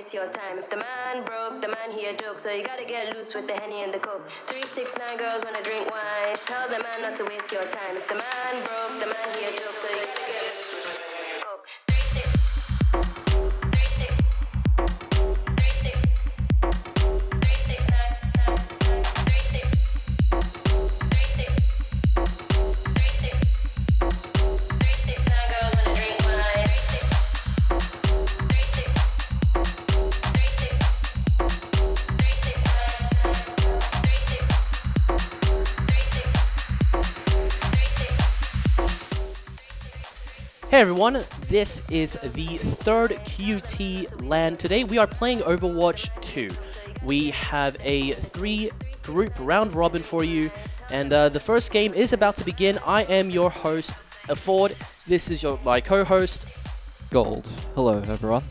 waste your time. If the man broke, the man he a joke, so you gotta get loose with the Henny and the Coke. 369 girls wanna drink wine. Tell the man not to waste your time. If the man broke, the man he a joke, so you gotta get loose with the Coke. 369 girls wanna drink wine. Hey everyone, this is the third QT LAN. Today we are playing Overwatch 2. We have a 3-group round robin for you, and the first game is about to begin. I am your host, Ford. This is my co-host, Gold. Hello everyone.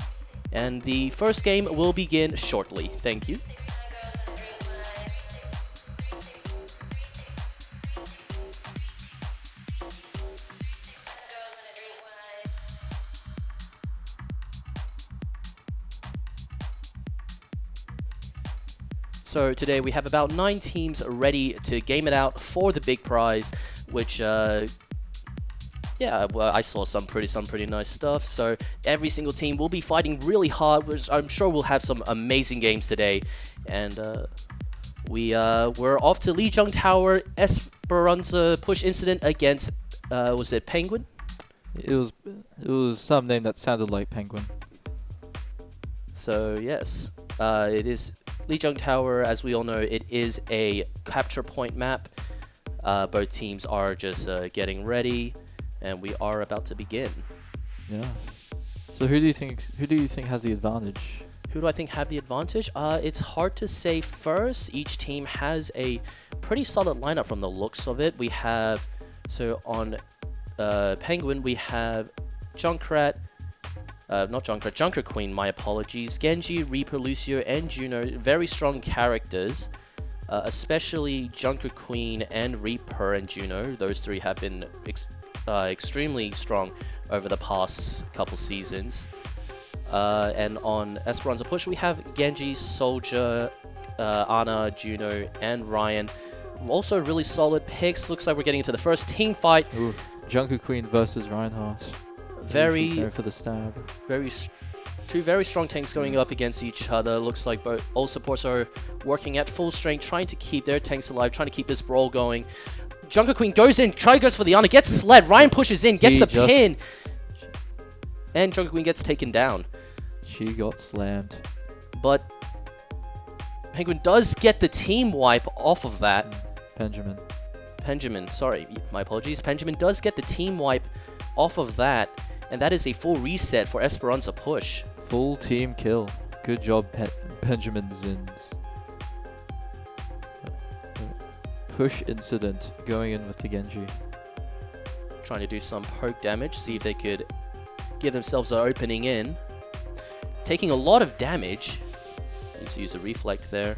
And the first game will begin shortly. Thank you. So today we have about 9 teams ready to game it out for the big prize, which I saw some pretty nice stuff. So every single team will be fighting really hard, which I'm sure we'll have some amazing games today. And we're off to Lijiang Tower Esperanza push incident against was it Penguin? It was some name that sounded like Penguin. So yes, it is Lijiang Tower. As we all know, it is a capture point map. Both teams are just getting ready, and we are about to begin. Yeah. So who do you think has the advantage? Who do I think have the advantage? It's hard to say first. Each team has a pretty solid lineup from the looks of it. We have, so on Penguin, we have Junkrat, Junker Queen, my apologies, Genji, Reaper, Lucio, and Juno. Very strong characters, especially Junker Queen and Reaper and Juno. Those three have been extremely strong over the past couple seasons. And on Esperanza Push, we have Genji, Soldier, Ana, Juno, and Ryan. Also really solid picks. Looks like we're getting into the first team fight. Ooh, Junker Queen versus Reinhardt. Very for the stab. Two very strong tanks going up against each other. Looks like all supports are working at full strength, trying to keep their tanks alive, trying to keep this brawl going. Junker Queen goes in, goes for the Ana, gets sled. Ryan pushes in, gets the pin, and Junker Queen gets taken down. She got slammed. But Penguin does get the team wipe off of that. Benjamin, sorry, my apologies. Benjamin does get the team wipe off of that, and that is a full reset for Esperanza Push. Full team kill. Good job, Benjamin Zins. Push incident going in with the Genji. Trying to do some poke damage, see if they could give themselves an opening in. Taking a lot of damage. Need to use a reflect there.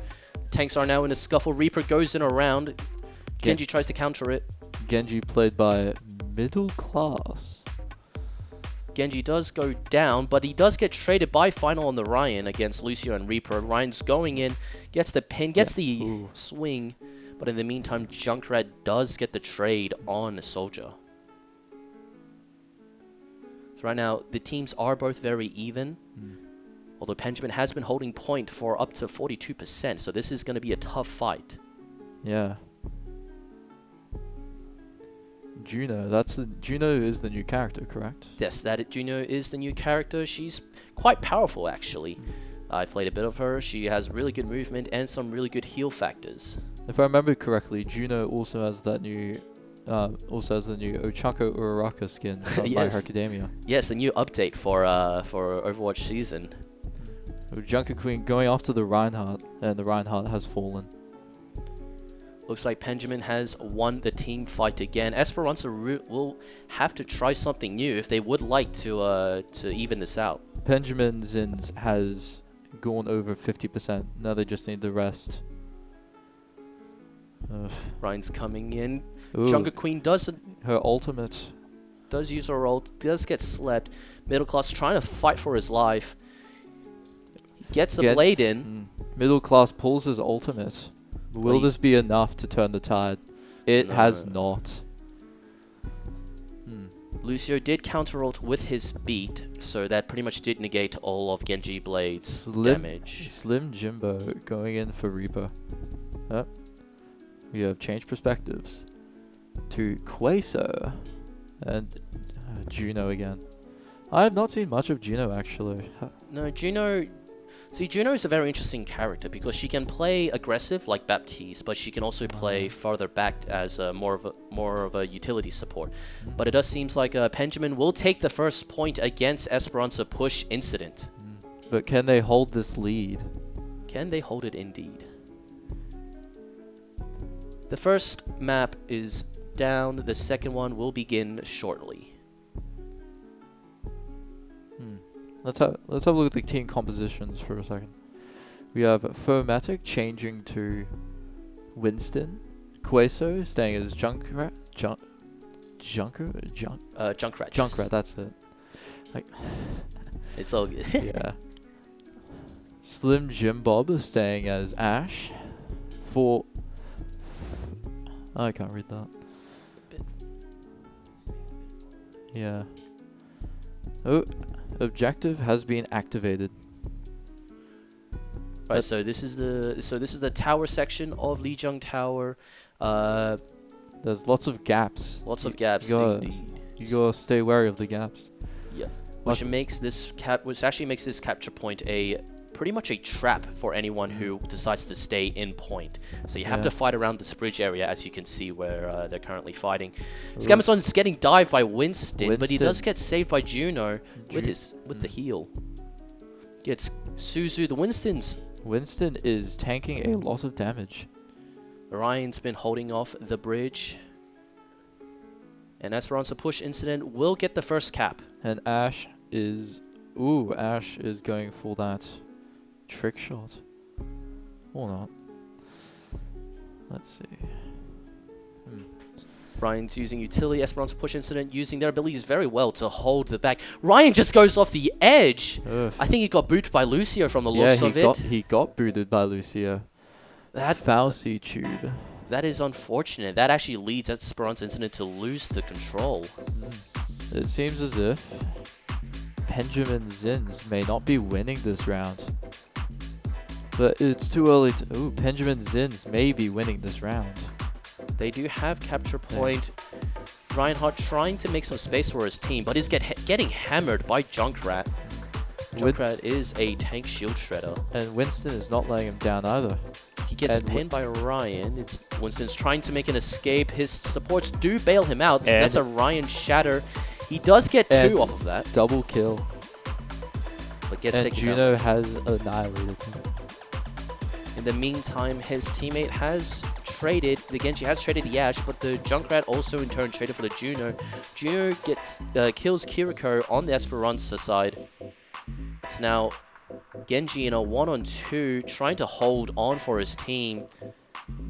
Tanks are now in a scuffle. Reaper goes in around. Genji tries to counter it. Genji played by middle class. Genji does go down, but he does get traded by Final on the Ryan against Lucio and Reaper. Ryan's going in, gets the pin, gets the swing, but in the meantime, Junkrat does get the trade on Soldier. So right now, the teams are both very even. Although Benjamin has been holding point for up to 42%, so this is going to be a tough fight. Yeah. Juno, Juno is the new character, correct? Yes, Juno is the new character. She's quite powerful, actually. I've played a bit of her. She has really good movement and some really good heal factors. If I remember correctly, Juno also has that new, the new Ochako Uraraka skin by Hercademia. Yes, the new update for Overwatch season. Junker Queen going after the Reinhardt, and the Reinhardt has fallen. Looks like Benjamin has won the team fight again. Esperanza will have to try something new if they would like to even this out. Benjamin Zins has gone over 50%. Now they just need the rest. Ryan's coming in. Ooh. Junker Queen does her ultimate. Does use her ult. Does get slept. Middle class trying to fight for his life. Gets the blade in. Middle class pulls his ultimate. Will this be enough to turn the tide? It has not. Lucio did counter ult with his beat, so that pretty much did negate all of Genji Blade's damage. Slim Jimbo going in for Reaper. We have changed perspectives to Queso and Juno again. I have not seen much of Juno actually. No, Juno... See, Juno is a very interesting character because she can play aggressive like Baptiste, but she can also play farther back as more of a utility support. But it does seem like Benjamin will take the first point against Esperanza push incident. But can they hold this lead? Can they hold it indeed? The first map is down. The second one will begin shortly. Let's have a look at the team compositions for a second. We have Fomatic changing to Winston, Queso staying as Junkrat. Junkrat. That's it. It's all good. Yeah. Slim Jim Bob staying as Ash. I can't read that. Yeah. Oh. Objective has been activated. Right, so this is the tower section of Lijiang Tower. There's lots of gaps. You gotta stay wary of the gaps. Yeah, which actually makes this capture point pretty much a trap for anyone who decides to stay in point. So you have to fight around this bridge area, as you can see where they're currently fighting. Scamason's getting dived by Winston, but he does get saved by Juno with the heal. Gets Suzu. Winston is tanking a lot of damage. Ryan's been holding off the bridge. And Esperanza push incident will get the first cap. And Ash is going for that trick shot. Or not. Let's see. Ryan's using utility. Esperanza push incident using their abilities very well to hold the back. Ryan just goes off the edge. I think he got booted by Lucio from the looks of it. He got booted by Lucio. That Falsy tube. That is unfortunate. That actually leads Esperanza incident to lose the control. It seems as if Benjamin Zins may not be winning this round. But it's too early to... Ooh, Benjamin Zins may be winning this round. They do have capture point. Reinhardt trying to make some space for his team, but is getting hammered by Junkrat. Junkrat is a tank shield shredder. And Winston is not letting him down either. He gets pinned by Ryan. Winston's trying to make an escape. His supports do bail him out. So that's a Ryan shatter. He does get 2 off of that. Double kill. But gets and taken Juno out. has annihilated him. In the meantime, his teammate has traded. The Genji has traded the Ash, but the Junkrat also in turn traded for the Juno. Juno kills Kiriko on the Esperanza side. It's now Genji in a 1-on-2, trying to hold on for his team.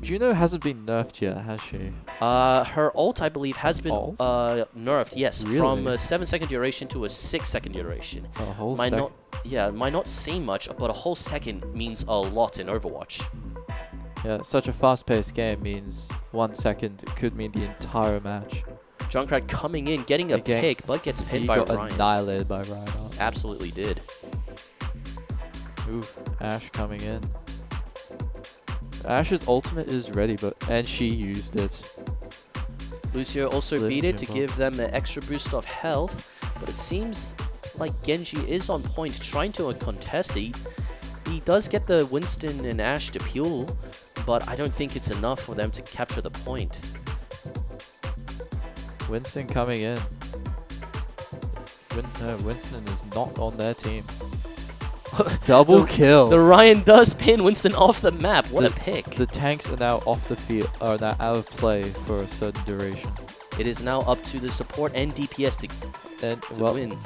Juno hasn't been nerfed yet, has she? Her ult, I believe, has been nerfed, yes. Really? From a 7-second duration to a 6-second duration. A whole second? It might not seem much, but a whole second means a lot in Overwatch. Yeah, such a fast-paced game means 1 second could mean the entire match. Junkrat coming in, getting a pick, but gets pinned by Ryan. He got annihilated by Ryan. Absolutely did. Oof, Ash coming in. Ash's ultimate is ready, and she used it. Lucio also beat it to give them an extra boost of health, but it seems like Genji is on point, trying to contest it. He does get the Winston and Ash to peel, but I don't think it's enough for them to capture the point. Winston coming in. Winston is not on their team. Double kill. The Ryan does pin Winston off the map. What a pick. The tanks are now off the field, are now out of play for a certain duration. It is now up to the support and DPS to win.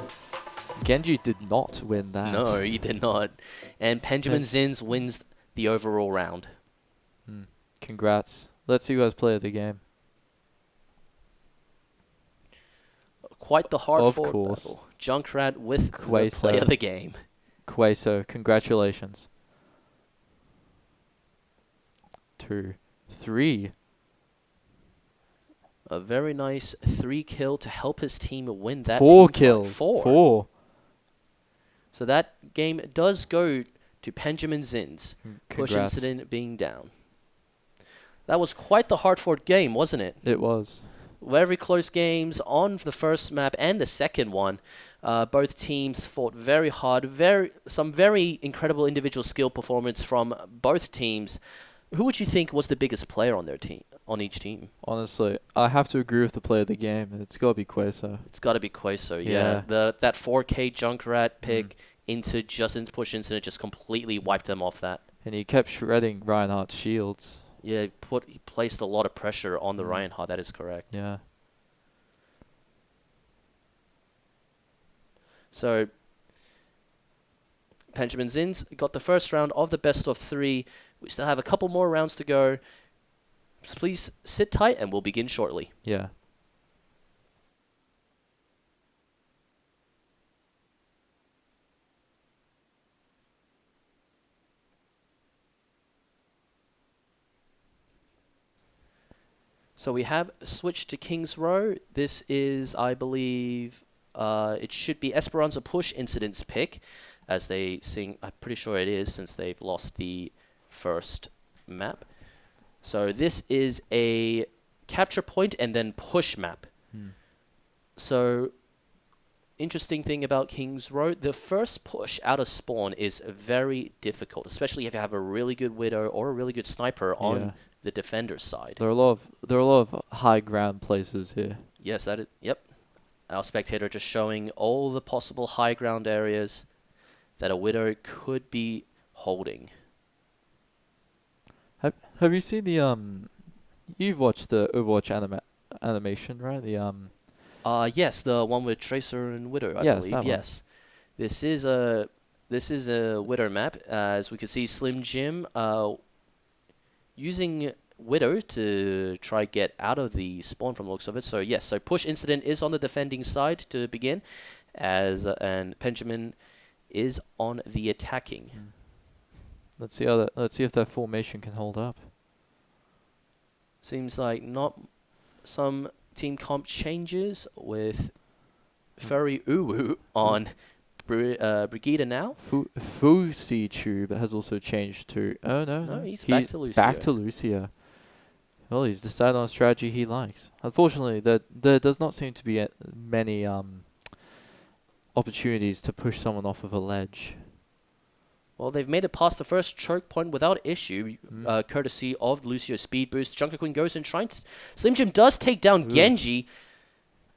Genji did not win that. No, he did not. And Benjamin Zins wins the overall round. Congrats. Let's see who has player of the game. Quite the hard-fought battle. Junkrat with Queso. the play of the game. Queso, congratulations. 2, 3. A very nice 3 kill to help his team win that 4 team fight. kills. 4. 4. So that game does go to Benjamin Zins. Push Congrats. Incident being down. That was quite the hard-fought game, wasn't it? It was. Very close games on the first map and the second one. Both teams fought very hard. Some very incredible individual skill performance from both teams. Who would you think was the biggest player on their team, on each team? Honestly, I have to agree with the player of the game. It's got to be Queso. It's got to be Queso, Yeah. That 4K Junkrat pick into Push Incident just completely wiped them off that. And he kept shredding Reinhardt's shields. Yeah, he placed a lot of pressure on the Reinhardt, that is correct. Yeah. So, Benjamin Zins got the first round of the best of 3. We still have a couple more rounds to go. So please sit tight and we'll begin shortly. Yeah. So we have switched to King's Row. This is, I believe, it should be Esperanza Push Incident's pick, as they sing. I'm pretty sure it is, since they've lost the first map. So this is a capture point and then push map. So, interesting thing about King's Row, the first push out of spawn is very difficult, especially if you have a really good Widow or a really good sniper on the defender's side. There are a lot of high ground places here. Yes, yep. Our spectator just showing all the possible high ground areas that a Widow could be holding. Have you seen the you've watched the Overwatch animation, right? The Yes, the one with Tracer and Widow, I Yes, believe. that one. Yes. This is a Widow map. As we can see, Slim Jim using Widow to try get out of the spawn from the looks of it. So yes, so Push Incident is on the defending side to begin, and Benjamin is on the attacking. Let's see if that formation can hold up. Seems like not some team comp changes with Furry Uwu on Brigida now. Fusi Tube has also changed to... Oh, no. He's back to Lucio. Back to Lucio. Well, he's decided on a strategy he likes. Unfortunately, there does not seem to be many opportunities to push someone off of a ledge. Well, they've made it past the first choke point without issue, courtesy of Lucio's speed boost. Junker Queen goes and tries. Slim Jim does take down Genji.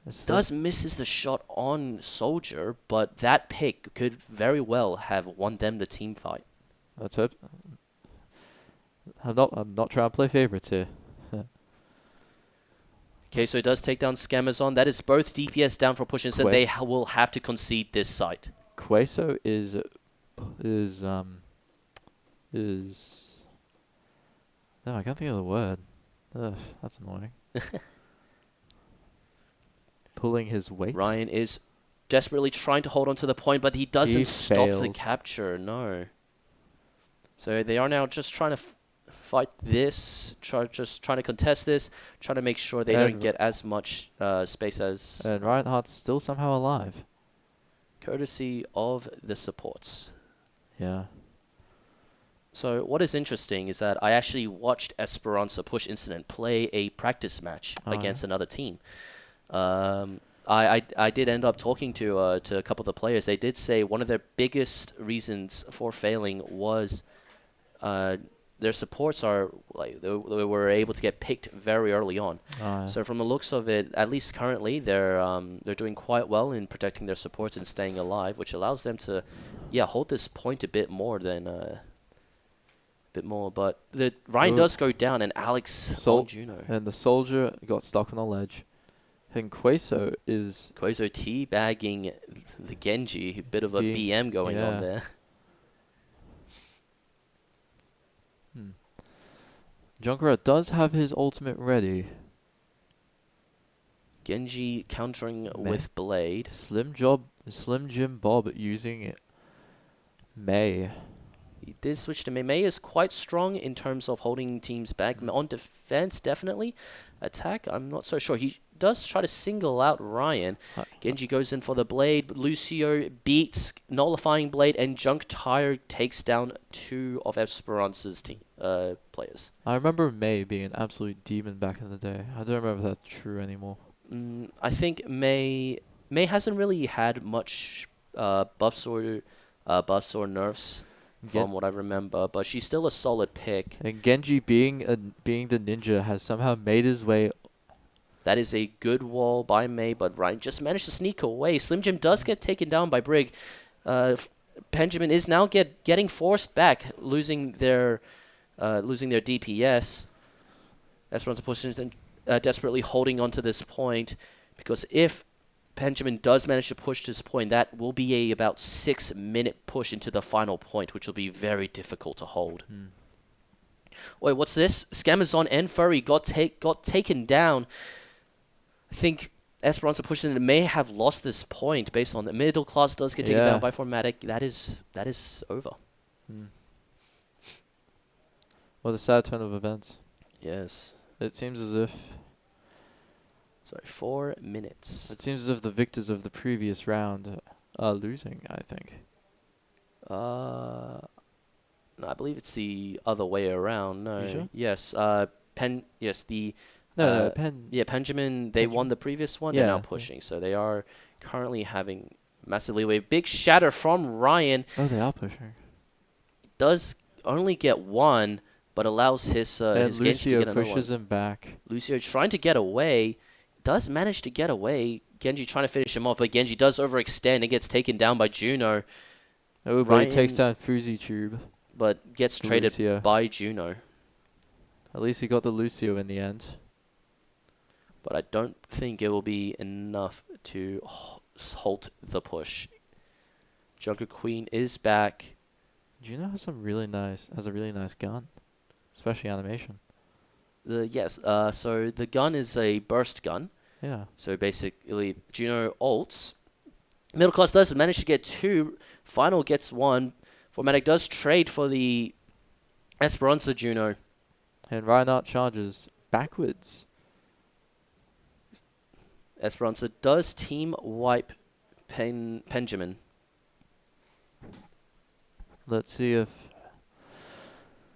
Misses the shot on Soldier, but that pick could very well have won them the team fight. Let's hope. I'm not trying to play favorites here. Okay, so it does take down Scamazon. That is both DPS down for Push Incident. They will have to concede this site. Queso is no, I can't think of the word. Ugh, that's annoying. Pulling his weight. Ryan is desperately trying to hold on to the point, but he doesn't stop the capture. No. So they are now just trying to fight this, just trying to contest this, trying to make sure they don't get as much space as... And Reinhardt's still somehow alive. Courtesy of the supports. Yeah. So what is interesting is that I actually watched Esperanza Push Incident play a practice match against another team. I did end up talking to a couple of the players. They did say one of their biggest reasons for failing was their supports are like they were able to get picked very early on. So from the looks of it, at least currently, they're doing quite well in protecting their supports and staying alive, which allows them to hold this point a bit more than But the Ryan does go down, and Alex on Juno. And the Soldier got stuck on a ledge. And Queso teabagging the Genji, a bit of a BM going on there. Junkrat does have his ultimate ready. Genji countering with Blade. Slim Jim Bob using May. He did switch to May. May is quite strong in terms of holding teams back. On defense, definitely. Attack, I'm not so sure. He does try to single out Ryan. Genji goes in for the blade. Lucio beats Nullifying Blade, and Junk Tire takes down 2 of Esperance's team players. I remember May being an absolute demon back in the day. I don't remember if that's true anymore. I think May hasn't really had much buffs or nerfs from what I remember, but she's still a solid pick. And Genji being the ninja has somehow made his way. That is a good wall by May, but Ryan just managed to sneak away. Slim Jim does get taken down by Brig. Benjamin is now getting forced back, losing their DPS. Esperanza pushes and desperately holding on to this point, because if Benjamin does manage to push this point, that will be a about 6-minute push into the final point, which will be very difficult to hold. Wait, what's this? Scamazon and Furry got taken down. I think Esperanza pushed in and may have lost this point based on the middle class does get taken down by Formatic. That is over. What a sad turn of events. Yes. It seems as if 4 minutes. It seems as if the victors of the previous round are losing, I think. No, I believe it's the other way around. No. You sure? Yes. Benjamin, they won the previous one. They're now pushing, so they are currently having massive leeway. Big shatter from Ryan. Oh, they are pushing. Does only get 1, but allows his and Lucio to get pushes one. him back. Lucio trying to get away. Does manage to get away. Genji trying to finish him off, but Genji does overextend and gets taken down by Juno. Oh, but he takes down Fuzi Tube. But gets traded Lucio. by Juno. At least he got the Lucio in the end. But I don't think it will be enough to halt the push. Junker Queen is back. Juno has a really nice gun, especially animation. So the gun is a burst gun. Yeah. So basically, Juno ults. Middle class does manage to get 2. Final gets 1. Formatic does trade for the Esperanza Juno. And Reinhardt charges backwards. Esperanza does team wipe Benjamin. Let's see if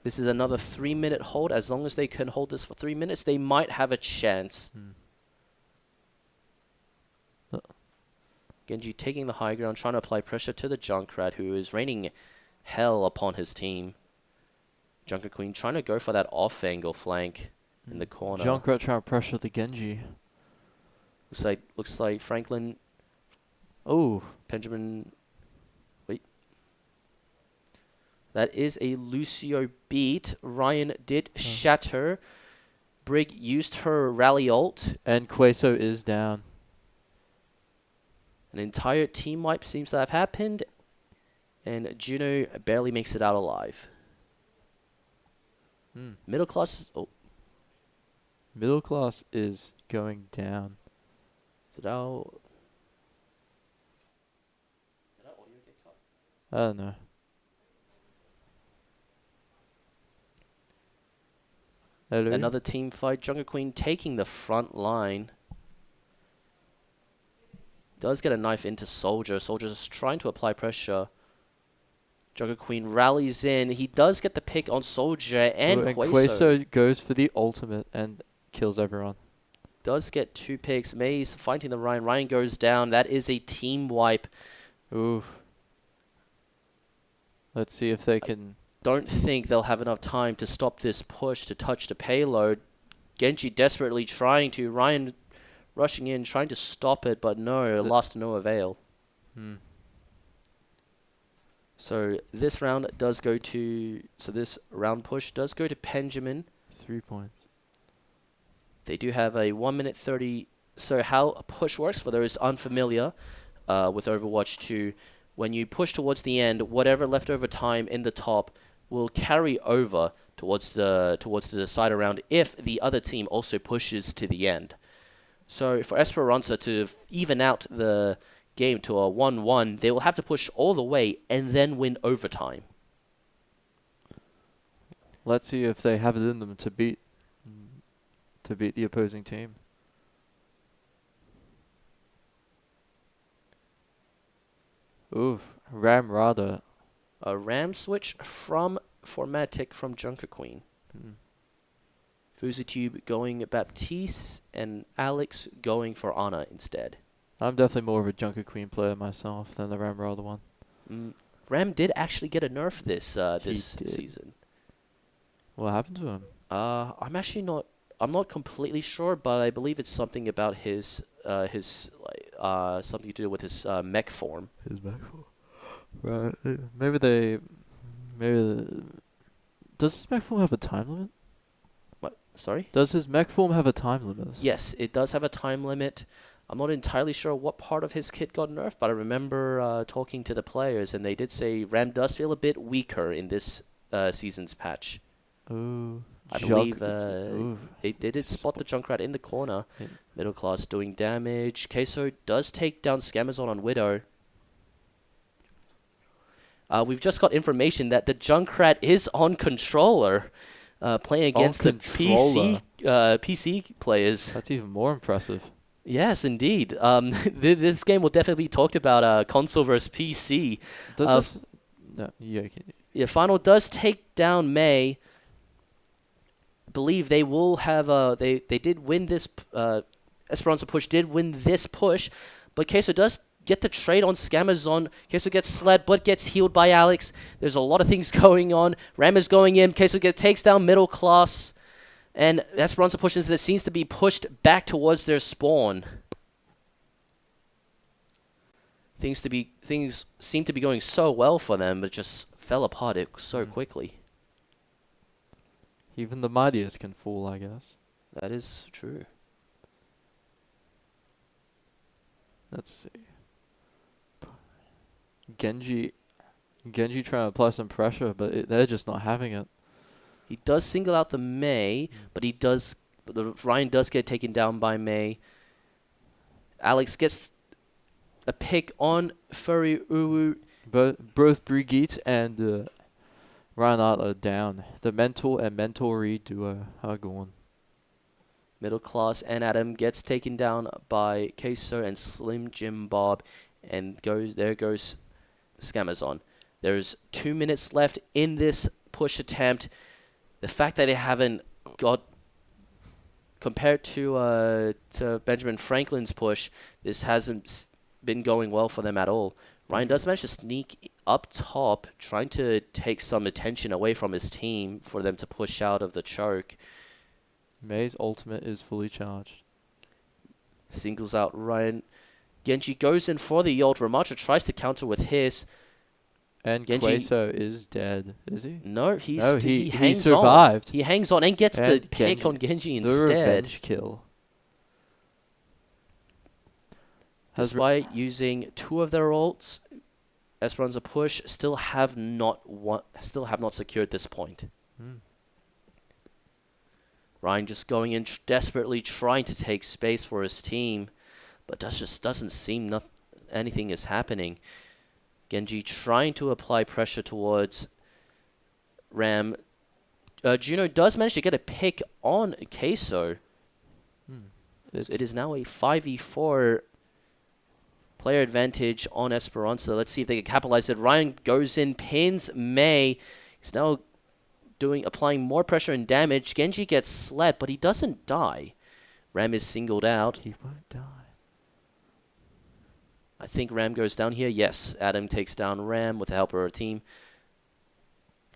this is another 3-minute hold. As long as they can hold this for 3 minutes, they might have a chance. Genji taking the high ground, trying to apply pressure to the Junkrat, who is raining hell upon his team. Junker Queen trying to go for that off-angle flank in the corner. Junkrat trying to pressure the Genji. Looks like Franklin. Oh, Benjamin. Wait. That is a Lucio beat. Ryan did shatter. Brig used her rally ult. And Queso is down. An entire team wipe seems to have happened. And Juno barely makes it out alive. Middle class. Middle class is going down. Did our audio get cut? I don't know. Hello? Another team fight. Junker Queen taking the front line. Does get a knife into Soldier. Soldier's trying to apply pressure. Junker Queen rallies in. He does get the pick on Soldier and Queso. Queso goes for the ultimate and kills everyone. Does get 2 picks. May's fighting the Ryan. Ryan goes down. That is a team wipe. Ooh. Let's see if they can. Don't think they'll have enough time to stop this push to touch the payload. Genji desperately trying to. Ryan rushing in, trying to stop it, but no, lost to no avail. So this round does go to. So this round push does go to Benjamin. 3 points. They do have a 1 minute 30. So how a push works, for those unfamiliar with Overwatch 2, when you push towards the end, whatever leftover time in the top will carry over towards the side around if the other team also pushes to the end. So for Esperanza to even out the game to a 1-1, they will have to push all the way and then win overtime. Let's see if they have it in them to beat the opposing team. Oof, Ramrada. A Ram switch from Formatic from Junker Queen. FuziTube going Baptiste and Alex going for Ana instead. I'm definitely more of a Junker Queen player myself than the Ramrada one. Ram did actually get a nerf this did. season. What happened to him? I'm not completely sure, but I believe it's something about his something to do with his mech form. His mech form. Right. Does his mech form have a time limit? What? Sorry? Does his mech form have a time limit? Yes, it does have a time limit. I'm not entirely sure what part of his kit got nerfed, but I remember talking to the players, and they did say Ram does feel a bit weaker in this season's patch. Ooh. I believe they did spot the Junkrat in the corner. Yeah. Middle class doing damage. Queso does take down Scamazon on Widow. We've just got information that the Junkrat is on controller, playing against the PC players. That's even more impressive. Yes, indeed. This game will definitely be talked about console versus PC. Final does take down May. Believe they will have they did win this Esperanza push did win this push, but Queso does get the trade on Scamazon. Queso gets sled but gets healed by Alex. There's a lot of things going on. Ram is going in. Queso takes down middle class, and Esperanza pushes. It seems to be pushed back towards their spawn. Things seem to be going so well for them, but just fell apart so quickly. Even the mightiest can fall, I guess. That is true. Let's see. Genji trying to apply some pressure, but they're just not having it. He does single out the Mei, but Ryan does get taken down by Mei. Alex gets a pick on Furry Uwu. But both Brigitte and Reinhardt are down. The mentor and mentoree duo are gone. Middle class and Adam gets taken down by Queso and Slim Jim Bob, and there goes Scamazon. There's 2 minutes left in this push attempt. The fact that they haven't got, compared to Benjamin Franklin's push, this hasn't been going well for them at all. Ryan does manage to sneak up top, trying to take some attention away from his team for them to push out of the choke. May's ultimate is fully charged. Singles out Ryan. Genji goes in for the ult. Ramacha tries to counter with his. And Queso is dead, is he? No, he hangs he survived. on. He hangs on and gets the pick on Genji instead. The revenge kill. Despite using 2 of their ults, Esperanza push still have not secured this point. Ryan just going in desperately trying to take space for his team, but that just doesn't seem anything is happening. Genji trying to apply pressure towards Ram. Juno does manage to get a pick on Queso. It is now a 5v4 player advantage on Esperanza. Let's see if they can capitalize it. Ryan goes in, pins Mei. He's now applying more pressure and damage. Genji gets slept, but he doesn't die. Ram is singled out. He won't die. I think Ram goes down here. Yes, Adam takes down Ram with the help of our team.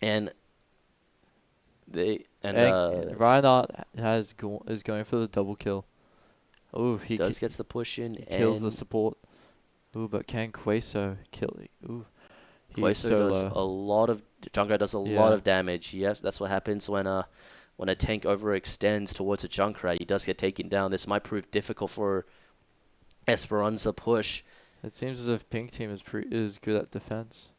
And Reinhardt is going for the double kill. Oh, he gets the push in. He kills the support. Ooh, but can Queso kill it? Ooh. Queso does a lot of Junkrat does a lot of damage. Yes, that's what happens when a tank overextends towards a Junkrat. He does get taken down. This might prove difficult for Esperanza push. It seems as if Pink team is good at defense.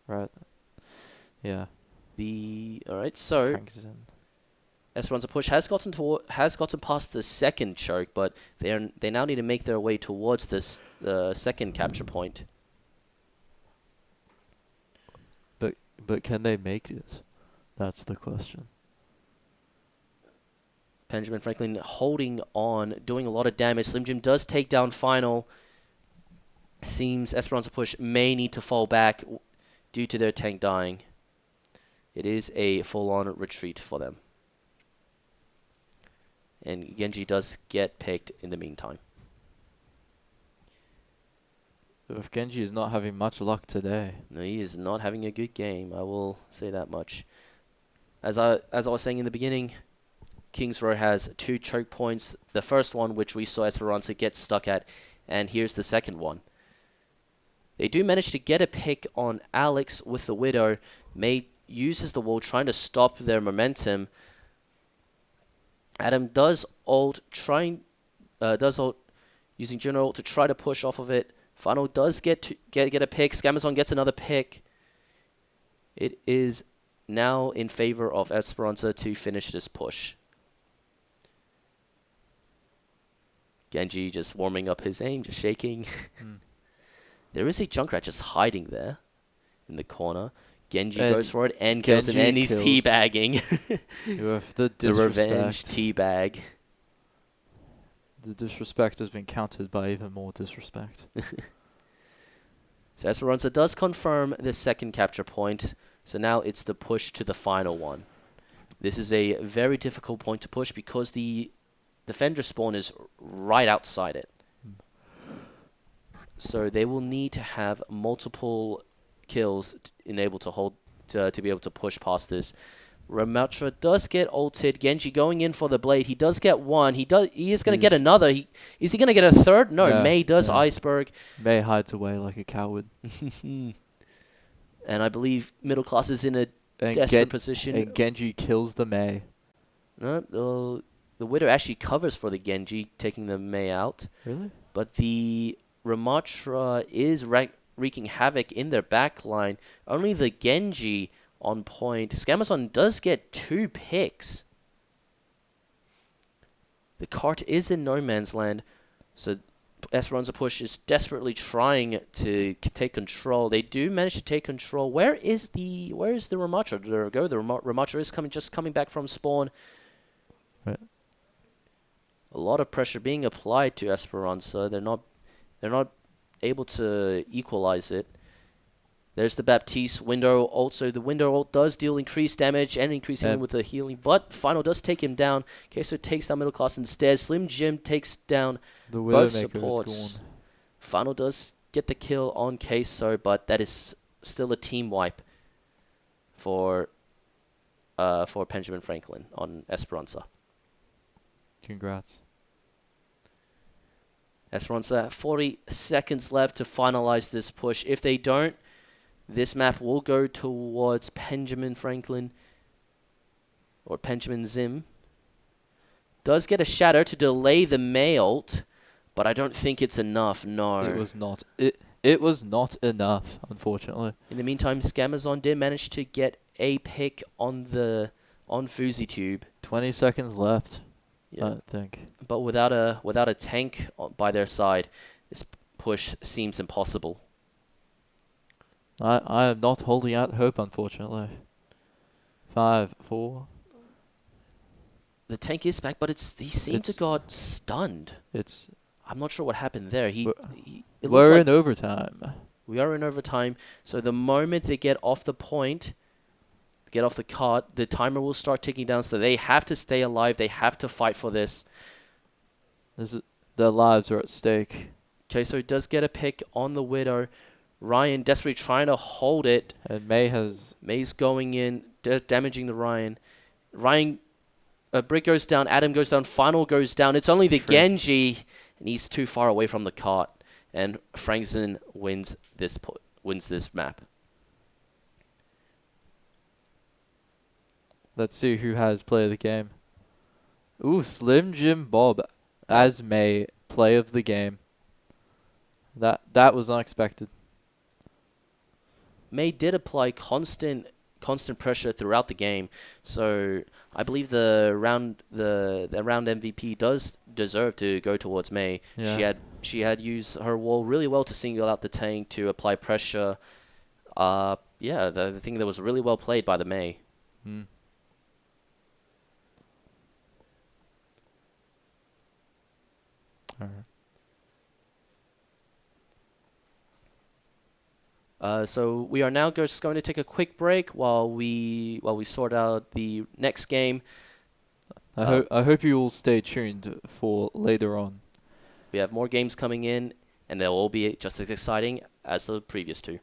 Right. Yeah. Alright, so Frank's in. Esperanza Push has gotten past the second choke, but they now need to make their way towards this second capture point. But can they make it? That's the question. Benjamin Franklin holding on, doing a lot of damage. Slim Jim does take down Final. Seems Esperanza Push may need to fall back due to their tank dying. It is a full-on retreat for them. And Genji does get picked in the meantime. If Genji is not having much luck today. No, he is not having a good game. I will say that much. As I was saying in the beginning, Kings Row has 2 choke points. The first one, which we saw Esperanza get stuck at, and here's the second one. They do manage to get a pick on Alex with the Widow. May uses the wall, trying to stop their momentum. Adam does ult, using General ult to try to push off of it. Final does get a pick. Scamazon gets another pick. It is now in favor of Esperanza to finish this push. Genji just warming up his aim, just shaking. There is a Junkrat just hiding there in the corner. Genji goes for it and kills him, and he's teabagging. With the revenge teabag. The disrespect has been countered by even more disrespect. So Esperanza does confirm the second capture point. So now it's the push to the final one. This is a very difficult point to push because the defender spawn is right outside it. So they will need to have multiple kills to be able to push past this. Ramatra does get ulted. Genji going in for the blade. He does get one. He is going to get another. Is he going to get a third? No, yeah, May does iceberg. May hides away like a coward. And I believe middle class is in a desperate position. And Genji kills the May. No, the Widow actually covers for the Genji, taking the May out. Really? But the Ramatra is wreaking havoc in their backline. Only the Genji on point. Scamazon does get 2 picks. The cart is in no man's land, so Esperanza Push is desperately trying to take control. They do manage to take control. Where is the Ramatra? There we go. The Ramatra is coming back from spawn. Right. A lot of pressure being applied to Esperanza. They're not able to equalize it. There's the Baptiste window. Also, the window ult does deal increased damage and increasing him with the healing, but Final does take him down. Queso takes down middle class instead. Slim Jim takes down both supports. Final does get the kill on Queso, but that is still a team wipe for Benjamin Franklin on Esperanza. Congrats. Esperanza, 40 seconds left to finalize this push. If they don't, this map will go towards Benjamin Franklin or Benjamin Zim. Does get a shadow to delay the May ult, but I don't think it's enough. No, it was not. It was not enough, unfortunately. In the meantime, Scamazon did manage to get a pick on FuziTube. 20 seconds left. Yeah. I think. But without a tank by their side, this push seems impossible. I am not holding out hope, unfortunately. 5, 4. The tank is back, but he seemed to got stunned. I'm not sure what happened there. We're in overtime. We are in overtime. So the moment they get off the point, get off the cart, the timer will start ticking down. So they have to stay alive. They have to fight for this. Their lives are at stake. Okay, so it does get a pick on the Widow. Ryan desperately trying to hold it. And May's going in, damaging the Ryan. Brick goes down, Adam goes down, Final goes down. It's only the Genji, and he's too far away from the cart. And Frankson wins this map. Let's see who has play of the game. Ooh, Slim Jim Bob as May, play of the game. That was unexpected. May did apply constant constant pressure throughout the game. So I believe the round MVP does deserve to go towards Mei. Yeah. She had used her wall really well to single out the tank to apply pressure. Yeah, the thing that was really well played by the Mei. Mm. Alright. So we are now just going to take a quick break while we sort out the next game. I hope you will stay tuned for later on. We have more games coming in, and they'll all be just as exciting as the previous two.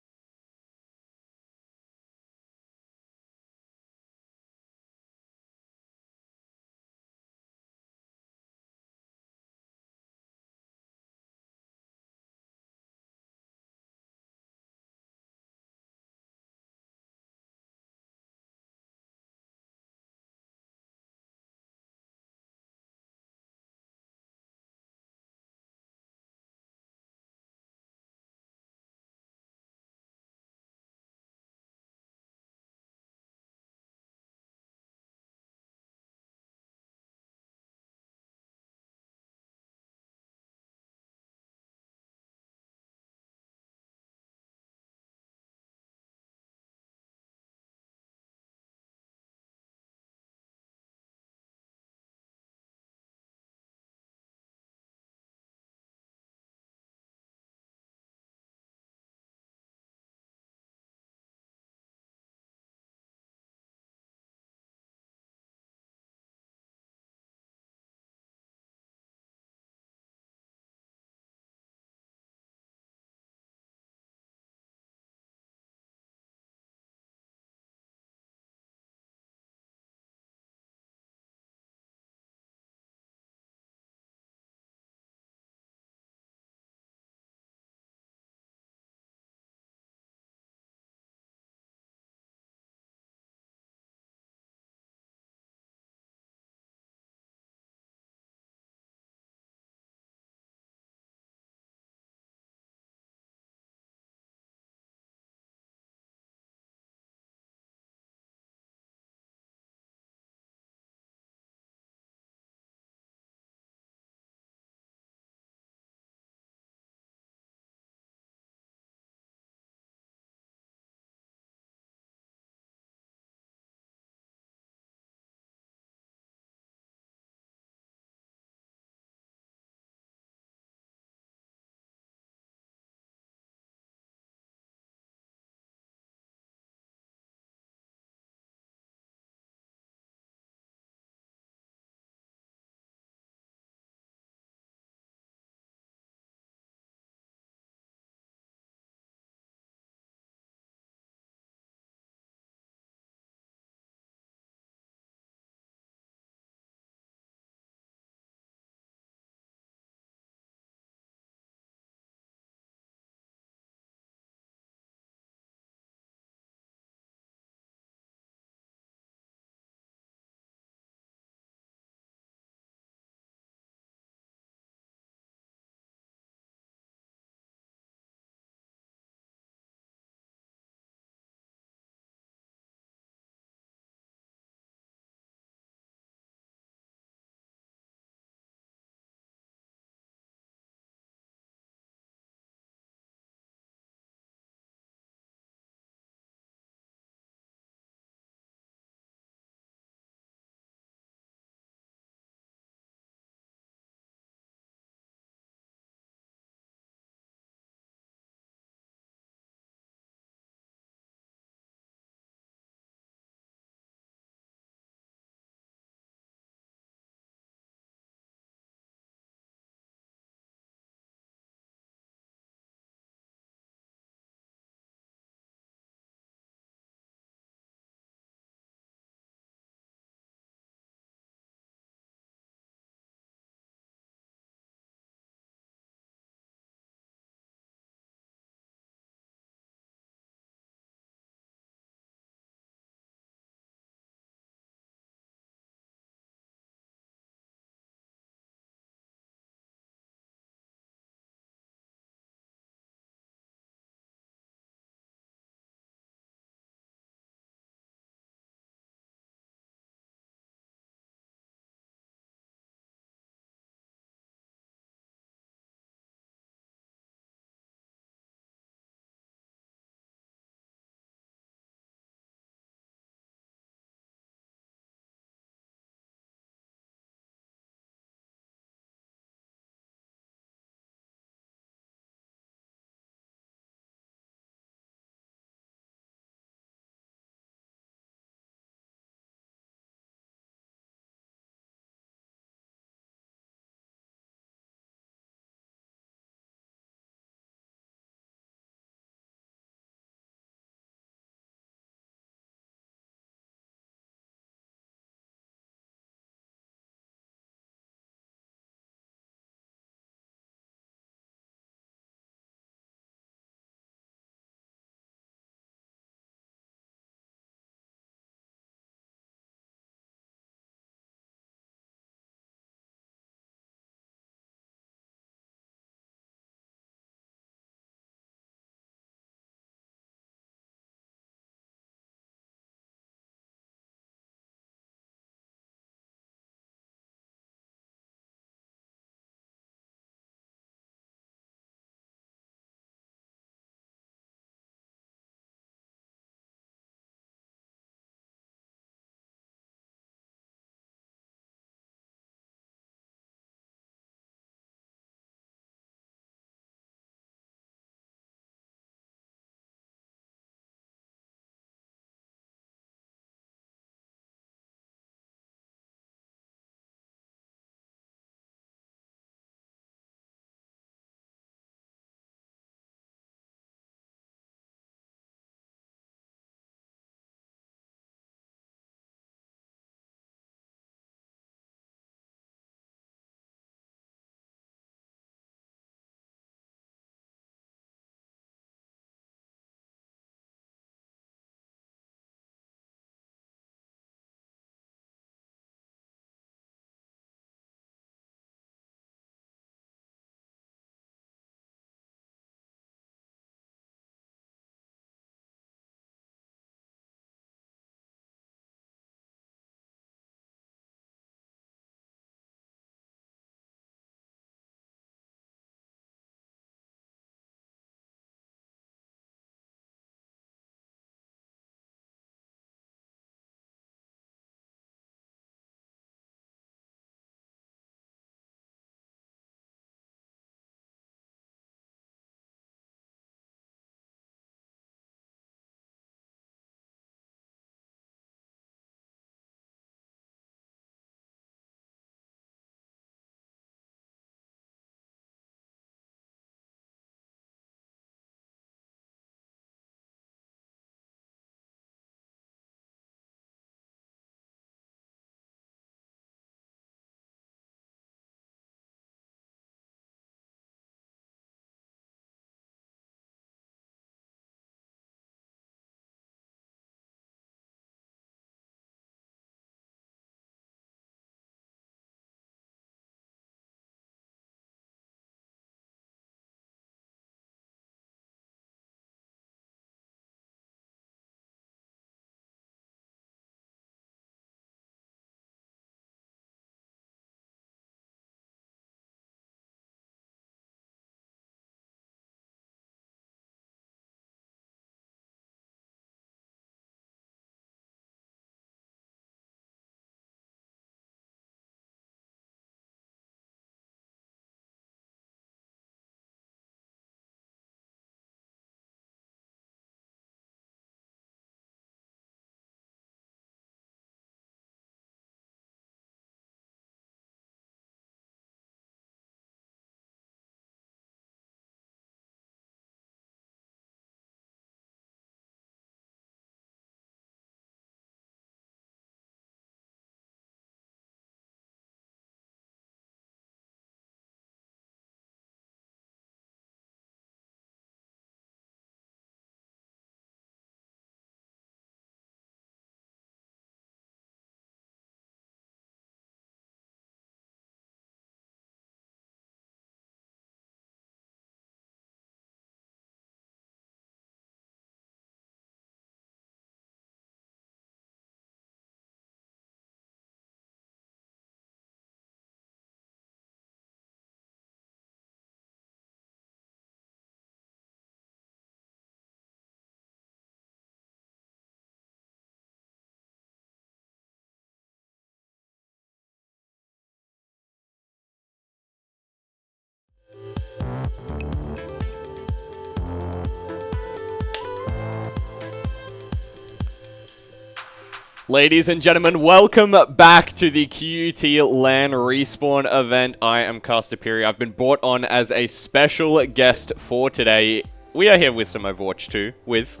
Ladies and gentlemen, welcome back to the QUT LAN respawn event. I am Castapiri. I've been brought on as a special guest for today. We are here with some Overwatch 2 with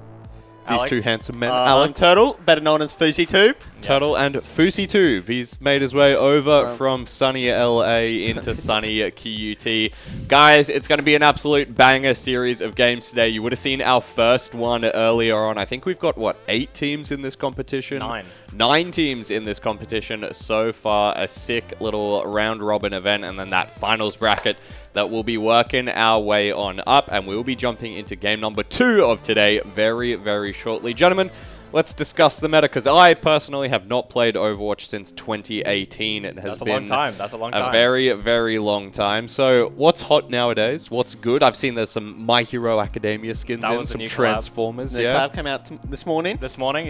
these two handsome men. Alex. Turtle, better known as FouseyTube. Turtle and FouseyTube. He's made his way over from sunny LA into sunny QUT. Guys, it's going to be an absolute banger series of games today. You would have seen our first one earlier on. I think we've got, what, 8 teams in this competition? 9 teams in this competition so far. A sick little round-robin event, and then that finals bracket that we'll be working our way on up, and we'll be jumping into game number 2 of today very, very shortly. Gentlemen, let's discuss the meta, because I personally have not played Overwatch since 2018. It has been That's a long time. A very, very long time. So, what's hot nowadays? What's good? I've seen there's some My Hero Academia skins in, some Transformers. The collab came out this morning.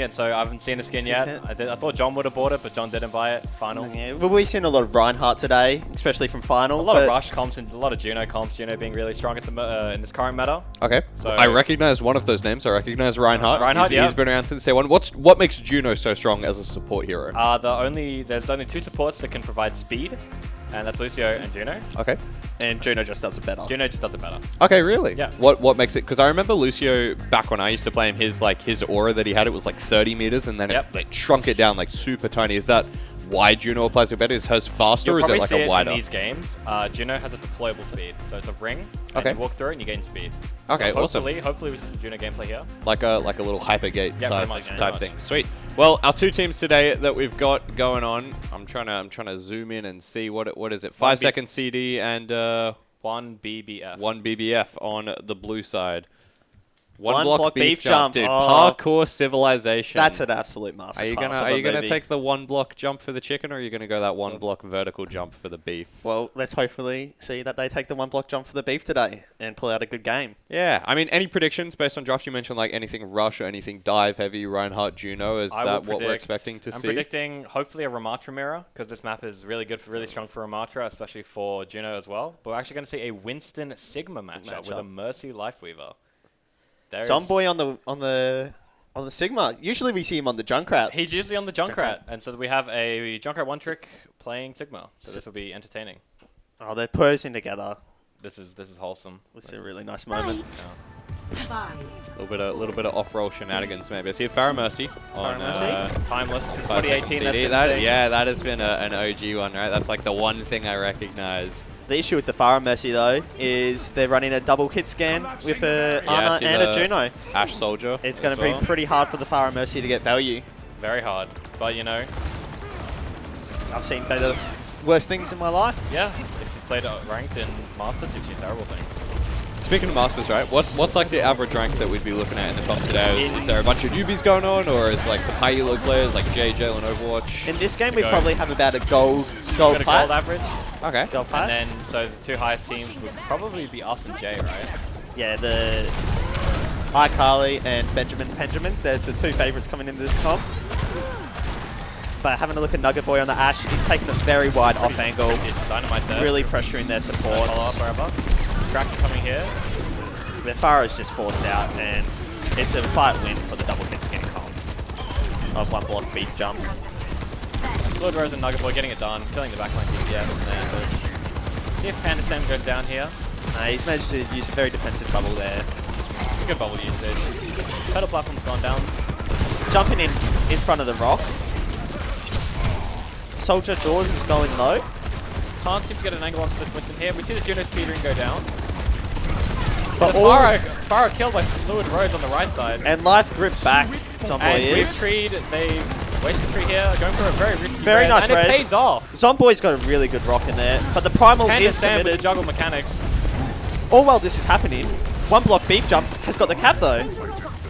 And so I haven't seen the skin yet. I thought John would have bought it, but John didn't buy it. Final. Yeah, well, we've seen a lot of Reinhardt today, especially from Final. A lot of Rush comps and a lot of Juno comps. Juno being really strong at the in this current meta. Okay. So I recognize one of those names. I recognize Reinhardt. Reinhardt, he's been around since day one. What makes Juno so strong as a support hero? There's only 2 supports that can provide speed, and that's Lucio and Juno. Okay. And Juno just does it better. Juno just does it better. Okay, really? Yeah. What makes it? Because I remember Lucio back when I used to play him. His aura that he had, it was like 30 meters, and then it shrunk it down like super tiny. Is that why Juno applies it better? Is hers faster, or is it like a wider? In these games, Juno has a deployable speed, so it's a ring. And you walk through it and you gain speed. Okay, so awesome. Hopefully, we see some Juno gameplay here. Like a little hypergate type much. thing. Sweet. Well, our 2 teams today that we've got going on. I'm trying to zoom in and see what is it? 5 second CD and 1 BBF. 1 BBF on the blue side. One block beef jump, dude. Oh. Parkour civilization. That's an absolute masterclass. Are you gonna take the 1 block jump for the chicken, or are you gonna go that 1 block vertical jump for the beef? Well, let's hopefully see that they take the 1 block jump for the beef today and pull out a good game. Yeah, I mean, any predictions based on drafts? You mentioned like anything rush or anything dive heavy, Reinhardt, Juno. Is that what we're expecting to see? I'm predicting hopefully a Ramatra mirror, because this map is really good, really strong for Ramatra, especially for Juno as well. But we're actually going to see a Winston Sigma matchup with a Mercy Lifeweaver. Zomboy on the Sigma. Usually we see him on the Junkrat. He's usually on the Junkrat, and so we have a Junkrat 1 trick playing Sigma. So this will be entertaining. Oh, they're posing together. This is wholesome. This is a really nice moment. A little bit of off-roll shenanigans maybe. I see a Farah Mercy on Timeless since 2018. 2018. That has been an OG one, right? That's like the one thing I recognize. The issue with the Farah Mercy, though, is they're running a double kit scan with a Ana and a Juno. Ash Soldier. It's going to be pretty hard for the Farah Mercy to get value. Very hard. But, you know, I've seen worse things in my life. Yeah. If you played ranked in Masters, you've seen terrible things. Speaking of Masters, right? What's like the average rank that we'd be looking at in the comp today? Is there a bunch of newbies going on, or is like some high elo players like JJ and Overwatch? In this game, we probably have about a gold gold average. Okay. Gold plat. And then, so the 2 highest teams would probably be us and Jay, right? Yeah, the iCarly and Benjamins. They're the 2 favorites coming into this comp. But having a look at Nugget Boy on the Ashe, he's taking a very wide off angle. Really pressuring their supports. Follow up wherever. Kraken coming here. The Farah's just forced out, and it's a fight win for the double hit skin comp. Of 1 block beef jump. Lord Rose and Nugget Boy getting it done, killing the backline DPS, and then just see if Panda Sam goes down here. He's managed to use a very defensive bubble there. Good bubble usage. Pedal platform's gone down. Jumping in front of the rock. Soldier Jaws is going low. Can't seem to get an angle onto this Winston here. We see the Juno speedring go down. But Farah killed by Fluid Rose on the right side. And life grip back. And they've wasted tree here, going for a very risky nice and res. it pays off. Zomboy's got a really good rock in there, but the primal Panda is Sam committed. with the juggle mechanics. All while this is happening, 1 block beef jump has got the cap though.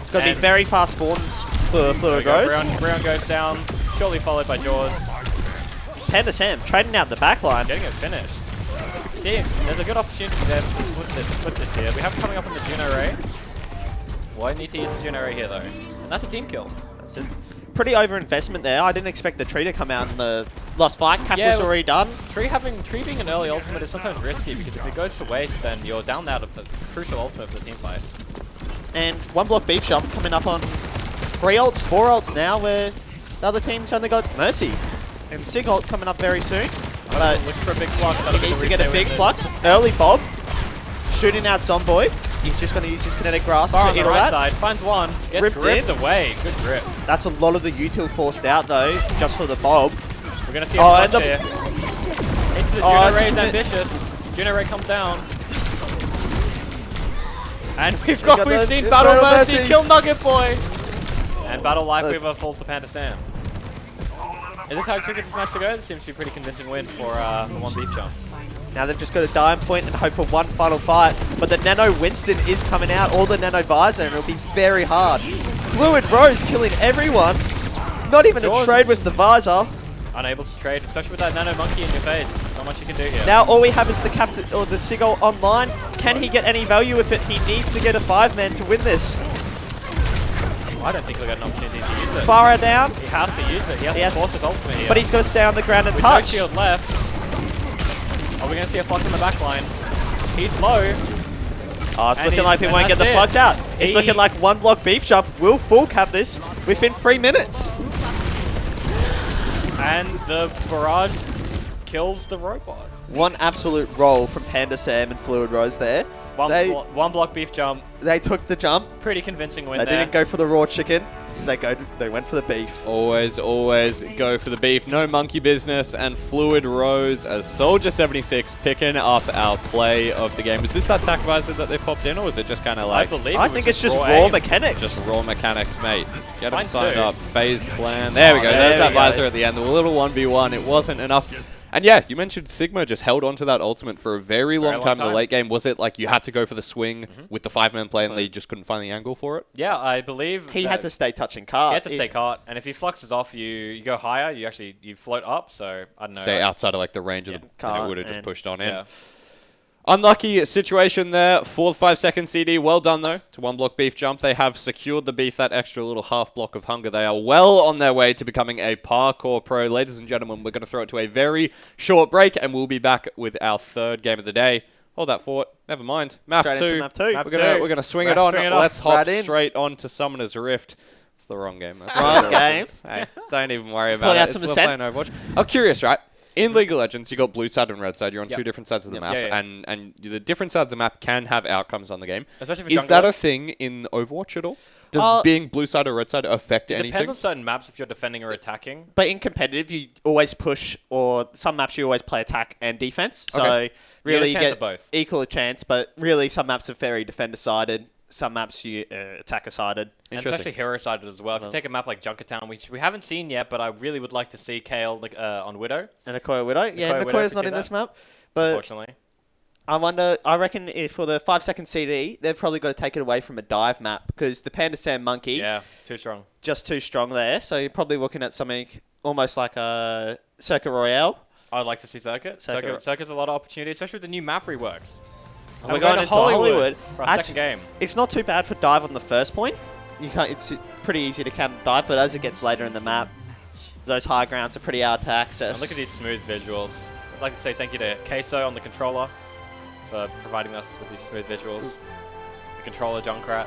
It's got to be very fast spawns for Fluid Rose. Brown goes down, shortly followed by Jaws. Panda Sam trading out the back line. Getting it finished. See, there's a good opportunity there to split this here. We have it coming up on the Juno Ray. Well, I need to use the Juno Ray here though. And that's a team kill. That's a pretty over-investment there. I didn't expect the tree to come out in the last fight. Cap was already done. Tree being an early ultimate is sometimes risky, because if it goes to waste, then you're down out of the crucial ultimate for the team fight. And 1 block beef jump coming up on 3 ults, 4 ults now, where The other team's only got Mercy. And Sigholt coming up very soon. But Looking for a big flux. he needs to get a big flux. Early Bob. Shooting out Zomboid. He's just going to use his kinetic grasp Far to on the heal right that. side, finds one, gets Ripped gripped in. away. Good grip. That's a lot of the util forced out though, just for the Bob. We're going to see a Oh, and clutch the- here. Into the Oh, Juno it's Ray is a bit- ambitious. Juno Ray comes down. And we've got the- seen it's Battle Battle Mercy Mercy. kill Nugget Boy. And Battle Let's- Lifeweaver falls to Panda Sam. Is this how you expected this match to go? This seems to be a pretty convincing win for one beef jump. Now they've just got to die on point and hope for one final fight. But the Nano Winston is coming out, all the Nano Visor, and it'll be very hard. Fluid Rose killing everyone. Not even a Jaws. trade with the Visor. Unable to trade, especially with that Nano Monkey in your face. Not much you can do here. Now all we have is the captain or the Sigil online. Can he get any value with it? He needs to get a 5-man to win this. I don't think he'll get an opportunity to use it. Farah down, He has to use it. He has He to has- force his ultimate here. but he's got to stay on the ground and with no touch. shield left. Are we going to see a flux in the back line? He's low. Oh, it's And looking like he and won't get that's the it. plugs out. It's He- looking like one block beef jump will full cap this within 3 minutes. And the barrage kills the robot. One absolute roll from Panda Sam and Fluid Rose there. One block beef jump. They took the jump. Pretty convincing win They there. didn't go for the raw chicken. They went for the beef. Always go for the beef. No monkey business. And Fluid Rose as Soldier 76 picking up our play of the game. Was this that tac visor that they popped in, or was it just kind of like... I believe I it was think it's just raw aim. mechanics. Just raw mechanics, mate. Get them Mine signed too. up. Phased plan. There we go. there There's we that go. visor at the end. The little 1v1. It wasn't enough. And yeah, you mentioned Sigma just held on to that ultimate for a very long time in the late game. Was it like you had to go for the swing with the 5-man play and they just couldn't find the angle for it? Yeah, I believe He that had to stay touching He cart. had to stay caught, and if he fluxes off, you go higher. You float up. So I don't know. Say outside of like the range of the... And Can't, it would have just and- pushed on in. Yeah. Unlucky situation there. 4th 5-second CD. Well done, though, to one block beef jump. They have secured the beef, that extra little half block of hunger. They are well on their way to becoming a parkour pro. Ladies and gentlemen, we're going to throw it to a very short break, and we'll be back with our 3rd game of the day. Hold that thought. Never mind. Map Straight 2. into map 2. Map We're gonna swing it Let's on. swing it off. Let's hop Right in. straight on to Summoner's Rift. It's the wrong game. That's Wrong what game. happens. Hey, don't even worry Put about out it. some We're ascent. playing Overwatch. I'm curious, right? In League of Legends, you got blue side and red side. You're on Yep. 2 different sides of the Yep. map, Yeah, yeah. and the different sides of the map can have outcomes on the game. Especially for Is that a junglers. thing in Overwatch at all? Does being blue side or red side affect It anything? depends on certain maps if you're defending or attacking. But in competitive, you always push, or some maps you always play attack and defense. So Okay. really You you get a chance get of both. equal a chance, but really some maps are very defender-sided. Some maps you attacker-sided. And especially hero-sided as well. If you take a map like Junkertown, which we haven't seen yet, but I really would like to see Kale on Widow, And Akoya Widow. Yeah, Akoya Widow, Nakoya's not see in that? this map. But unfortunately. I reckon if for the 5-second CD, they've probably got to take it away from a dive map because the Panda Sam Monkey, Yeah, too strong. just too strong there. So you're probably looking at something almost like a Circuit Royale. I would like to see Circuit. Circuit's a lot of opportunity, especially with the new map reworks. And we're going into Hollywood. for our second game. It's not too bad for dive on the first point. You can't. It's pretty easy to counter dive, but as it gets later in the map, those high grounds are pretty hard to access. And look at these smooth visuals. I'd like to say thank you to Queso on the controller for providing us with these smooth visuals. The controller, Junkrat.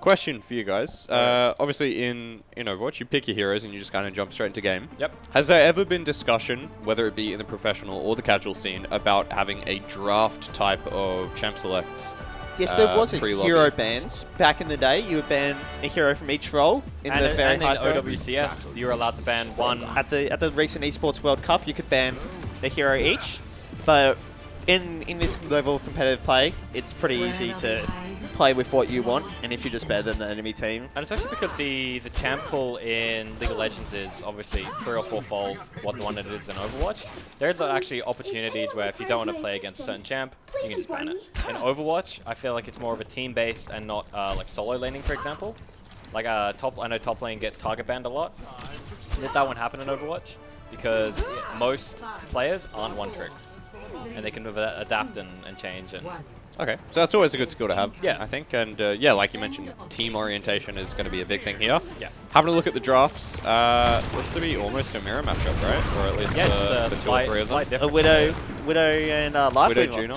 Question for you guys. Obviously, in Overwatch, you pick your heroes and you just kind of jump straight into game. Yep. Has there ever been discussion, whether it be in the professional or the casual scene, about having a draft type of champ selects? Yes, there was a pre-lobby? hero bans back in the day. You would ban a hero from each role in the very and in high pro. OWCS, you were allowed to ban one. At the recent Esports World Cup, you could ban a hero each, but in this level of competitive play, it's pretty easy to play with what you want, and if you're just better than the enemy team. And especially because the champ pool in League of Legends is obviously 3 or 4-fold what the one that it is in Overwatch. There's actually opportunities where if you don't want to play against a certain champ, you can just ban it. In Overwatch, I feel like it's more of a team-based and not like solo laning, for example. Like I know top lane gets target banned a lot. Did that one happen in Overwatch? Because most players aren't one-tricks. And they can adapt and change. And Okay, so that's always a good skill to have, Yeah. I think. And yeah, like you mentioned, team orientation is going to be a big thing here. Yeah. Having a look at the drafts, looks to be almost a mirror matchup, right? Or at least yeah, the it's 2 or 3 of them. slight A difference. Widow and Life Widow Weaver. Juno.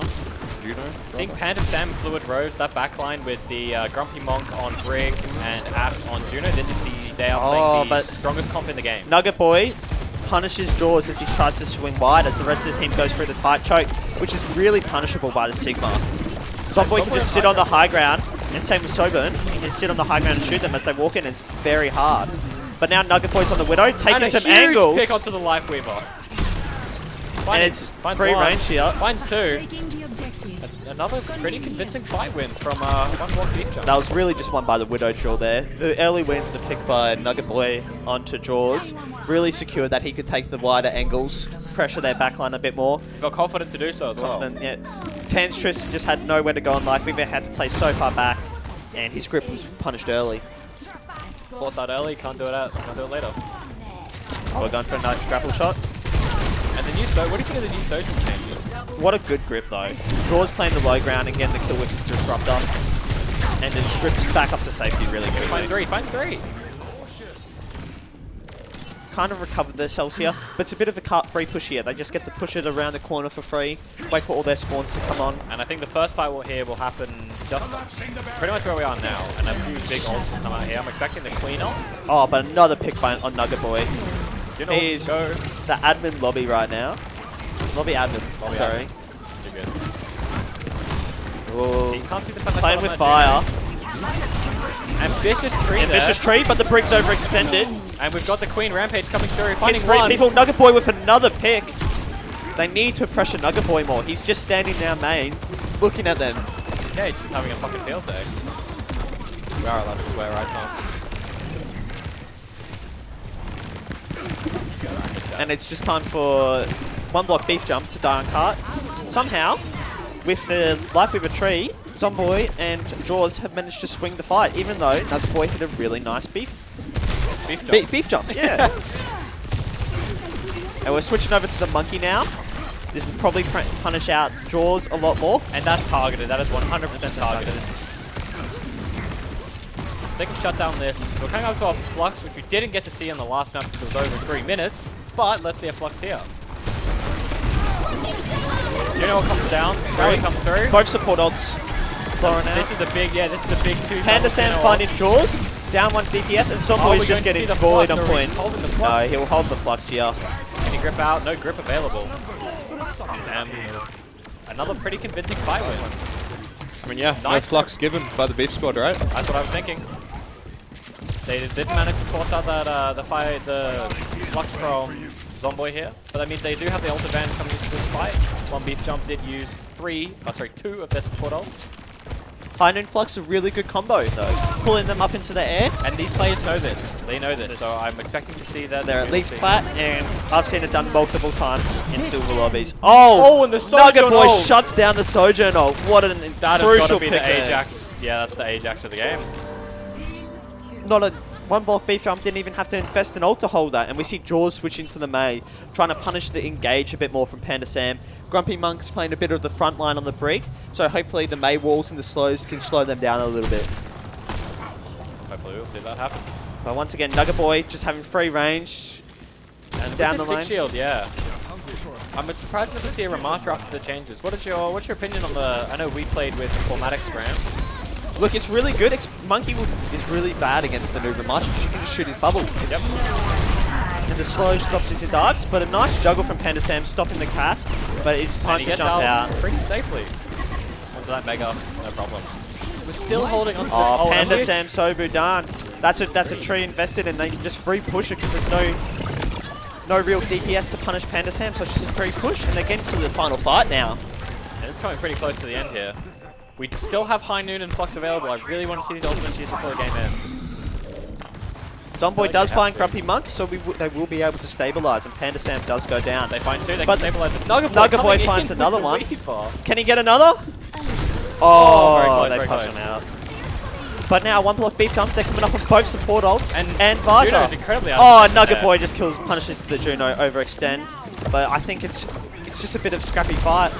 Juno. Seeing Panda Sam and Fluid Rose, that backline with the Grumpy Monk on Brig and Ash on Juno, this is they are playing the strongest comp in the game. Nugget Boy punishes Jaws as he tries to swing wide as the rest of the team goes through the tight choke, which is really punishable by the Sigma. Zomboy can just sit on the high ground, and same with Soburn. He can sit on the high ground and shoot them as they walk in, and it's very hard. But now Nugget Boy's on the Widow, taking some angles. Pick onto the Life Weaver. And it's free range here. Finds two. Another pretty convincing fight win from one block Beef Jump. That was really just won by the Widow Drill there. The early win, the pick by Nugget Boy onto Jaws, really secured that he could take the wider angles, pressure their backline a bit more. Felt confident to do so as well. Confident, yeah. Tanstress just had nowhere to go in life. Weaver had to play so far back, and his grip was punished early. Force out early, can't do it later. We're going for a nice grapple shot. And the new what do you think of the new social changes? What a good grip though. Draws playing the low ground and getting the kill with his disruptor. And his grips back up to safety really good. Finds three. Kind of recovered themselves here, but it's a bit of a free push here. They just get to push it around the corner for free, wait for all their spawns to come on. And I think the first fight here will happen just pretty much where we are now. And a few big ults will come out here. I'm expecting the Queen ult. Oh, but another pick by on Nugget Boy. He's the admin lobby right now. Lobby admin, sorry. He can't see the playing with fire. Ambitious tree Ambitious tree, but the Brig's overextended. And we've got the Queen Rampage coming through, finding three one. people. Nugget Boy with another pick. They need to pressure Nugget Boy more. He's just standing down main, looking at them. Yeah, he's just having a fucking field day. We are allowed to swear, right, Tom? And it's just time for one block Beef Jump to die on cart. Somehow, with the Life Weaver tree, Zomboy and Jaws have managed to swing the fight, even though Nugget Boy hit a really nice beef jump, yeah. And we're switching over to the Monkey now. This will probably punish out Jaws a lot more. And that's targeted, that is 100% targeted. They can shut down this. We're coming up to our Flux, which we didn't get to see in the last map because it was over 3 minutes. But let's see a Flux here. Juno comes down, Barry comes through. Both support odds. This is a big, this is a big two. Panda Sam finding Jaws, down one DPS, and Zomboy's just getting bullied on point. No, he'll hold the Flux here. Any grip out? No grip available. Another pretty convincing fight win. I mean, yeah, nice Flux given by the Beef Squad, right? That's what I was thinking. They didn't manage to force out that the Flux from Zomboy here, but that means they do have the ult advantage coming into this fight. One Beef Jump did use two of their support ults. High Noon Flux, a really good combo though, pulling them up into the air. And these players know this. They know this, so I'm expecting to see that. They're at least plat, and I've seen it done multiple times in silver lobbies. Oh, and the Nugget Boy shuts down the Sojourn ult. What an that crucial pick pick the Ajax. Yeah, that's the Ajax of the game. Not a one block Beef Jump, didn't even have to invest an ult to hold that, and we see Jaws switching to the Mei, trying to punish the engage a bit more from Panda Sam. Grumpy Monk's playing a bit of the front line on the Brig, so hopefully the Mei walls and the slows can slow them down a little bit. Hopefully we'll see that happen. But once again, Nugget Boy just having free range and down the lane. Shield, yeah. I'm surprised never see a Ramatra after the changes. What's your opinion on the? I know we played with Formatics Ram. Look, it's really good. Monkey is really bad against the new Ramatra. She can just shoot his bubble. Yep. And the slow stops his dives, but a nice juggle from Panda Sam stopping the cast. But it's time to jump out. Pretty safely. Onto that Mega, no problem. We're still holding on to this. Panda Sam Sobu done. That's a tree invested in. They can just free push it because there's no real DPS to punish Panda Sam, so it's just a free push, and they're getting to the final fight now. And it's coming pretty close to the end here. We still have High Noon and Flux available. I really want to see these ultimate shields before the game ends. Zomboy does find Grumpy Monk, so they will be able to stabilize, and Panda Sam does go down. They find two, they can stabilize this. Nugget Boy finds another one. Can he get another? Oh, they punch him out. But now one block Beef Jump, they're coming up on both support ults and Visor. Nugget Boy just punishes the Juno overextend. But I think it's just a bit of scrappy fight.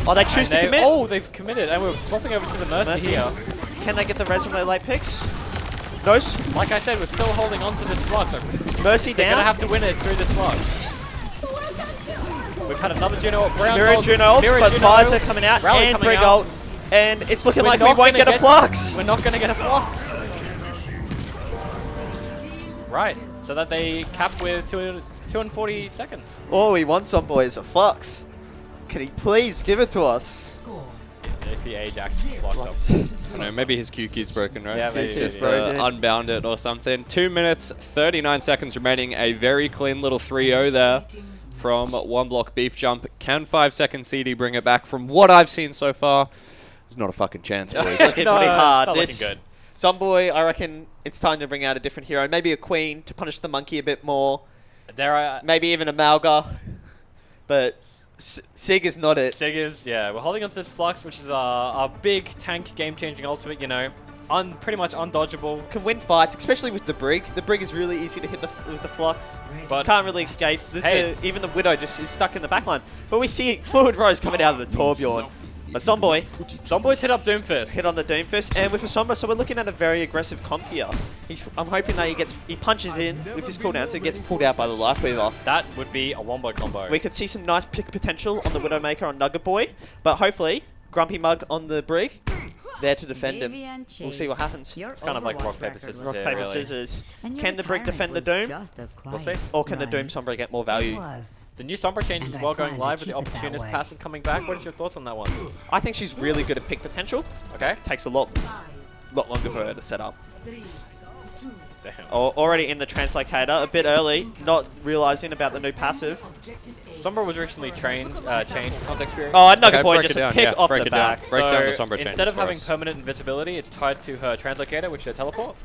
Oh, they choose to commit. Oh, they've committed, and we're swapping over to the Mercy here. Can they get the res on their late picks? No. Like I said, we're still holding on to this slot. So Mercy they're down. gonna have to win it through this slot. We've had another Juno ult. Mirror Juno ult, but Visor coming out, Rally and coming Brig out. ult. And it's looking We're like we not won't gonna get a Flux. We're not going to get a Flux. Right, so that they cap with 240 seconds. All we want, some boys, a Flux. Can he please give it to us? If he Ajax Flux up. I don't know, maybe his Q key's broken, right? Yeah, maybe. He's just Broken. unbound it or something. 2 minutes, 39 seconds remaining. A very clean little 3-0 there from One Block Beef Jump. Can 5 second CD bring it back? From what I've seen so far, there's not a fucking chance, boys. It's looking pretty hard. It's not This looking good. Zomboy, I reckon it's time to bring out a different hero. Maybe a Queen to punish the monkey a bit more. Maybe even a Malga. But Sig is not it. Sig is, yeah. We're holding on to this Flux, which is our big tank game-changing ultimate, you know. Pretty much undodgeable. Can win fights, especially with the Brig. The Brig is really easy to hit with the Flux. But Can't really escape. Even the Widow just is stuck in the backline. But we see Fluid Rose coming out of the Torbjorn. But Zomboy Zomboy's hit up Doomfist. hit on the Doomfist, and with a Sombra, so we're looking at a very aggressive comp here. I'm hoping that he punches in with his cooldown, so he gets pulled out by the Lifeweaver. That would be a wombo combo. We could see some nice pick potential on the Widowmaker on Nugget Boy, but hopefully Grumpy Mug on the Brig, there to defend him. We'll see what happens. It's kind of like rock, paper, scissors. Rock, here, paper, really. scissors. Can the Brig defend the Doom? We'll see. Or can the Doom Sombra get more value? The new Sombra changes as well going live with the Opportunist passive coming back. What is your thoughts on that one? I think she's really good at pick potential. Okay. Takes a lot longer for her to set up. Damn. Already in the translocator, a bit early, not realizing about the new passive. Sombra was recently changed context period. Oh, Nugget Okay, Boy break just it a down, pick yeah, off break the it down. back. Break down the Sombra changes instead of for having us. permanent invisibility, it's tied to her translocator, which is a teleport.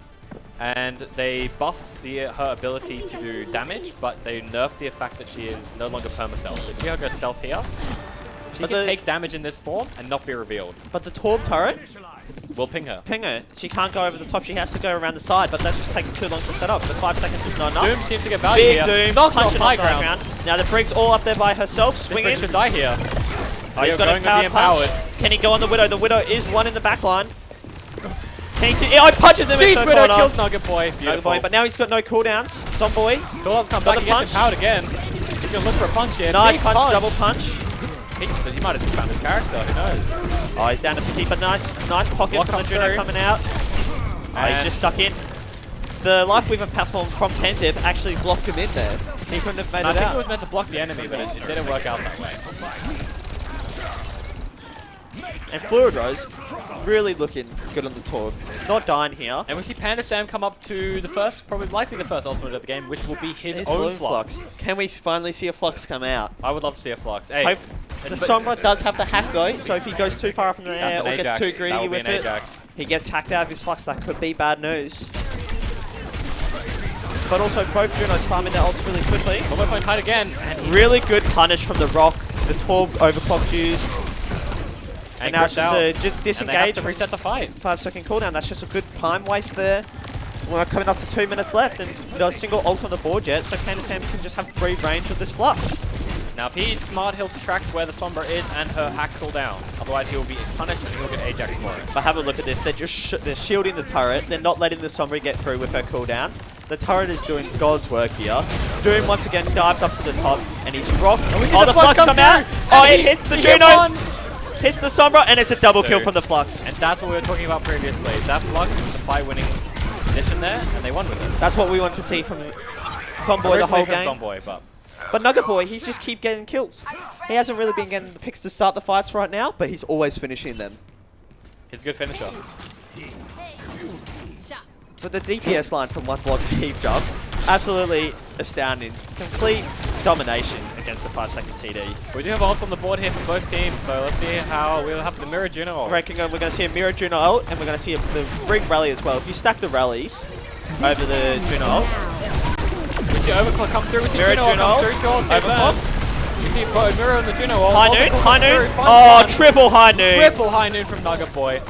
And they buffed her ability to do damage, but they nerfed the fact that she is no longer perma-stealth. So see how her stealth here? She But can take damage in this form and not be revealed. But the Torb turret, We'll ping her. ping her. She can't go over the top. She has to go around the side, but that just takes too long to set up. The 5 seconds is not enough. Doom seems to get value Big here. Doom, Knocks off punching high off the ground. Now the Brig's all up there by herself, This swinging. Brig should die here. Oh, he's got a going with the power empowered. punch. Can he go on the Widow? The Widow is one in the back line. Can he see? Oh, he punches him in Jeez, the Widow corner. kills Nugget Boy. Nugget Beautiful. Boy, but now he's got no cooldowns. Zomboy. Cooldown's come got back, the he gets punch. empowered again. He's going to look for a punch here. Nice Big punch, double punch. He might have just found his character, who knows? Oh, he's down to 50, but nice pocket Block from the comes Juno through. coming out. Oh, he's And- just stuck in. The Lifeweaver platform from Tenzib actually blocked him in there. He couldn't have made And I it think out. it was meant to block the enemy, but it didn't work out that way. And Fluid Rose really looking good on the Torb. Not dying here. And we see Panda Sam come up to the first, probably likely the first ultimate of the game, which will be his His own Balloon Flux. Can we finally see a Flux come out? I would love to see a Flux. Hey, Hope the Sombra does have the hack though, so if he goes too far up in the air That's or an gets Ajax. too That greedy would be with an it, Ajax. he gets hacked out of his Flux. That could be bad news. But also both Junos farming their ults really quickly. Combo point tight again. And Really good punish from the Rock. The Torb overclocked used. And now it's just a and they have disengage. to reset the fight. 5 second cooldown. That's just a good time waste there. We're coming up to 2 minutes left and no single ult on the board yet, so Panda Sam can just have free range of this Flux. Now, if he's smart, he'll track where the Sombra is and her hack cooldown. Otherwise, he will be punished and he'll get Ajax for it. But have a look at this. They're just they're shielding the turret. They're not letting the Sombra get through with her cooldowns. The turret is doing God's work here. Doom once again dived up to the top and he's rocked. Oh, the Flux come out. Oh, it hits the Juno. Hits the Sombra and it's a double kill from the Flux. And that's what we were talking about previously. That Flux was the fight-winning position there, and they won with it. That's what we want to see from Zomboy the whole Originally game. from Zomboy, but But Nugget Boy, he's just keep getting kills. He hasn't really been getting the picks to start the fights right now, but he's always finishing them. he's a good finisher. But the DPS line from One Block Beef Jump, absolutely astounding. Complete domination against the 5 second CD. We do have ults on the board here from both teams, so let's see how we'll have the Mirror Juno ult. I reckon we're going to see a Mirror Juno ult, and we're going to see the Brig rally as well. If you stack the rallies over the Juno ult, We see Overclock come through, we see Mirror Juno ult Juno come ult, through, Juno ult save Overclock. burn. We see both Mirror and the Juno ult. High noon, Overclock high comes through, noon. finds Oh, one. triple high noon. Triple high noon from Nugget Boy.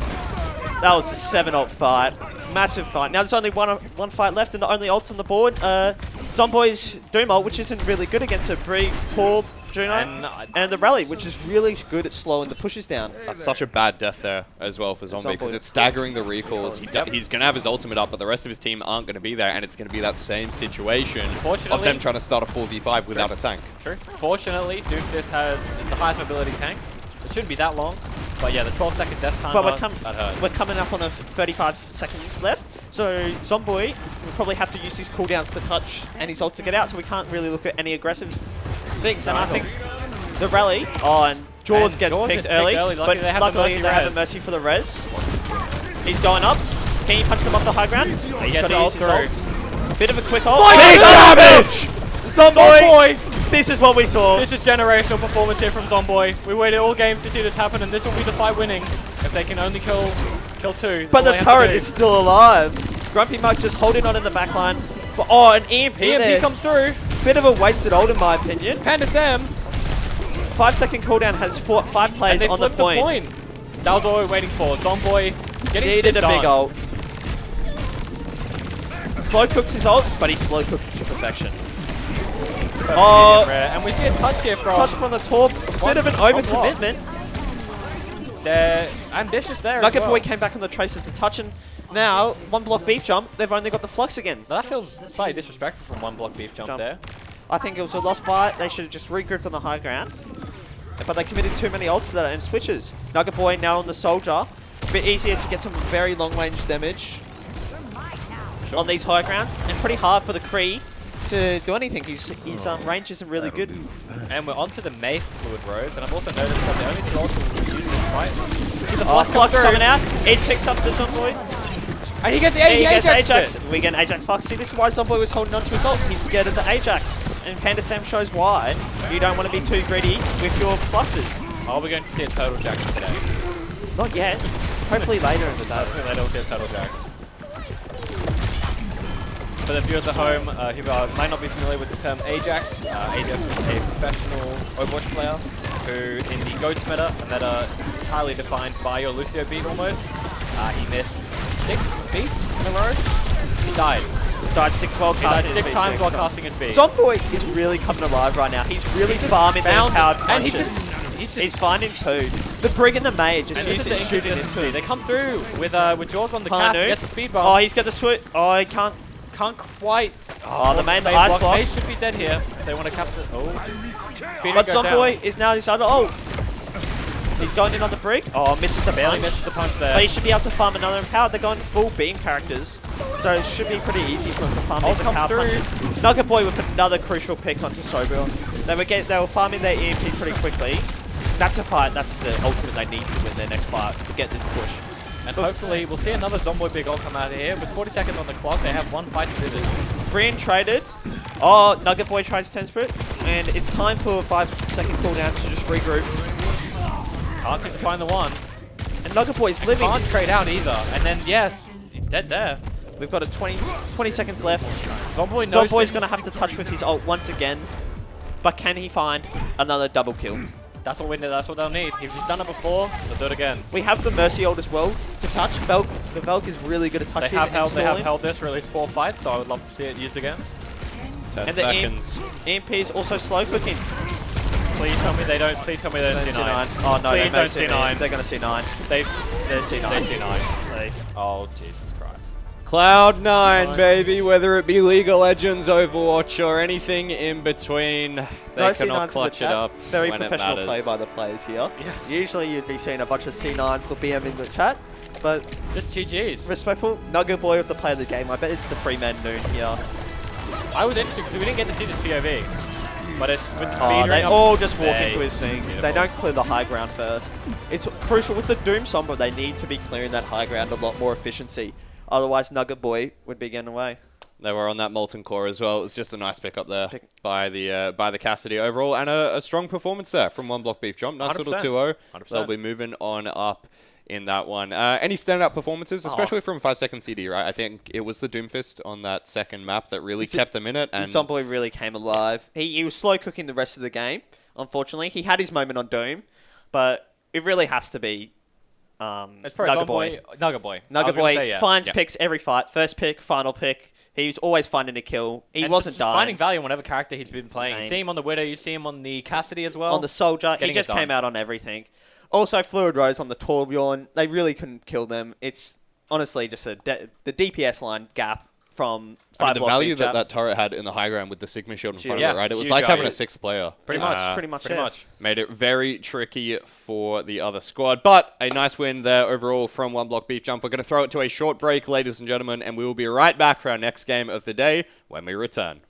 That was a 7 ult fight. Massive fight. Now there's only one fight left and the only ults on the board. Zomboy's Doom ult, which isn't really good against a Brig, Torb, Juno And, and the rally, which is really good at slowing the pushes down. That's such a bad death there as well for Zombie because it's staggering the recalls. He's going to have his ultimate up, but the rest of his team aren't going to be there, and it's going to be that same situation of them trying to start a 4v5 without a tank. True. Fortunately, Doomfist has the highest mobility tank, so it shouldn't be that long. But yeah, the 12-second death timer, But we're coming up on a 35 seconds left, so Zomboy will probably have to use his cooldowns to touch and his ult to get out, so we can't really look at any aggressive things. And I think the rally, and Jaws gets picked early, but luckily they have a mercy for the res. He's going up. Can you punch them off the high ground? He's got to use his ult. Bit of a quick ult. Big damage! Zomboy! This is what we saw. This is generational performance here from Zomboy. We waited all game to see this happen, and this will be the fight winning if they can only kill two. But the turret is still alive. Grumpy Mug just holding on in the back line. But, an EMP there. EMP comes through. Bit of a wasted ult in my opinion. Panda Sam. 5-second cooldown has 5 players on the point. That was all we were waiting for. Zomboy getting needed a done. big ult. Slow cooked his ult, but he slow cooked it to perfection. And we see a touch here from... Touch from the top. Bit of an overcommitment. They're ambitious there Nugget as well. Boy came back on the tracer to touch, and now 1 block beef jump. They've only got the flux again. Now that feels slightly disrespectful from 1 block beef jump there. I think it was a lost fight. They should have just regrouped on the high ground. But they committed too many ults to that and switches. Nugget Boy now on the soldier. A bit easier to get some very long range damage on these high grounds, and pretty hard for the Kree to do anything. His range isn't really good. And we're onto the Mace Fluid Rose, and I've also noticed that the only two ults we use this fight. See the Flux coming out. It picks up the Zomboy. And he gets Ajax. We get an Ajax Flux. See, this is why Zomboy was holding on to his ult. He's scared of the Ajax. And Panda Sam shows why you don't want to be too greedy with your fluxes. Are we going to see a Turtle Jax today? Not yet. Hopefully later in the day. Hopefully later we'll see a Turtle Jax. For the viewers at home who might not be familiar with the term Ajax, Ajax is a professional Overwatch player who, in the GOATS meta, a meta entirely defined by your Lucio beat almost, he missed 6 beats in a row. He died. Died 6 while casting his 6 times while casting his beat. Zomboy is really coming alive right now. He's really farming their powered punches. And he's finding 2. The Brig and the Mage just use it, shooting into him. They come through with Jaws on the cast, gets the speed bump. Oh, he's got the switch. Oh, he can't. Can't quite. Oh, the main ice block. They should be dead here. They want to capture. Oh. But Zomboy is now his other. Oh. He's going in on the Brig. Oh, misses the Barely punch. misses the punch there. But he should be able to farm another empowered. They're going full beam characters. So it should be pretty easy for him to farm these empowered punches. Nugget Boy with another crucial pick onto Sobel. They were farming their EMP pretty quickly. That's a fight. That's the ultimate they need to win their next fight to get this push. And hopefully we'll see another Zomboy big ult come out of here. With 40 seconds on the clock, they have 1 fight to do this. Brian traded. Oh, Nugget Boy tries 10 Spirit. And it's time for a 5-second cooldown to just regroup. Can't seem to find the one. And Nugget Boy's living. Can't trade out either. And then, yes, it's dead there. We've got a 20 seconds left. Zomboy knows Zomboy's going to have to touch with his ult once again. But can he find another double kill? That's what we need. That's what they'll need. If he's done it before, they'll do it again. We have the Mercy ult as well to touch. The Velk is really good at touching. They have held this for at least 4 fights, so I would love to see it used again. 10 and seconds. The EMP is also slow cooking. Please tell me they don't. Please tell me they don't see 9. Oh no, please don't see 9. They're gonna see 9. They're C9. They see 9. Please. Oh Jesus Christ. Cloud9, baby, whether it be League of Legends, Overwatch, or anything in between, they cannot clutch it up. Very when professional it play matters. by the players here. Yeah. Usually you'd be seeing a bunch of C9s or BM in the chat, but just GG's. Respectful, Nugget Boy with the play of the game. I bet it's the Freeman Noon here. I was interested because we didn't get to see this POV. But it's with the speed they ring all just walk into his things. Beautiful. They don't clear the high ground first. It's crucial with the Doom Sombra. They need to be clearing that high ground a lot more efficiency. Otherwise, Nugget Boy would be getting away. They were on that Molten Core as well. It was just a nice pick up there by the Cassidy overall. And a strong performance there from One Block Beef Jump. Nice 100%. little 2-0. 100%. They'll be moving on up in that one. Any standout performances, especially from 5-second CD, right? I think it was the Doomfist on that second map that really kept them in it. And Zomboy really came alive. He was slow cooking the rest of the game, unfortunately. He had his moment on Doom, but it really has to be It's probably Nugget Boy. Nugget Boy. I Nugget was gonna Boy say, yeah. finds Yeah. picks every fight. First pick, final pick. He's always finding a kill. He And wasn't just dying. finding value on whatever character he's been playing. You Main. see him on the Widow, you see him on the Cassidy as well. On the Soldier. He Getting just it done. came out on everything. Also, Fluid Rose on the Torbjorn. They really couldn't kill them. It's honestly just the DPS line gap from I mean, the block value beef that trap. that turret had in the high ground with the Sigma shield in front Yeah, of it, right? It was huge like having value. a sixth player. Pretty It's much. pretty much, Pretty yeah. much. Made it very tricky for the other squad, but a nice win there overall from One Block Beef Jump. We're going to throw it to a short break, ladies and gentlemen, and we will be right back for our next game of the day when we return.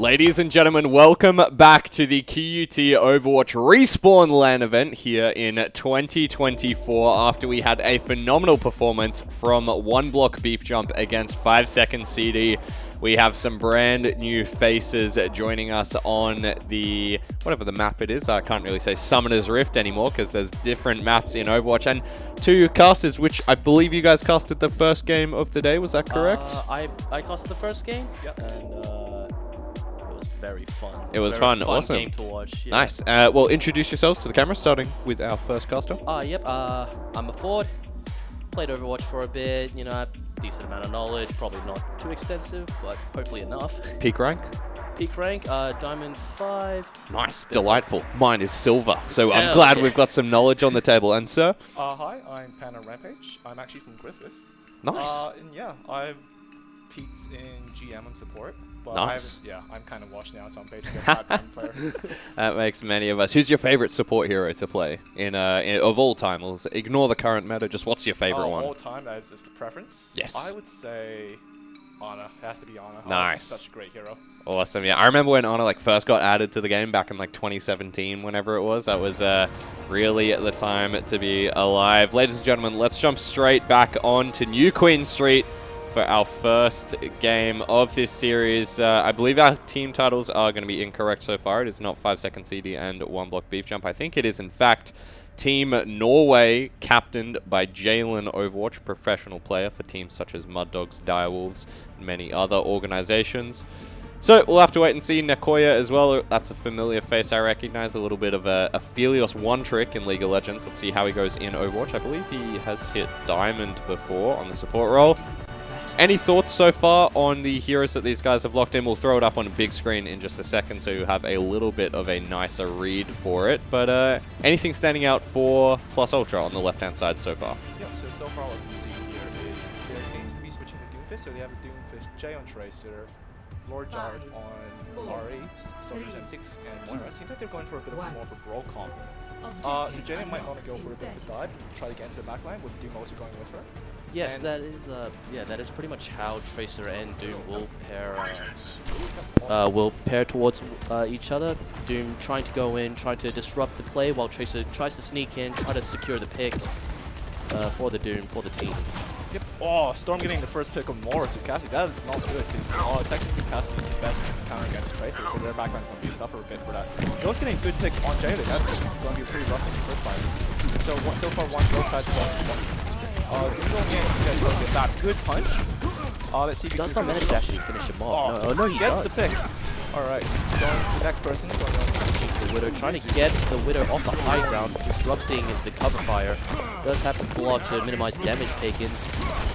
Ladies and gentlemen, welcome back to the QUT Overwatch Respawn LAN event here in 2024 after we had a phenomenal performance from One Block Beef Jump against 5 Second CD. We have some brand new faces joining us on the, whatever the map it is, I can't really say Summoner's Rift anymore because there's different maps in Overwatch, and 2 casters, which I believe you guys casted the first game of the day, was that correct? I casted the first game, and it was very fun. It was very fun, awesome. Game to watch. Yeah. Nice. Well, introduce yourselves to the camera, starting with our first caster. Yep. I'm a Ford. Played Overwatch for a bit. You know, I have a decent amount of knowledge. Probably not too extensive, but hopefully enough. Peak rank? Peak rank, Diamond 5. Nice, delightful. Mine is silver, so I'm glad we've got some knowledge on the table. And sir? Hi, I'm Pan and Rampage. I'm actually from Griffith. Nice. And yeah, I've peaked in GM and support. But Nice. I'm kind of washed now, so I'm basically a part-time player. That makes many of us. Who's your favorite support hero to play of all time? We'll ignore the current meta. Just what's your favorite one? All time, that is the preference. Yes. I would say Ana. It has to be Ana. Nice. Such a great hero. Awesome. Yeah, I remember when Ana first got added to the game back in 2017, whenever it was. That was really the time to be alive. Ladies and gentlemen, let's jump straight back on to New Queen Street for our first game of this series. I believe our team titles are going to be incorrect so far. It is not 5 Second CD and One Block Beef Jump. I think it is, in fact, Team Norway, captained by Jalen Overwatch, professional player for teams such as Mud Dogs, Direwolves, and many other organizations. So we'll have to wait and see. Nakoya as well. That's a familiar face I recognize. A little bit of a Phelios one trick in League of Legends. Let's see how he goes in Overwatch. I believe he has hit Diamond before on the support role. Any thoughts so far on the heroes that these guys have locked in? We'll throw it up on a big screen in just a second so you have a little bit of a nicer read for it. But anything standing out for Plus Ultra on the left-hand side so far? Yeah, so far what we can see here is there seems to be switching to Doomfist. So they have a Doomfist Jay on Tracer, Lord Jard on Ari, Soldier Gen 6, and Moira. Seems like they're going for a bit of more of a brawl comp. So Jalen might want to go for a bit of a dive, try to get into the backline with Doom also going with her. Yes, that is pretty much how Tracer and Doom will pair towards each other. Doom trying to go in, trying to disrupt the play, while Tracer tries to sneak in, try to secure the pick for the Doom, for the team. Yep. Oh, Storm getting the first pick on Morris is Cassie. That is not good. Technically Cassie is the best counter against Tracer, so their backline's going to suffer a bit for that. Ghost getting a good pick on Jalen. That's going to be pretty rough in the first fight. So far, both sides lost one. Going in to get that good punch. Let's see if he does not manage to actually finish him off. Oh, no, he gets does. the pick. Alright, going to the next person. The Widow trying to get the Widow off the high ground, disrupting the cover fire. Does have to block to minimize damage taken.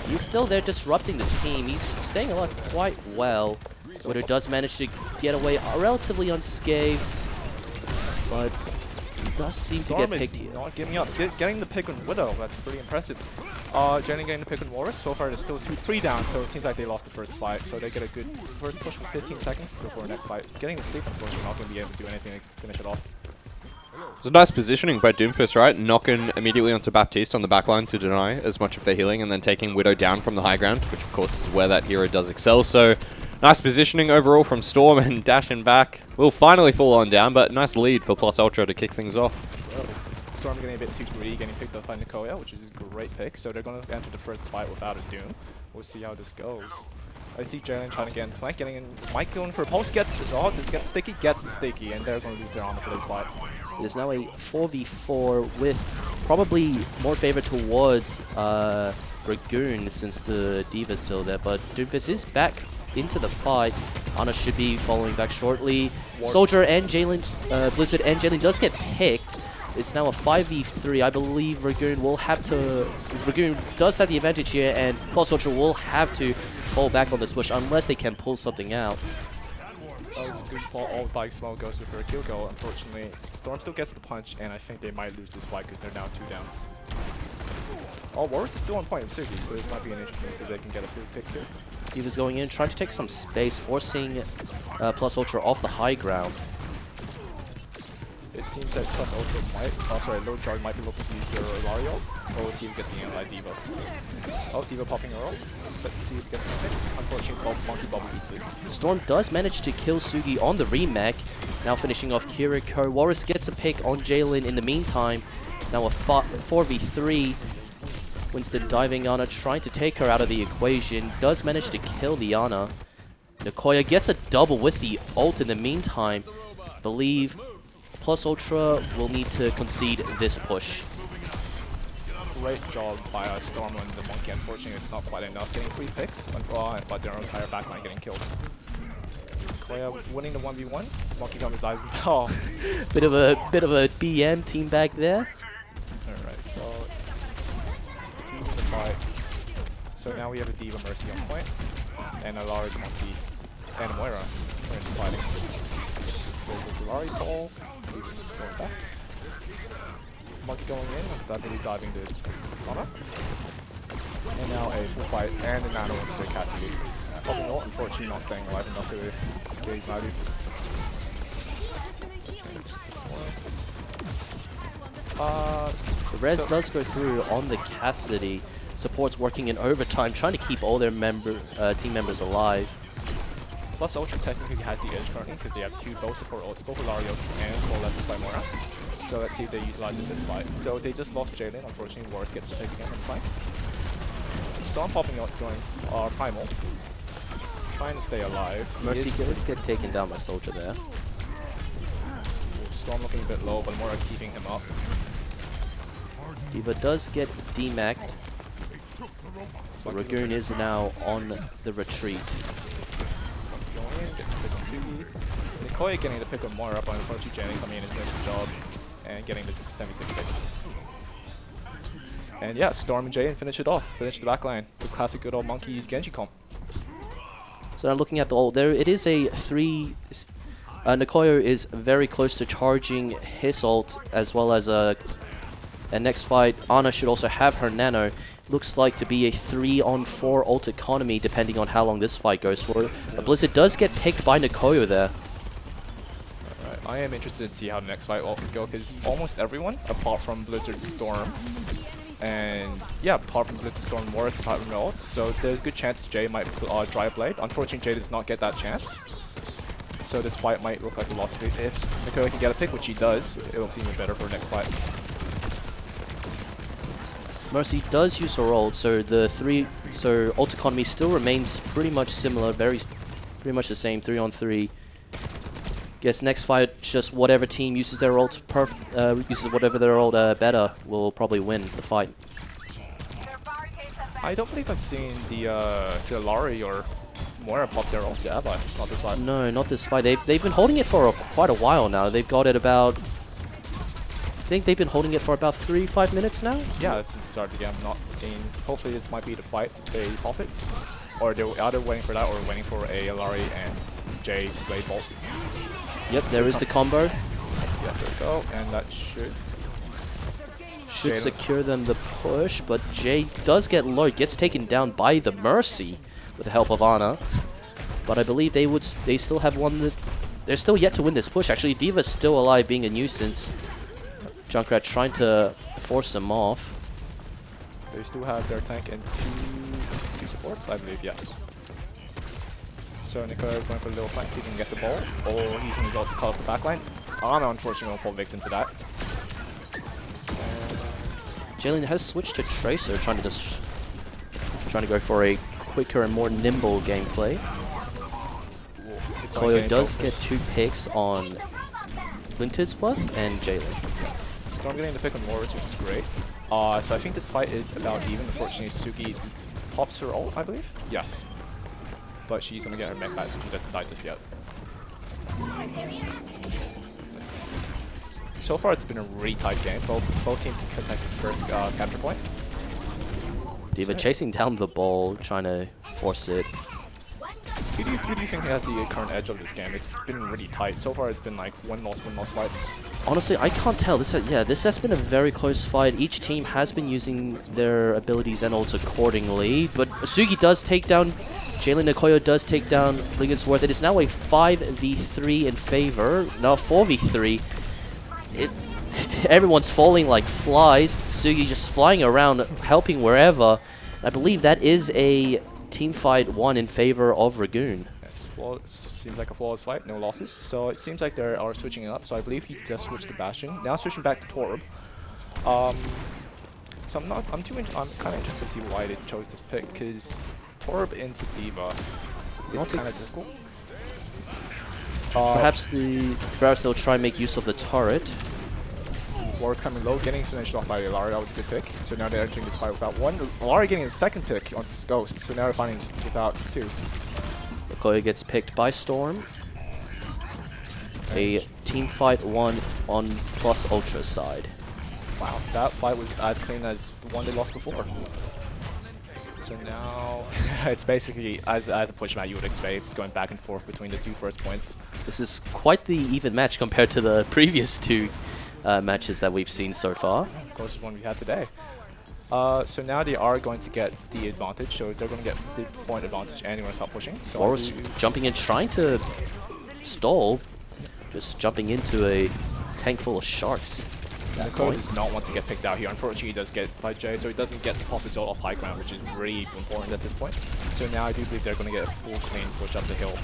He's still there disrupting the team. He's staying alive quite well. Widow does manage to get away relatively unscathed, but he does seem to get picked here. Not giving up. Getting the pick on Widow, that's pretty impressive. Jenny getting the pick on Warris. So far, there's still 2-3 down, so it seems like they lost the first fight. So they get a good first push for 15 seconds before the next fight. Getting the sleep, unfortunately, not going to be able to do anything to finish it off. It was a nice positioning by Doomfist, right? Knocking immediately onto Baptiste on the backline to deny as much of their healing, and then taking Widow down from the high ground, which of course is where that hero does excel. So nice positioning overall from Storm, and dashing back will finally fall on down, but nice lead for Plus Ultra to kick things off. Storm getting a bit too greedy, getting picked up by Nakoya, which is a great pick. So they're going to enter the first fight without a Doom. We'll see how this goes. I see Jalen trying to get in flank, getting in. Mike going for a pulse, gets the sticky, and they're going to lose their armor for this fight. It is now a 4v4 with probably more favor towards Dragoon since the Diva's still there, but Doomfist is back into the fight. Ana should be following back shortly. Soldier and Jalen, Blizzard and Jalen does get picked. It's now a 5v3. I believe Dragoon will have to... Dragoon does have the advantage here, and Plus Ultra will have to fall back on this push unless they can pull something out. Oh, it's a good fall. All Bike Smoke goes for a kill goal. Unfortunately, Storm still gets the punch, and I think they might lose this fight because they're now 2 down. Oh, Warris is still on point of Sugi, so this might be an interesting see if they can get a few picks here. Diva's going in, trying to take some space, forcing Plus Ultra off the high ground. It seems that Plus Ultra might, Lord Jard might be looking to use their Ilario. But we'll see who gets the anti-Diva. Oh, Diva popping Earl. Let's see if we get the fix. Unfortunately, Monkey Bubble eats it. Storm does manage to kill Sugi on the remake. Now finishing off Kiriko. Warris gets a pick on Jalen in the meantime. It's now a 4v3. Winston diving Ana, trying to take her out of the equation. Does manage to kill the Ana. Nikoya gets a double with the ult in the meantime. Believe Plus Ultra will need to concede this push. Great job by Storm on the Monkey. Unfortunately, it's not quite enough. Getting 3 picks, but their entire backline getting killed. Koya winning the 1v1. Monkey comes diving. Oh, Bit of a BM team back there. alright, so it's team in the fight. So now we have a Diva Mercy on point, and a large Monkey and Moira are in fighting. There's a Lari ball. Diva going back. Monkey going in, definitely diving to Ana. And now a full fight, and the nano into the Cassie loses. Popping ult, unfortunately not staying alive enough to gauge value. The res does go through on the Cassidy. Support's working in overtime, trying to keep all their team members alive. Plus Ultra technically has the edge currently because they have 2 both support ults, both Ilario and Coalescence by Moira. So let's see if they utilize it this fight. So they just lost Jalen, unfortunately Warris gets the pick again in the fight. Storm popping out, going Primal. Just trying to stay alive. Mercy does get taken down by Soldier there. Storm looking a bit low, but Moira keeping him up. Diva does get demacked. So Ragoon is now on the retreat. Going in, gets the pick on Sugi. Nikoya getting the pick on Moira, but unfortunately Jenny coming in and doing the job and getting the 76 pick. And yeah, Storm and Jaden finish it off. Finish the backline. The classic good old Monkey Genji comp. So now looking at the ult, there it is a 3. Nikoya is very close to charging his ult, as well as a next fight. Ana should also have her nano. Looks like to be a 3-on-4 ult economy, depending on how long this fight goes for. Blizzard does get picked by Nikoya there. Alright, I am interested to see how the next fight will go, because almost everyone, apart from Blizzard Storm, and yeah, apart from Blizzard Storm, Morris, apart from ults, so there's a good chance Jay might dry a blade. Unfortunately, Jay does not get that chance. So this fight might look like a loss. If Nikoya can get a pick, which he does, it will seem even better for the next fight. Mercy does use her ult, so ult economy still remains pretty much similar, pretty much the same, 3-on-3. Guess next fight, just whatever team uses their ult better will probably win the fight. I don't believe I've seen the Lari or Moira pop their ults yet, have I? Not this fight. No, not this fight. They've been holding it for quite a while now. They've got it about. I think they've been holding it for about 3-5 minutes now. Yeah, since the start of the game, I'm not seeing. Hopefully, this might be the fight they pop it, or they're either waiting for that or waiting for a Lari and Jay blade bolt. Yep, there is the combo. Yeah, there we go, and that should secure them the push, but Jay does get low, gets taken down by the Mercy with the help of Ana. But I believe they still have won they're still yet to win this push. Actually, Diva's still alive, being a nuisance. Junkrat trying to force them off. They still have their tank and two supports, I believe, yes. So Nikoya is going for a little flank, see if he can get the ball, or using his ult to cut off the backline. Ana unfortunately will fall victim to that. Jalen has switched to Tracer, trying to go for a quicker and more nimble gameplay. Koyo does get 2 picks on Wintersworth and Jalen. Yes. Storm getting the pick on Morris, which is great. So I think this fight is about even. Unfortunately, Sugi pops her ult, I believe. Yes. But she's going to get her mech back, so she doesn't die just yet. So far, it's been a really tight game. Both teams contested first capture point. Diva chasing down the ball, trying to force it. Who do you think has the current edge of this game? It's been really tight. So far, it's been like win-loss fights. Honestly, I can't tell. This has been a very close fight. Each team has been using their abilities and ults accordingly. But Sugi does take down Jalen. Nikoya does take down Ligensworth. It is now a 5v3 in favor. Now 4v3. Everyone's falling like flies. Sugi just flying around, helping wherever. I believe that is a team fight won in favor of Ragoon. Yes, seems like a flawless fight, no losses. So it seems like they are switching it up. So I believe he just switched to Bastion. Now switching back to Torb. So I'm kind of interested to see why they chose this pick, because Torb into D.Va is kind of difficult. Perhaps they'll try and make use of the turret. War's coming low, getting finished off by Ilari. That was a good pick. So now they're entering this fight without one. Ilari getting the second pick on this Ghost. So now they're fighting without two. Nicoyo gets picked by Storm. A team fight won on Plus Ultra side. Wow, that fight was as clean as the one they lost before. So now it's basically as a push match you would expect. It's going back and forth between the two first points. This is quite the even match compared to the previous two matches that we've seen so far. Closest one we had today. So now they are going to get the advantage. So they're going to get the point advantage and they're going to stop pushing. So Boros jumping in, trying to stall. Just jumping into a tank full of sharks. Nicoyo does not want to get picked out here. Unfortunately, he does get by Jay, so he doesn't get to pop his ult off high ground, which is really important at this point. So now I do believe they're going to get a full clean push up the hill.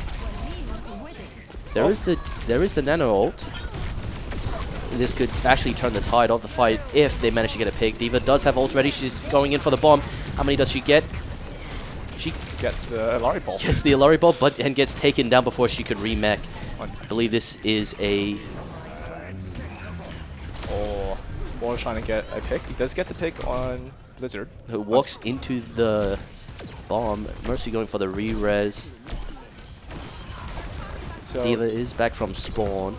There is the nano ult. This could actually turn the tide of the fight if they manage to get a pick. D.Va does have ult ready. She's going in for the bomb. How many does she get? She gets the Ilari ball. Gets the Ilari ball, and gets taken down before she could remech. I believe this is a... Oh, Boros trying to get a pick. He does get the pick on Blizzard. Who walks into the bomb. Mercy going for the re-res. So D.Va is back from spawn.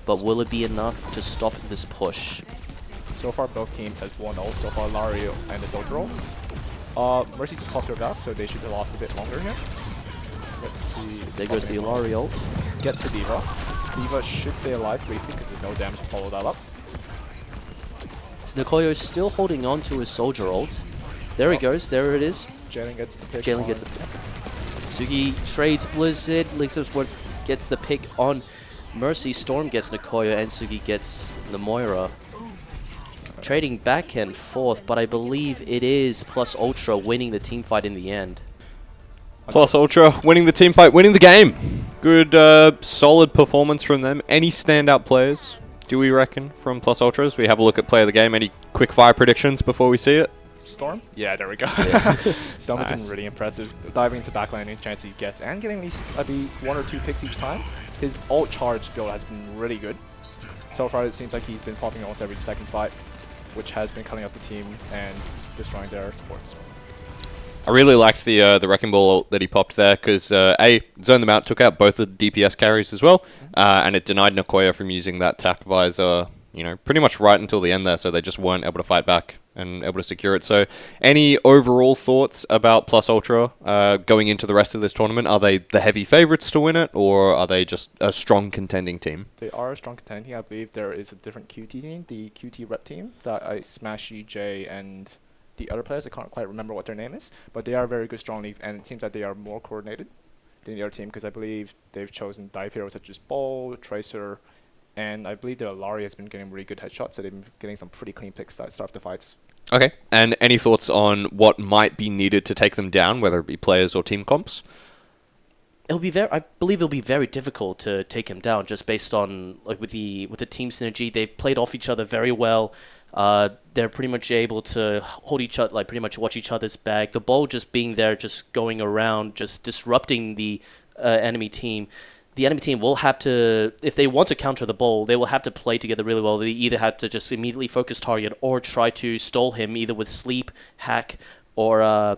But will it be enough to stop this push? So far, both teams has one ult. So far, Lario and the Soldier ult. Mercy just popped her back, so they should have lost a bit longer here. Let's see. There goes the Ilari ult. Gets the D.Va. D.Va should stay alive briefly because there's no damage to follow that up. So Nicoyo is still holding on to his Soldier ult. There he goes. There it is. Jalen gets the pick. Jalen gets a pick. Sugi trades Blizzard. Lixos gets the pick on Mercy. Storm gets Nicoyo and Sugi gets the Moira. Trading back and forth, but I believe it is Plus Ultra winning the team fight in the end. Plus Ultra winning the team fight, winning the game. Good, solid performance from them. Any standout players, do we reckon, from Plus Ultras? We have a look at play of the game. Any quick fire predictions before we see it? Storm? Yeah, there we go. Yeah. Storm has been really impressive. Diving into backline any chance he gets and getting at least maybe 1 or 2 picks each time. His ult charge build has been really good. So far it seems like he's been popping ults every second fight, which has been cutting up the team and destroying their supports. I really liked the Wrecking Ball ult that he popped there because A, zoned them out, took out both the DPS carries as well, and it denied Nicoyo from using that tac visor, you know, pretty much right until the end there, so they just weren't able to fight back and able to secure it. So any overall thoughts about Plus Ultra going into the rest of this tournament? Are they the heavy favorites to win it, or are they just a strong contending team? They are a strong contending. I believe there is a different QT team, the QT rep team, that Smashy, Jay, and the other players, I can't quite remember what their name is, but they are very good strong league, and it seems that they are more coordinated than the other team, because I believe they've chosen dive heroes such as Ball, Tracer, and I believe the Ilari has been getting really good headshots, so they've been getting some pretty clean picks that start the fights. Okay, and any thoughts on what might be needed to take them down, whether it be players or team comps? I believe it'll be very difficult to take him down, just based on with the team synergy. They've played off each other very well. They're pretty much able to hold each other, pretty much watch each other's back. The ball just being there, just going around, just disrupting the enemy team. The enemy team will have to, if they want to counter the ball, they will have to play together really well. They either have to just immediately focus target or try to stall him either with sleep, hack, or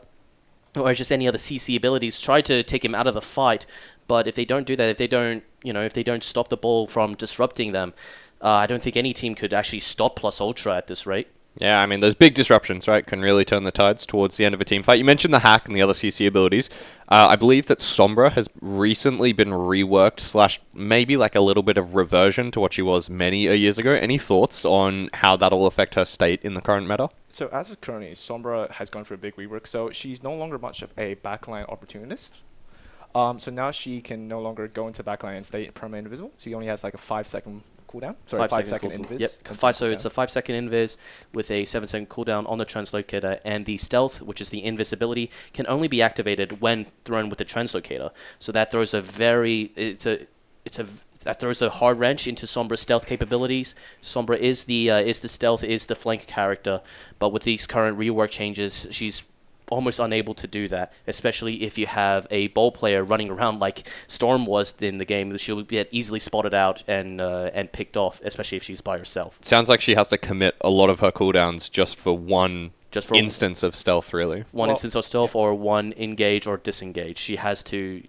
just any other CC abilities. Try to take him out of the fight. But if they don't do that, if they don't stop the ball from disrupting them, I don't think any team could actually stop Plus Ultra at this rate. Yeah, I mean, those big disruptions, right, can really turn the tides towards the end of a team fight. You mentioned the hack and the other CC abilities. I believe that Sombra has recently been reworked / maybe like a little bit of reversion to what she was many years ago. Any thoughts on how that'll affect her state in the current meta? So as of currently, Sombra has gone for a big rework, so she's no longer much of a backline opportunist. So now she can no longer go into backline and stay permanently invisible. She only has like a 5-second cooldown. Sorry, 5-second invis. Yep. So it's a 5-second invis with a 7-second cooldown on the translocator, and the stealth, which is the invisibility, can only be activated when thrown with the translocator. So that throws that throws a hard wrench into Sombra's stealth capabilities. Sombra is the stealth, is the flank character, but with these current rework changes, she's almost unable to do that, especially if you have a ball player running around like Storm was in the game. She'll get easily spotted out and picked off, especially if she's by herself. Sounds like she has to commit a lot of her cooldowns just for one instance of stealth, really. One instance of stealth or one engage or disengage. She has to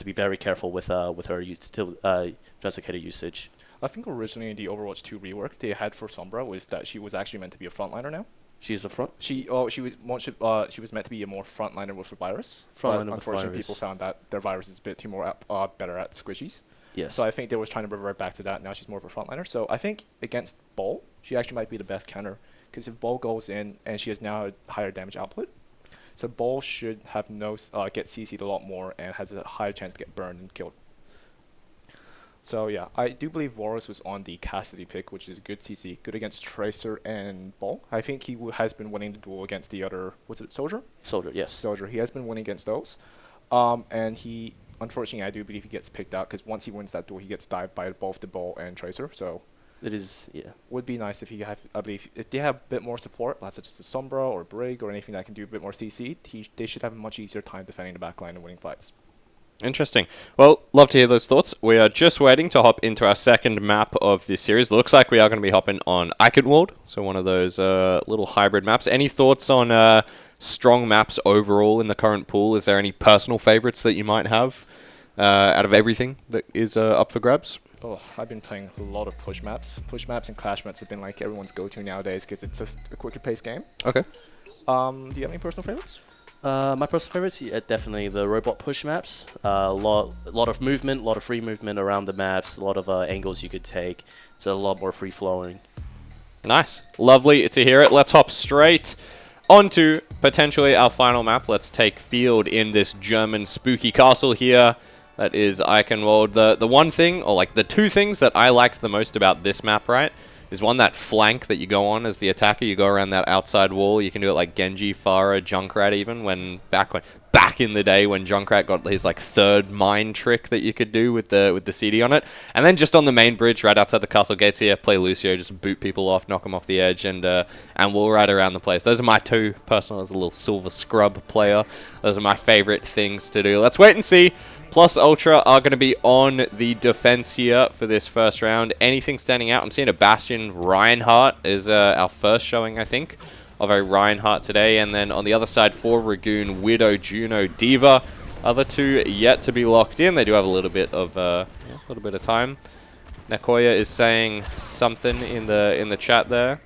be very careful with her translocator usage. I think originally in the Overwatch 2 rework they had for Sombra was that she was actually meant to be a frontliner now. She's a front. She was meant to be a more frontliner with the virus. But unfortunately, people found that their virus is a bit better at squishies. Yes. So I think they was trying to revert back to that. Now she's more of a frontliner. So I think against Ball, she actually might be the best counter, because if Ball goes in and she has now a higher damage output, so Ball should have get CC'd a lot more and has a higher chance to get burned and killed. So yeah, I do believe Warus was on the Cassidy pick, which is good CC, good against Tracer and Ball. I think he has been winning the duel against the other, was it Soldier? Soldier, yes. Soldier, he has been winning against those. And he, unfortunately, I do believe he gets picked out, because once he wins that duel, he gets dived by both the Ball and Tracer, so... It is, yeah. Would be nice if he have, I believe, if they have a bit more support, such as the Sombra or Brig or anything that can do a bit more CC, they should have a much easier time defending the backline and winning fights. Interesting. Well, love to hear those thoughts. We are just waiting to hop into our second map of this series. Looks like we are going to be hopping on Eichenwald, so one of those little hybrid maps. Any thoughts on strong maps overall in the current pool? Is there any personal favorites that you might have out of everything that is up for grabs? Oh, I've been playing a lot of push maps. Push maps and clash maps have been like everyone's go-to nowadays because it's just a quicker paced game. Okay. Do you have any personal favorites? My personal favorites, definitely the robot push maps. A lot of movement, a lot of free movement around the maps, a lot of angles you could take. It's a lot more free flowing. Nice. Lovely to hear it. Let's hop straight onto potentially our final map. Let's take field in this German spooky castle here. That is Eichenwald. The one thing, or like the two things that I liked the most about this map, right, is one, that flank that you go on as the attacker. You go around that outside wall. You can do it like Genji, Pharah, Junkrat even, back in the day when Junkrat got his like third mind trick that you could do with the CD on it. And then just on the main bridge right outside the castle gates here, play Lucio, just boot people off, knock them off the edge, and we'll ride around the place. Those are my two personal, as a little silver scrub player. Those are my favorite things to do. Let's wait and see. Plus Ultra are going to be on the defense here for this first round. Anything standing out? I'm seeing a Bastion Reinhardt is our first showing, I think, of a Reinhardt today. And then on the other side for Ragoon, Widow, Juno, Diva. Other two yet to be locked in. They do have a little bit of time. Nakoya is saying something in the chat there.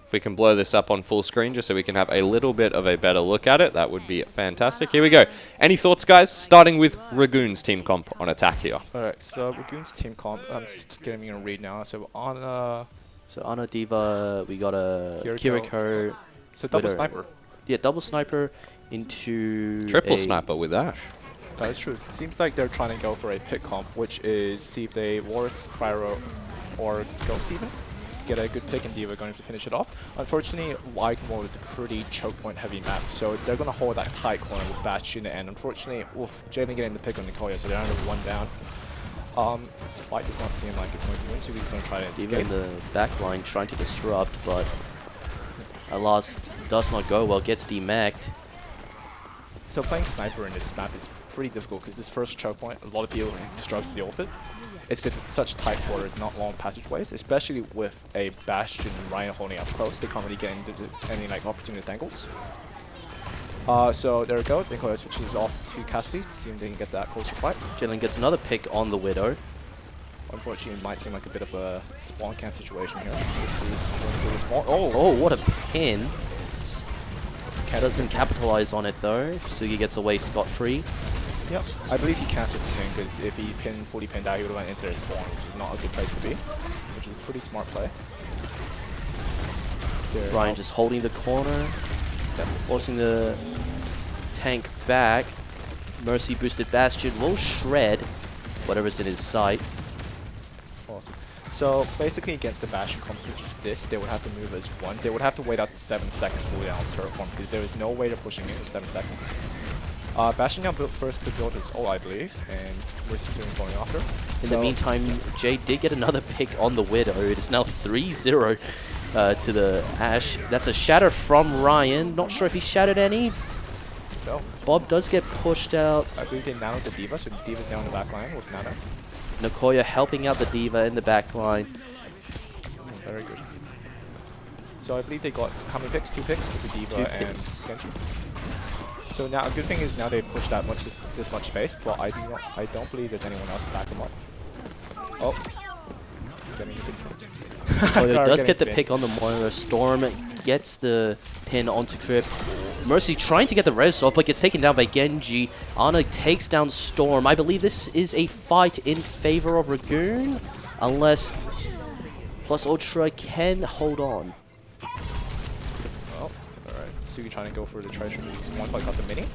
If we can blow this up on full screen just so we can have a little bit of a better look at it, that would be fantastic. Here we go. Any thoughts, guys? Starting with Ragoon's team comp on attack here. Alright, so Ragoon's team comp, I'm just getting a read now. So Ana, Diva, we got a Kiriko. So double sniper. Yeah, double sniper into Triple sniper with Ash. That is true. Seems like they're trying to go for a pick comp, which is see if they Warus, Pyro, or Ghost even. Get a good pick, and Diva going to finish it off. Unfortunately, Eichenwald is a pretty choke point heavy map, so they're going to hold that tight corner with Bastion, and unfortunately, with Jalen getting the pick on Nakoya, so they're under one down. This fight does not seem like it's going to win, so he's going to try to escape. Even the back line trying to disrupt, but alas, does not go well, gets demacked. So playing sniper in this map is pretty difficult because this first choke point, a lot of people struggle to deal with it. It's because it's such tight quarters, not long passageways, especially with a Bastion and Ryan holding up close. They can't really get into any like opportunist angles. So there we go. Nicola switches off to Cassidy to see if they can get that closer fight. Jalen gets another pick on the Widow. Unfortunately, it might seem like a bit of a spawn camp situation here. We'll see. Oh, what a pin. Doesn't capitalize on it though. Sugi gets away scot-free. Yep, I believe he canceled the pin because if he fully pinned out, he would have went into their spawn, which is not a good place to be, which is a pretty smart play. Ryan just holding the corner, forcing the tank back. Mercy boosted Bastion will shred whatever's in his sight. Awesome. So basically against the Bastion comps which is this, they would have to move as one. They would have to wait out the 7 seconds to down turret form because there is no way they're pushing in 7 seconds. Bastion now built first to build his ult, I believe, and we're soon going after. In the meantime, Jay did get another pick on the Widow. It is now 3-0 to the Ashe. That's a shatter from Ryan. Not sure if he shattered any. No. Bob does get pushed out. I believe they nanoed the D.Va, so the D.Va's now in the back line with Nano. Nakoya helping out the D.Va in the back line. Very good. So I believe they got how many picks? 2 picks with the D.Va and Genji. So now a good thing is now they pushed that much this much space, but I don't believe there's anyone else to back them up. Oh, getting a big Nakoya does get the pick on the Moira. Storm gets the pin onto Crypt. Mercy trying to get the res off, but gets taken down by Genji. Ana takes down Storm. I believe this is a fight in favor of Ragoon, unless Plus Ultra can hold on. Oh, alright. Sugi trying to go for the Tracer. He's one by cut the mini.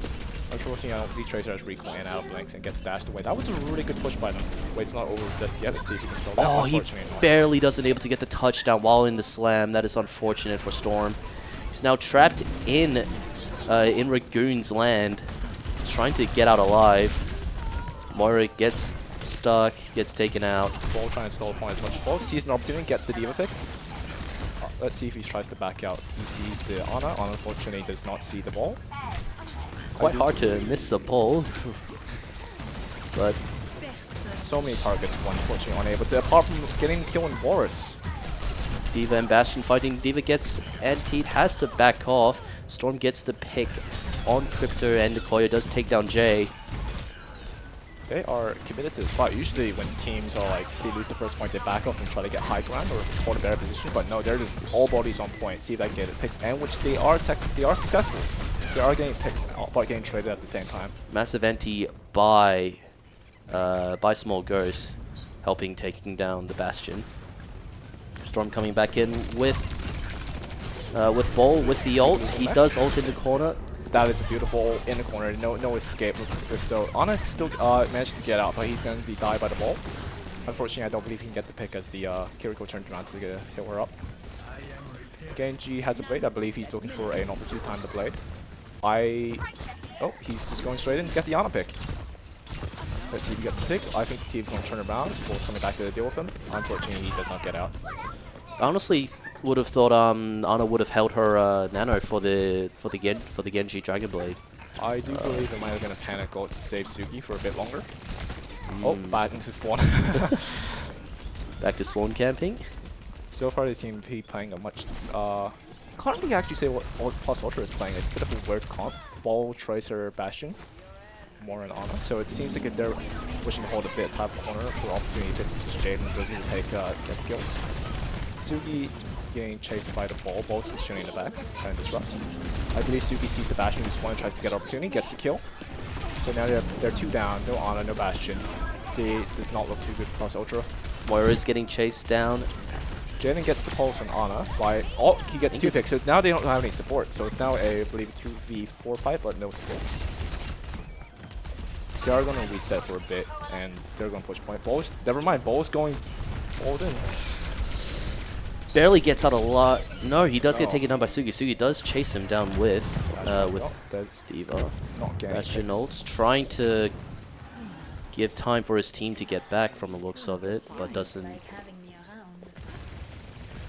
Unfortunately, I don't believe Tracer has recoil and out blinks and gets dashed away. That was a really good push by them. Wait, it's not over just yet. Let's see if he can still that. Oh, he barely doesn't able to get the touchdown while in the slam. That is unfortunate for Storm. He's now trapped in Ragoon's land. He's trying to get out alive. Moira gets stuck, gets taken out. Ball trying to stall the point as much as possible. Sees an opportunity, gets the D.Va pick. Let's see if he tries to back out. He sees the Ana. Ana unfortunately does not see the ball. Quite hard to miss the ball. But so many targets, unfortunately unable to, apart from getting the kill on Boris. D.Va and Bastion fighting. D.Va gets antied, has to back off. Storm gets the pick on Crypto, and Nakoya does take down Jay. They are committed to this fight. Usually when teams are like, they lose the first point, they back off and try to get high ground or hold a better position. But no, they're just all bodies on point. See if they can get picks, and which they are successful. They are getting picks, but getting traded at the same time. Massive anti by Small Ghost, helping taking down the Bastion. Storm coming back in with Ball with the ult. He does ult in the corner. That is a beautiful ult in the corner. No escape. If the Ana still managed to get out, but he's going to be died by the ball. Unfortunately, I don't believe he can get the pick as the Kiriko turns around to heal her up. Genji has a blade. I believe he's looking for an opportune time to blade. Oh, he's just going straight in to get the Ana pick. Let's see if he gets the pick. I think the team's going to turn around. Ball's coming back to deal with him. Unfortunately, he does not get out. I honestly would have thought Ana would have held her nano for the Genji Dragon Blade. I do believe it might have been a panic ult to save Sugi for a bit longer. Oh, back into spawn. Back to spawn camping. So far, they seem to be playing a much. Can't really actually say what Plus Ultra is playing. It's a bit of a weird comp. Ball, Tracer, Bastion. More in Ana. So it seems like they're wishing to hold a bit type of corner for opportunity picks such as Jaden does need to take get kills. Sugi getting chased by the ball. Ball's just shooting in the backs, trying to disrupt. I believe Sugi sees the Bastion, just one tries to get opportunity, gets the kill. So now they're 2 down, no Ana, no Bastion. They does not look too good for Plus Ultra. Moira is getting chased down. Jaden gets the pulse on Ana by he gets 2 picks, so now they don't have any support. So it's now a I believe 2v4 fight, but no supports. So they are going to reset for a bit, and they're going to push point. Balls, never mind. Balls in. Barely gets out a lot. No, he does get taken down by Sugi. Sugi does chase him down with D.Va. Bastion ults, trying to give time for his team to get back from the looks of it, but doesn't.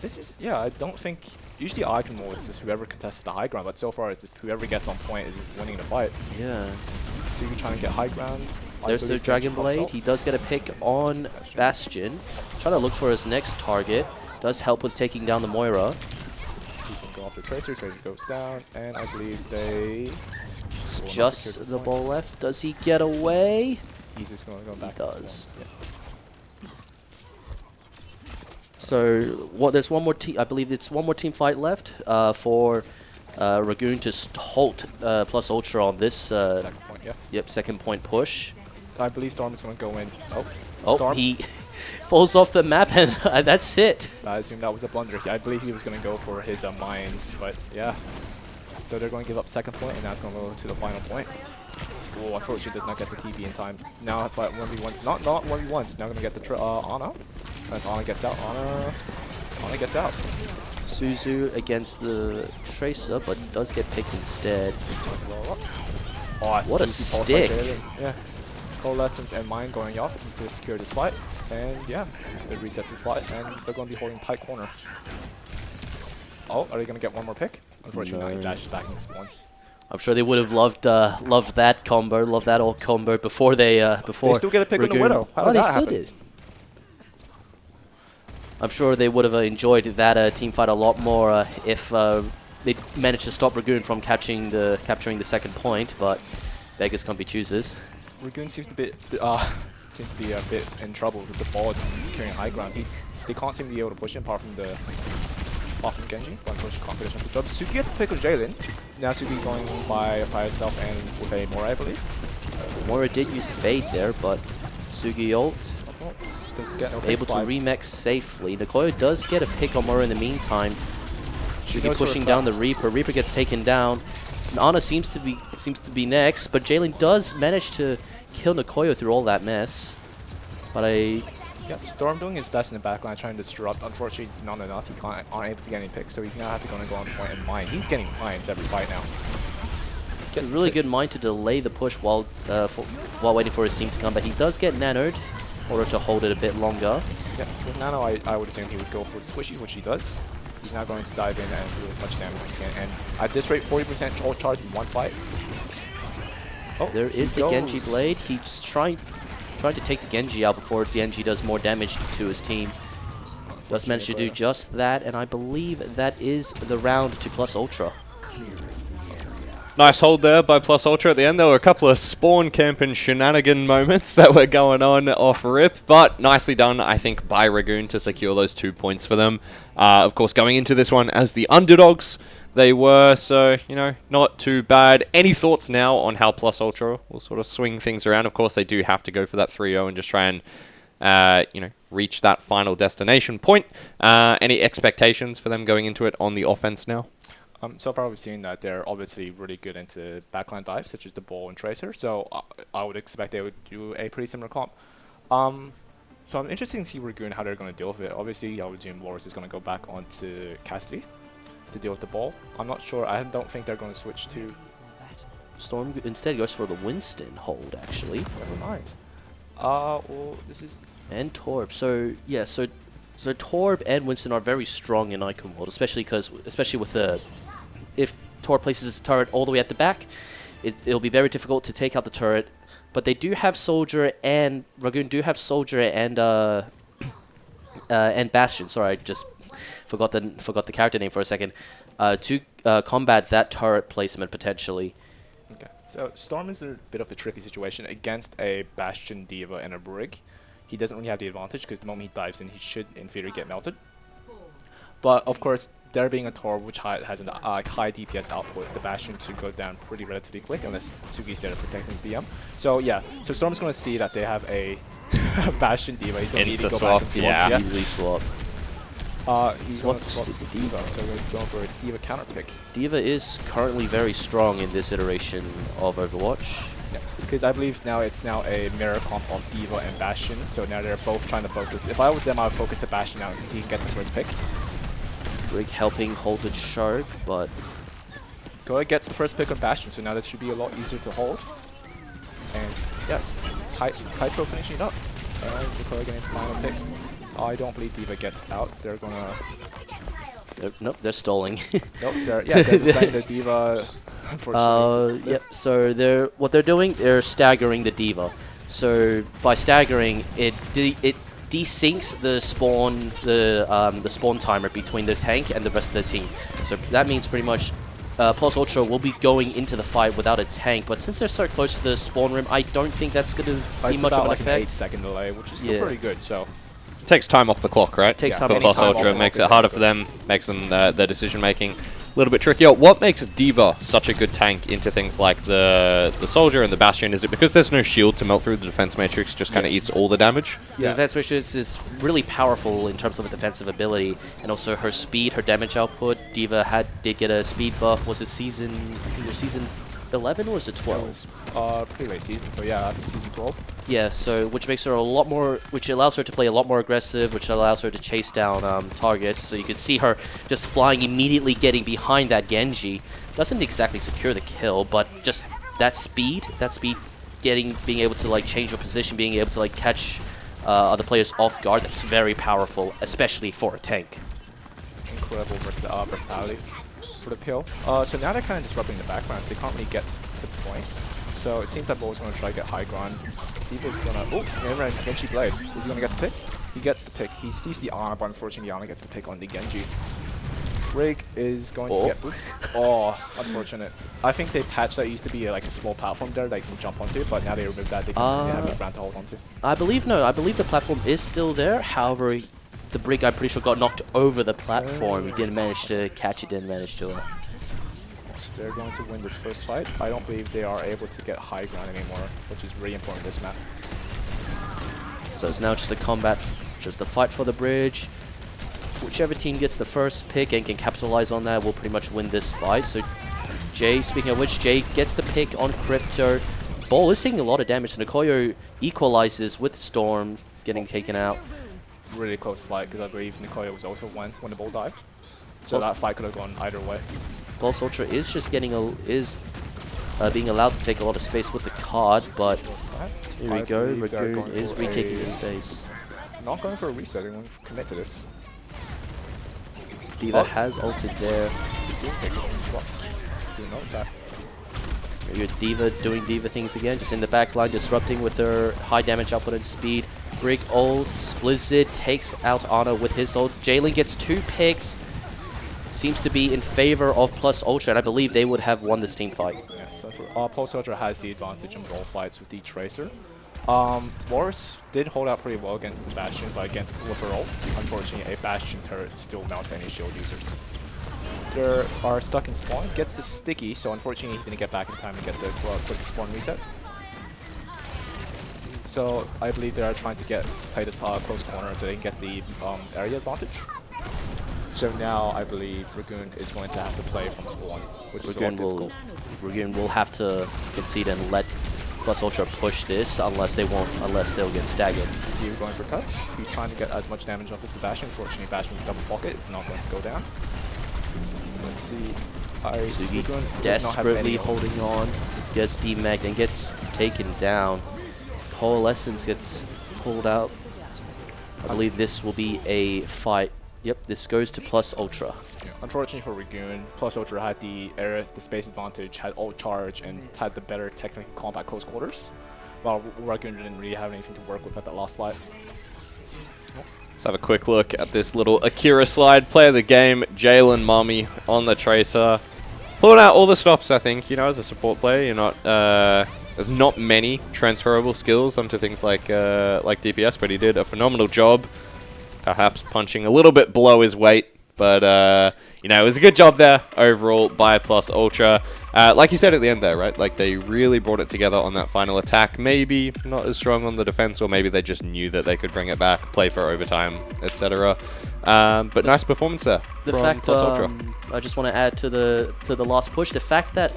This is, yeah, I don't think, usually icon mode it's just whoever contests the high ground, but so far it's just whoever gets on point is just winning the fight. Yeah. So you're trying to get high ground. There's the Dragon Blade. He does get a pick on Bastion. Trying to look for his next target. Does help with taking down the Moira. He's going to go after Tracer. Tracer goes down, and I believe they... Just the ball left. Does he get away? He's just going to go back. He does. So there's one more team. I believe it's one more team fight left for Ragoon to halt Plus Ultra on this. Second point, yeah. Yep, second point push. I believe Storm is going to go in. Oh, Storm. He falls off the map, and that's it. I assume that was a blunder. I believe he was going to go for his mines, but yeah. So they're going to give up second point, and that's going to go to the final point. Oh, unfortunately does not get the TP in time. Now, but 1v1s, not 1v1s. Now gonna get the Ana. As Ana gets out, Ana gets out. Suzu against the Tracer, but does get picked instead. Oh, that's What a juicy pulse stick. right there. Yeah. Coalescence and Mine going off to secure this fight. And yeah, it resets this fight, and they're going to be holding tight corner. Oh, are they going to get one more pick? Unfortunately, No. he dashes back in this one. I'm sure they would have loved that combo, loved that old combo before they They still get a pick on the Ragoon- Widow. How Oh, did they that still happen? did. I'm sure they would have enjoyed that team fight a lot more if they managed to stop Ragoon from capturing the second point, but beggars can't be choosers. Ragoon seems to be a bit in trouble with the ball. It's securing high ground. They can't seem to be able to push him apart from Genji. But unfortunately, competition for the job. Suki gets the pick with Jalen. Now Suki going by herself and with a Mora, I believe. Mora did use Fade there, but Sugi ult Oh, does get no able picks to by- remix safely. Nikoyo does get a pick on Mora in the meantime. She Sugi goes for a pushing crack. down the Reaper. Reaper gets taken down. And Ana seems to be next, but Jalen does manage to kill Nikoyo through all that mess. But Yep, Storm doing his best in the backline, trying to disrupt. Unfortunately, it's not enough. He aren't able to get any picks, so he's now have to go on point and mine. He's getting mines every fight now. it's a really good mind to delay the push while waiting for his team to come. But he does get nanoed in order to hold it a bit longer. Yeah, with Nano, I would assume he would go for the squishy, which he does. He's now going to dive in and do as much damage as he can. And at this rate, 40% charge in one fight. Oh, There he is the Genji goes. Blade. He's trying to take the Genji out before Genji does more damage to his team. Does manage to do just that, and I believe that is the round to Plus Ultra. Nice hold there by Plus Ultra at the end. There were a couple of spawn camping shenanigan moments that were going on off rip, but nicely done, I think, by Ragoon to secure those 2 points for them. Of course, going into this one as the underdogs, they were, so, you know, not too bad. Any thoughts now on how Plus Ultra will sort of swing things around? Of course, they do have to go for that 3-0 and just try and, you know, reach that final destination point. Any expectations for them going into it on the offense now? So far, we've seen that they're obviously really good into backline dives, such as the Ball and Tracer. So I would expect they would do a pretty similar comp. So I'm interested to see Ragoon how they're going to deal with it. Obviously, I would assume Loris is going to go back onto Cassidy to deal with the Ball. I'm not sure. I don't think they're going to switch to. Storm instead goes for the Winston hold, actually. Never mind. Well, this is. And Torb. So yeah, so Torb and Winston are very strong in Icon World, especially with the if Torb places his turret all the way at the back, it'll be very difficult to take out the turret. But they do have Soldier, and Ragoon do have Soldier and Bastion. Sorry, I just forgot the character name for a second. To combat that turret placement potentially. Okay. So Storm is in a bit of a tricky situation against a Bastion, Diva, and a Brig. He doesn't really have the advantage because the moment he dives in, he should, in theory, get melted. But of course, there being a Torb which has a high DPS output, the Bastion should go down pretty relatively quick unless Sugi's there to protect his BM. So yeah, so Storm's going to see that they have a Bastion Diva. He's going to need to go back and swap. yeah. Easily swap. He's going to Swaps swap to to the Diva, so we're going for a Diva counter pick. Diva is currently very strong in this iteration of Overwatch. Yeah, because I believe now it's a mirror comp of Diva and Bastion, so now they're both trying to focus. If I was them, I would focus the Bastion out because he can get the first pick. Brig helping hold it sharp, but Goa gets the first pick on Bastion, so now this should be a lot easier to hold. And yes, Hydro finishing it up. And Goa getting the final pick. I don't believe Diva gets out. They're gonna. nope, they're stalling. Nope, they're staying the Diva. Unfortunately. Yep. So they're doing. They're staggering the Diva. So by staggering, it desyncs the spawn timer between the tank and the rest of the team. So that means pretty much Plus Ultra will be going into the fight without a tank. But since they're so close to the spawn rim, I don't think that's going to be It's much about of an like effect. an 8-second delay, which is still Yeah. pretty good. So Takes time off the clock, right? Takes time for off Plus the clock. Ultra, Off makes the it clock harder is for them, makes them their decision making a little bit trickier. What makes Diva such a good tank into things like the Soldier and the Bastion? Is it because there's no shield to melt through the defense matrix, just kind of eats all the damage? The Yeah. defense matrix is really powerful in terms of a defensive ability, and also her speed, her damage output. Diva did get a speed buff. Was it season 11 or was it That 12? was pretty late season, so yeah, I think season 12. Yeah, so which makes her a lot more, which allows her to play a lot more aggressive, which allows her to chase down targets. So you can see her just flying, immediately getting behind that Genji. Doesn't exactly secure the kill, but just that speed, being able to like change your position, being able to like catch other players off guard. That's very powerful, especially for a tank. Incredible versatility for the pill. So now they're kind of disrupting the background, so they can't really get to the point. So it seems that Bull's going to try to get high ground. Diva's going to... Oh, never mind, Genji Blade. Is he going to get the pick? He gets the pick. He sees the Ana, but unfortunately Ana gets the pick on the Genji. Rig is going to get... Oh, unfortunate. I think they patched that. It used to be like a small platform there that you can jump onto, but now they removed that. They can have a ground to hold onto. I believe the platform is still there. However, the Brig, I'm pretty sure, got knocked over the platform. He didn't manage to catch it, didn't manage to... So they're going to win this first fight. I don't believe they are able to get high ground anymore, which is really important in this map. So it's now just a combat, just a fight for the bridge. Whichever team gets the first pick and can capitalize on that will pretty much win this fight. So Jay, speaking of which, Jay gets the pick on Crypto. Ball is taking a lot of damage. Nikoyo equalizes with Storm getting taken out. Really close fight because I believe Nikoya was also one when the ball dived. So that fight could have gone either way. Pulse Ultra is just getting being allowed to take a lot of space with the card, but here we go. Ragoon is retaking the space. Not going for a reset. They're going to commit to this. Diva has ulted there. Your Diva doing Diva things again, just in the back line, disrupting with her high damage output and speed. Brig ult, Blizzard takes out Ana with his ult. Jalen gets 2 picks. Seems to be in favor of Plus Ultra, and I believe they would have won this team fight. Yes, Plus Ultra has the advantage in roll fights with the Tracer. Boris did hold out pretty well against the Bastion, but against Liberal, unfortunately, a Bastion turret still mounts any shield users. They are stuck in spawn, gets the sticky, so unfortunately he didn't get back in time to get the quick spawn reset. So I believe they are trying to play this close corner so they can get the area advantage. So now I believe Ragoon is going to have to play from spawn, which is a lot difficult. Ragoon will have to concede and let Plus Ultra push this unless they'll get staggered. You're going for touch. He's trying to get as much damage off to Bastion. Unfortunately, Bastion's double pocket is not going to go down. Let's see. Sugi desperately holding on, gets demagged and gets taken down. Coalescence gets pulled out. I believe this will be a fight. Yep, this goes to Plus Ultra. Yeah. Unfortunately for Ragoon, Plus Ultra had the space advantage, had ult charge, and had the better technical combat close quarters, while Ragoon didn't really have anything to work with at that last fight. Let's have a quick look at this little Akira slide. Play of the game, Jalen Mummy on the Tracer. Pulling out all the stops, I think. You know, as a support player, you're not... there's not many transferable skills onto things like DPS, but he did a phenomenal job. Perhaps punching a little bit below his weight, but you know, it was a good job there overall by Plus Ultra. Like you said at the end there, right? Like they really brought it together on that final attack. Maybe not as strong on the defense, or maybe they just knew that they could bring it back, play for overtime, etc. But nice performance there from Plus Ultra. I just want to add to the last push, the fact that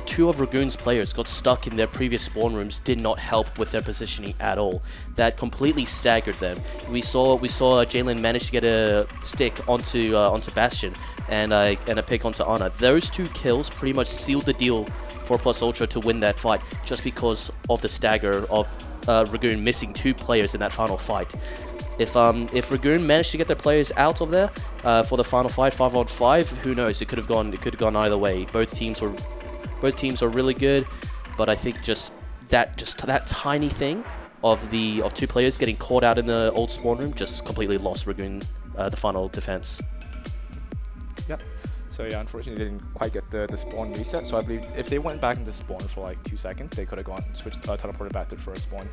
2 of Ragoon's players got stuck in their previous spawn rooms did not help with their positioning at all. That completely staggered them. We saw Jalen manage to get a stick onto Bastion and a pick onto Ana. Those 2 kills pretty much sealed the deal for Plus Ultra to win that fight, just because of the stagger of Ragoon missing 2 players in that final fight. If Ragoon managed to get their players out of there for the final fight, 5-on-5, who knows? It could have gone either way. Both teams are really good, but I think just that tiny thing of 2 players getting caught out in the old spawn room just completely lost Ragoon the final defense. Yep. So yeah, unfortunately they didn't quite get the spawn reset. So I believe if they went back into spawn for like 2 seconds, they could have teleported back to the first spawn.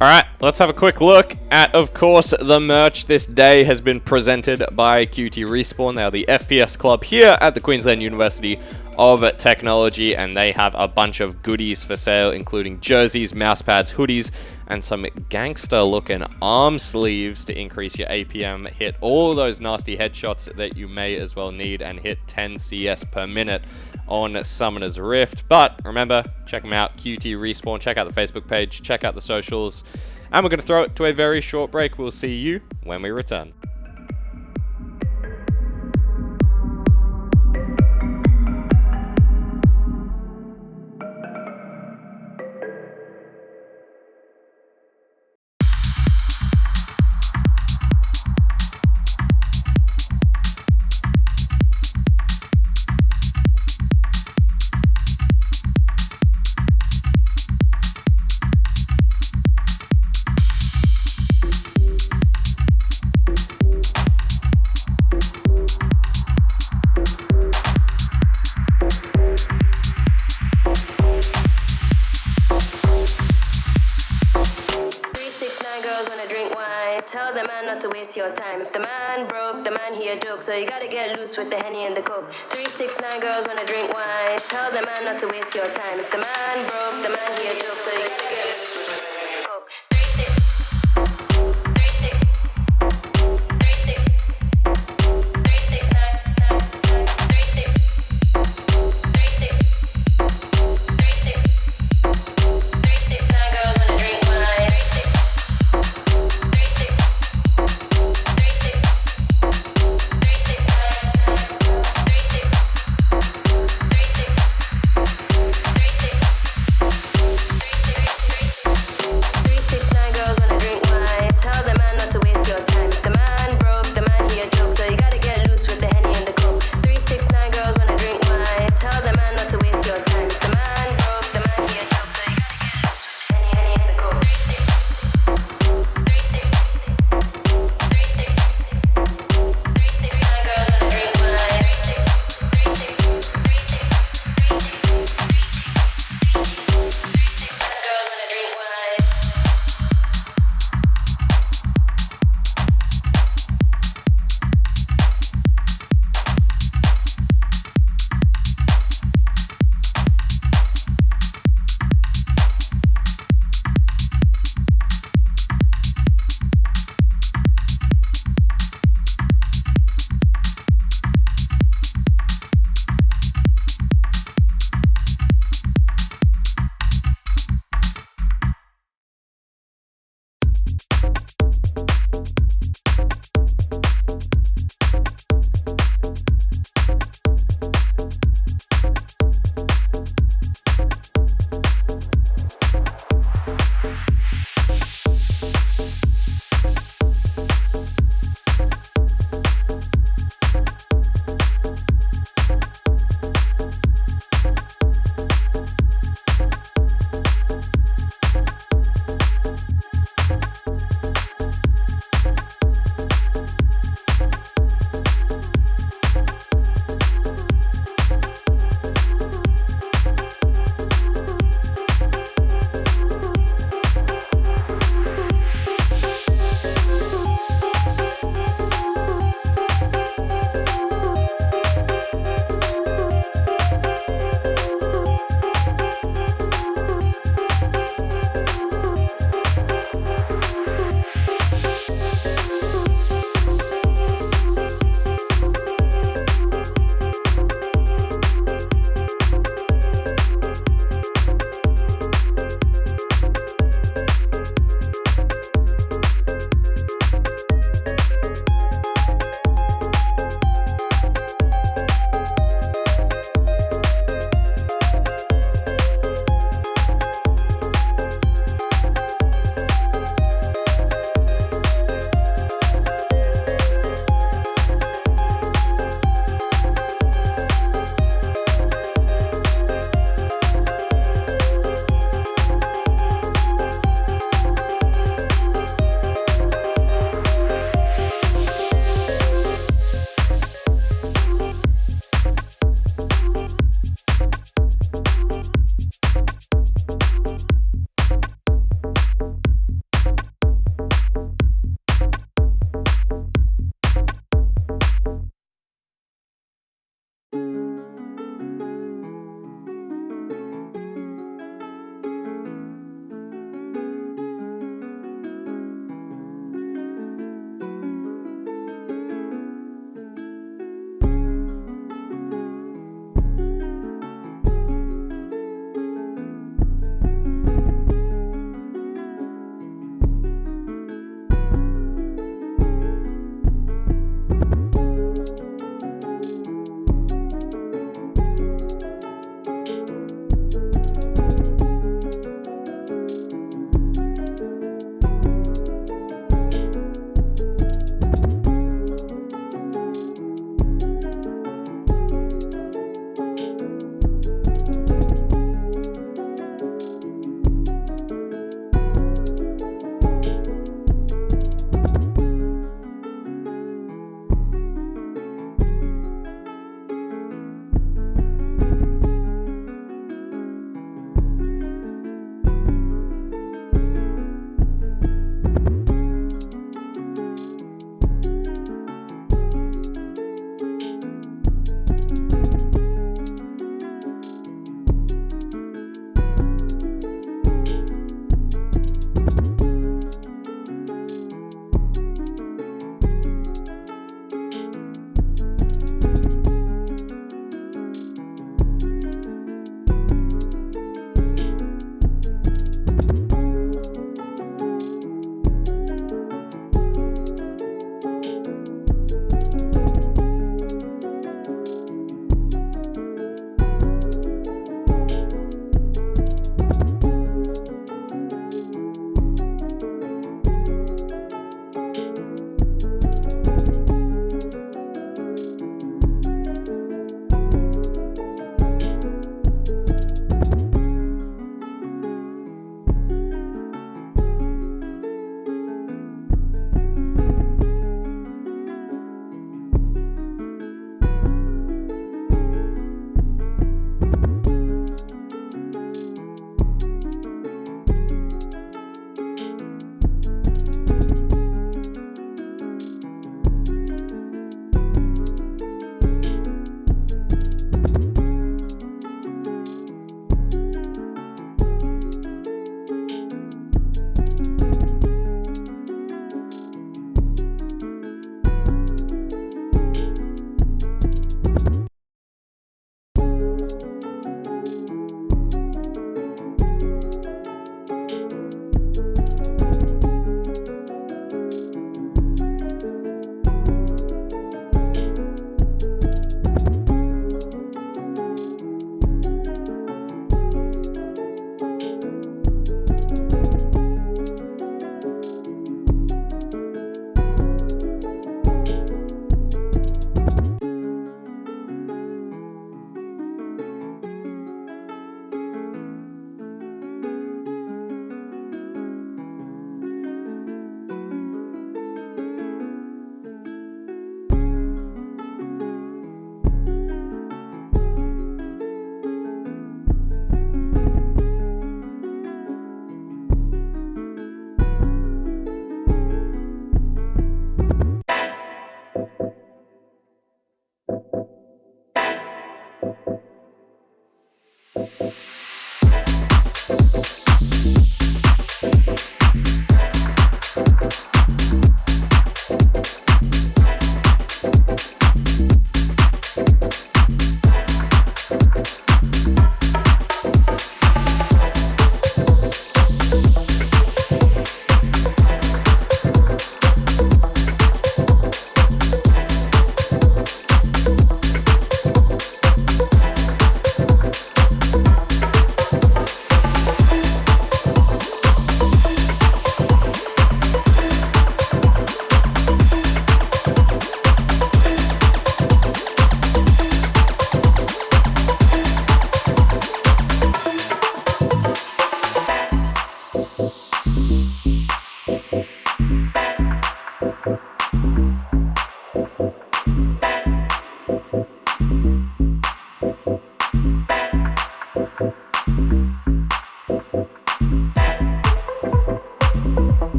Alright, let's have a quick look at, of course, the merch. This day has been presented by QT Respawn. They are the FPS club here at the Queensland University of Technology, and they have a bunch of goodies for sale, including jerseys, mousepads, hoodies, and some gangster looking arm sleeves to increase your APM, hit all those nasty headshots that you may as well need, and hit 10 CS per minute on Summoner's Rift. But remember, check them out, QT Respawn, check out the Facebook page, check out the socials, and we're going to throw it to a very short break. We'll see you when we return. Tell the man not to waste your time. If the man broke, the man he a joke, so you gotta get loose with the Henny and the Coke. 369 girls wanna drink wine. Tell the man not to waste your time. If the man broke, the man he a joke, so you gotta get loose with the Coke. 369 girls wanna drink wine.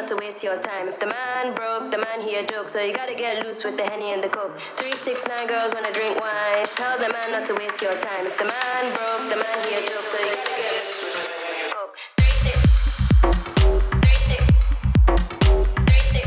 to waste your time. If the man broke, the man he a joke, so you gotta get loose with the Henny and the Coke. 369 girls wanna drink wine. Tell the man not to waste your time. If the man broke, the man he a joke, so you gotta get loose with the Henny and the Coke. 369 girls wanna drink wine. 369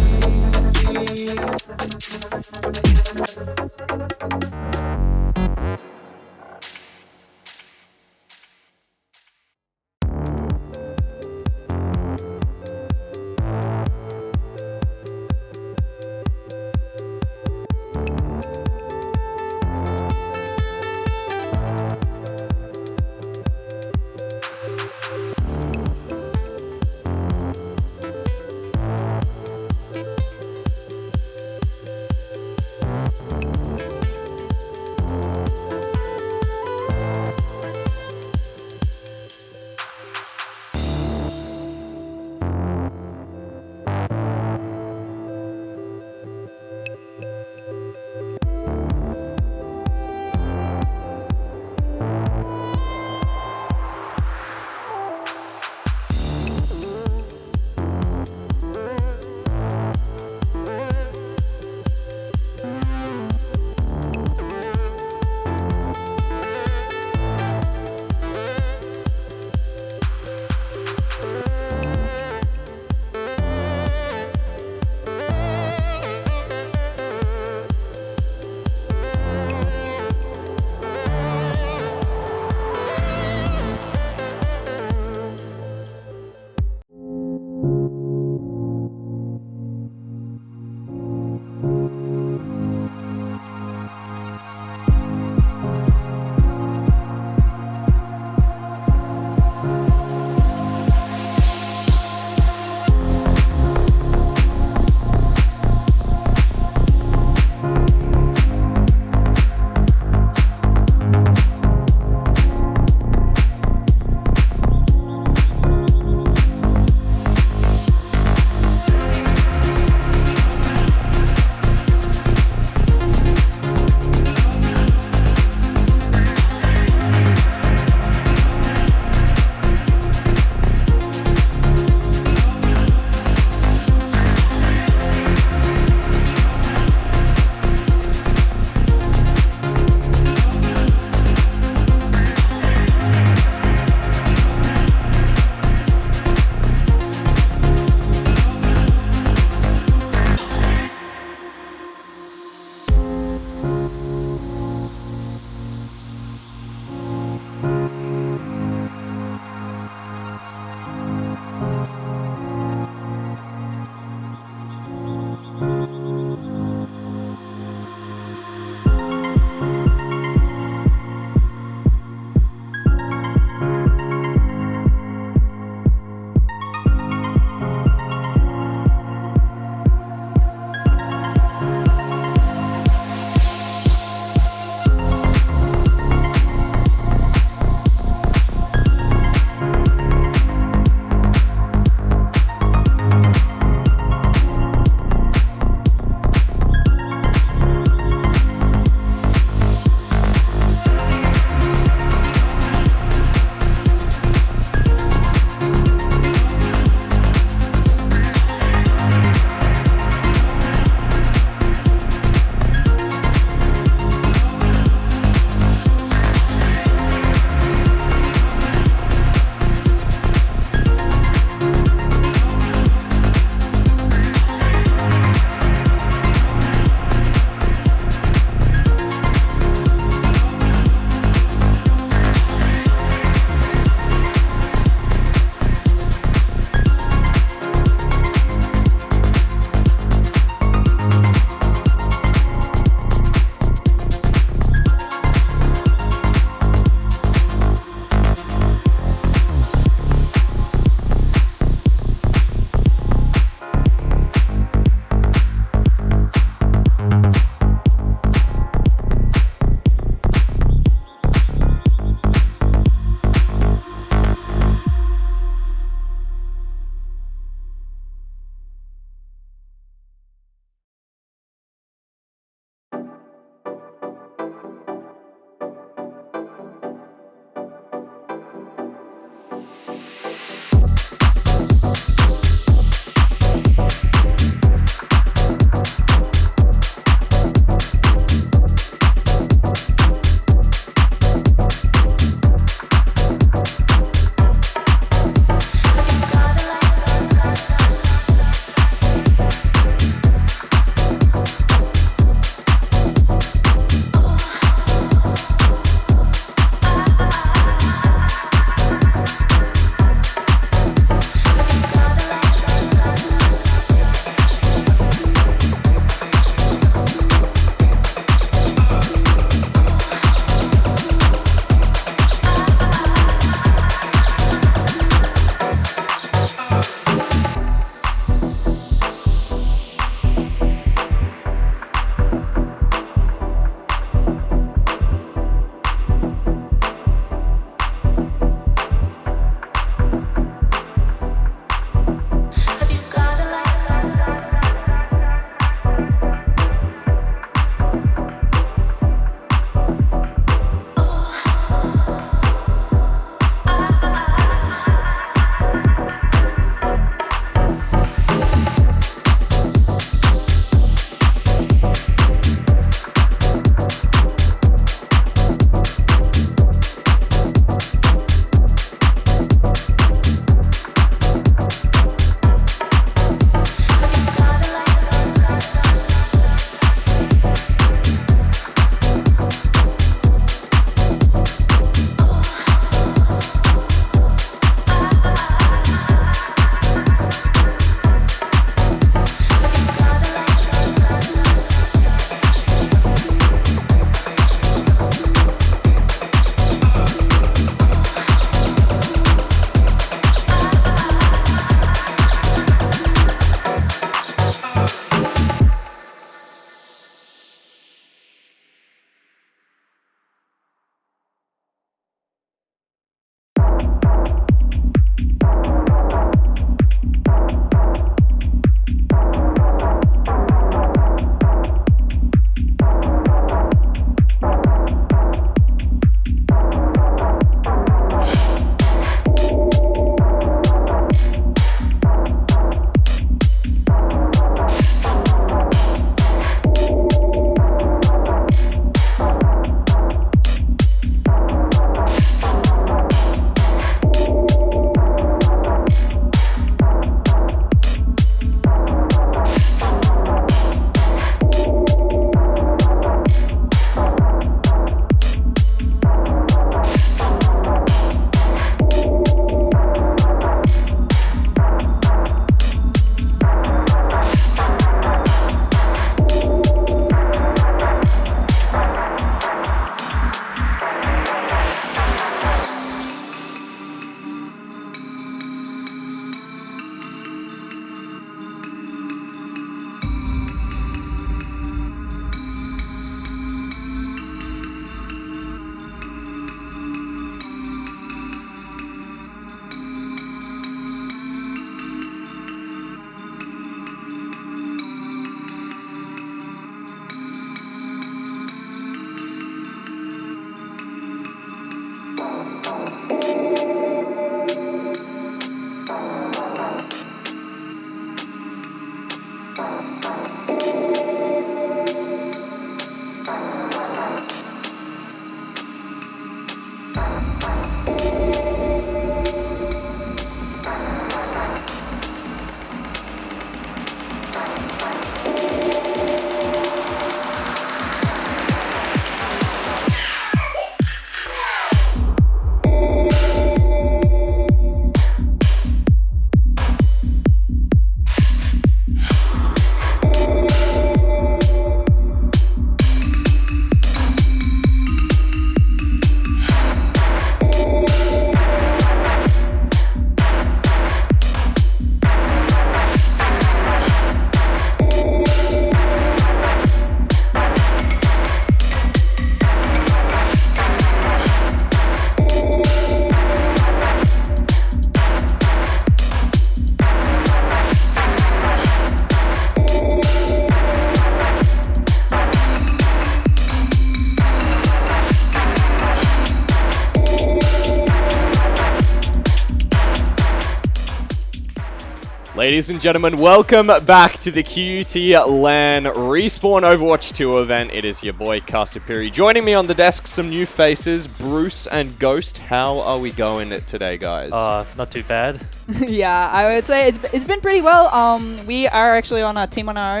Ladies and gentlemen, welcome back to the QUT LAN Respawn Overwatch 2 event. It is your boy, Castapiri. Joining me on the desk, some new faces, Bruce and Ghost. How are we going today, guys? Not too bad. Yeah, I would say it's been pretty well. We are actually on a team of our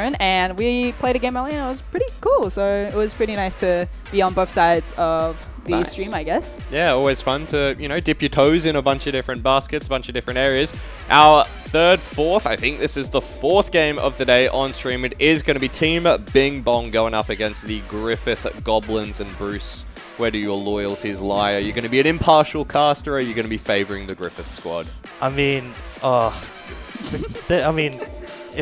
own, and we played a game earlier, and it was pretty cool. So it was pretty nice to be on both sides of the stream, I guess. Yeah, always fun to, you know, dip your toes in a bunch of different baskets, a bunch of different areas. Our fourth, I think this is the fourth game of the day on stream. It is going to be Team Bing Bong going up against the Griffith Goblins. And Bruce, where do your loyalties lie? Are you going to be an impartial caster, or are you going to be favoring the Griffith squad? I mean, if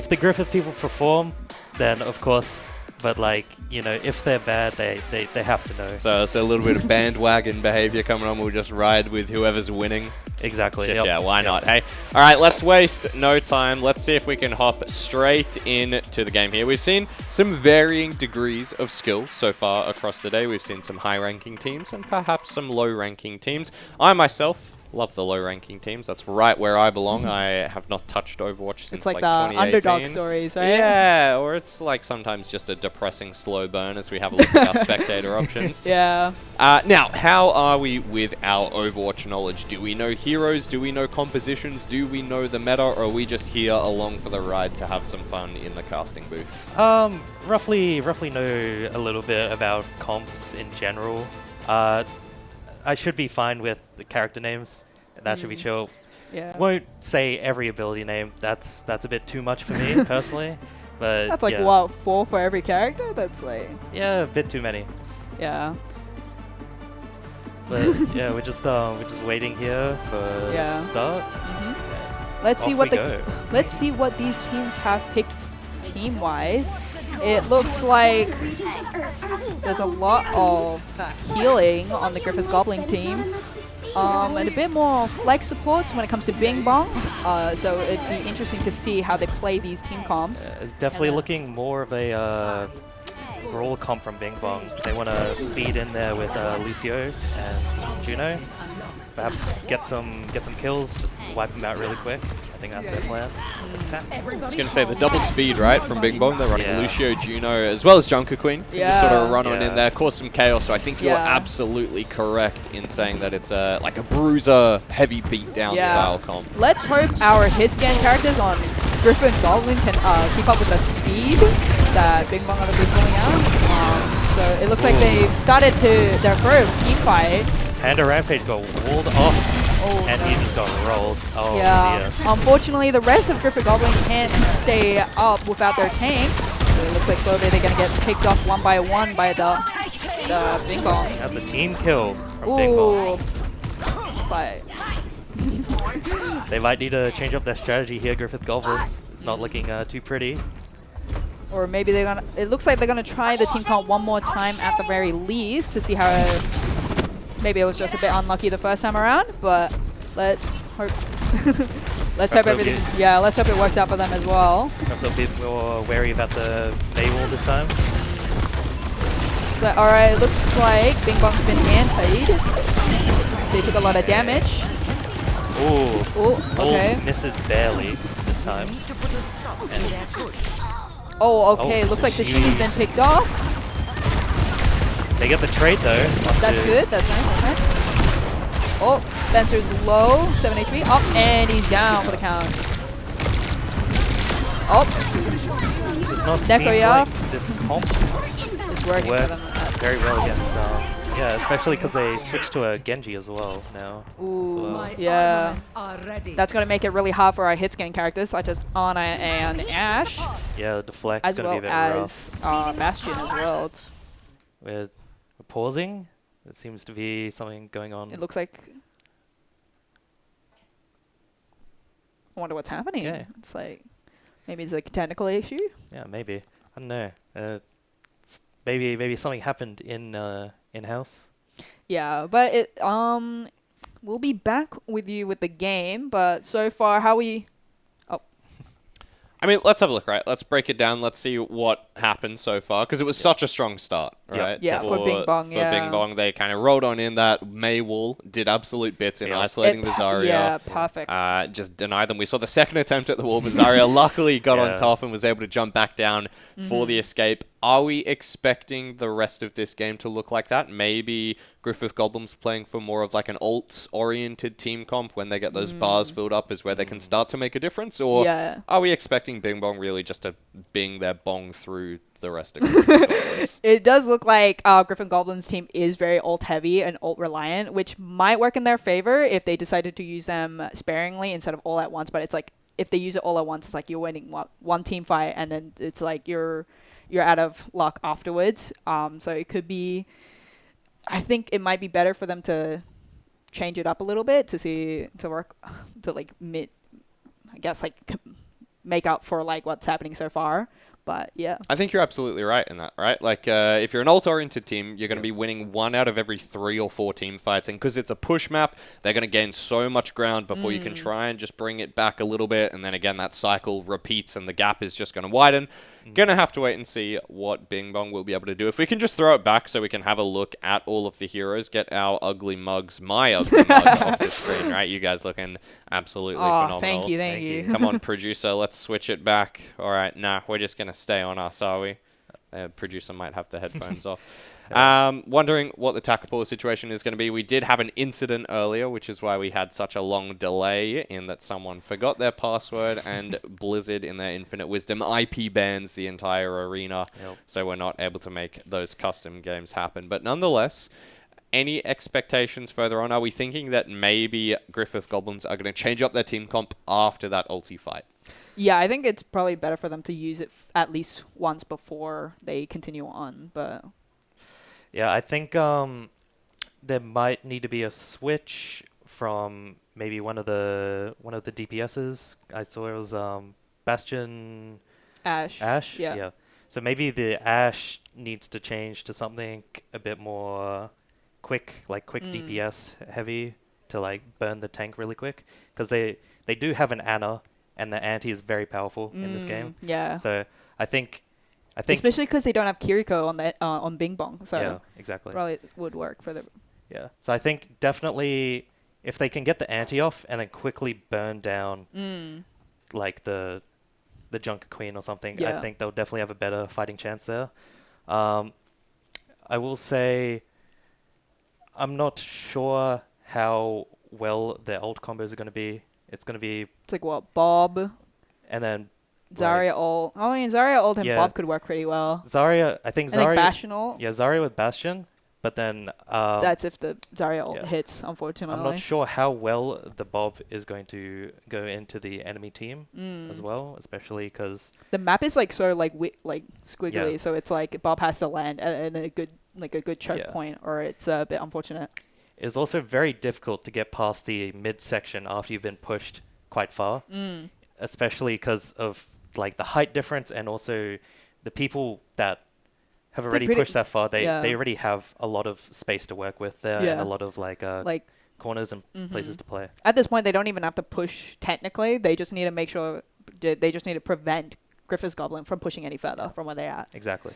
the Griffith people perform, then of course. But like, you know, if they're bad, they have to know. So a little bit of bandwagon behavior coming on. We'll just ride with whoever's winning. Exactly. Shit, Yep. yeah, why not? Hey, all right, let's waste no time. Let's see if we can hop straight into the game here. We've seen some varying degrees of skill so far across the day. We've seen some high-ranking teams and perhaps some low-ranking teams. I myself love the low-ranking teams. That's right where I belong. I have not touched Overwatch since It's like like the 2018. underdog stories, right? Yeah, or it's like sometimes just a depressing slow burn as we have a look at our spectator options. Yeah. Now, how are we with our Overwatch knowledge? Do we know heroes? Do we know compositions? Do we know the meta? Or are we just here along for the ride to have some fun in the casting booth? Roughly know a little bit about comps in general. I should be fine with the character names. That should be chill. Yeah. Won't say every ability name. That's a bit too much for me personally. But That's like yeah. what, 4 for every character? That's like, Yeah, a bit too many. yeah. But yeah, we're just waiting here for the start. Let's see Off what we go. let's see what these teams have picked team-wise. It looks like there's a lot of healing on the Griffiths Goblin team. And a bit more flex supports when it comes to Bing Bong. So it'd be interesting to see how they play these team comps. It's definitely looking more of a brawl comp from Bing Bong. They want to speed in there with Lucio and Juno. Perhaps get some kills, just wipe them out really quick. I think that's their plan. I was going to say the double speed, right, from Bing Bong. They're running Yeah. Lucio, Juno, as well as Junker Queen. You just sort of run on in Yeah. there, cause some chaos. So I think you're absolutely correct in saying that it's like a bruiser, heavy beatdown style comp. Let's hope our hit scan characters on Griffin Goblin can keep up with the speed that Bing Bong are going to be pulling out. So it looks like they've started their first team fight. Panda Rampage got walled off, and he just got rolled. Oh Yeah. dear. Unfortunately, the rest of Griffith Goblin can't stay up without their tank. So it looks like slowly they're going to get picked off one by one by the Bing Bong. That's a team kill from Bing Bong. It's like, They might need to change up their strategy here, Griffith Goblins. It's not looking too pretty. or maybe they're gonna. It looks like they're gonna try the team comp one more time at the very least to see how. Maybe it was just a bit unlucky the first time around, but let's hope. Let's hope everything. Yeah, let's hope it works out for them as well. Perhaps a bit more wary about the Maywall this time. So, alright, looks like Bing Bong's been antied. They took a lot of damage. Ooh. Oh, okay. Misses barely this time. And Oh, okay. Looks like Sashimi. Sashimi's been picked off. they get the trade though. That's good. That's nice. That's nice. Oh, Spencer's low. 7 HP. Oh, and he's down for the count. Oh, Does not seem Nekoya. like this comp it's working for them. works very well against. Yeah, especially because they switched to a Genji as well now. Ooh, well. yeah. That's going to make it really hard for our hit scan characters such as Ana and Ash, Yeah, the deflect's as gonna be a well bit rough. as Bastion as well. We're pausing. There seems to be something going on. It looks like. I wonder what's happening. Yeah. It's like maybe it's like a technical issue. Yeah, maybe. I don't know. Maybe something happened in house. Yeah, but it we'll be back with you with the game. But so far, how we? I mean, let's have a look, right? Let's break it down. Let's see what happened so far, because it was such a strong start, right? Yeah, for Bing Bong, For yeah. Bing Bong, they kind of rolled on in that Maywall, did absolute bits in isolating the Zarya. Yeah, perfect. Just denied them. We saw the second attempt at the wall, but Zarya luckily got on Yeah. top and was able to jump back down for the escape. Are we expecting the rest of this game to look like that? Maybe Griffith Goblins playing for more of like an alt-oriented team comp when they get those bars filled up is where they can start to make a difference? Or are we expecting Bing Bong really just to bing their bong through the rest of Griffith Goblins? It does look like Griffin Goblins team is very ult heavy and ult reliant, which might work in their favor if they decided to use them sparingly instead of all at once. But it's like if they use it all at once, it's like you're winning one team fight, and then it's like you're out of luck afterwards. So it could be. I think it might be better for them to change it up a little bit to work to like make up for like what's happening so far. But yeah, I think you're absolutely right in that, right? Like, if you're an alt-oriented team, you're going to be winning 1 out of every 3 or 4 team fights. And because it's a push map, they're going to gain so much ground before you can try and just bring it back a little bit. And then again, that cycle repeats and the gap is just going to widen. Going to have to wait and see what Bing Bong will be able to do. If we can just throw it back so we can have a look at all of the heroes, get our ugly mugs, my ugly mug off the screen, right? You guys looking absolutely phenomenal. Thank you. Come on, producer, let's switch it back. All right, nah, we're just going to stay on us, are we? Producer might have the headphones off. Wondering what the Takapura situation is going to be. We did have an incident earlier, which is why we had such a long delay in that someone forgot their password and Blizzard, in their infinite wisdom, IP bans the entire arena. So we're not able to make those custom games happen. But nonetheless, any expectations further on? Are we thinking that maybe Griffith Goblins are going to change up their team comp after that ulti fight? Yeah, I think it's probably better for them to use it at least once before they continue on. But yeah, I think there might need to be a switch from maybe one of the DPSs. I saw it was Bastion Ash. Yeah. So maybe the Ash needs to change to something a bit more quick DPS heavy to like burn the tank really quick, because they do have an Ana, and the anti is very powerful in this game. Yeah. So I think especially because they don't have Kiriko on Bing Bong, so yeah, exactly. probably it would work for them. Yeah. So I think definitely if they can get the anti off and then quickly burn down like the Junker Queen or something, I think they'll definitely have a better fighting chance there. I will say I'm not sure how well their ult combos are going to be. It's going to be... It's like what, Bob? And then... Zarya ult. I mean, Zarya ult and Bob could work pretty well. Zarya, I think Zarya... And like Bastion ult. Yeah, Zarya with Bastion, but then... that's if the Zarya ult hits, unfortunately. I'm not sure how well the Bob is going to go into the enemy team as well, especially because... The map is like so like squiggly, so it's like Bob has to land at a good choke point, or it's a bit unfortunate. It's also very difficult to get past the midsection after you've been pushed quite far, especially because of like the height difference, and also the people that have already pushed that far, they already have a lot of space to work with there and a lot of like corners and places to play. At this point, they don't even have to push technically. They just need to make sure they just need to prevent Griffith's Goblin from pushing any further from where they're at. Exactly.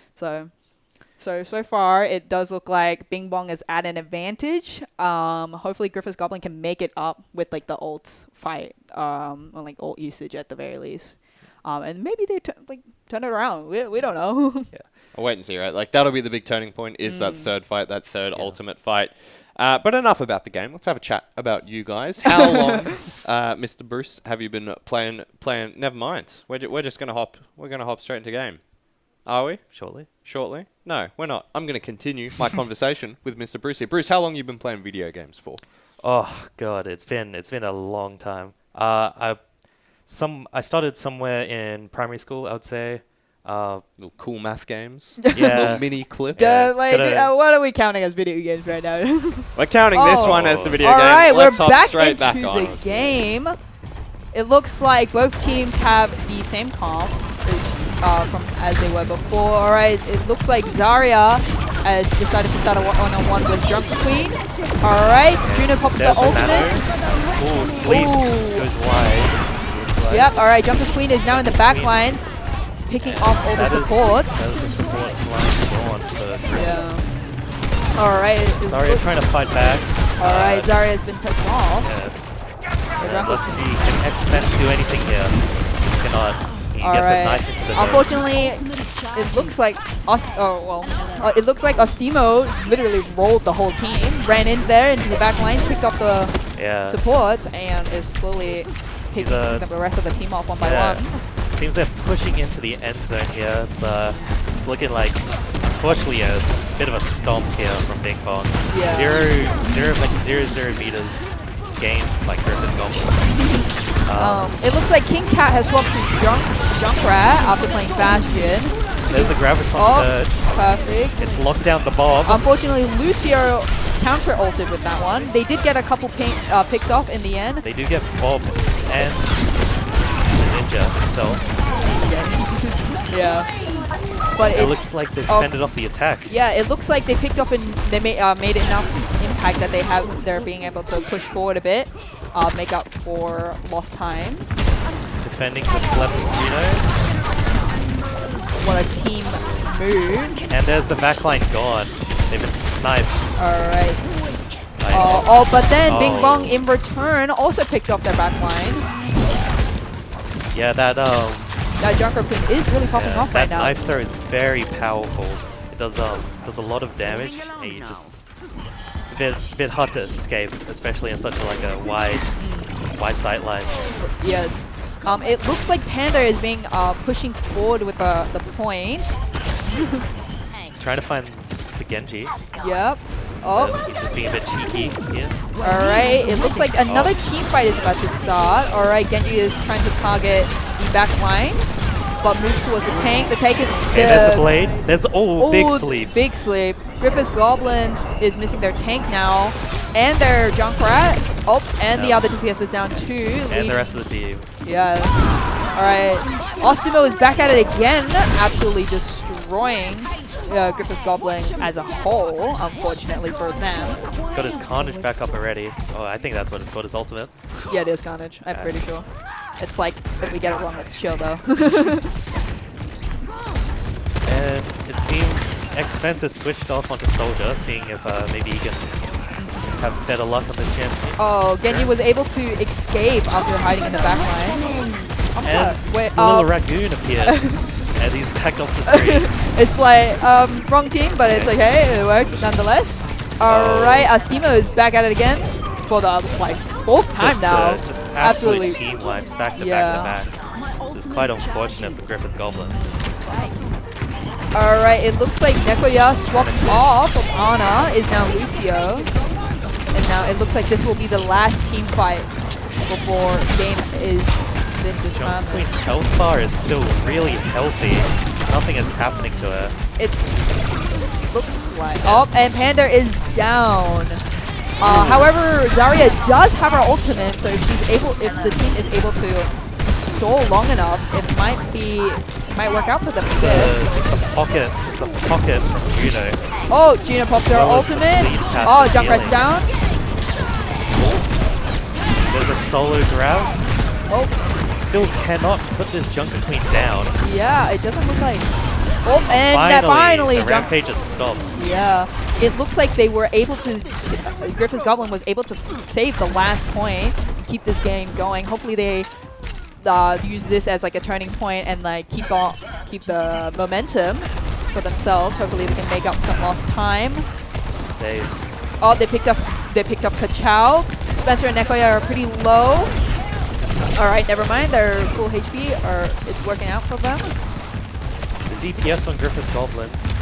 So far, it does look like Bing Bong is at an advantage. Hopefully, Griffith's Goblin can make it up with like the ult fight, or like ult usage at the very least. And maybe they turn it around. We don't know. I'll wait and see, right? Like, that'll be the big turning point, is that third fight, that third ultimate fight. But enough about the game. Let's have a chat about you guys. How long, Mr. Bruce, have you been playing? Never mind. We're just gonna hop straight into game. Are we? Shortly? No, we're not. I'm going to continue my conversation with Mr. Bruce here. Bruce, how long have you been playing video games for? Oh God, it's been a long time. I started somewhere in primary school, I would say. Little cool math games. Yeah. Little mini clip. What are we counting as video games right now? We're counting this one as a video game. All right, Let's we're hop back straight into back the on. game. It looks like both teams have the same comp from as they were before. All right, it looks like Zarya has decided to start a one-on-one with Junker Queen. All right, Juno pops the ultimate. Ooh, sleep goes wide. Yep, all right, Junker Queen is now in the back lines, picking off all the supports. That is the support line one for Yeah. Alright. Zarya trying to fight back. Alright, Zarya's been taken off. And let's see, can X-Fence do anything here? He cannot. He gets a knife into the nose. Unfortunately, it looks like it looks like Ostimo literally rolled the whole team, ran in there into the back lines, picked up the supports, and is slowly picking the rest of the team off one by one. It seems they're pushing into the end zone here. It's looking like, unfortunately, a bit of a stomp here from Bing Bong. Yeah. 0 meters gained by Griffin Goblins. It looks like King Cat has swapped to Junkrat after playing Bastion. There's the Gravitron surge. Perfect. It's locked down the bomb. Unfortunately, Lucio counter-ulted with that one. They did get a couple picks off in the end. They do get Bob and the Ninja himself. Yeah. But it looks like they fended off the attack. Yeah, it looks like they picked up and they made enough impact that they're being able to push forward a bit, make up for lost times. Defending the Slap Juno. What a team move. And there's the backline gone. They've been sniped. Alright. But then Bing Bong in return also picked off their backline. Yeah, that Junker Queen is really popping off right now. That knife throw is very powerful. It does a lot of damage, and it's a bit hard to escape, especially in such a wide sight lines. Yes. It looks like Panda is being pushing forward with the point. He's trying to find the Genji. Yep. He's just being a bit cheeky here. Alright, it looks like another team fight is about to start. Alright, Genji is trying to target the back line, but moves towards the tank. The tank is... there's the blade. There's big sleep. Big sleep. Griffith's Goblins is missing their tank now, and their Junkrat. And the other DPS is down too. And the rest of the team. Yeah. Alright. Ostimo is back at it again, absolutely destroying Griffith's Goblin as a whole, unfortunately for them. He's got his Carnage back up already. Oh, I think that's what it's called, his ultimate. Yeah, it is Carnage. I'm pretty sure. It's like, if we get it wrong, it's chill though. And it seems X-Fence has switched off onto Soldier, seeing if maybe he can have better luck on this champion. Oh, Genji was able to escape after hiding in the back lines. And little Ragoon appeared. And he's back off the screen. It's like, wrong team, but it's okay. It works nonetheless. Alright, Ostimo is back at it again for the, fourth time now. Just absolute team wipes back to back to back. It's quite unfortunate for Griffith Goblins. Alright, it looks like Nekoya swapped off of Ana, is now Lucio. And now it looks like this will be the last team fight before game is been determined. Queen's health bar is still really healthy. Nothing is happening to her. Looks like... Oh, and Panda is down. However, Zarya does have her ultimate, so if the team is able to stall long enough, it might work out for them. Just the pocket from Juno. Oh, Juno popped her ultimate. Oh, Junkrat's down. There's a solo grab. Oh. Still cannot put this Junker Queen down. Yeah, it doesn't look like... Oh, and finally the rampage has stopped. Yeah. It looks like they were able to... Griffith's Goblin was able to save the last point and keep this game going. Hopefully they use this as like a turning point and like keep the momentum for themselves. Hopefully they can make up some lost time. They picked up Kachao. Spencer and Nekoya are pretty low. Alright, never mind. They're full HP. It's working out for them. The DPS on Griffith Goblins.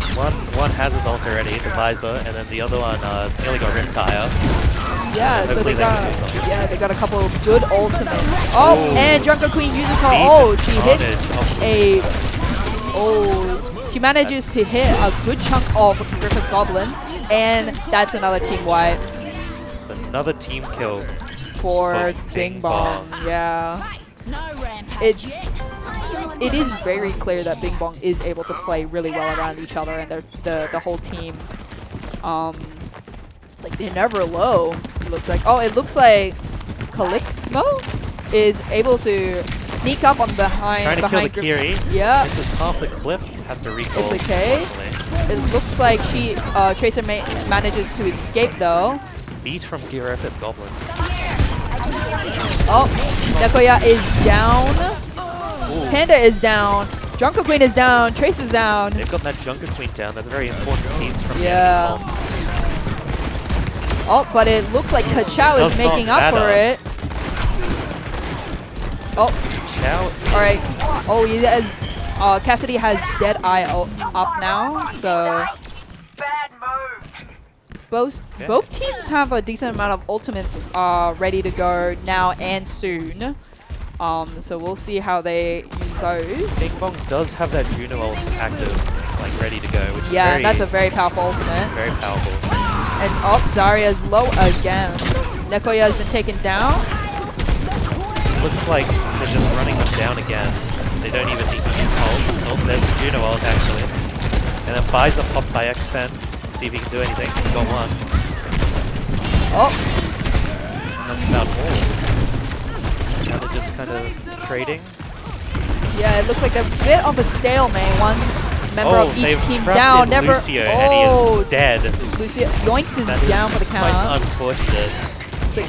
One has his ult already, the Visor, and then the other one has nearly got Riptire. Yeah, so they got a couple of good ultimates. Oh, and Junker Queen uses her ult. She hits she manages to hit a good chunk of Griffith Goblin, and that's another team wipe. It's another team kill for Bing Bong. Yeah. It is very clear that Bing Bong is able to play really well around each other, and the whole team. It's like they're never low. It looks like Calypso is able to sneak up on behind Trying to kill the Griffith. Kiri. Yeah. This is half the clip. Has to recall. It's okay. It looks like Tracer manages to escape though. Beat from Gear F at Goblins. Oh, Nekoya is down. Panda is down. Junker Queen is down. Tracer's down. They've got that Junker Queen down. That's a very important piece from the Yeah. enemy comp. Oh, but it looks like Kachao is Does not making up for matter. it. Oh, Chow all right. Oh, he has. Cassidy has Dead Eye up now, so both teams have a decent amount of ultimates ready to go now and soon. So we'll see how they use those. Bing Bong does have that Juno ult active, like ready to go. Which is Yeah, very, that's a very powerful ultimate. very powerful. And Zarya's low again. Nekoya has been taken down. Looks like they're just running them down again. They don't even need to use ults. Oh, there's Juno ult actually. And then buys a pop by expense. See if he can do anything. Got one. Oh, That's about all. Now they're just kind of trading. yeah, it looks like a bit of a stalemate. One member of each they've team trapped down. in Never. Lucio and he is dead. Lucio Yoinks is That is down for the quite count. unfortunate. So,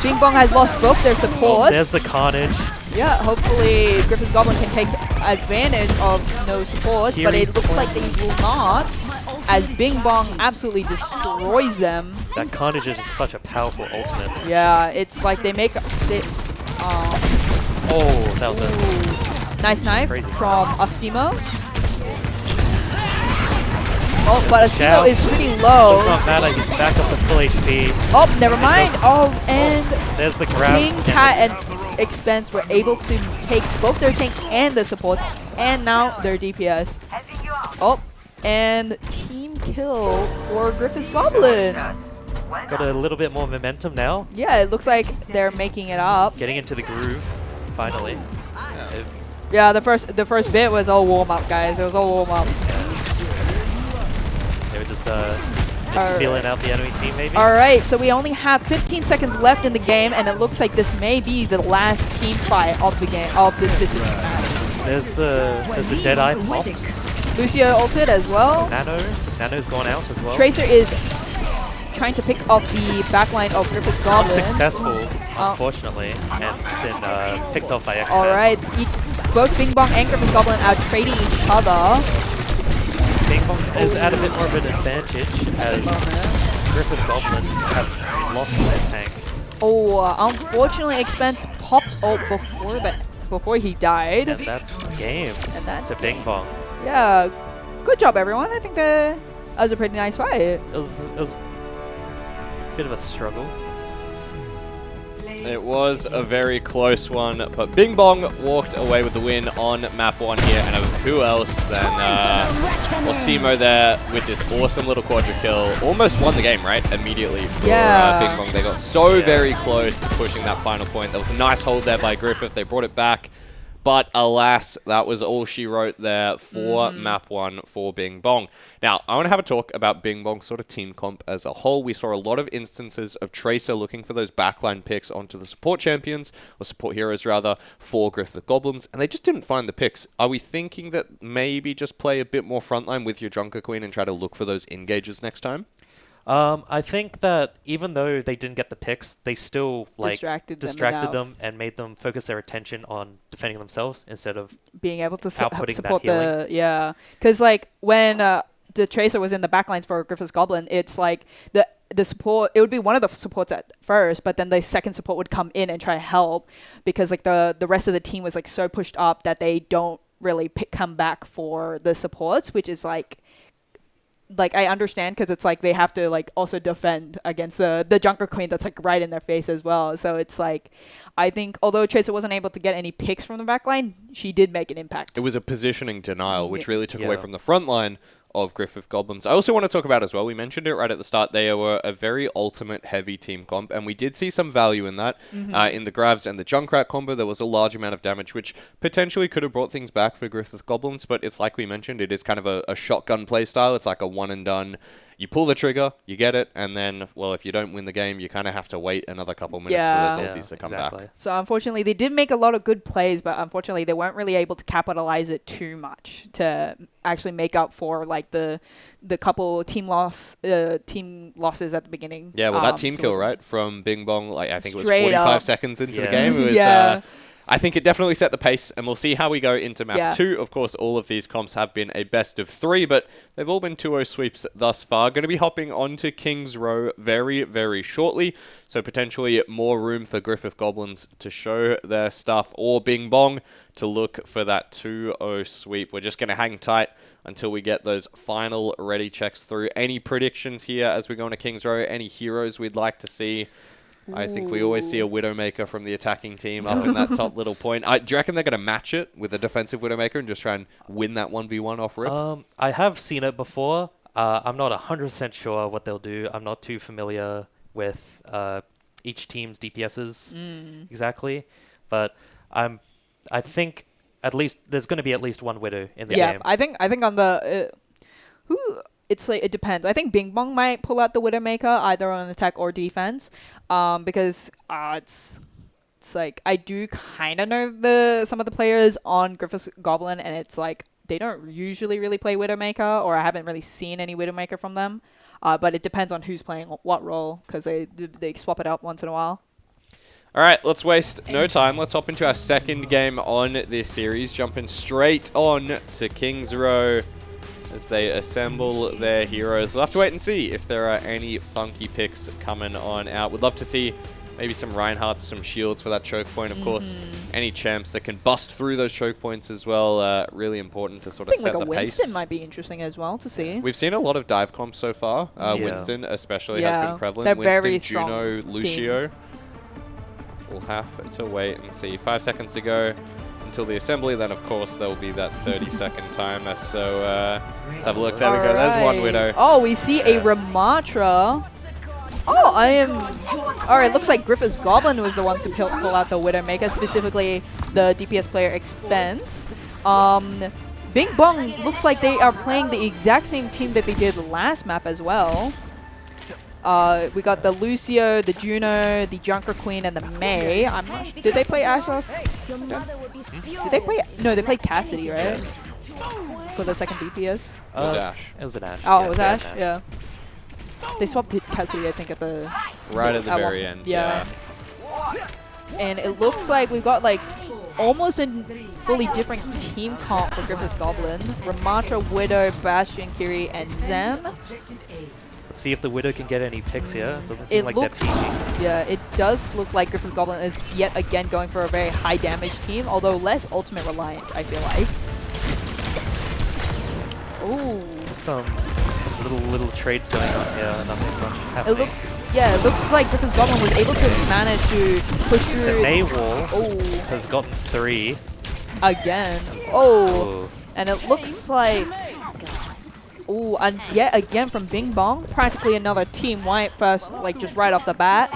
Bing Bong has lost both their Oh, supports. there's the carnage. Yeah, hopefully Griffith's Goblin can take advantage of no supports, but it looks like they will not, as Bing Bong absolutely destroys them. That carnage is just such a powerful ultimate. Yeah, it's like they make... Oh, that was a nice knife crazy. from Astimo. Oh, but Astimo Shout. is pretty Does low. not matter, he's back up to full HP. Oh, never mind. does- Oh, and There's the grab. King, Cat, and Expense were able to take both their tank and the supports, and now their DPS. Oh, and team kill for Griffith's Goblin. Got a little bit more momentum now. Yeah, it looks like they're making it up. Getting into the groove, finally. Yeah, the first bit was all warm up, guys. It was all warm up. They were just Alright. feeling out the enemy team, maybe. All right, so we only have 15 seconds left in the game, and it looks like this may be the last team fight of the game of this decision match. There's the Deadeye pop. Lucio ulted as well. Nano's gone out as well. Tracer is trying to pick off the backline of Griffith's Goblin. Unsuccessful, unfortunately, and it's been picked off by X-Men. All right, both Bing Bong and Griffith's Goblin are trading each other. Bing Bong is at a bit more of an advantage as Griffith Goblins have lost their tank. Oh, unfortunately, Expense popped ult before he died. And that's the game And that's to Bing Bong. Yeah, good job, everyone. I think that was a pretty nice fight. It was a bit of a struggle. It was a very close one, but Bing Bong walked away with the win on map 1 here, and who else than Ostimo there with this awesome little quadra kill. Almost won the game, right? Immediately for Bing Bong. They got so very close to pushing that final point. There was a nice hold there by Griffith. They brought it back. But alas, that was all she wrote there for map 1 for Bing Bong. Now, I want to have a talk about Bing Bong's sort of team comp as a whole. We saw a lot of instances of Tracer looking for those backline picks onto the support champions, or support heroes rather, for Griffith Goblins, and they just didn't find the picks. Are we thinking that maybe just play a bit more frontline with your Junker Queen and try to look for those engages next time? I think that even though they didn't get the picks, they still Distracted them and made them focus their attention on defending themselves instead of being able to outputting support that the because like when the Tracer was in the backlines for Griffith's Goblin, it's like the support, it would be one of the supports at first, but then the second support would come in and try to help because like the rest of the team was like so pushed up that they don't really come back for the supports, which is like I understand because it's like they have to like also defend against the Junker Queen that's like right in their face as well. So it's like I think although Tracer wasn't able to get any picks from the backline, she did make an impact. It was a positioning denial, which really took away Yeah. from the front line of Griffith Goblins. I also want to talk about as well, we mentioned it right at the start, they were a very ultimate heavy team comp, and we did see some value in that. In the Gravs and the Junkrat combo, there was a large amount of damage, which potentially could have brought things back for Griffith Goblins, but it's like we mentioned, it is kind of a shotgun playstyle. It's like a one and done. you pull the trigger, you get it, and then, well, if you don't win the game, you kind of have to wait another couple minutes for those ultis to come back. So unfortunately, they did make a lot of good plays, but unfortunately, they weren't really able to capitalize it too much to actually make up for like the couple team losses at the beginning. Yeah, well, that team kill, right, from Bing Bong, like I think it was Straight 45 up. seconds into the game. It was, I think it definitely set the pace, and we'll see how we go into map 2. Of course, all of these comps have been a best of 3, but they've all been 2-0 sweeps thus far. Going to be hopping onto King's Row very, very shortly, so potentially more room for Griffith Goblins to show their stuff, or Bing Bong to look for that 2-0 sweep. We're just going to hang tight until we get those final ready checks through. Any predictions here as we go into King's Row? Any heroes we'd like to see? I think we always see a Widowmaker from the attacking team up in that top little point. Do you reckon they're going to match it with a defensive Widowmaker and just try and win that 1v1 off rip? I have seen it before. I'm not 100% sure what they'll do. I'm not too familiar with each team's DPSs exactly. But I think at least there's going to be at least one Widow in the game. I think on the... It's like it depends. I think Bing Bong might pull out the Widowmaker either on attack or defense, because it's like I do kind of know some of the players on Griffith's Goblin, and it's like they don't usually really play Widowmaker, or I haven't really seen any Widowmaker from them. But it depends on who's playing what role, because they swap it out once in a while. All right, let's waste no time. Let's hop into our second game on this series, jumping straight on to King's Row as they assemble their heroes. We'll have to wait and see if there are any funky picks coming on out. We'd love to see maybe some Reinhardts, some shields for that choke point. Of course, any champs that can bust through those choke points as well. Really important to sort of set the pace. I think like a Winston might be interesting as well to see. We've seen a lot of dive comps so far. Winston especially has been prevalent. They're Winston, very Juno, Lucio. Teams. We'll have to wait and see. 5 seconds to go until the assembly, then of course there will be that 30-second timer. So let's have a look. There we go. There's one Widow. Oh, we see a Ramatra. Oh, Alright, looks like Griffith's Goblin was the one to pull out the Widowmaker, specifically the DPS player Expense. Bing Bong looks like they are playing the exact same team that they did last map as well. We got the Lucio, the Juno, the Junker Queen, and the Mei. I'm not sure. Did they play Ashos? Did they play? No, they played Cassidy, right? For the second DPS. It was Ash. It was an Ash. Oh, it was Ash? Yeah. They swapped Cassidy, I think, at the... Right at the very end, yeah. And it looks like we've got, like, almost a fully different team comp for Griffith's Goblin. Ramatra, Widow, Bastion, Kiri, and Zem. Let's see if the Widow can get any picks here. Doesn't seem like they're peeking. Yeah, it does look like Griffith's Goblin is yet again going for a very high damage team, although less ultimate reliant, I feel like. Ooh. Some little trades going on here. Nothing much happening. It looks like Griffith's Goblin was able to manage to push through. The Mei wall has gotten 3 again. And it looks like. Ooh, and yet again from Bing Bong, practically another team wipe first, like just right off the bat.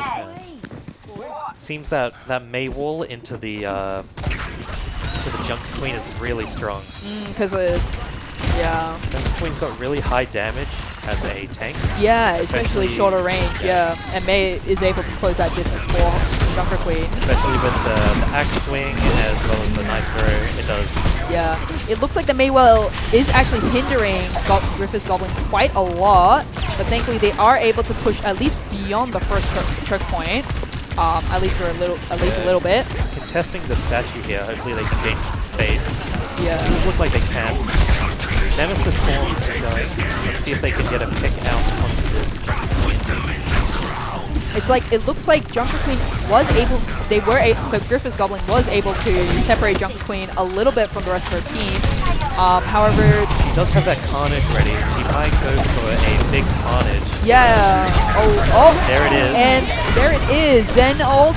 Seems that Mei wall into the Junker Queen is really strong. Because it's Junker Queen's got really high damage as a tank. Yeah, especially shorter range. Yeah, and Mei is able to close that distance for Junker Queen. Especially with the axe swing as well as the knife throw, it does. Yeah, it looks like the Mei wall is actually hindering Griffith's Goblin quite a lot, but thankfully they are able to push at least beyond the first choke point. At least for a little bit. Contesting the statue here, hopefully they can gain some space. Yeah. It does look like they can. Nemesis form is going. Let's see if they can get a pick out onto this. It's like, it looks like Junker Queen was able, so Griffith's Goblin was able to separate Junker Queen a little bit from the rest of her team. However, he does have that Carnage ready. He might go for a big Carnage. Yeah. Oh, there it is. And there it is. Zen ult,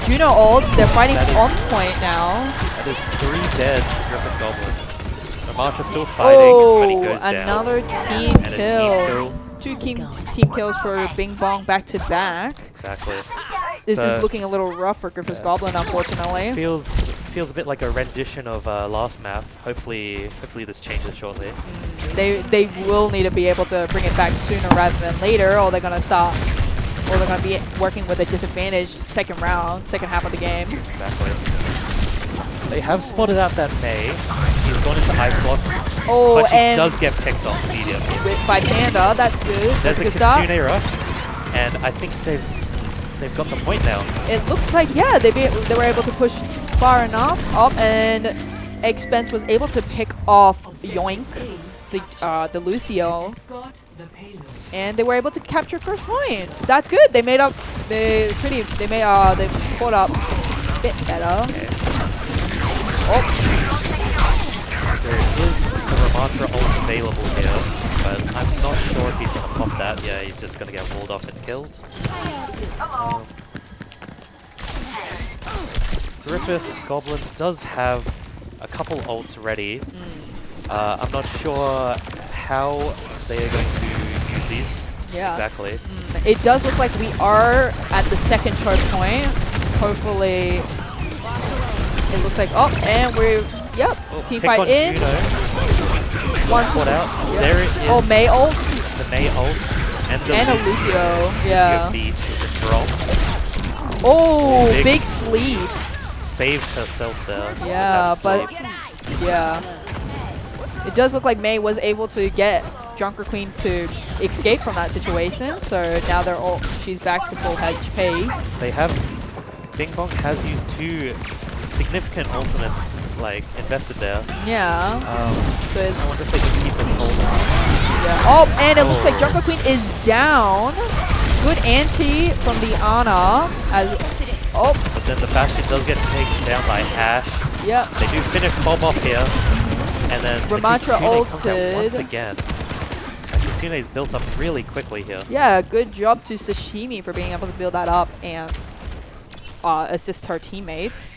Juno ult. They're fighting on point now. That is 3 dead Griffith Goblins. Ramatra still fighting, but he goes down. Another team kill. 2 team kills for Bing Bong back to back. Exactly. This is looking a little rough for Griffith's Goblin, unfortunately. Feels feels a bit like a rendition of last map. Hopefully this changes shortly. They will need to be able to bring it back sooner rather than later, or they're gonna be working with a disadvantage second half of the game. Exactly. They have spotted out that Mei. He's gone into ice block. Oh, but she and does get picked off immediately. by Panda, that's good. There's That's a the good start. Kitsune rush, and I think they've got the point now. It looks like, yeah, they were able to push far enough up, and Expense was able to pick off Yoink, the Lucio, and they were able to capture first point. That's good. They made up. They caught up a bit better. Okay. Oh, There is the Ramatra ult available here, but I'm not sure if he's going to pop that. Yeah, he's just going to get walled off and killed. Griffith Goblins does have a couple ults ready. I'm not sure how they are going to use these exactly. It does look like we are at the second choke point. Hopefully, it looks like, oh, and we're, yep, team Pick fight on in. Juno. One Caught out. Yep. There it is. Oh, Mei ult. The Mei ult and the And a Lucio, yeah. Lucio beat with the drop. Oh, Big big sleep. Saved herself there. with Yeah, that but sleep. yeah. It does look like Mei was able to get Junker Queen to escape from that situation, so now she's back to full HP. They have, Bing Bong has used 2 significant ultimates invested there. Yeah. So I wonder if they can keep this hold. yeah. Oh, and it looks like Junker Queen is down. Good anti from the Ana. But then the Bastion does get taken down by Ash. Yep. They do finish Bob off here. And then the Ramatra Kitsune comes out ulted. once again. Kitsune is built up really quickly here. Yeah, good job to Sashimi for being able to build that up and assist her teammates.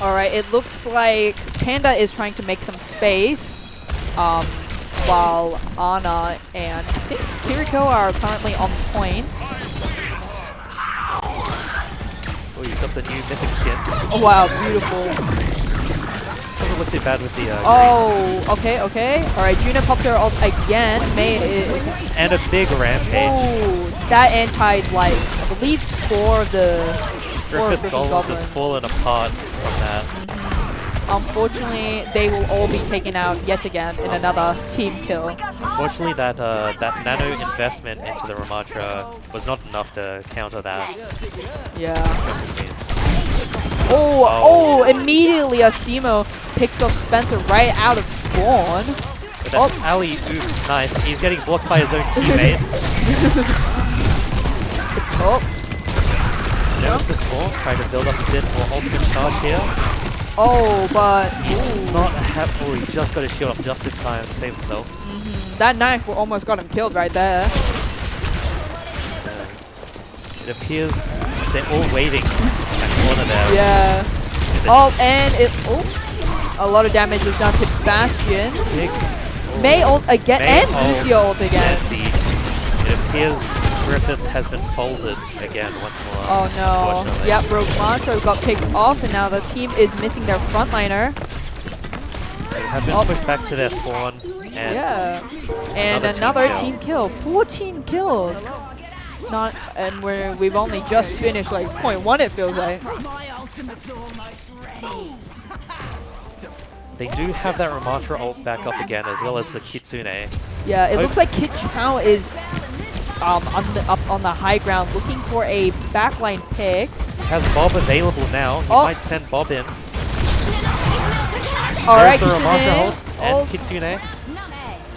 Alright, it looks like Panda is trying to make some space, while Ana and I think Kiriko are currently on point. Oh, he's got the new mythic skin. Oh wow, beautiful. Doesn't look too bad with the green. Okay. Alright, Juno popped her ult again. Mei is... And a big rampage. Oh, that anti like, I believe 4 of the... Griffith Goblins has fallen apart from that. Unfortunately, they will all be taken out yet again in another team kill. Unfortunately, that nano investment into the Ramatra was not enough to counter that. Yeah. Oh, immediately Astemo picks off Spencer right out of spawn. With that alley-oop knife, he's getting blocked by his own teammate. Oh. Nemesis Ball trying to build up a bit more ultimate charge here. Oh, but He does not have... Oh, he just got his shield up just in time to save himself. that knife almost got him killed right there. It appears they're all waiting in that corner there. Yeah. Oh, and a lot of damage is done to Bastion. Mei ult again, and Lucio ult again. It appears Griffith has been folded again once more. Oh no. Yep, Rogue Mantra got picked off, and now the team is missing their frontliner. They have been pushed back to their spawn. And yeah. And another team kill. 14 kills. We've only just finished like 0.1 it feels like. They do have that Ramatra ult back up again, as well as the Kitsune. Yeah, it looks like Kit Chow is up on the high ground looking for a backline pick. He has Bob available now. He might send Bob in. Alright, There's the Ramatra Kitsune. ult and Kitsune.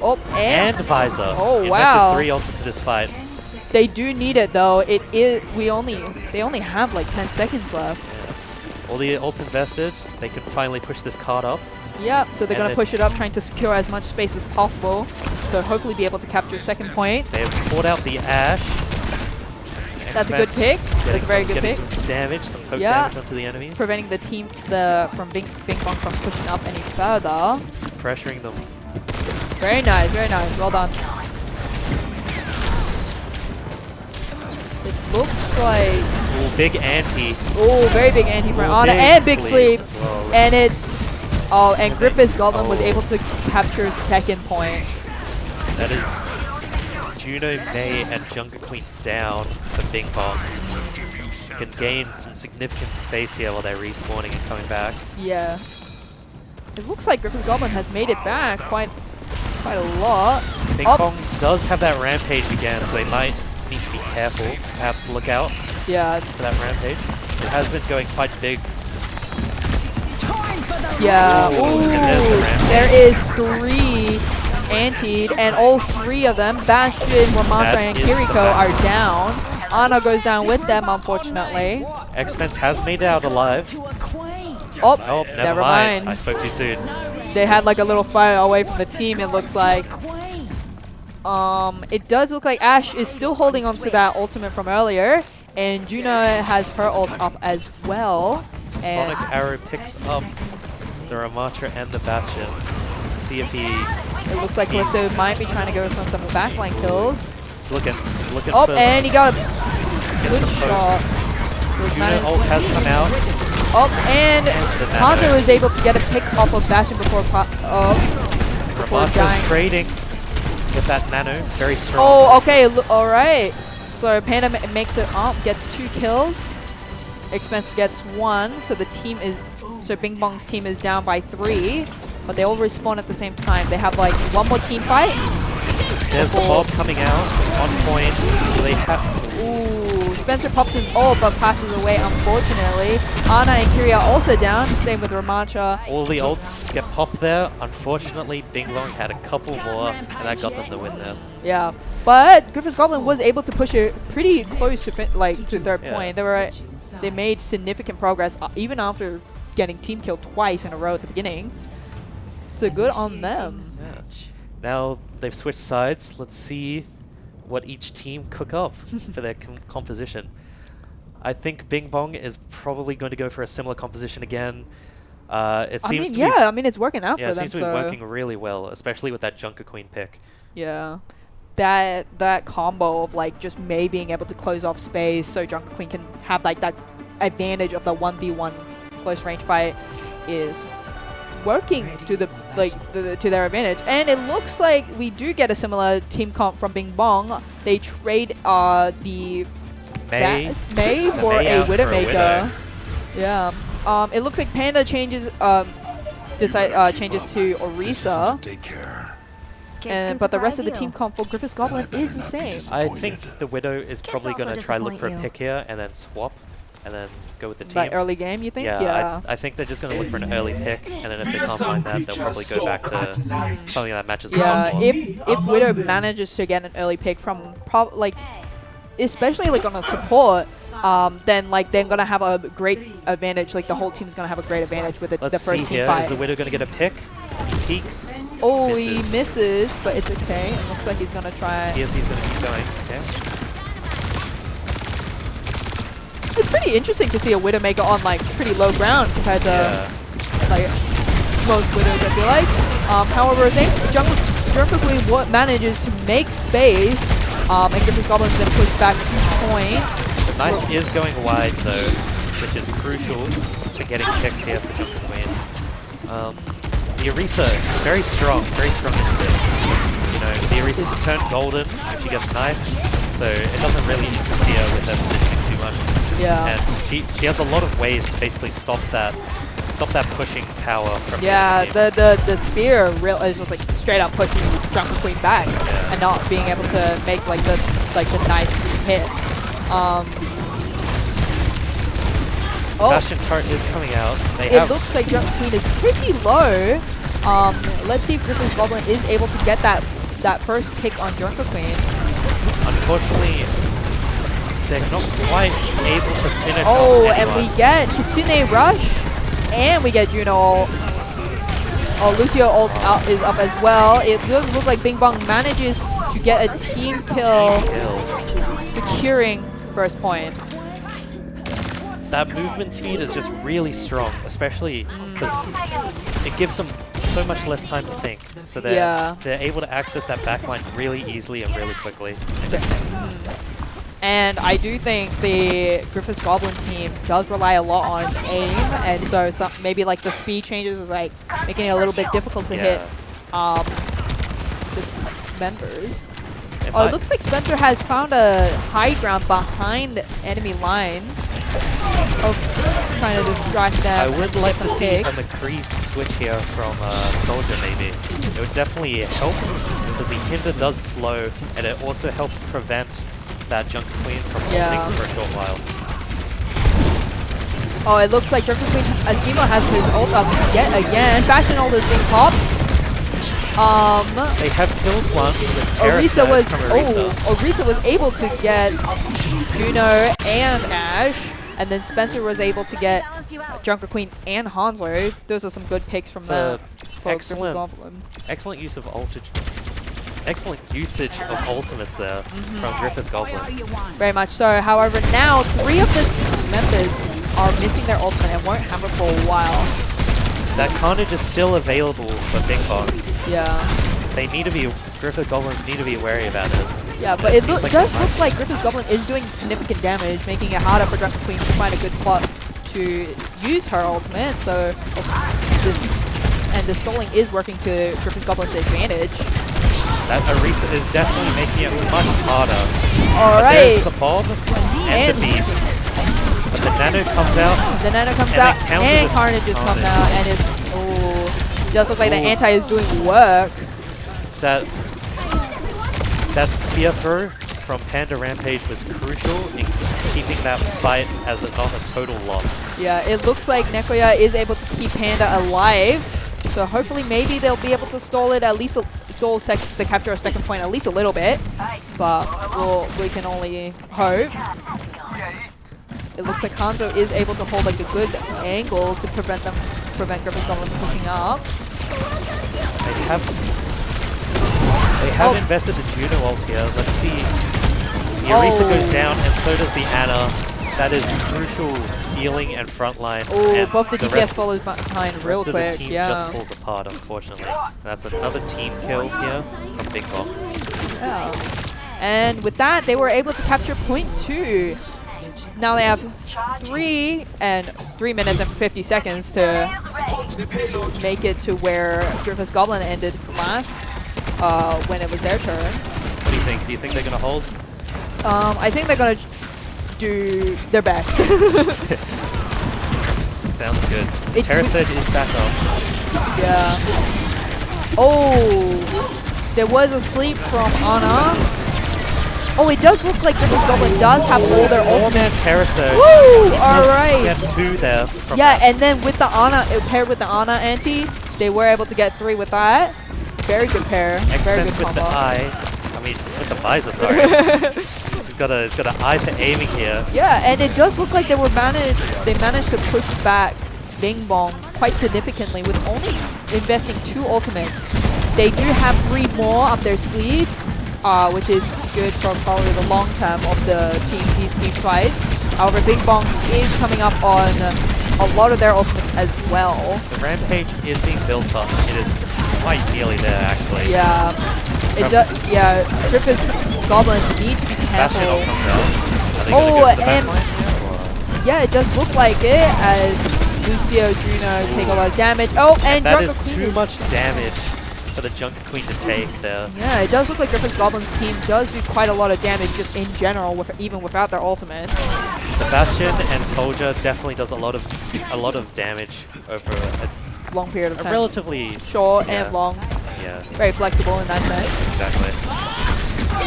Oh, And Visor. Oh, Invested wow. 3 ults into this fight. They do need it though. They only have like 10 seconds left. Yeah. All the ults invested. They can finally push this card up. Yep, so they're going to push it up, trying to secure as much space as possible. So hopefully be able to capture second point. They have caught out the Ash. That's a good pick. That's a very good pick. Getting some damage, some poke damage onto the enemies. Preventing the team from Bing Bong from pushing up any further. Pressuring them. Very nice, very nice. Well done. It looks like Ooh, big anti. Oh, very big anti for Ooh, Ana big and big sleep sleep. as well. And it's and Griffith's Goblin was Oh. able to capture second point. That is Juno, May, and Jungle Queen down for Bing Bong. Can gain some significant space here while they're respawning and coming back. Yeah. It looks like Griffith's Goblin has made it back quite a lot. Bing Bong does have that rampage again, so they might need to be careful. Perhaps look out Yeah. for that rampage. It has been going quite big. Yeah. Ooh, Ooh. and there's the rampage. There is 3 antied, and all 3 of them, Bastion, Ramantra, That and is the Kiriko, back. are down. Ana goes down with them, unfortunately. X-Men's has made it out alive. Oh, Oh, never mind. I spoke too soon. They had like a little fire away from the team, it looks like. It does look like Ashe is still holding on to that ultimate from earlier, and Juno has her ult up as well. And Sonic Arrow picks up the Ramatra and the Bastion. Let's see if he... it looks like Calypso might be trying to go for some backline kills. He's looking Oh, for... and he got a Gets good some poke. shot. Was Juno managed- ult has come out. Oh, and the Hanzo nano. is able to get a pick off of Bastion before Ramatra's dying. trading with that nano. Very strong. Oh, okay, alright. So Panda makes it up, gets 2 kills. Expense gets 1, so the team is... so Bing Bong's team is down by 3, but they all respawn at the same time. They have like 1 more team fight. There's Bob coming out on point. So they have... Ooh, Spencer pops his ult but passes away, unfortunately. Ana and Kiri are also down, same with Ramantra. All the ults get popped there. Unfortunately, Bing Bong had a couple more, and that got them the win there. Yeah, but Griffith's Goblin was able to push it pretty close to to third Yeah. point. They made significant progress even after getting team killed twice in a row at the beginning. So good on them. Yeah. Now they've switched sides. Let's see what each team cook up for their composition. I think Bing Bong is probably going to go for a similar composition again. It seems to be, I mean it's working out yeah, for it them. seems to be working really well, especially with that Junker Queen pick. Yeah. That combo of like just May being able to close off space so Junker Queen can have like that advantage of the 1v1 close range fight is working to to their advantage. And it looks like we do get a similar team comp from Bing Bong. They trade the May for May a out for a Widowmaker. Yeah. It looks like Panda changes changes to Orisa. But the rest of the team comp for Griffith's Goblin is the same. I think the Widow is probably going to try look for a pick here and then swap and then go with the team. Like early game, you think? Yeah, I think they're just going to look for an early pick, and then if they can't find that, they'll probably go back to something that matches the Yeah, comp. if Widow manages to get an early pick from especially like on a support, then like they're gonna have a great advantage. Like the whole team's gonna have a great advantage with the Let's first see team here. fight. Is the Widow going to get a pick? Peeks. Oh, misses. he misses, but it's okay. It looks like he's gonna try. Yes, he's going to keep going. Okay. It's pretty interesting to see a Widowmaker on like pretty low ground compared to like most Widows, I feel like. However, I think Jungle Queen manages to make space, and Griffith's Goblin is going to push back 2 points. The knife is going wide though, which is crucial to getting picks here for Jungle Queen. The Orisa is very strong into this. You know, the Orisa can turn golden if she gets knifed, so it doesn't really interfere with her positioning too much. Yeah. And she has a lot of ways to basically stop that pushing power from Yeah, the the spear is just like straight up pushing Jungle Queen back and not being able to make like the knife hit. Bastion turret is coming out. It looks like Jungle Queen is pretty low. Let's see if Griffith's Goblin is able to get that first pick on Jungle Queen. Unfortunately, they're not quite able to finish Oh, off and anyone. we get Kitsune Rush, and we get Juno ult. Oh, Lucio ult is up as well. It does look like Bing Bong manages to get a team kill, securing first point. That movement speed is just really strong, especially because it gives them so much less time to think. So they're able to access that backline really easily and really quickly. And I do think the Griffiths Goblin team does rely a lot on aim, and so maybe like the speed changes is like making it a little bit difficult to hit the members. Oh, it looks like Spencer has found a high ground behind the enemy lines. Trying to distract them. I would like to see a picks. McCree switch here from Soldier maybe. It would definitely help because the hinder does slow and it also helps prevent that Junker Queen from holding for a short while. Oh, it looks like Junker Queen Azimo has his ult up yet again. Fashion ult is being popped. They have killed one with Terracid from Orisa. Orisa was able to get Juno and Ash, and then Spencer was able to get Junker Queen and Hansler. Those are some good picks from the excellent use of excellent usage of ultimates there from Griffith Goblins. Very much so. However, now 3 of the team members are missing their ultimate and won't have it for a while. That carnage is still available for Bing Bong. Yeah. They need to be, Griffith Goblins need to be wary about it. Yeah, but it does look like Griffith's Goblin is doing significant damage, making it harder for Junker Queen to find a good spot to use her ultimate. So the stalling is working to Griffith's Goblin's advantage. That Orisa is definitely making it much harder. Alright. There's the bomb and the beat. But the nano comes out. The nano comes out and Carnage just comes out and it's it does look like the anti is doing work. That spear throw from Panda Rampage was crucial in keeping that fight as not a total loss. Yeah, it looks like Nekoya is able to keep Panda alive. So hopefully maybe they'll be able to stall it at least stall the capture of second point at least a little bit. But we can only hope. It looks like Hanzo is able to hold like a good angle to prevent Griffith's Goblin from pushing up. They have invested the Juno ult here. Let's see. The Orisa goes down and so does the Ana. That is crucial healing and frontline. Oh, both the DPS follows behind real quick. The rest of the team just falls apart, unfortunately. That's another team kill here from Big Bomb. Yeah. And with that, they were able to capture point 2. Now they have 3 minutes and 50 seconds to make it to where Griffith's Goblin ended last when it was their turn. What do you think? Do you think they're going to hold? I think they're going to do their best. Sounds good. Terracid is back up. Yeah. Oh, there was a sleep from Ana. Oh, it does look like Griffith's Goblin does have all their ultimates. Terracid. Woo! Alright. We have 2 there. Yeah, and then with the Ana, paired with the Ana anti, they were able to get 3 with that. Very good pair. Very good combo. With the eye. I mean, with the visor, sorry. It's got an eye for aiming here. Yeah, and it does look like they managed to push back Bing Bong quite significantly with only investing 2 ultimates. They do have 3 more up their sleeves, which is good for probably the long term of these team fights. However, Bing Bong is coming up on a lot of their ultimates as well. The Rampage is being built up. It is quite nearly there, actually. Yeah. It does. Yeah, Griffith's Goblins need to be careful. Oh, and yeah, it does look like it as Lucio, Juno take a lot of damage. Oh, and that is too much damage for the Junker Queen to take there. Yeah, it does look like Griffith's Goblins team does do quite a lot of damage just in general, even without their ultimate. The Bastion and Soldier definitely does a lot of damage over a long period of time. Relatively short and long. Yeah. Very flexible in that sense. Exactly.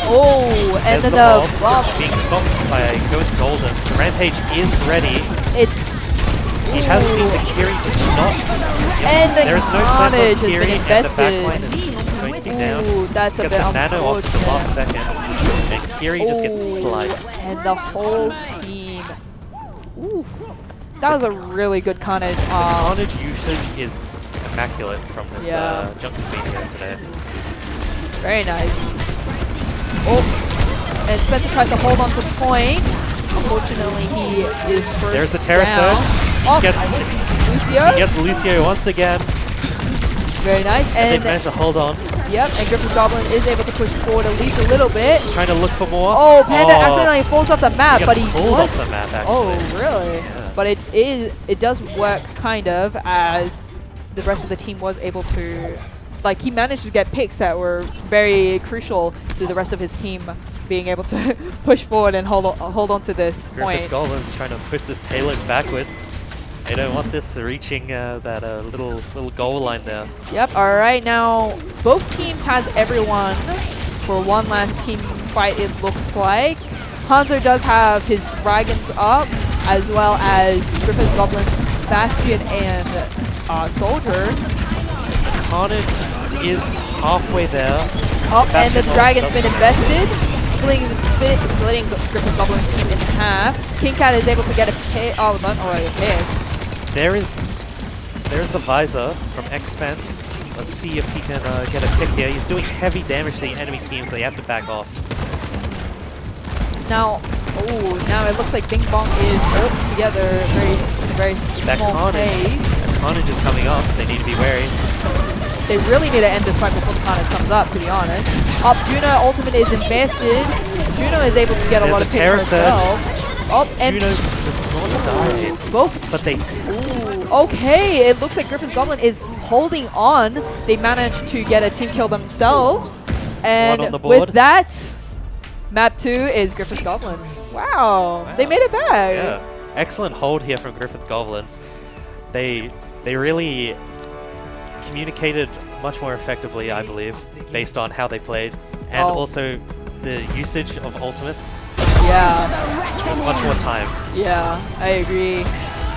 Oh, and then the bomb being stopped by Ghost Golden. Rampage is ready. He has seen the Kiri just not. And the there is no carnage has been Kiri invested. And the backline is going to be down. Ooh, that's a bit the nano off the last second. And Kiri just gets sliced. And the whole team. Ooh. That was a really good carnage. Carnage usage is immaculate from this Junker Queen here today. Very nice. Oh, and Spencer tries to hold on to the point. Unfortunately, he is first There's the Terra down. Surge. He gets Lucio once again. Very nice. And they managed to hold on. Yep, and Griffith Goblin is able to push forward at least a little bit. He's trying to look for more. Oh, Panda accidentally falls off the map, but he pulled was. off the map, actually. Oh, really? Yeah. But it does work kind of, as the rest of the team was able to, like, he managed to get picks that were very crucial to the rest of his team being able to push forward and hold on to this Griffith point. Goblin's trying to push this payload backwards. They don't want this reaching that little goal line there. Yep, alright, now both teams has everyone for one last team fight, it looks like. Hanzo does have his dragons up, as well as Griffith Goblin's Bastion and Soldier. Carnage is halfway there. Up, and the Bastion dragon's been doesn't- invested, splitting Griffith Goblin's team in half. King Cat is able to get a pick. Oh, not already a pick. There's the visor from Expense. Let's see if he can get a pick here. He's doing heavy damage to the enemy teams. They have to back off. Now it looks like Bing Bong is all together in a very That small Carnage, pace. that Carnage is coming up. They need to be wary. They really need to end this fight before the Carnage comes up, to be honest. Up, Juno ultimate is invested. Juno is able to get a lot of There's picks Terror Surge. herself. Up, and Juno does not die. both. But they... Ooh, okay, it looks like Griffith Goblin is holding on. They managed to get a team kill themselves. And on the board. with that, map 2 is Griffith Goblins. Wow, they made it back. Yeah, excellent hold here from Griffith Goblins. They really communicated much more effectively, I believe, based on how they played, and also the usage of ultimates Yeah, was much more timed. yeah, I agree.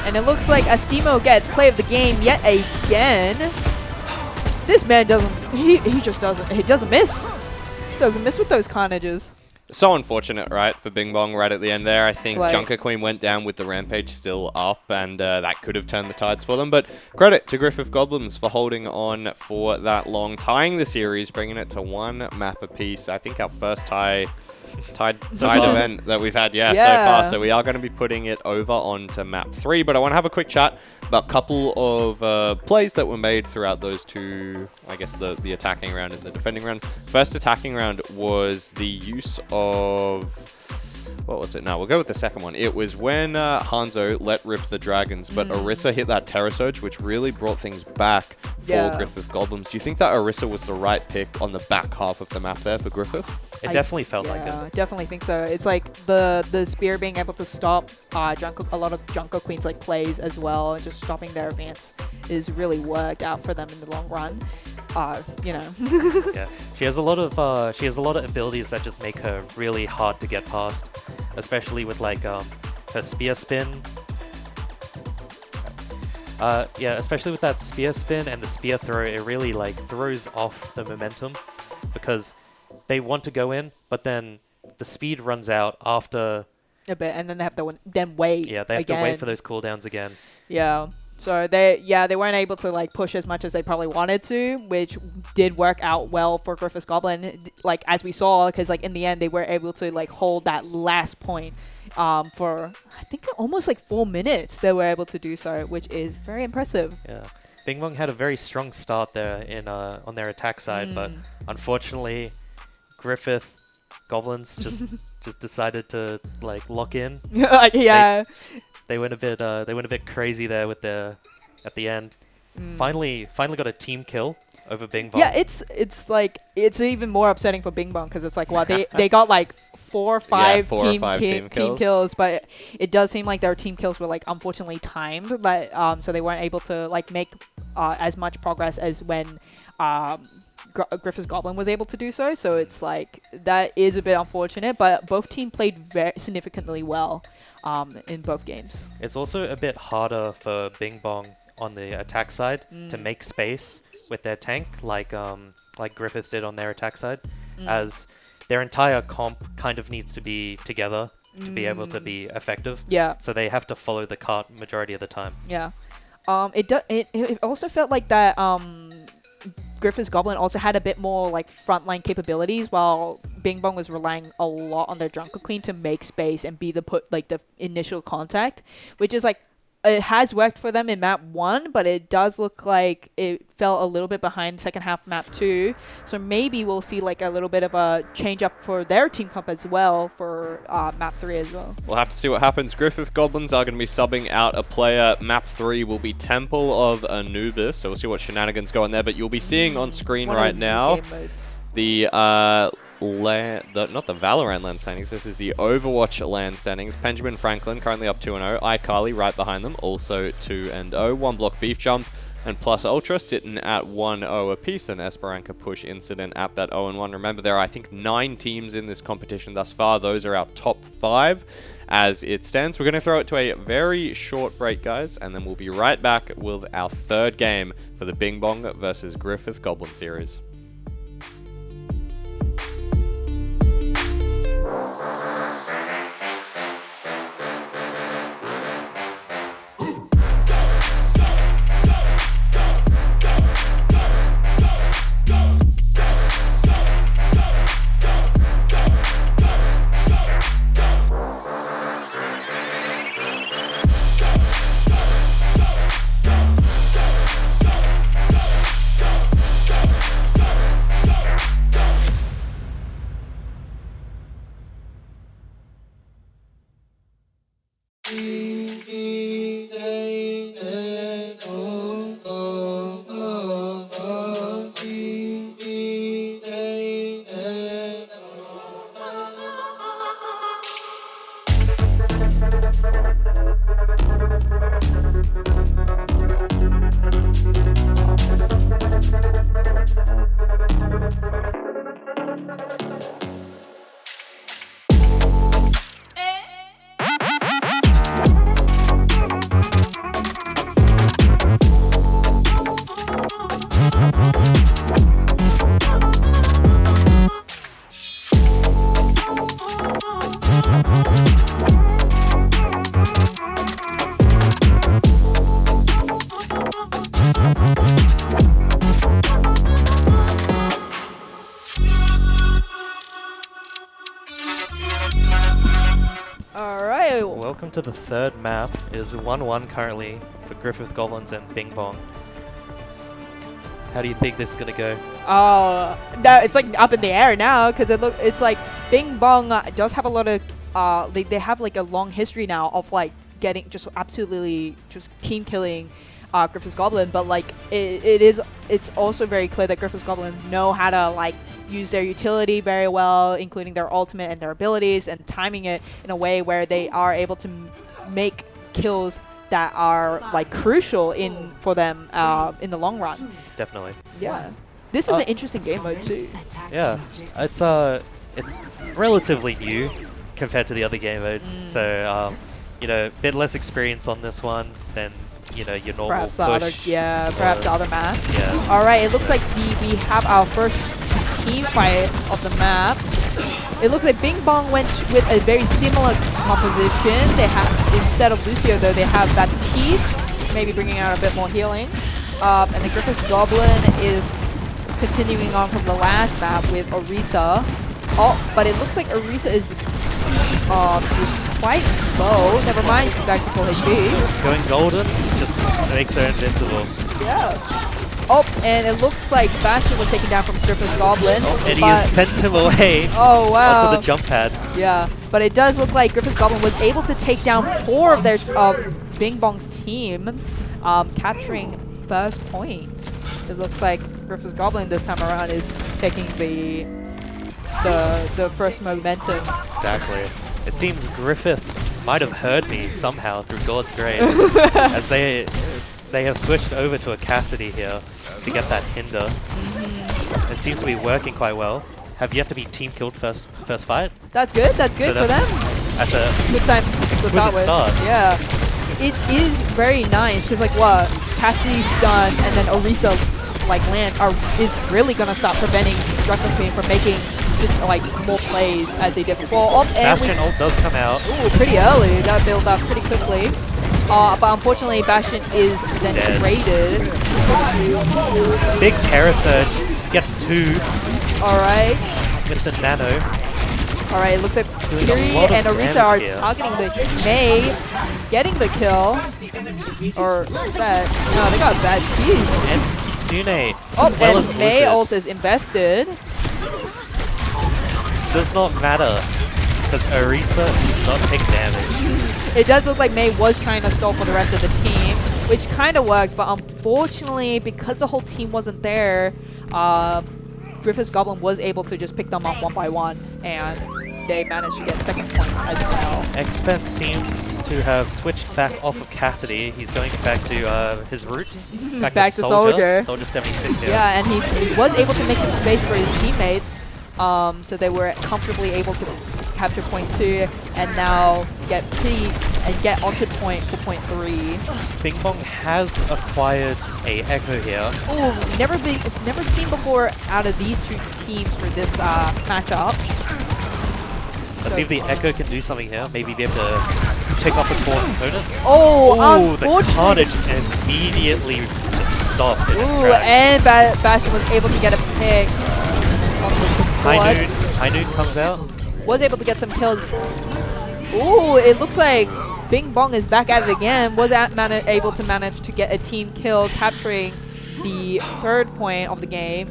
And it looks like Astemo gets play of the game yet again. This man doesn't miss. Doesn't miss with those carnages. So unfortunate, right, for Bing Bong right at the end there. I think like- Junker Queen went down with the Rampage still up, and that could have turned the tides for them. But credit to Griffith Goblins for holding on for that long, tying the series, bringing it to one map apiece. I think our first tied event that we've had, so far. So we are going to be putting it over onto map 3. But I want to have a quick chat about a couple of plays that were made throughout those two, I guess, the attacking round and the defending round. First attacking round was the use of... What was it? No, we'll go with the second one. It was when Hanzo let rip the dragons, but Orisa hit that Terror Surge, which really brought things back for Griffith Goblins. Do you think that Orisa was the right pick on the back half of the map there for Griffith? It definitely felt like it. Yeah, definitely think so. It's like the spear being able to stop a lot of Junker Queens like plays as well, and just stopping their advance is really worked out for them in the long run. You know. Yeah, she has a lot of abilities that just make her really hard to get past, especially with like her spear spin. Yeah, especially with that spear spin and the spear throw, it really like throws off the momentum because they want to go in, but then the speed runs out after A bit, and then they have to then wait. Yeah, they have to wait for those cooldowns again. Yeah. So they weren't able to like push as much as they probably wanted to, which did work out well for Griffith Goblin, like as we saw, because like in the end they were able to like hold that last point for I think almost like 4 minutes. They were able to do so, which is very impressive. Yeah, Bing Bong had a very strong start there in on their attack side, but unfortunately, Griffith Goblins just decided to like lock in. Yeah. They went a bit crazy there with the at the end. Finally got a team kill over Bing Bong. Yeah, it's like it's even more upsetting for Bing Bong because it's like, well, they got like 4 or 5 team kills, but it does seem like their team kills were like unfortunately timed, but so they weren't able to like make as much progress as when Griffith's Goblin was able to do so. So it's like that is a bit unfortunate, but both teams played very significantly well in both games. It's also a bit harder for Bing Bong on the attack side to make space with their tank, like Griffith did on their attack side, as their entire comp kind of needs to be together to be able to be effective. Yeah. So they have to follow the cart majority of the time. Yeah. It also felt like that Griffith's Goblin also had a bit more like frontline capabilities, while Bing Bong was relying a lot on their Junker Queen to make space and be the initial contact, which is like it has worked for them in map 1, but it does look like it fell a little bit behind second half map 2. So maybe we'll see like a little bit of a change up for their team comp as well for map 3 as well. We'll have to see what happens. Griffith Goblins are going to be subbing out a player. Map 3 will be Temple of Anubis, so we'll see what shenanigans go on there. But you'll be seeing on screen right now the not the Valorant LAN standings, this is the Overwatch LAN standings. Benjamin Franklin currently up 2-0. iCarly right behind them, also 2-0. One block beef jump and Plus Ultra sitting at 1-0 apiece. And Esperanza Push Incident at that 0-1. Remember, there are I think 9 teams in this competition thus far. Those are our top 5 as it stands. We're going to throw it to a very short break, guys, and then we'll be right back with our third game for the Bing Bong versus Griffith Goblin series. Welcome to the third map. It is 1-1 currently for Griffith Goblins and Bing Bong. How do you think this is gonna go? Oh, no, it's like up in the air now because it's like Bing Bong does have a lot of they have like a long history now of like getting just absolutely just team killing Griffith Goblin, but like it's also very clear that Griffith Goblin know how to like use their utility very well, including their ultimate and their abilities, and timing it in a way where they are able to make kills that are like crucial for them in the long run. Definitely. Yeah. This is an interesting game mode too. Yeah. It's relatively new compared to the other game modes. So you know, a bit less experience on this one than your normal perhaps push. Perhaps the other map. Yeah. All right, it looks like we have our first team fight of the map. It looks like Bing Bong went with a very similar composition. They have, instead of Lucio though, they have Baptiste, maybe bringing out a bit more healing. And the Griffith Goblin is continuing on from the last map with Orisa. Oh, but it looks like Orisa is quite low. Never mind, she's back to full HP. Going golden just makes her invincible. Yeah. Oh, and it looks like Bastion was taken down from Griffith Goblin. Oh, and he has sent him away onto the jump pad. Yeah, but it does look like Griffith Goblin was able to take down 4 of their Bing Bong's team, capturing first point. It looks like Griffith Goblin this time around is taking the first momentum. Exactly. It seems Griffith might have heard me somehow through God's grace, as they have switched over to a Cassidy here to get that hinder. It seems to be working quite well. Have yet to be team killed first fight. That's good. That's good for them. That's a good time to start with. Yeah, it is very nice because like what Cassidy's stun and then Orisa like lands is really gonna start preventing Drunken Queen from making just like more plays as they did before. Oh, Bastion ult does come out. Ooh, pretty early. That built up pretty quickly. But unfortunately, Bastion is then traded. Big Terror Surge gets 2. Alright. With the nano. Alright, it looks like Doing a Fury lot of and Orisa are damage here. targeting the Mei, getting the kill. Or that? No, they got bad keys. And Kitsune, Oh, as well and as Mei Blizzard, ult is invested. does not matter because Orisa does not take damage. It does look like Mei was trying to stall for the rest of the team, which kind of worked, but unfortunately, because the whole team wasn't there, Griffith's Goblin was able to just pick them up one by one, and they managed to get second point as well. Expense seems to have switched back off of Cassidy. He's going back to his roots. Back to Soldier. Soldier 76 here. Yeah, and he was able to make some space for his teammates, so they were comfortably able to capture point 2 and now get onto point for point 3. Bing Bong has acquired a Echo here. Ooh, it's never seen before out of these two teams for this matchup. Let's see if the Echo can do something here. Maybe be able to take off a core component. Oh, the Carnage immediately just stopped in its Ooh, tracks. and Bastion was able to get a pick on the support. High Noon comes out. Was able to get some kills. Ooh, it looks like Bing Bong is back at it again. Was able to manage to get a team kill, capturing the 3rd point of the game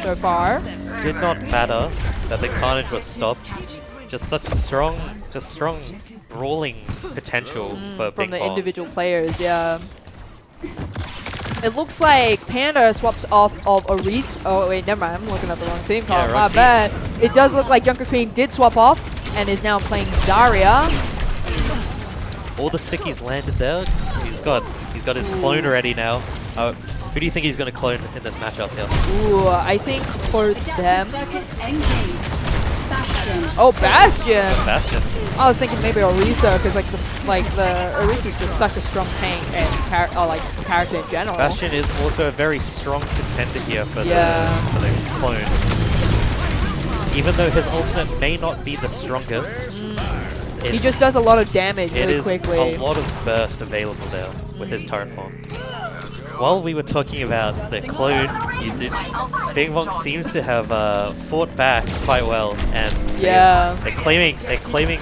so far. Did not matter that the Carnage was stopped. Just such strong brawling potential for from Bing the Bong. individual players, yeah. It looks like Panda swaps off of Orisa. Oh wait, never mind. I'm looking at the wrong team card. Yeah, My bad. It does look like Junker Queen did swap off and is now playing Zarya. All the stickies landed there. He's got his clone ready now. Who do you think he's going to clone in this matchup here? Ooh, I think for them. Oh, Bastion! Bastion. I was thinking maybe Orisa because the Orisa is just such a strong tank and character in general. Bastion is also a very strong contender here for the clone. Even though his ultimate may not be the strongest, he just does a lot of damage really quickly. It is a lot of burst available there with his turret form. While we were talking about the clone usage, Bing Bong seems to have fought back quite well, and they're claiming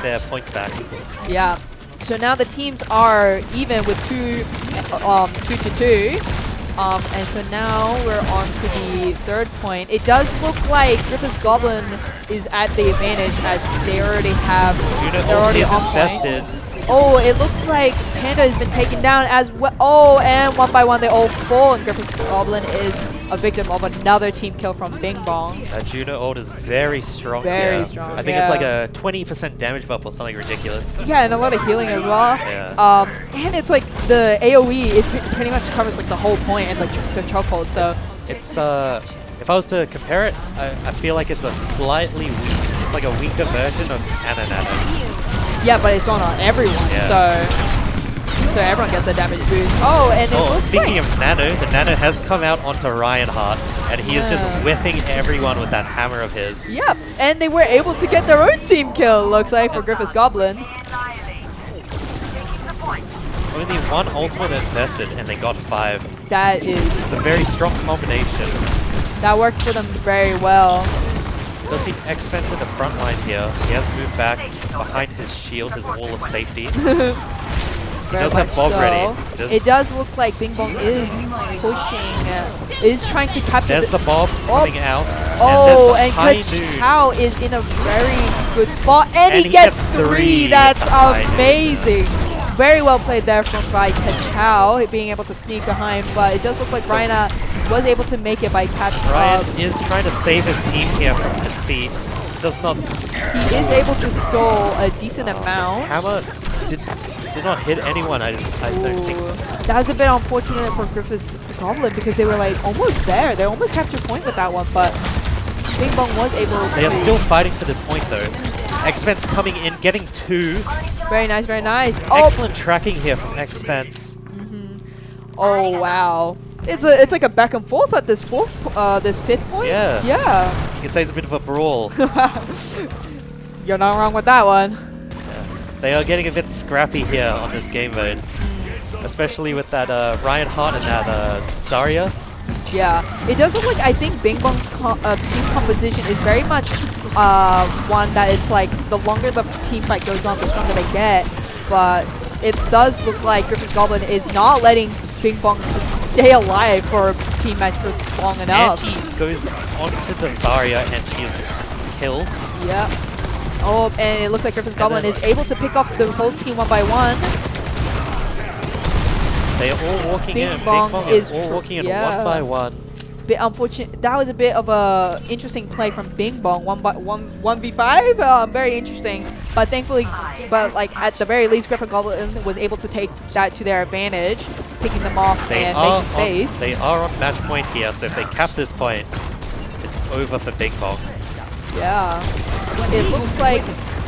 their points back. Yeah. So now the teams are even with 2-2. And so now we're on to the 3rd point. It does look like Griffith's Goblin is at the advantage as they already have. They're already on invested. Oh, it looks like Panda has been taken down as well. Oh, and one by one they all fall, and Griffith's Goblin is a victim of another team kill from Bing Bong. That Juno ult is very strong. Very strong. I think it's like a 20% damage buff or something ridiculous. Yeah, and a lot of healing as well. Yeah. And it's like the AoE is pretty much covers like the whole point and like the chokehold. So it's if I was to compare it, I feel like it's a slightly weak. It's like a weaker version of Nano. Yeah, but it's going on everyone. Yeah. So everyone gets a damage boost. Oh, and it looks speaking of Nano, the Nano has come out onto Reinhardt, and he is just whipping everyone with that hammer of his. Yep, and they were able to get their own team kill, looks like, for Griffith's Goblin. Only one ultimate invested, and they got 5. It's a very strong combination. That worked for them very well. Does see Expense in the front line here. He has moved back behind his shield, his wall of safety. He does have Bob ready. It does look like Bing Bong is pushing, is trying to capture. There's the Bob coming out. Oh, and Cow is in a very good spot, and he gets 3. That's amazing. Very well played there by Kachao, being able to sneak behind, but it does look like Rhina was able to make it by catching Ryan is trying to save his team here from defeat. Does not. He is able to stall a decent amount. Hammer did not hit anyone. I don't think so. That was a bit unfortunate for Griffith's Goblin because they were like almost there. They almost captured point with that one, but Bing Bong was able to. They are still fighting for this point though. Expense coming in, getting 2. Very nice, very nice. Excellent tracking here from Expense. Oh wow. It's like a back and forth at this 5th point. Yeah. Yeah. You can say it's a bit of a brawl. You're not wrong with that one. Yeah. They are getting a bit scrappy here on this game mode, especially with that Reinhardt and that Zarya. Yeah, it does look like I think Bing Bong's team composition is very much one that it's like the longer the team fight goes on, the stronger they get. But it does look like Griffith Goblin is not letting Bing Bong stay alive for a team match for long enough. Anti goes onto the Zarya and she is killed. Yep. Oh, and it looks like Griffith Goblin is able to pick off the whole team one by one. They're all walking in. Bing Bong is all walking in yeah. one by one. Bit unfortunate. That was a bit of a interesting play from Bing Bong. 1v5. Very interesting. But thankfully, like at the very least, Griffith Goblin was able to take that to their advantage, picking them off and making space. They are on match point here, so if they cap this point, it's over for Bing Bong. Yeah. It looks like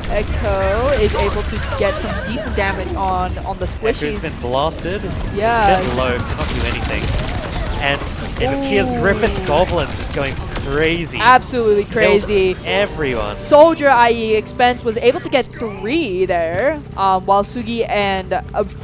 Echo is able to get some decent damage on the squishies. Echo's been blasted. Yeah. It's a bit low, cannot do anything. And it appears Griffith Goblin is going crazy. Absolutely crazy. Killed everyone. Soldier, i.e. Expense, was able to get 3 there, while Sugi and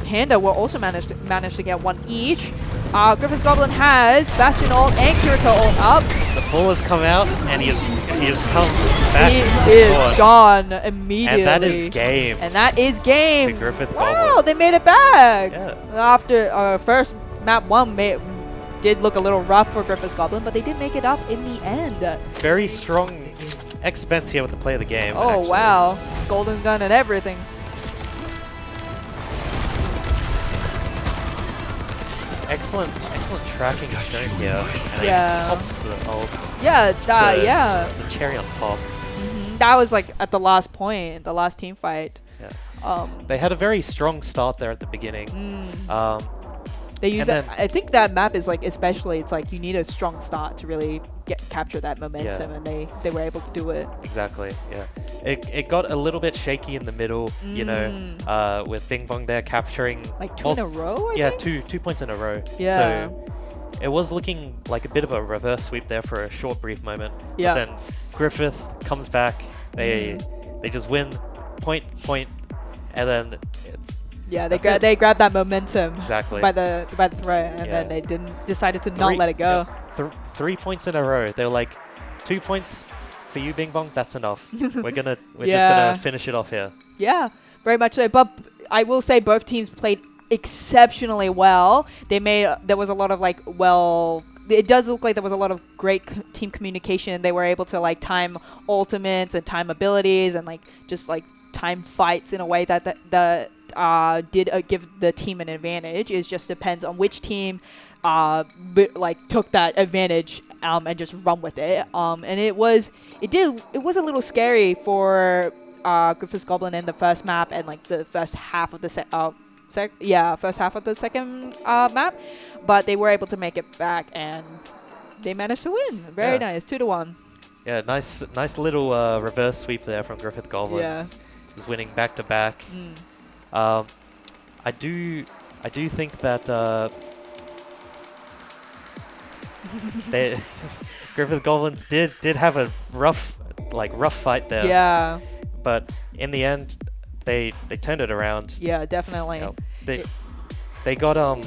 Panda were also managed to get 1 each. Griffith Goblin has Bastion ult and Kiriko ult up. The ball has come out and he has come back. He is gone immediately. And that is game. And that is game. To Griffith wow, Goblins. they made it back. Yeah. After first map 1 did look a little rough for Griffith Goblin, but they did make it up in the end. Very strong Expense here with the play of the game. Oh, actually. wow. Golden gun and everything. Excellent tracking shown here. And Yeah. It pops the ult. Yeah, yeah. The cherry on top. That was like at the last point, the last team fight. Yeah. They had a very strong start there at the beginning. They use it. I think that map is like, especially, it's like you need a strong start to really capture that momentum, and they were able to do it. Exactly. Yeah. It got a little bit shaky in the middle, you know, with Bing Bong there capturing like 2 in a row. I think? 2 points in a row. Yeah. So it was looking like a bit of a reverse sweep there for a short, brief moment. Yeah. But then Griffith comes back. They just win point, and then it's. Yeah, they grabbed that momentum exactly by the threat, and then they decided to not let it go. Yeah. 3 points in a row. They were like, 2 points for you, Bing Bong. That's enough. we're just gonna finish it off here. Yeah, very much so. But I will say both teams played exceptionally well. There was a lot of it does look like there was a lot of great team communication. They were able to like time ultimates and time abilities and like just like time fights in a way that did give the team an advantage. It just depends on which team took that advantage and just run with it. And it was a little scary for Griffith Goblin in the first map and like the first half of the first half of the second map, but they were able to make it back and they managed to win. Very nice, 2-1. Yeah, nice little reverse sweep there from Griffith Goblins. Yeah. Is winning back to back. I do think that Griffith Goblins did have a rough fight there. Yeah. But in the end, they turned it around. Yeah, definitely. You know, they got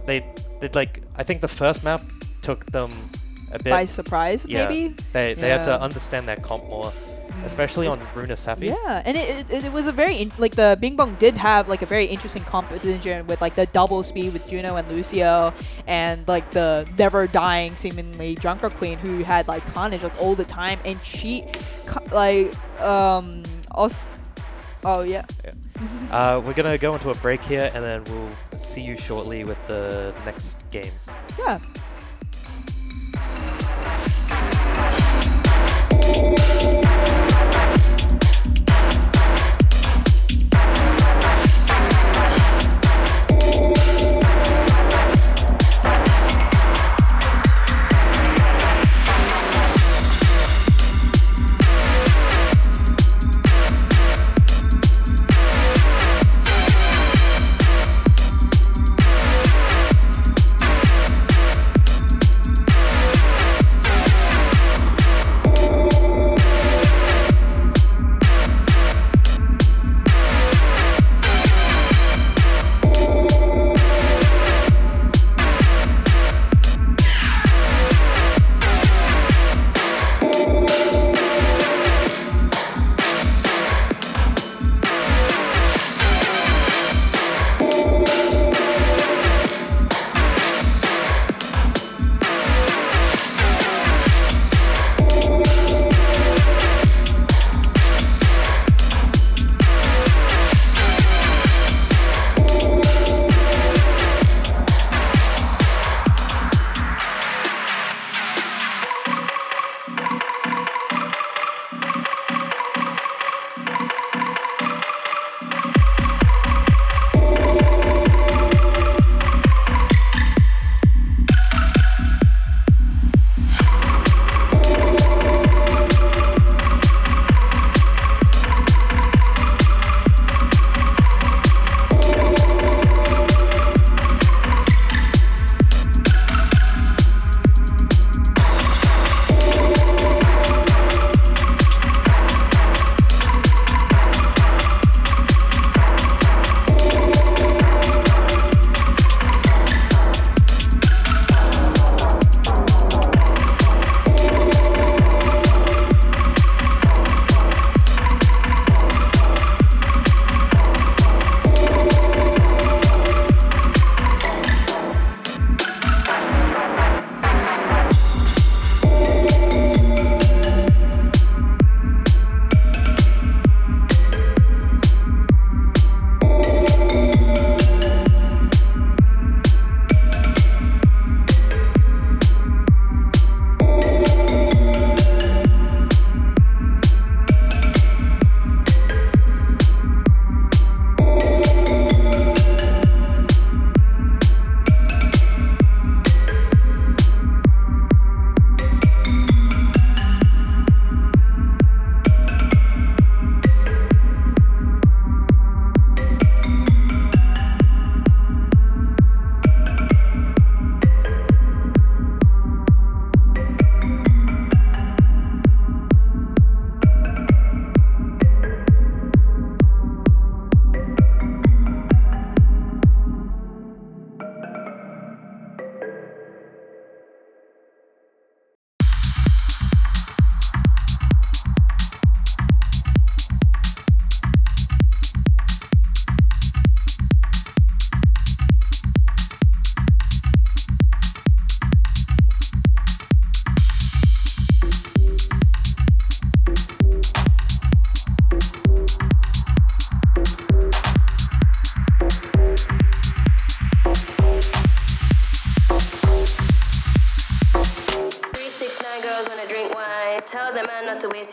they did I think the first map took them a bit by surprise, maybe. They had to understand their comp more. Especially on Runa Sappy. Yeah, and it was a very the Bing Bong did have like a very interesting competition with like the double speed with Juno and Lucio, and like the never dying seemingly Junker Queen who had like Carnage like all the time, and she also. Oh yeah. We're gonna go into a break here, and then we'll see you shortly with the next games. Yeah.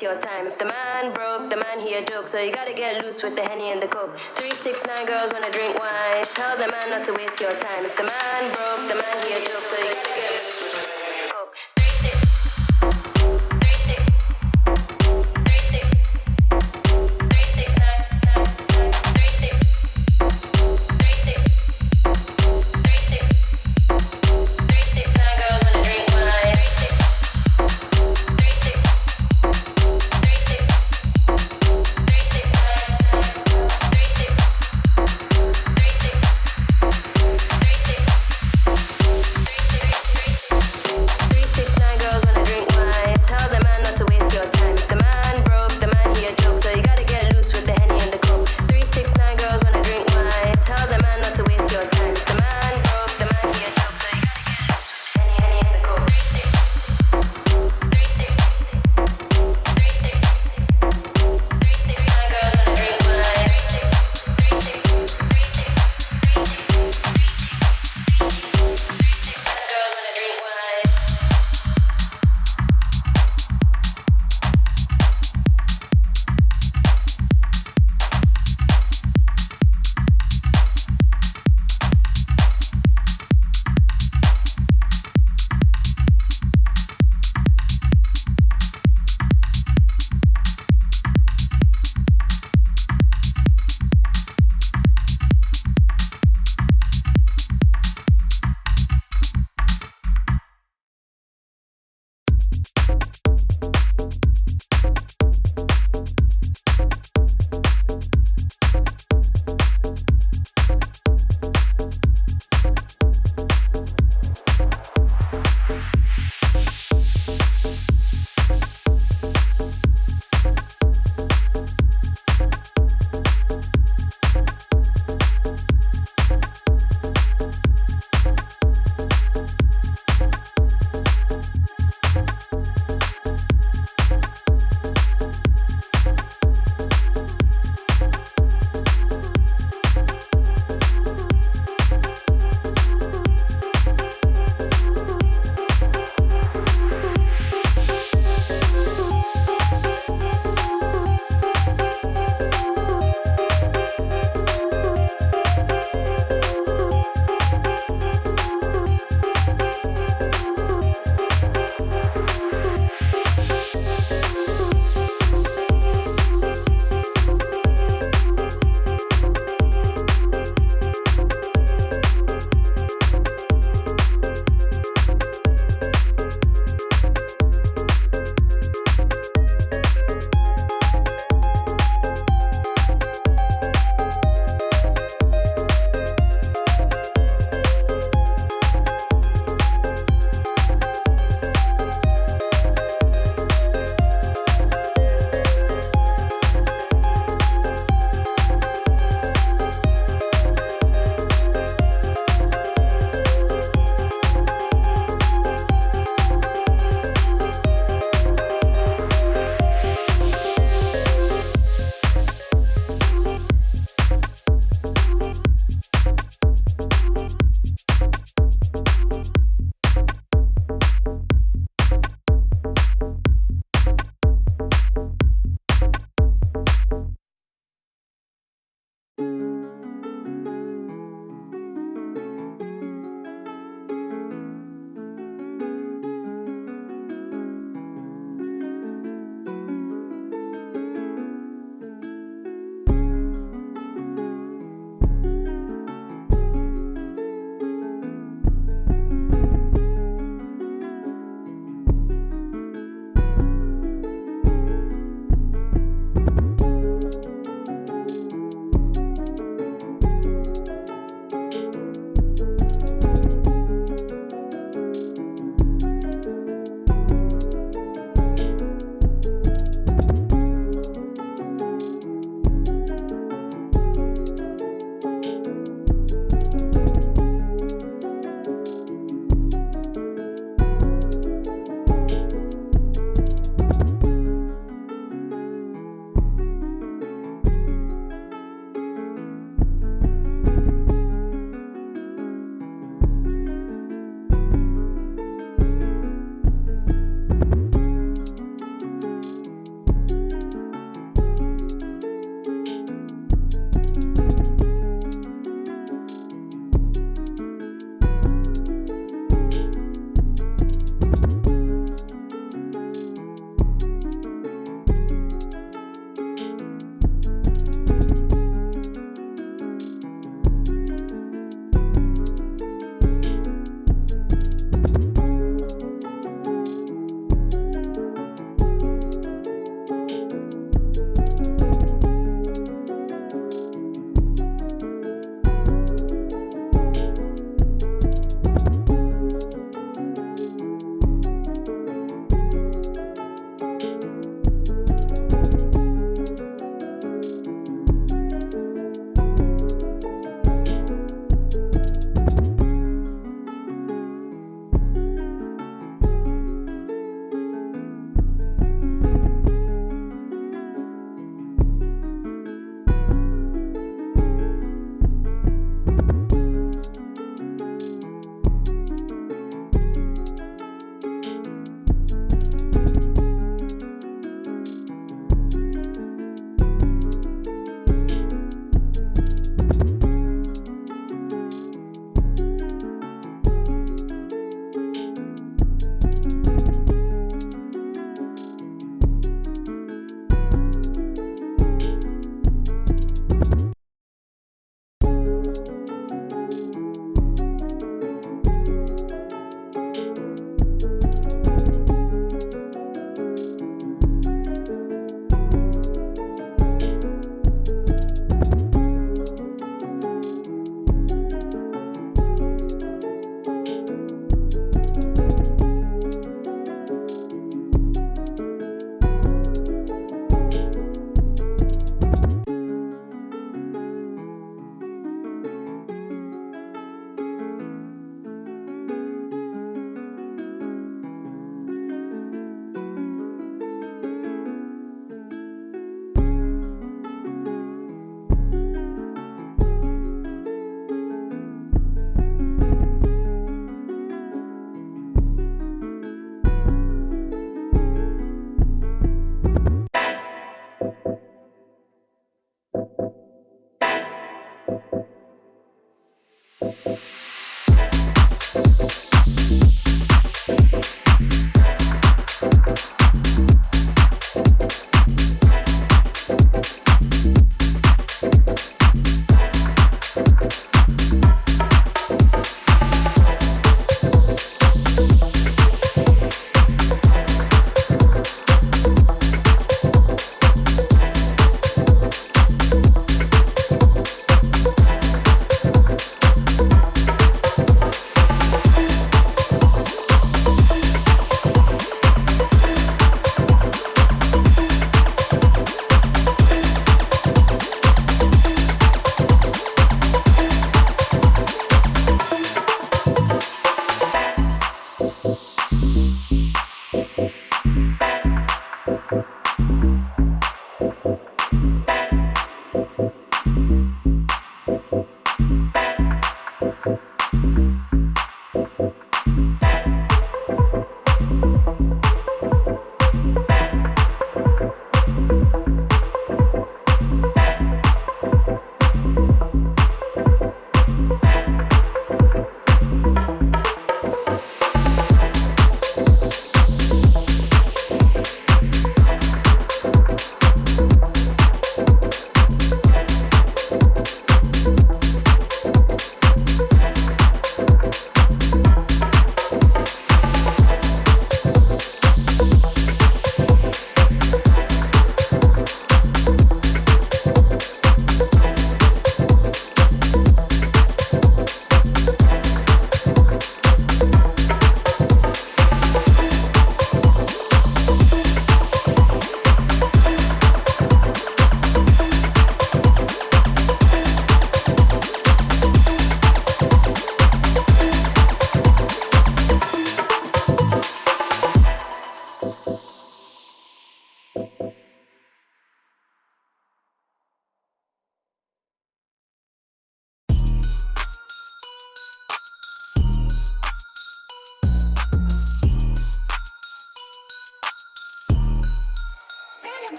waste your time. If the man broke, the man he a joke, so you gotta get loose with the Henny and the Coke. 369 girls wanna drink wine. Tell the man not to waste your time. If the man broke, the man he a joke, so you gotta get loose with the Henny and the Coke. 369 girls wanna drink wine. 369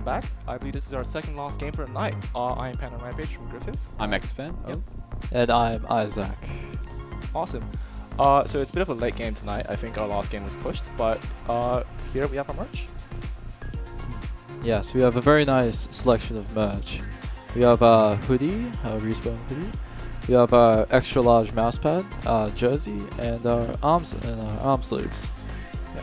welcome back. I believe this is our second last game for the night. I am Panda Rampage from Griffith. I'm X-Pen. Yep. And I'm Isaac. Awesome. So it's a bit of a late game tonight. I think our last game was pushed, but here we have our merch. Yes, we have a very nice selection of merch. We have a hoodie, a Respawn hoodie. We have our extra large mousepad, jersey, and our arm sleeves.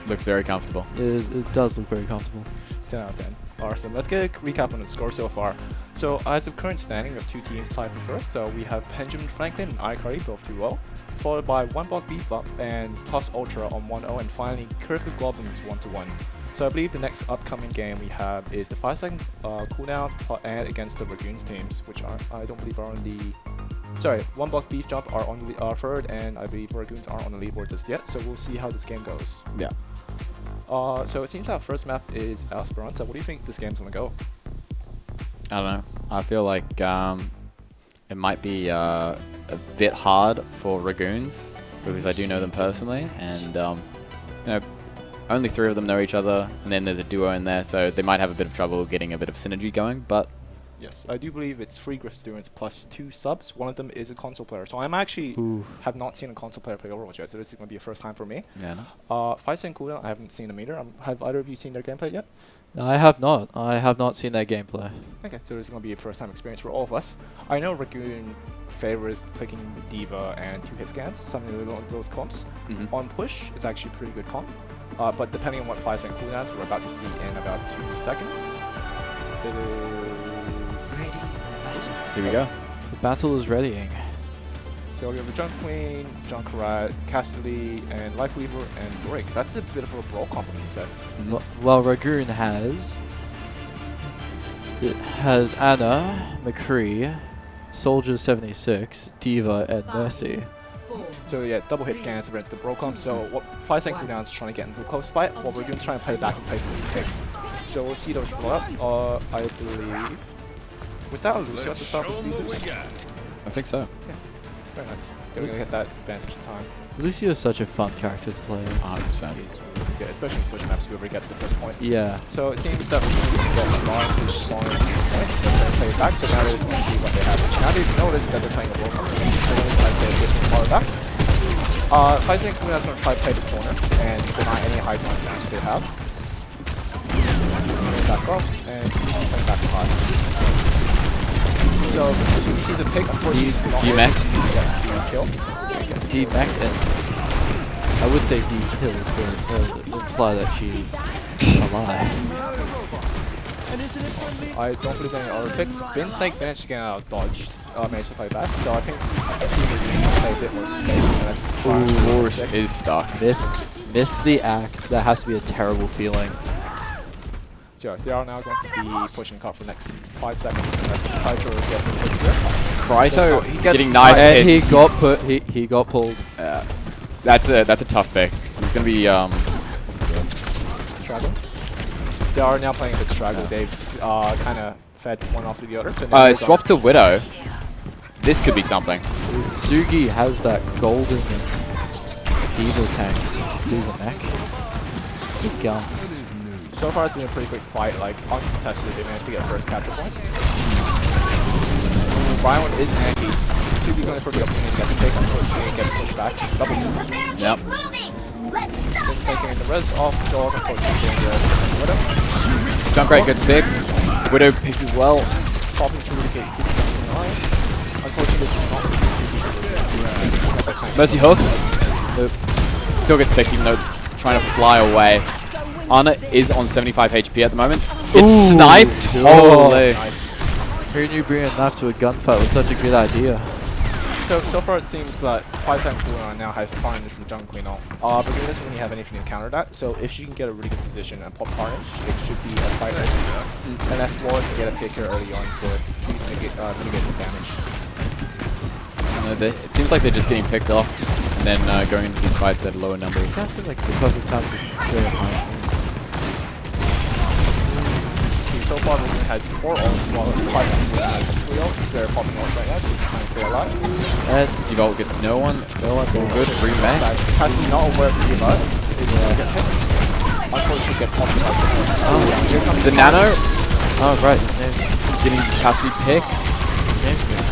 Looks very comfortable. It does look very comfortable. 10 out of 10. Awesome. Let's get a recap on the score so far. So as of current standing, we have 2 teams tied for first. So we have Benjamin Franklin and iCarly both 2-0, followed by One Block Beef Up and Plus Ultra on 1-0, and finally Griffith Goblins 1-1. So I believe the next upcoming game we have is the 5-second cooldown and against the Dragoons teams, which I don't believe are on the... Sorry, One Block Beef Jump are on the third, and I believe Dragoons aren't on the leaderboard just yet. So we'll see how this game goes. Yeah. So it seems our first map is Esperanza. What do you think this game's gonna go? I don't know. I feel like it might be a bit hard for Dragoons because I do know them personally, and you know, only 3 of them know each other, and then there's a duo in there, so they might have a bit of trouble getting a bit of synergy going. But yes, I do believe it's 3 Griff students plus 2 subs. One of them is a console player, so I'm actually have not seen a console player play Overwatch yet, so this is going to be a first time for me. Yeah. 5-second cooldown, I haven't seen a meter. Have either of you seen their gameplay yet? I have not. I have not seen that gameplay. Okay, so this is going to be a first time experience for all of us. I know Dragoon favors picking D.Va and 2-hit scans, something along those comps. On push, it's actually a pretty good comp, but depending on what 5-second cooldowns we're about to see in about 2 seconds, it is... Here we go. The battle is readying. So we have a Junk Queen, Junkrat, Cassidy, and Lifeweaver, and Drake. That's a bit of a brawl complement, you said. Well, Dragoon has... It has Anna, McCree, Soldier 76, D.Va, and Mercy. So yeah, double hit scans against the brawl comp. So what 5-second cooldowns is trying to get into a close fight, while Dragoon's trying to play back and play for his picks. So we'll see those rollouts. I believe... Was that a Lucio at the start of the speed boost? I think so. Yeah. Very nice. We're going to get that advantage in time. Lucio is such a fun character to play. 100%. He's really good, especially in push maps, whoever gets the first point. Yeah. So it seems that we're going to get Lawrence to spawn point. They're going to play it back, so now they're just going to see what they have. Now they've noticed that they're playing a roll so they're going to try to play a different far back. 5-second cooldown is going to try to play the corner and deny any high time advantage they have. Back off and play back to high. So he sees a pick, unfortunately he's not kill. D-mech'd and I would say D-killed, but imply that she's alive. I don't believe any other picks. Vince Snake managed to get out of dodge, managed to play back, so I think he needs to play a bit more safe. Ooh, Horse is stuck. Missed the axe. That has to be a terrible feeling. So they are now going to be pushing cut for the next 5 seconds unless Kaito gets a push grip. Kryto getting knife and hits. He got pulled. That's a tough pick. He's gonna be what's the word? Straggle. They are now playing with Straggle. They've kind of fed one after the other. So swap to Widow. This could be something. Sugi has that golden D.Va tanks. D.Va mech. Good gun. So far it's been a pretty quick fight, like uncontested, they managed to get a first capture point. Brian is anti. Sugi going for the opportunity to get the take on push and get pushed back. Double push. Yep. It's taking the res off, Jaws unfortunately getting the Widow. Junkrat gets picked. Widow picked as well. Popping through the gate, keeps it an eye. Unfortunately this is not the Mercy hooked. Nope. Still gets picked even though trying to fly away. Ana is on 75 HP at the moment. Gets sniped. Holy. Who knew bringing a knife to a gunfight was such a good idea? So far it seems that 5-second cooldown now has Carnage from Junk Queen on. But he doesn't really have anything to counter that, so if she can get a really good position and pop Carnage, it should be a fight. And that's Wallace to get a pick here early on to mitigate some damage. It seems like they're just getting picked off and then going into these fights at a lower number. That seems like the perfect time to go high. So far, the team has 4 ults, while 5-second cooldown has 3 ults. They're popping ults right now, so they're trying to stay alive. And Devault gets no one. All good. Free mech. Cassie's not aware of the Devault. He's going to get picked. Unfortunately, get popped up. Oh, here comes the nano. Oh, right. His name's Getting Cassidy pick.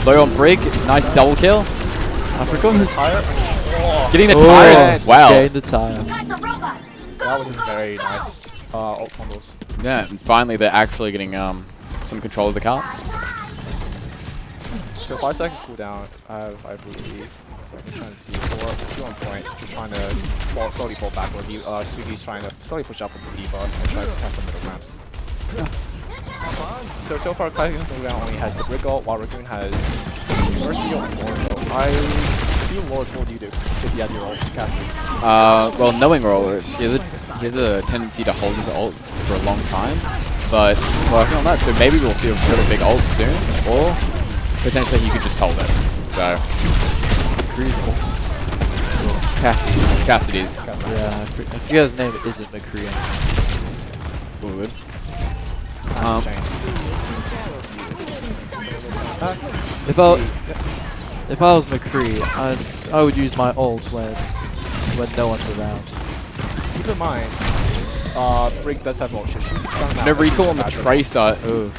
Low on Brig. Nice double kill. I forgot his tire. Getting the tires. Wow. Gained the tire. That was a very nice ult combos. Yeah, and finally they're actually getting some control of the car. So 5-second cooldown, I believe. So I can try and see 2 on point. Just trying to slowly fall backward. Sugi's trying to slowly push up with the D.Va and try to pass the middle ground. So far, Classic Cooldown only has the Brig ult, while Ragoon has Mercy ult and Lord ult. I feel Lord told you to if you had your ult, Cassidy. Well, knowing rollers, he has a tendency to hold his ult for a long time, but working on that, so maybe we'll see a really big ult soon, or potentially he could just hold it. So, Cassidy's. Yeah, I forget his name isn't McCree. It's all good. If I was McCree, I would use my ult when no one's around. Keep in mind, Brig does have ult. No recall on the Tracer. Ooh.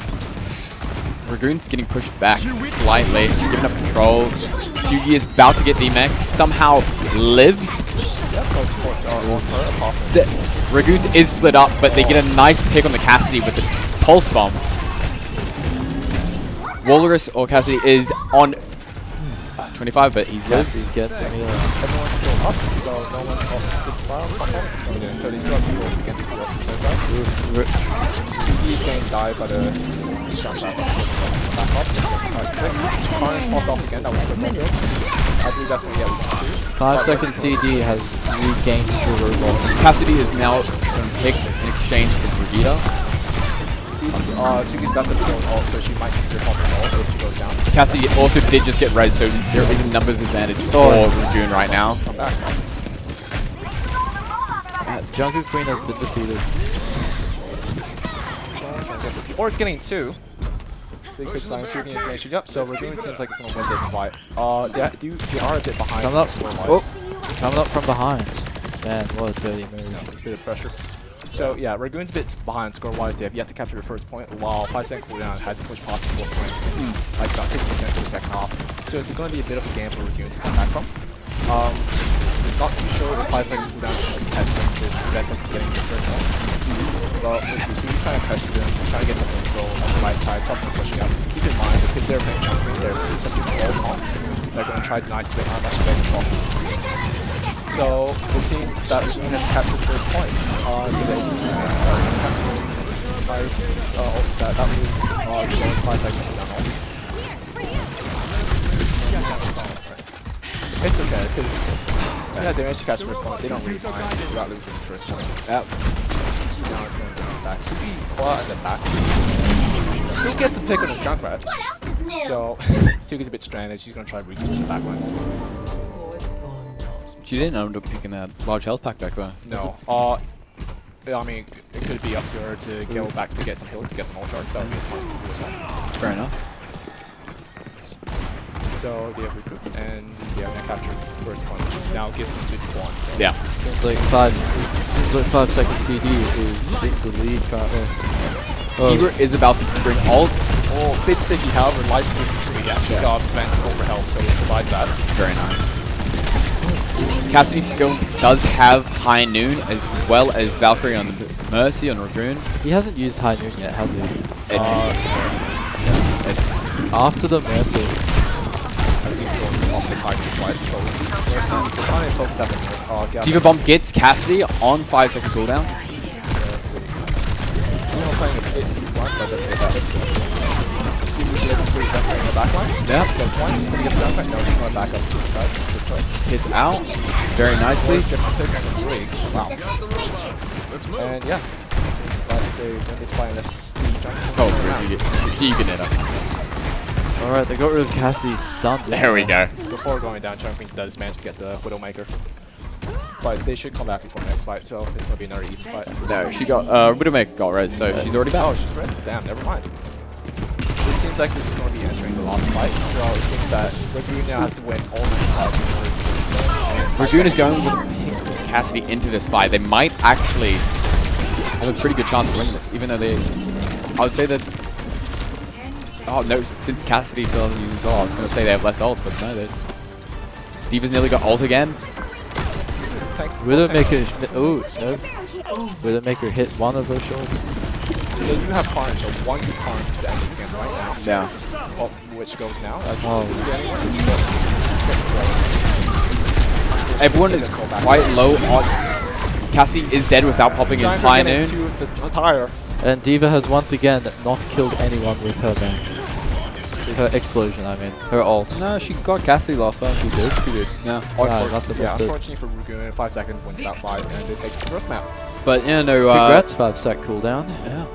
Ragoon's getting pushed back slightly, giving up control. Sugi is about to get D-Mech, somehow lives. Ragoon's is split up, but they get a nice pick on the Cassidy with the Pulse Bomb. Walrus or Cassidy is on 25, but he lives. He gets him. Everyone's still up, so no one's off. So they still have 2 ults against the Sugi's getting died by the jump back up. Karn popped off again, that was good. I believe that's going to get at least 2. 5-second CD has regained the robot. Cassidy is now picked in exchange for Brigitte. Sugi's got the build ult, so she might consider popping ult if she goes down. Cassidy also did just get res, so there is a numbers advantage for Ragoon right now. Come back. Jungle Queen has been defeated. Or it's getting 2. Big quick flying Sugi and finishing up, so Ragoon seems like it's going to win this fight. They are a bit behind. Coming up from behind. Man, what a dirty move. It's a bit of pressure. So yeah, Ragoon's a bit behind score-wise. They have yet to capture the first point, while 5-second cooldown has pushed past the 4th point. Like about 50% to the second half. So it's going to be a bit of a game for Ragoon to come back from. Not too sure if 5-second cooldown is going to test them to prevent them from getting the first point. Well, let's see. So he's trying to pressure them, trying to get some control on the right side, stop them pushing up. Keep in mind, because they're playing jumping, they're essentially 12 points. They're going to try to nice split how much space as possible. So it seems that Ragoon has captured the first point. So this is that was going 5-second cooldown ult. It's okay, because they managed to catch the first point. They don't really mind without losing this first point. Yep. Now it's going to go back. Sugi claw in the back. Still gets a pick on the Junkrat. So Sugi's a bit stranded. She's going to try to recoup the back ones. She didn't end up picking that large health pack back there. No. I mean, it could be up to her to go back to get some heals, to get some ult charge. That would be a smart move as well. Fair enough. So they have recouped, and they have now captured the first point, which now gives them good spawn. So. Yeah. Seems like 5-second CD is in the lead currently. D.Va is about to bring ult. Oh, bit sticky, however, life with the tree actually prevents over health, so he survives that. Very nice. Cassidy still does have High Noon as well as Valkyrie on the Mercy on Ragoon. He hasn't used High Noon yet, has he? It's after the Mercy. Off the target twice, so we're trying to focus up on D.Va Bomb gets Cassidy on 5-second cooldown. We're playing a bit too far, but that's the see if we can put that in the back line. Yeah. Because one is going to get the back. No, he's going back up. Good choice. Hits out very nicely. Gets a pick on the break. Wow. And yeah, it seems like they win this fight unless the jump. You can hit him. Alright, they got rid of Cassidy's stun. There we go. Before going down, Jumping does manage to get the Widowmaker. But they should come back before the next fight, so it's going to be another even fight. No, she got, Widowmaker got res, so she's already back. Oh, she's rested. Damn, never mind. It seems like this is going to be entering the last fight, so it seems that Ragoon now has to win all these fights in order to win this. Ragoon is going with Cassidy into this fight. They might actually have a pretty good chance of winning this, even though I would say that Oh no, since Cassidy still hasn't used his ult, I was going to say they have less ult, but no, they... D.Va's nearly got ult again. Widowmaker... Oh, no. Widowmaker hit one of those shots. They do have Carnage, so one good Carnage to end this game right now. Yeah. Oh, which goes now. Everyone is quite low on... Cassidy is dead without popping his high noon. And D.Va has once again not killed anyone with her ban. Her explosion, I mean. Her ult. No, she got Cassidy last time. She did. Yeah. Unfortunately for Rugoon, in 5 seconds wins that fight, and they take the rough map. But, yeah, no... Congrats, 5-sec cooldown. Yeah.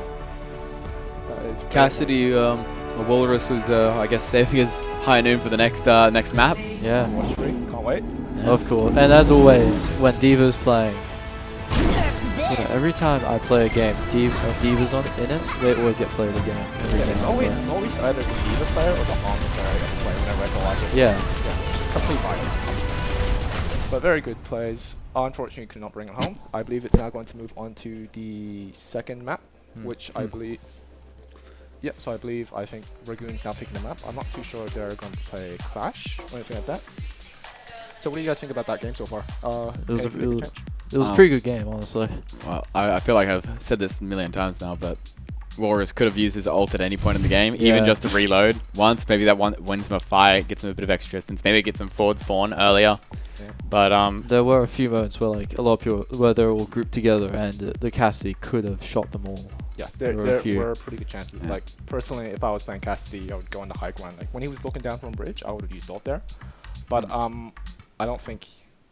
Cassidy, Walrus was, I guess, saving his high noon for the next map. Yeah. Can't wait. Yeah. Of course. And as always, when D.Va's playing, every time I play a game, D.Va's in it, they always get played again. It's always either the D.Va player or the Honda player that gets played whenever I go like it. Yeah. Complete vibes. But very good plays. Unfortunately, could not bring it home. I believe it's now going to move on to the second map, which I believe... Yeah, so I think Ragoon's now picking the map. I'm not too sure if they're going to play Clash or anything like that. So what do you guys think about that game so far? It was a pretty good game, honestly. Well, I feel like I've said this a million times now, but Walrus could have used his ult at any point in the game, even just to reload once. Maybe that one wins him a fight, gets him a bit of extra distance. Maybe it gets him forward spawn earlier. Yeah. But there were a few moments where like a lot of people where they're all grouped together and the Cassidy could have shot them all. Yes, there were pretty good chances. Yeah. Like personally, if I was playing Cassidy, I would go on the high ground. Like when he was looking down from bridge, I would have used ult there. But I don't think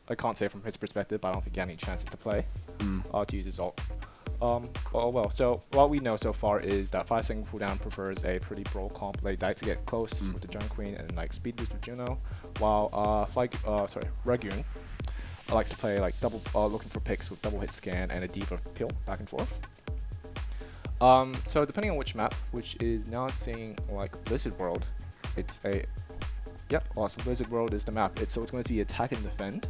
I can't say from his perspective, but I don't think he had any chances to play to use his ult. Oh well, so what we know so far is that 5-second cooldown prefers a pretty brawl comp late die to get close with the Jungle Queen and like speed boost with Juno, while Ragoon likes to play like double looking for picks with double hit scan and a D.Va peel back and forth. So depending on which map, which is now seeing like Blizzard World, it's a so Blizzard World is the map. So it's going to be attack and defend.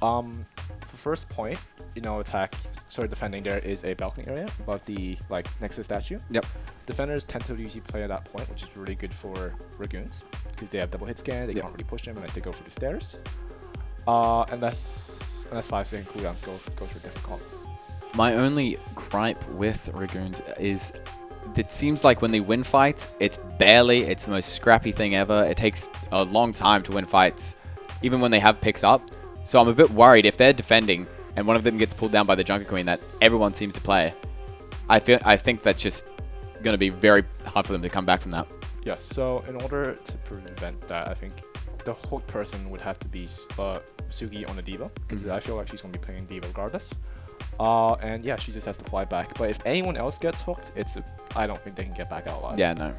For first point, defending there is a balcony area above the next to the statue. Yep. Defenders tend to usually play at that point, which is really good for Ragoons because they have double hit scan. They can't really push them unless they go for the stairs. Unless 5-second cooldowns goes for a different comp. My only gripe with Ragoons is it seems like when they win fights, it's the most scrappy thing ever. It takes a long time to win fights, even when they have picks up. So I'm a bit worried if they're defending and one of them gets pulled down by the Jungle Queen that everyone seems to play. I think that's just going to be very hard for them to come back from that. Yes, so in order to prevent that, I think the hook person would have to be Sugi on the D.Va, because I feel like she's going to be playing D.Va regardless. And yeah, she just has to fly back. But if anyone else gets hooked, I don't think they can get back out alive. Yeah, no.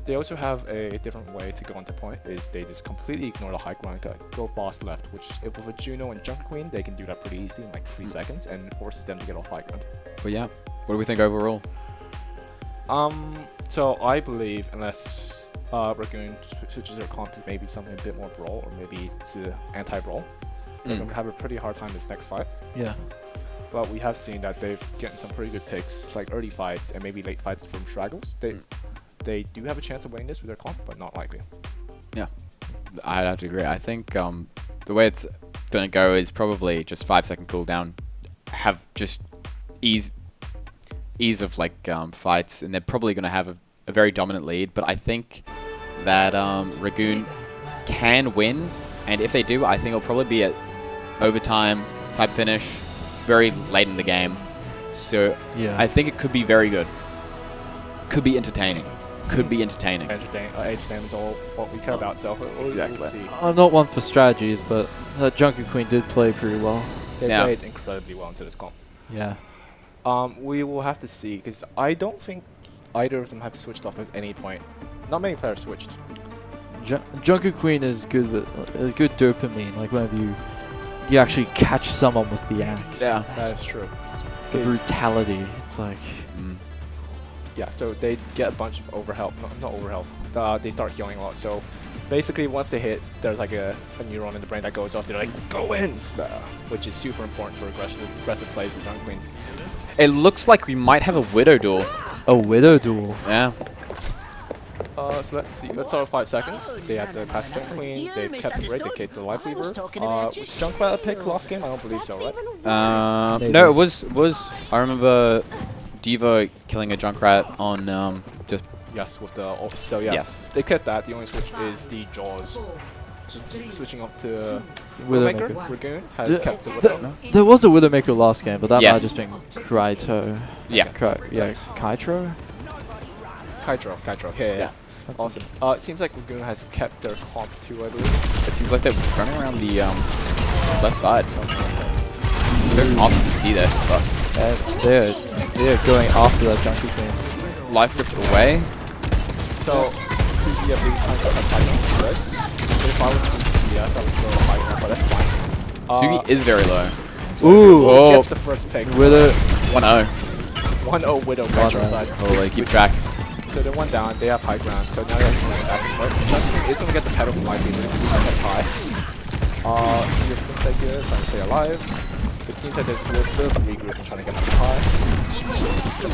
They also have a different way to go into point, is they just completely ignore the high ground, go fast left, which if with a Juno and Jungle Queen, they can do that pretty easily in like 3 seconds and forces them to get off high ground. But yeah, what do we think overall? So I believe unless Ragoon switches their comp to maybe something a bit more brawl or maybe to anti-brawl, they're going to have a pretty hard time this next fight. Yeah. But we have seen that they've gotten some pretty good picks, like early fights and maybe late fights from Straggles. They do have a chance of winning this with their comp, but not likely. Yeah, I'd have to agree. I think the way it's going to go is probably just 5-second cooldown, have just ease of fights, and they're probably going to have a very dominant lead. But I think that Ragoon can win, and if they do, I think it'll probably be at overtime type finish, very late in the game. So yeah, I think it could be very good. Could be entertaining. Entertainment is all what we care about, so we'll see. I'm not one for strategies, but Jungle Queen did play pretty well. They played incredibly well into this comp. Yeah. We will have to see, because I don't think either of them have switched off at any point. Not many players switched. Jungle Queen is good with good dopamine, like whenever you actually catch someone with the axe. Yeah, that is true. The brutality, it's like... Yeah, so they get a bunch of overhealth, not overhealth, they start healing a lot. So basically once they hit, there's like a neuron in the brain that goes off, they're like, go in! Which is super important for aggressive plays with Jungle Queens. It looks like we might have a Widow duel. A Widow duel? Yeah. So let's see. Let's start with 5 seconds. They had the passive Junk Queen. They kept the raid. They kept the Life Weaver. Was Junkrat a pick last game? I don't believe so, right? No, it was. I remember Diva killing a Junkrat on just. Yes, with the so yeah. Yes. They kept that. The only switch is the Jaws. Switching up to Widowmaker. Ragoon has kept the Widow. There was a Widowmaker last game, but that might Yes. have just been Kryto. Yeah. Kytro? Kytro. Yeah. Awesome. It seems like Ragoon has kept their comp too, I believe. It seems like they're running around the left side. Very often to see this, but They're going after that Junkie Queen. Life Drift away. So, Suzuki, I believe, trying to get high on this. If I was to yes, I would go high ground, but that's fine. Sugi is very low. Ooh! Gets the first pick. Widow. 1-0. 1-0 Widow Metro side. Oh, they keep track. So they're 1 down, they have high ground, so now they have to move back and forth. Junkie is going to get the pedal from Light Beaver, that's high. He just gonna stay here, trying to stay alive. It seems like there's a little bit of a regroup and trying to get up high.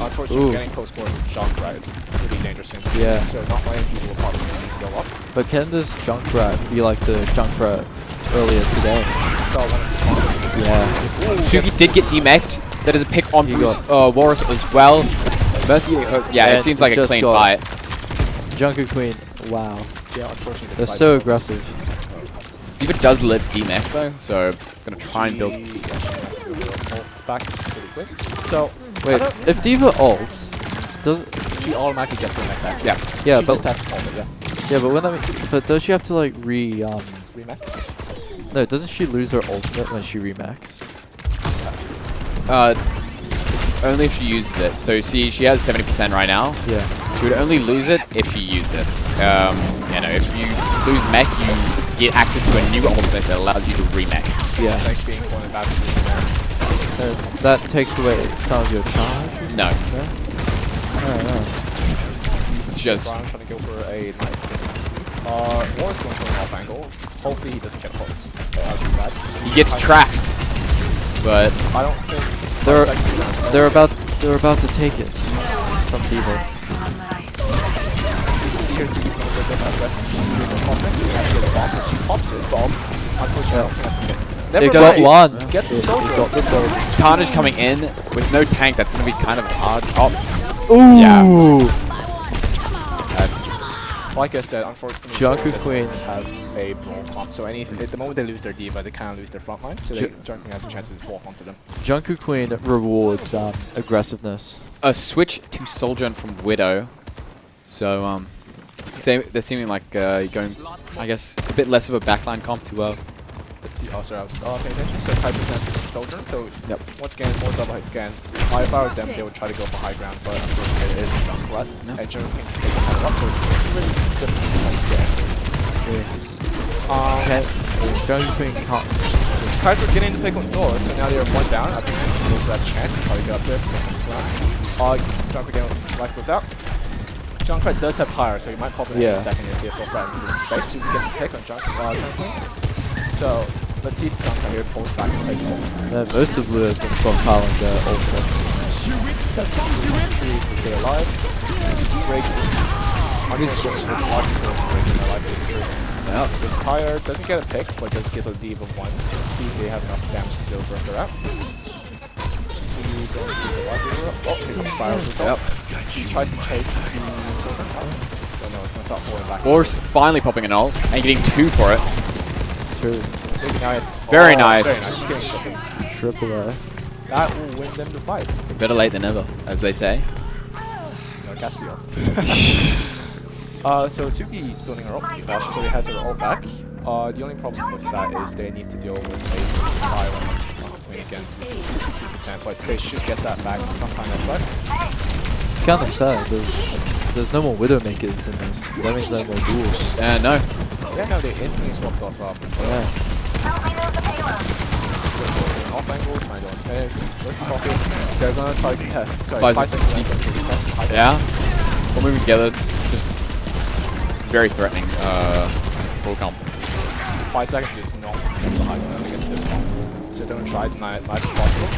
Unfortunately, getting close scores in Junkrat is pretty dangerous thing to do. Yeah. So not many people will probably see you go up. But can this Junkrat be like the Junkrat earlier today? Yeah. Sugi did get demeched. That is a pick on Bruce Walrus as well. Mercy, yeah, it seems like a clean fight. Junkie Queen, wow. Yeah, unfortunately. They're so aggressive. Diva does live demech though, so gonna try and build. It's back pretty quick. So, wait, if Diva ults, does she automatically gets her mech back? Yeah. Yeah, she but just has to hold it, yeah. Yeah, but when but does she have to like remech? No, doesn't she lose her ultimate when she remax? Only if she uses it. So see, she has 70% right now. Yeah. She would only lose it if she used it. You know, if you lose mech, you get access to a new ultimate that allows you to remech. Yeah. Thanks being pointed back to that takes away some of your charge? No. I don't know. It's just... Brian trying to go for a knife. Warren's going for an off angle. Hopefully he doesn't get points. He gets tracked. But... I don't think... They're about to take it from Diva. See here, Sugi's going to go that aggressive. She's doing the pop next. She's actually the bomb, but she pops it. Bomb. Unfortunately, that's a hit. They got one. Gets the soldier. Got the soldier. Carnage coming in with no tank. That's going to be kind of hard. Oh. Ooh. Yeah. That's... Like I said, unfortunately, Junkie Queen have a brawl comp. So at the moment they lose their Diva, they kind of lose their front line. So Junkie has a chance to just walk onto them. Junkie Queen rewards aggressiveness. A switch to Sojourn from Widow. So, they're seeming like going, I guess, a bit less of a backline comp to Let's see. Oh, sorry, I was paying attention. So 5% to Sojourn. So yep. Once again, more double hit scan. If I were them, they would try to go for high ground, but unfortunately it is Junkrat. And Junkie can take the time up, so it's really difficult to answer. Okay. Junkie Queen can't. Kytro getting the pick on doors, so now they're 1 down. I think they can go for that chance and try to get up there, get some ground. Junkrat getting life with that. Junkrat does have tire, so he might pop in a second if they full threat into space. So he gets a pick on Junkie. So let's see if Junkrat here pulls back in place. Most of Blue has been stockpiling their ultimates. Stay alive. Break. Yeah. Just tire, doesn't get a pick, but does get a leave of 1. Let's see if they have enough damage to deal with her out. He tries to chase the silver. Oh no, it's gonna start falling back. War's finally popping an ult and getting 2 for it. 2. Very nice. Very nice. Triple A. That will win them the fight. Better late than never, as they say. No, Castiel. So Sugi is building her ult. She already has her ult back. The only problem with that is they need to deal with a fire on Queen again. It's 62%, but they should get that back sometime next fight. It's kind of sad. There's no more Widowmakers in this. That means no more duels. No. Yeah, no, they instantly swapped off. Yeah. So off angle, trying to smash. Let's pop it. They're gonna try to contest. Sorry, 5 seconds sequence to contest. Yeah. We're moving together. Just very threatening. Full comp. 5 seconds is not to get the high ground against this one. So don't try to deny it much as possible.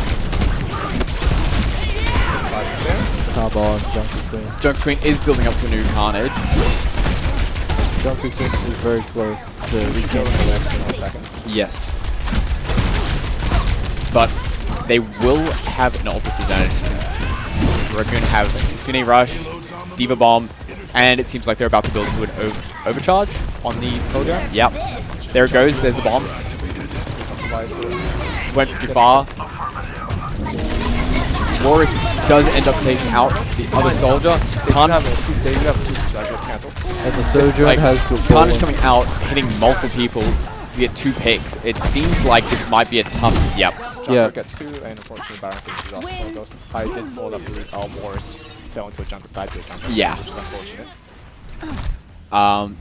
Carbon, Junkie Queen. Junkie Queen is building up to a new Carnage. Junker team is very close to Kill reclaiming in the the next 1 seconds. Yes. But they will have an ult disadvantage since Raccoon have Tsune Rush, D.Va Bomb, and it seems like they're about to build into an overcharge on the soldier. Yep. There it goes. There's the bomb. Went too far. Loris does end up taking out the other soldier. They do have a super, so that gets cancelled. And the Sojourn like has good Carnage ball. coming out, hitting multiple people to get 2 picks. It seems like this might be a tough. Yep. Junker gets 2, and unfortunately Baron finishes off the Ghost. I did saw that Morris fell into a Junker, died to a Junker. Yeah. Which is unfortunate.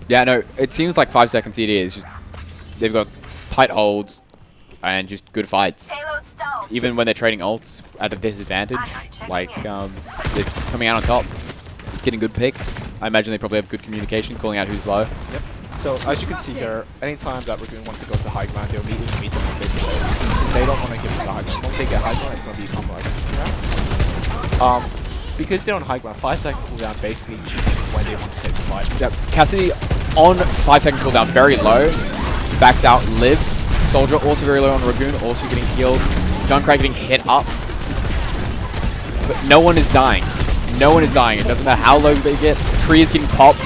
Yeah, no, it seems like 5 second CD is just, they've got tight holds and just good fights. Even when they're trading ults at a disadvantage, like, they're coming out on top, getting good picks. I imagine they probably have good communication, calling out who's low. Yep. So, as you can see here, anytime that Raccoon wants to go to high ground, they'll immediately meet them face to face. They don't want to give them the high ground. Once they get high ground, it's going to become like a super round. Because they're on high ground, 5 second cooldown basically when they want to take the fight. Yep. Cassidy on 5 second cooldown, very low. Backs out, lives. Soldier also very low on Ragoon, also getting healed. Junkrat getting hit up. But no one is dying. No one is dying. It doesn't matter how low they get. Tree is getting popped.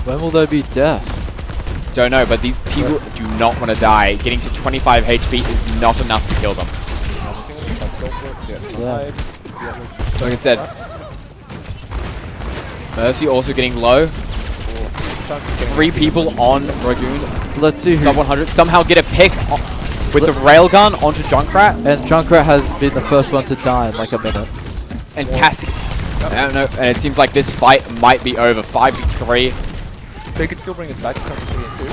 When will there be death? Don't know, but these people do not want to die. Getting to 25 HP is not enough to kill them. Yeah. Like I said, Mercy also getting low. 3 people on Ragoon. Let's see Sub 100. Somehow get a pick with the railgun onto Junkrat. And Junkrat has been the first one to die in like a minute. And Cassidy. I don't know. And it seems like this fight might be over. 5v3. They could still bring us back to 3 and 2.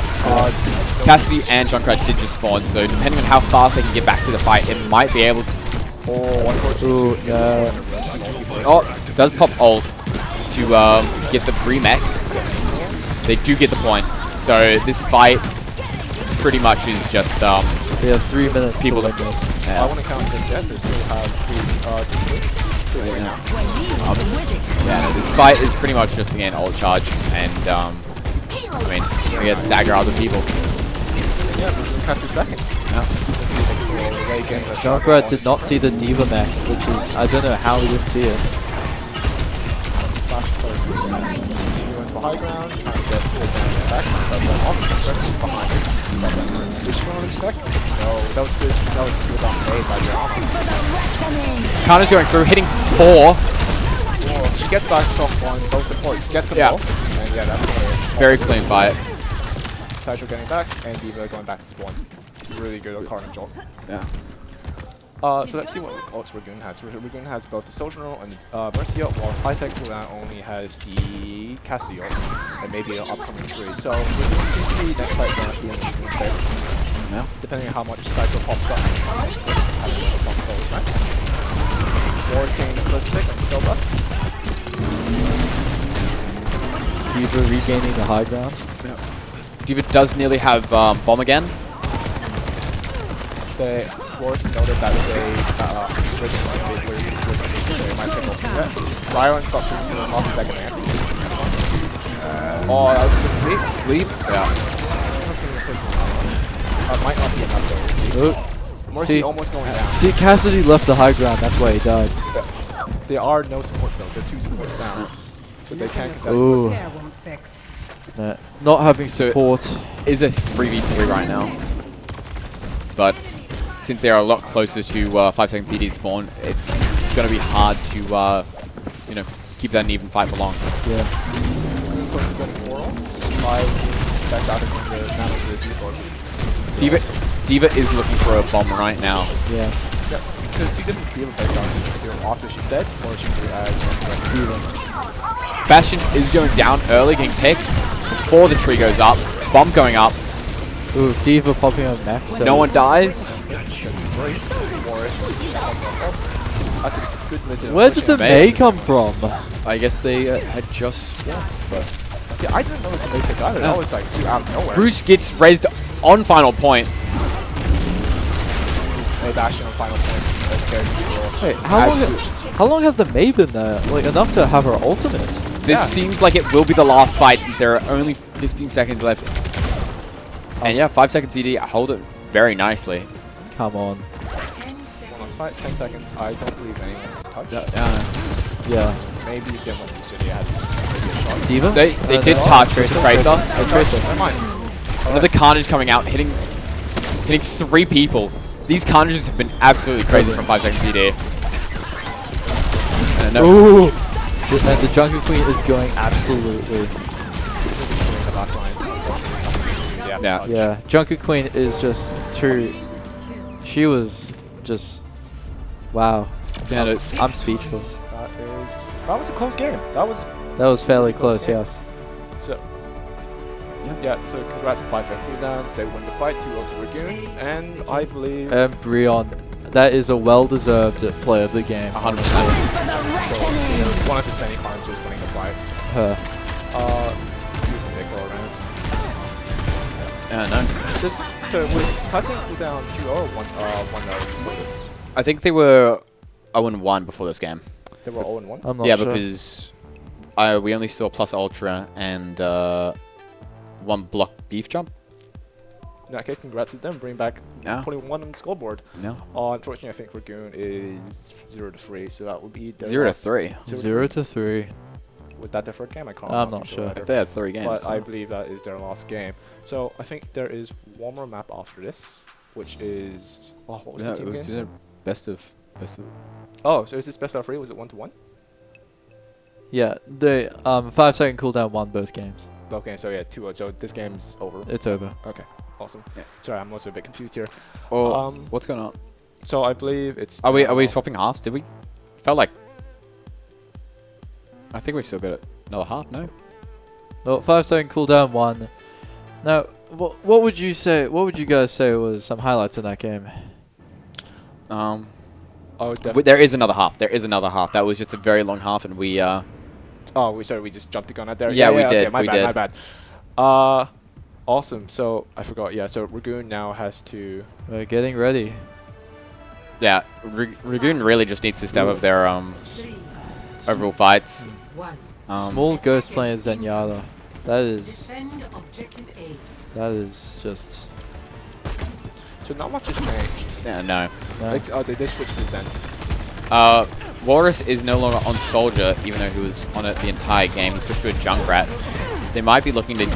Cassidy and Junkrat did just spawn, so depending on how fast they can get back to the fight, it might be able to. Ooh, yeah. Oh, it does pop ult to get the remake. They do get the point. So this fight pretty much is just They have 3 minutes people to that win this. I want to count this yet. They still have 3 yeah, no, this fight is pretty much just again ult charge and I mean, I guess stagger other people. Yeah, we capture second. Junkrat did not see the D.Va mech, which is, I don't know how he didn't see it. High ground, trying to get the back, but then off, behind it. Which one expect? No, that was good. That was good on made by Yama. Kana's going through, hitting 4. Oh, she gets that soft one, both supports, gets them both. And yeah, that's very clean fight. Sideshow getting back, and D.Va going back to spawn. Really good on Carnage ult. Yeah. So let's see what ults Ragoon has. Ragoon has both the Sojourner and Mercy ult, while 5 second cooldown only has the Cassidy ult, and maybe an upcoming tree. So Ragoon seems to be next fight going to be in Ragoon's favor. Yeah. Depending on how much Cycle pops up. It's always nice. Morris getting the first pick on Silva. D.Va regaining the high ground. D.Va does nearly have bomb again. Morris noted that they might take off. Ryan stops him for half a second there. Oh, that was a good sleep. Sleep? Yeah. Might not be enough though. Morrissey See, almost going down. See, Cassidy left the high ground, that's why he died. There are no supports though. There are 2 supports down. So they can't contest. Ooh. Nah, not having support. Is a 3v3 right now. But since they are a lot closer to 5 second TD spawn, it's going to be hard to, you know, keep that an even fight for long. Yeah. Close to getting 4 ults. I suspect out of the D.Va is looking for a bomb right now. Yeah. Yeah, because she didn't feel it based on after she's dead, or she D.Va. Bastion is going down early, getting picked before the tree goes up. Bomb going up. Ooh, D.Va popping on max. So No one dies. where did the May come from? I guess they had just swapped, but See, I didn't know it was a big pick either. That was like out of nowhere. Bruce gets raised on final point. They bashed on final points. Wait, how long has the Mei been there? Like, enough to have her ultimate? This seems like it will be the last fight since there are only 15 seconds left. And yeah, 5 second CD. I hold it very nicely. Come on. One last fight, 10 seconds. I don't believe anyone can touch. Yeah. Maybe if they went to City, I had maybe a shot. Diva? They did touch with the Tracer. Tracer. Never mind. Another Carnage coming out, hitting 3 people. These Carnages have been absolutely crazy from 5 second CD. Ooh! And the Jungle Queen is going absolutely. Yeah. Jungle Queen is just too. She was just. Wow. Yeah, I'm speechless. That was a close game. That was fairly close, yes. So. Yeah, so congrats to 5 second cooldowns. They win the fight 2-0 to Ragoon, and I believe. Brion, that is a well-deserved play of the game. 100%. So, one of his many Carnages winning the fight. Her. Beautiful picks all around. No. So was 5 second cooldown 2-0 or 1-0 for this? I think they were 0-1 before this game. They were 0-1? I'm not sure. Because we only saw plus ultra and 1 block beef jump. In that case, congrats to them, bring back putting 1 on the scoreboard. No. Unfortunately, I think Ragoon is 0-3, so that would be 0-3. 0-3. Was that their third game? I'm not sure. If they had 3 games. But I believe that is their last game. So I think there is one more map after this, which is what was the team game? Best of. Oh, so is this best of 3? Was it 1-1? Yeah, the 5 second cooldown won both games. Okay, so yeah, 2-0. So this game's over. It's over. Okay, awesome. Yeah. Sorry, I'm also a bit confused here. Oh, what's going on? So I believe it's. Are we swapping halves? Did we? Felt like. I think we still got another half. No. Well, 5 second cooldown won. Now, what would you say? What would you guys say was some highlights in that game? Oh, definitely. there is another half. That was just a very long half, and we. Oh, we just jumped the gun out there. Yeah, we okay, did. My bad. Awesome. So I forgot. Yeah. So Ragoon now has to. We're getting ready. Yeah, Ragoon really just needs to step up their overall fights. Small ghost playing Zenyatta. That is just. So not much has changed. Yeah, no. They did switch to Zen. Walrus is no longer on Soldier, even though he was on it the entire game. He switched to a Junkrat. They might be looking to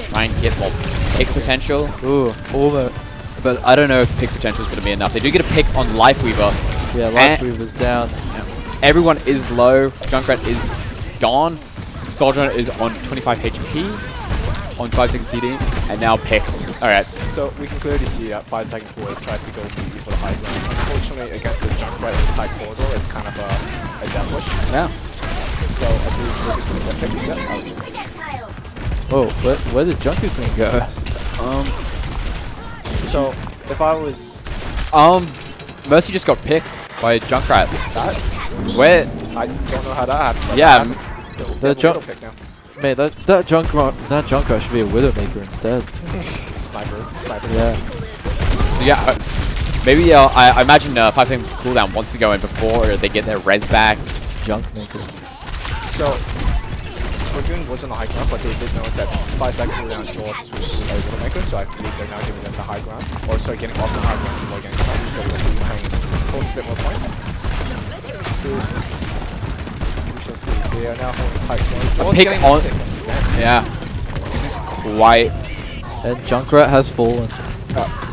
try and get more pick potential. Ooh, almost. But I don't know if pick potential is going to be enough. They do get a pick on Lifeweaver. Yeah, Lifeweaver's down. Everyone is low. Junkrat is gone. Soldier is on 25 HP on 5 second CD, and now pick. Alright. So we can clearly see that 5 second forward tried to go maybe for the high ground. Unfortunately, against the Junkrat inside corridor, it's kind of a death wish. Yeah. So I believe we're just going to get picked. Oh, where did Junkie Queen go? So if I was Mercy just got picked by Junkrat. Where? I don't know how that happened. Yeah. The Mate, that Junkrat should be a Widowmaker instead. Sniper. Yeah. So yeah, maybe I imagine 5 second cooldown wants to go in before they get their res back. Junkmaker. So Ragoon wasn't a high ground, but they did notice that 5 second cooldown draws through a Widowmaker, so I believe they're now giving them the high ground. Or sorry, getting off the high ground before getting sniped, so they're going to be playing close a bit more point. We shall see. They are now holding high ground. Pick on. Yeah. This is quite. And Junkrat has fallen.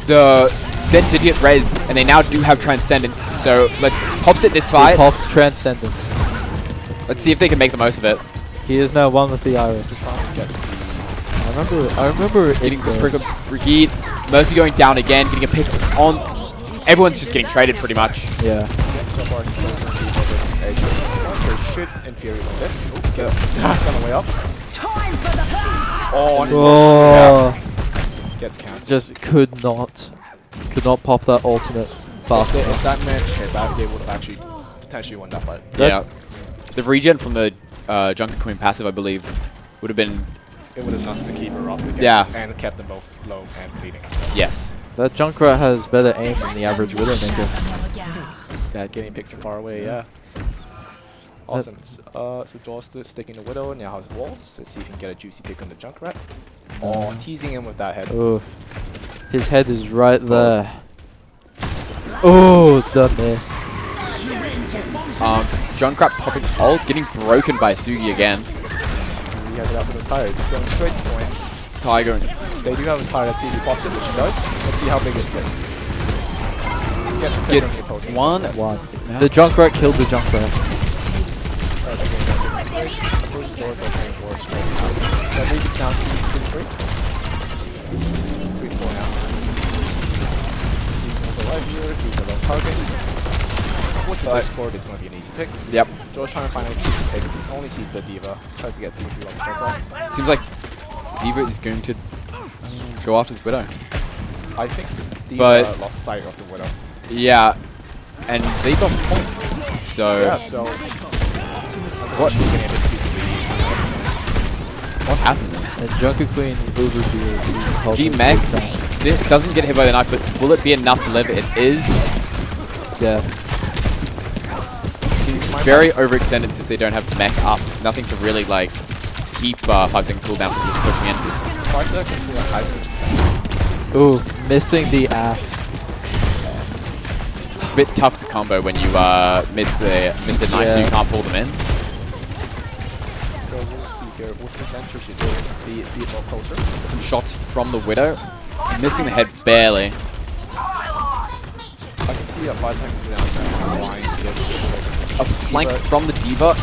The Zen did get res, and they now do have Transcendence. So let's Pops it this fight. Pops Transcendence. Let's see if they can make the most of it. He is now one with the Iris. I remember getting Brigitte, Mercy going down again, getting a pick on. Everyone's just getting traded pretty much. Yeah. So far, should in theory win this. Gets sassed on the way up. Oh. Yeah. Gets cancelled. Just could not pop that ultimate fast enough. If that match hit that, they would have actually potentially won that fight. Yeah. The regen from the Junker Queen passive, I believe, would have been. It would have done to keep her up against, and kept them both low and bleeding. Yes. That Junkrat has better aim than the average Widowmaker. that getting picked so far away, yeah. Awesome. So Joel's still sticking the Widow, now has walls. Let's see if he can get a juicy pick on the Junkrat. Oh, teasing him with that head. Oof. His head is right there. Oh, the miss. Junkrat popping ult, getting broken by Sugi again. He has it out for those tires. Going straight to point. Tiger. They do have a tire. Let's see if he pops it, which he does. Let's see how big this gets. Gets one. Yeah. The Junkrat killed the Junkrat. I believe it's down to 3-3. 3-4 now. He's the live viewers, he's a low target. With the Discord, it's going to be an easy pick. Yep. Joel's trying to find a easy pick. He only sees the D.Va. Tries to get C3 on the front side. Seems like D.Va is going to go after his Widow. I think D.Va lost sight of the Widow. Yeah. And they got point. So... Yeah, so... What happened then? And Junker Queen overview. G-Mech doesn't get hit by the knife, but will it be enough to live? It is. Yeah. Seems very overextended since they don't have mech up. Nothing to really like keep 5-second cooldown from just pushing in. 5 seconds to a high switch. Ooh, missing the axe. It's a bit tough to combo when you miss the knife, so you can't pull them in. So we'll see here. With the venture, she does be a bit more closer. Some shots from the Widow. Missing the head barely. I can see a 5 seconds now. Line to get A flank from the D.Va.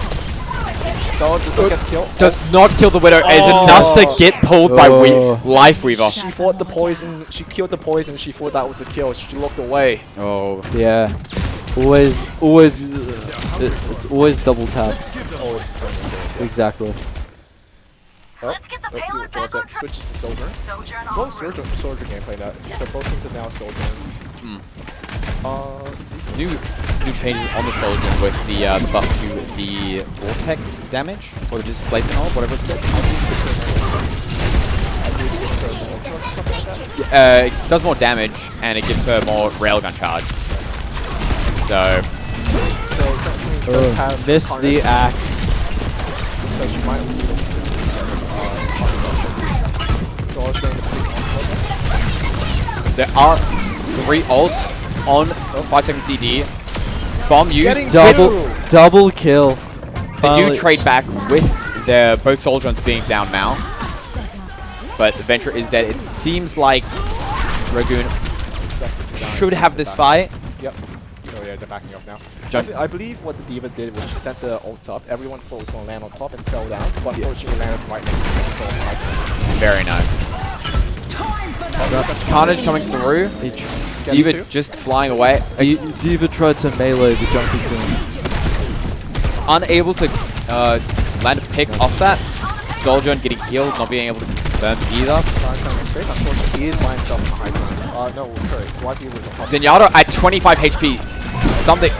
No, does not get killed. Does not kill the Widow. Is enough to get pulled by Lifeweaver. She fought the poison. She killed the poison. She thought that was a kill. She looked away. Oh. Yeah. It's always double tap. Exactly. Let's see what Joel said. Switches to Soldier. Well, Soldier gameplay that. So both teams are now Soldier. Let's see. New changes on the Soldier with the buff to the Vortex damage, or the displacement hold, whatever it's called. It does more damage, and it gives her more railgun charge. So miss the axe. So she might be able to there are 3 ults on 5-second CD. Bomb used. Double kill. They do trade back with their both Soldiers being down now. But the Venture is dead. It seems like Ragoon should have this fight. Yep. So yeah, they're backing off now. I believe what the D.Va did was she sent the ults up. Everyone thought was going to land on top and fell down. But unfortunately landed right next to the Very nice. Carnage coming through. D.Va just flying away. D.Va tried to melee the Junkie Queen. Unable to land a pick off that. Soldier getting healed, not being able to burn either. Unfortunately, he is by himself on the high ground. No, sorry. Zenyatta at 25 HP. Something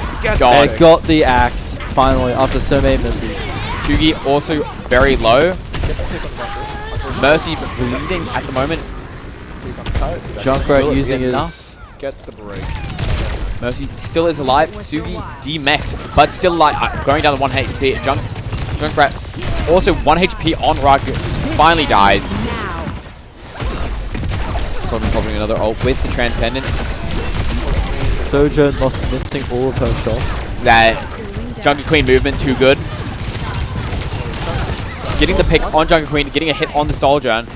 got the axe, finally, after so many misses. Sugi also very low. Mercy bleeding at the moment. Junkrat using his... Gets the break. Mercy still is alive. Sugi demeched, but still alive. Going down to 1 HP. Junkrat also 1 HP on Rug. Finally dies. Soldier popping another ult with the Transcendence. Sojourn missing all of her shots. That Junkie Queen movement too good. Getting the pick on Junkie Queen, getting a hit on the Soldier.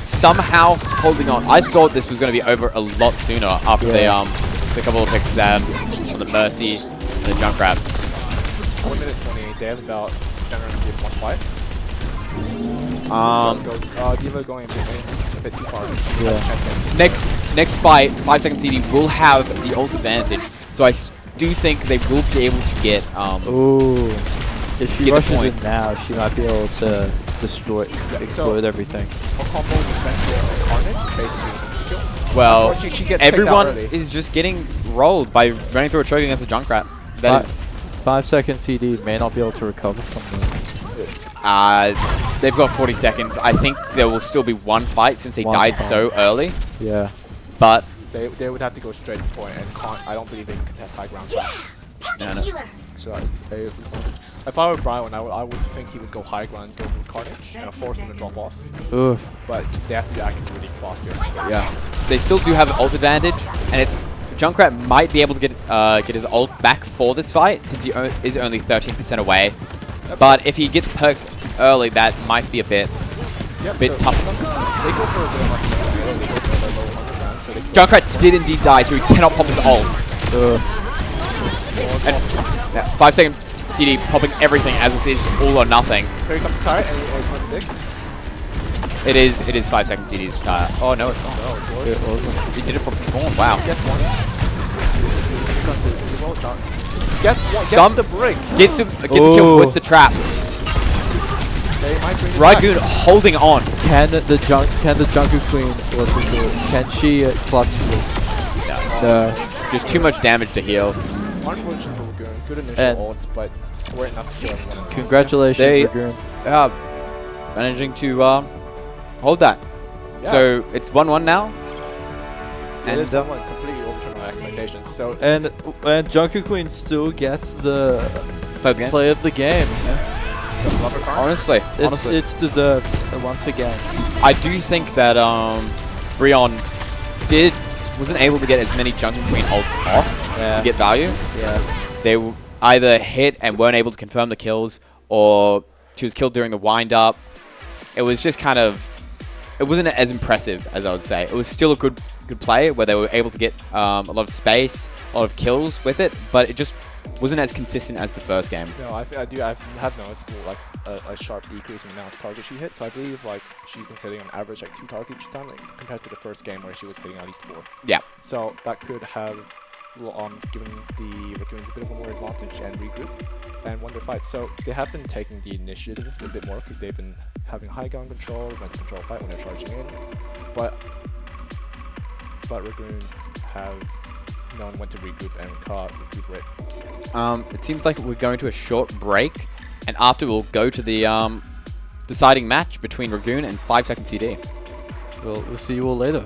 Somehow holding on. I thought this was going to be over a lot sooner after the couple of picks on the Mercy and the Junkrat. 1 minute 28. They have about generously 1 fight. D.Va going a bit too far. Yeah. Next fight, 5-second CD will have the ult advantage, so I do think they will be able to get. Ooh, if she rushes in now, she might be able to explode everything. Well, everyone is just getting rolled by running through a choke against a Junkrat. That is 5-second CD may not be able to recover from this. They've got 40 seconds. I think there will still be 1 fight since they died so early. Yeah. But they would have to go straight to point, and I don't believe they can contest high ground. So if I were Brian, I would think he would go high ground, go for Carnage, and force him to drop off. Oof. But they have to be acting really fast here. Yeah. They still do have ult advantage, and it's Junkrat might be able to get his ult back for this fight since he is only 13% away. But if he gets perked early, that might be a bit tough. They go for a bit like early, go for the low underground, so Junkrat did indeed die, so he cannot pop his ult. And 5 second CD popping everything as this is all or nothing. Here comes Tire, and he's going to dig. It is 5 second CD's Tire. Oh no, it's not. No, it wasn't. He did it from spawn. Wow. Gets one. Gets the break. Gets a kill with the trap. Ragoon holding on. Can the Junker Queen, what's it called? Can she clutch this? No. Just too much damage to heal. Unfortunate for Ragoon. Good initial ults, but weren't enough to kill everyone. Congratulations, Ragoon. Managing to hold that. Yeah. So it's 1-1 now. It is 1-1, completely overturned our expectations. So and Junker Queen still gets the play of the game. Honestly, it's deserved once again. I do think that Brion wasn't able to get as many Junker Queen ults off to get value. Yeah. They either hit and weren't able to confirm the kills, or she was killed during the wind up. It was just kind of, it wasn't as impressive as I would say. It was still a good play where they were able to get a lot of space, a lot of kills with it, but it just wasn't as consistent as the first game. No, I have noticed like a sharp decrease in the amount of targets she hit. So I believe like she's been hitting on average like 2 targets each time, like, compared to the first game where she was hitting at least 4. Yeah. So that could have given the Ragoons a bit of a more advantage and regroup and won their fight. So they have been taking the initiative a bit more because they've been having high ground control, went to control fight when they're charging in. But Ragoons have known when to regroup and recuperate. It seems like we're going to a short break, and after we'll go to the deciding match between Ragoon and 5 second CD. We'll see you all later.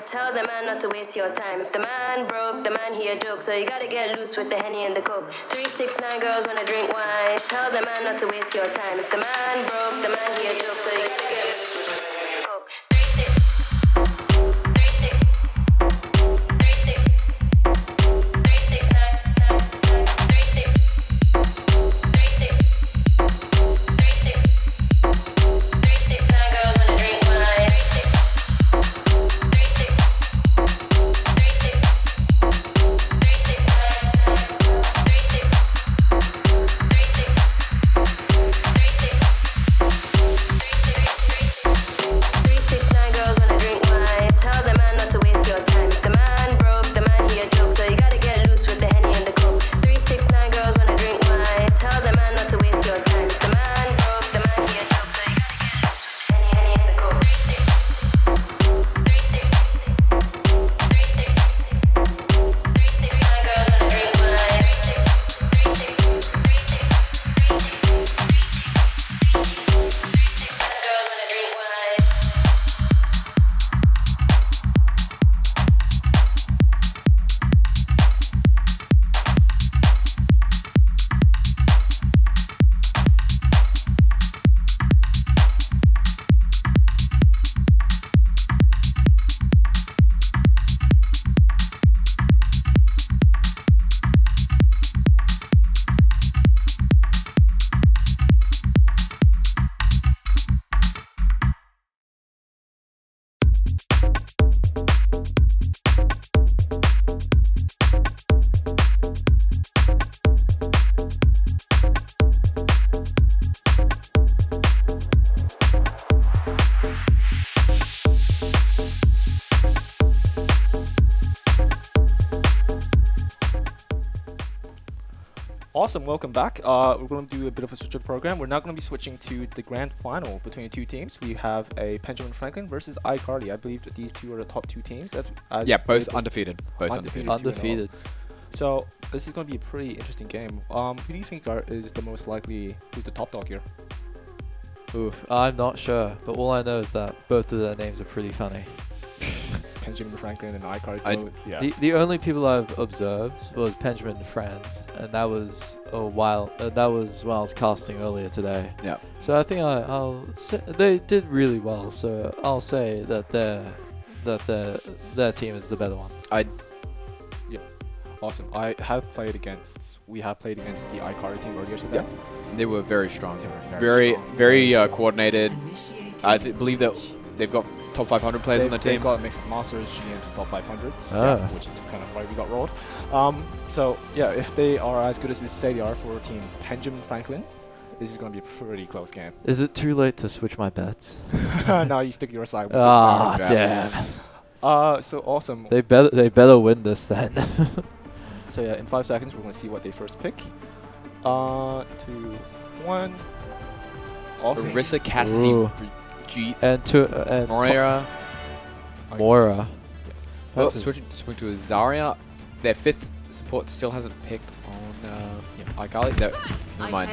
Tell the man not to waste your time. If the man broke, the man he a joke. So you gotta get loose with the Henny and the Coke. 369 girls wanna drink wine. Tell the man not to waste your time. If the man broke, the man he a joke. So you gotta get loose with the Henny and the Coke. 369 girls wanna drink wine. Awesome, welcome back. We're going to do a bit of a switch of the program. We're now going to be switching to the grand final between the two teams. We have a Benjamin Franklin versus iCarly. I believe that these two are the top two teams. Yeah, both undefeated. Both Undefeated. So this is going to be a pretty interesting game. Who do you think is the most likely, who's the top dog here? Oof, I'm not sure, but all I know is that both of their names are pretty funny. Benjamin Franklin and iCarly. Yeah. The only people I've observed was Benjamin and Friends, and that was a while. That was when I was casting earlier today. Yeah. So I think I'll say they did really well. So I'll say that their team is the better one. Awesome. We have played against the iCarly team earlier today. Yeah. They were very strong. Very Very coordinated. I believe that they've got top 500 players on their team. They've got mixed masters, GM to top 500s, which is kind of why we got rolled. So yeah, if they are as good as they say they are for Team Benjamin Franklin, this is going to be a pretty close game. Is it too late to switch my bets? No, you stick your side. Ah, damn. So awesome. They better win this then. So yeah, in 5 seconds we're going to see what they first pick. 2, 1. Awesome. Arissa, Cassidy, and Moira. Moira. Well, swing to a Zarya. Their 5th support still hasn't picked on iCarly. Never mind.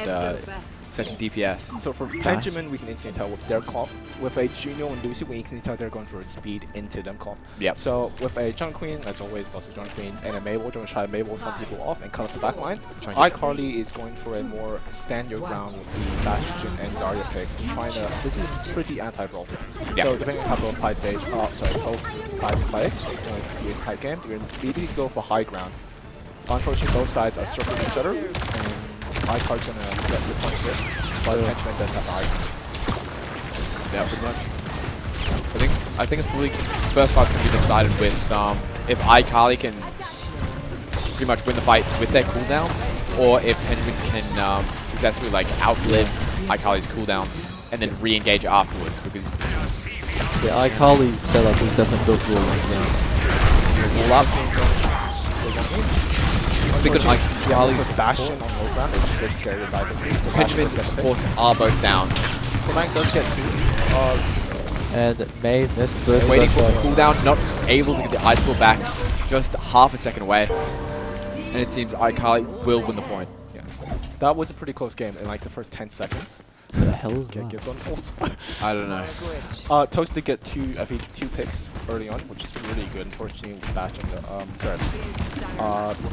Second DPS. So for Benjamin, we can instantly tell with their comp. With a Juno and Lucy, we can instantly tell they're going for a speed into them comp. Yep. So with a Jungle Queen, as always, lots of Jungle Queens, and a Mabel, they're going to try to Mabel some people off and cut off the back line. iCarly is going for a more stand your ground with the Bastion and Zarya pick. This is pretty anti-brawl. Yeah. So depending on how both both sides play, it's going to be a tight game. You're going to speedy go for high ground. Unfortunately, both sides are circling each other, and iCarly's going to get to the point first, but Benjamin does have the high ground. Yeah, pretty much. I think it's probably first fight's going to be decided with if iCarly can pretty much win the fight with their cooldowns, or if Benjamin can successfully outlive iCarly's cooldowns and then re-engage afterwards, because iCarly's setup is definitely built for all up. I think iCarly's Bastion on low ground, it's a bit scary to dive into. Benjamin's supports are both down. Flank does get 2. And May missed both. Waiting for the cooldown, not able to get the ice ball back, just half a second away. And it seems iCarly will win the point. Yeah. That was a pretty close game in the first 10 seconds. What the hell is that? Gibbs on falls. I don't know. Toast did get 2 picks early on, which is really good. Unfortunately, with Bastion, with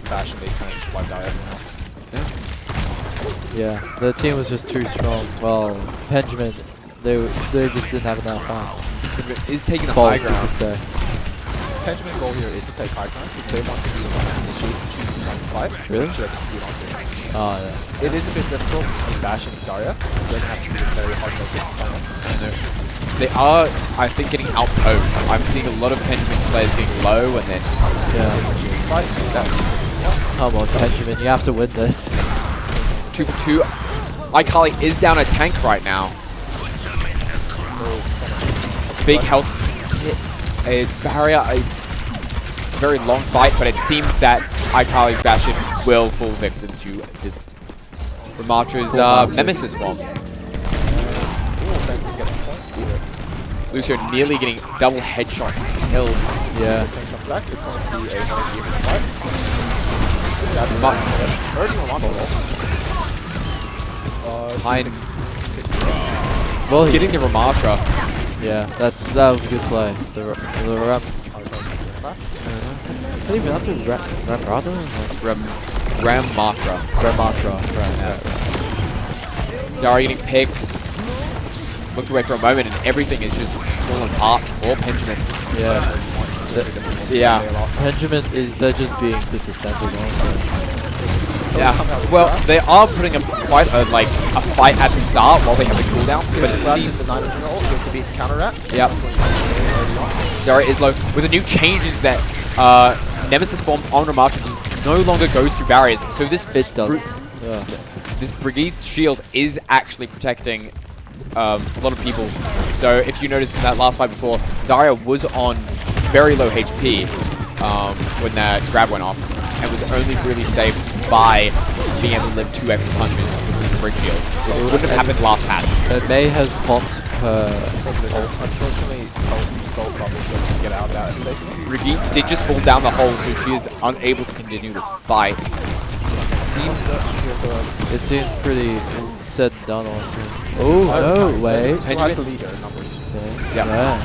Bastion, they kind of just wiped out everyone else. Yeah, the team was just too strong. Well, Benjamin, they just didn't have enough time. Benjamin is taking the high ground. You could say. Benjamin's goal here is to take high ground because they want to be the one in the chase and choose the 5. Really? So they can see it onto it. Oh, yeah. It is a bit difficult with Bastion and Zarya. They're going to have to be very hard focused to someone. They are, I think, getting out-poked. I'm seeing a lot of Benjamin's players getting low and then... Come on, Benjamin, you have to win this. 2 for 2. iCarly is down a tank right now. Big health hit. A barrier, a very long fight, but it seems that iCarly's Bastion will fall victim to Ramatra's Nemesis form. Lucio nearly getting double headshot killed. Yeah. It's going to be a fight. Well, getting the Ramatra. Yeah, that was a good play. The Ram. That's a Ramatra. Ramatra. Right. Yeah. Zarya getting picks. Looked away for a moment and everything is just falling apart for Benjamin. Yeah. Yeah. Benjamin they're just being disassembled also. Yeah. Well, they are putting quite a fight at the start while they have the cooldowns, but it seems Yep. Zarya is low. With the new changes that Nemesis form on Ramatra no longer goes through barriers, so this this Brigide's shield is actually protecting a lot of people. So if you noticed in that last fight before, Zarya was on very low HP when that grab went off, and was only really saved by being able to live 2 extra punches with the bridge shield. It wouldn't have happened last patch. May has popped her. Unfortunately, Toast gold probably so she can get out of that safely. Ricky did just fall down the hole, so she is unable to continue this fight. It seems pretty said and done also. Oh, no, wait. Still has the lead here in numbers. Yeah.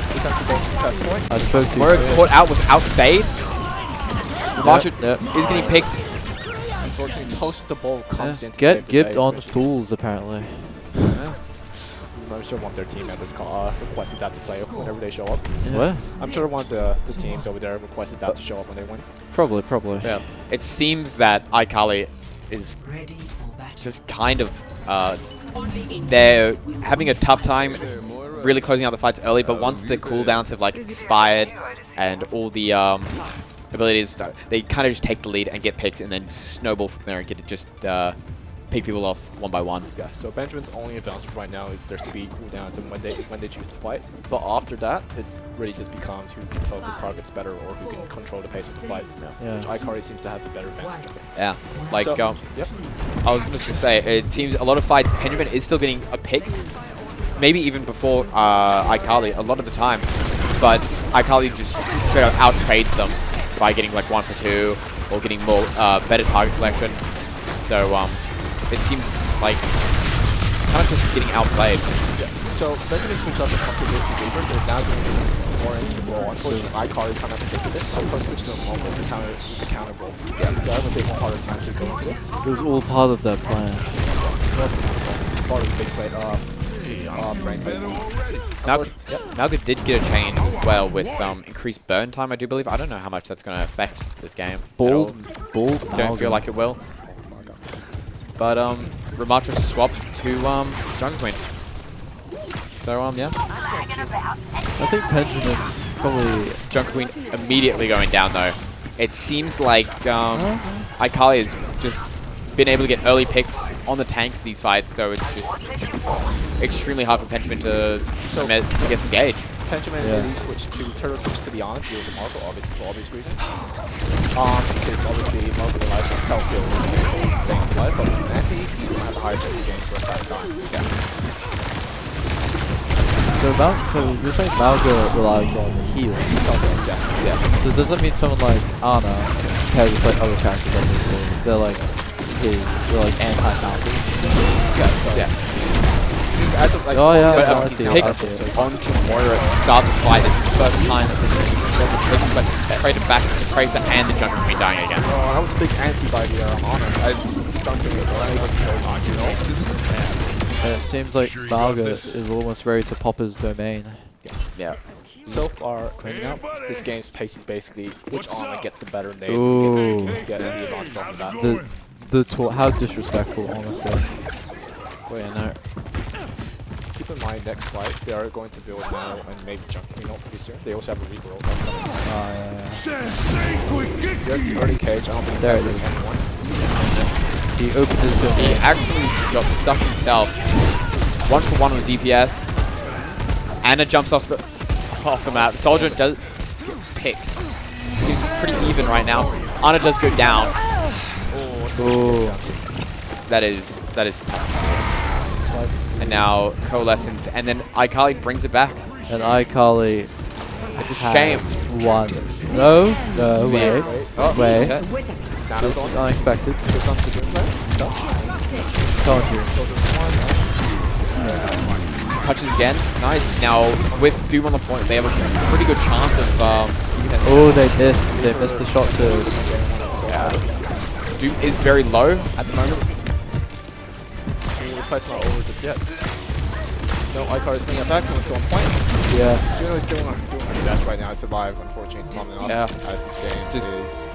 I spoke to Where it caught out was out fade. Marshall Yep. is getting picked. Unfortunately, Toast the ball comes in to Get save the gibbed day. on fools, apparently. I'm sure one of their team members requested that to play whenever they show up. What? I'm sure one of the teams over there requested that to show up when they win. Probably. Yeah. It seems that iCarly is just kind of they're having a tough time really closing out the fights early, but once the cooldowns have like expired and all the abilities start, they kind of just take the lead and get picked and then snowball from there and get to just pick people off one by one. Yeah, so Benjamin's only advantage right now is their speed cooldowns and when they choose to fight. But after that, it really just becomes who can focus targets better or who can control the pace of the fight. Yeah. Which iCarly seems to have the better advantage of. Yeah, like So, yep. I was going to say, it seems a lot of fights, Benjamin is still getting a pick, maybe even before iCarly a lot of the time, but iCarly just straight out out-trades them by getting like 1 for 2 or getting more better target selection. So it seems like kind of just getting outplayed. Yeah. So Benjamin switched up the completely Reavers and is now going more into the role. Unfortunately, iCarly kind of predicted this, so first switch to the moment to counter the counter roll. Yeah, they have a bit more harder time to go into this. It was all part of their plan. Part of the big play, brain plays. Malga did get a change as well with increased burn time, I do believe. I don't know how much that's going to affect this game. Bald Don't feel like it will. But Ramatra swapped to Jungle Queen. So yeah. I think Benjamin probably Jungle Queen immediately going down though. It seems like iCarly has just been able to get early picks on the tanks these fights, so it's just extremely hard for Benjamin to disengage. Benjamin really switched to turtle switch to the on deal with Marco, obviously for obvious reasons. Because obviously Marco relies on self heal and staying alive, but with Nancy, he's gonna have a higher chance of game for a fast time. Yeah. So you're saying Malga relies on heal? Yeah. So does that mean someone like Ana has like other characters obviously? They're like anti-Malga? Yeah. As of, like, I see it. Onto Moira to start this fight. This is the first time that but it's traded back to the Tracer and the Jungle Queen dying again. Oh, that was a big anti by the Honor. As Jungle Queen was unable to go on, you know? And it seems like Malga is almost ready to pop his domain. Yeah. So far, cleaning up, this game's pace is basically which Honor gets the better name. Ooh. Get the advantage off of that. How disrespectful, honestly. Wait, no. Keep in mind, next fight, they are going to build now and maybe Jungle Queen pretty soon. They also have a reroll. There's the early cage. I don't think there it is. He opened his domain. He actually got stuck himself. 1 for 1 on the DPS. Anna jumps off the map. Soldier does get picked. Seems pretty even right now. Anna does go down. Oh. That is tough. And now Coalescence, and then iCarly brings it back. And iCarly, it's a shame. Won. No, wait. Wait. This is unexpected. Told you. Touches again. Nice. Now with Doom on the point, they have a pretty good chance of. Oh, they missed. They missed the shot to. Yeah. Doom is very low at the moment. This fight's not over just yet. No, iCarly is bringing it back, so it's still on point. Yeah. Juno is doing her best right now to survive. Unfortunately, it's not enough. Yeah. As this game is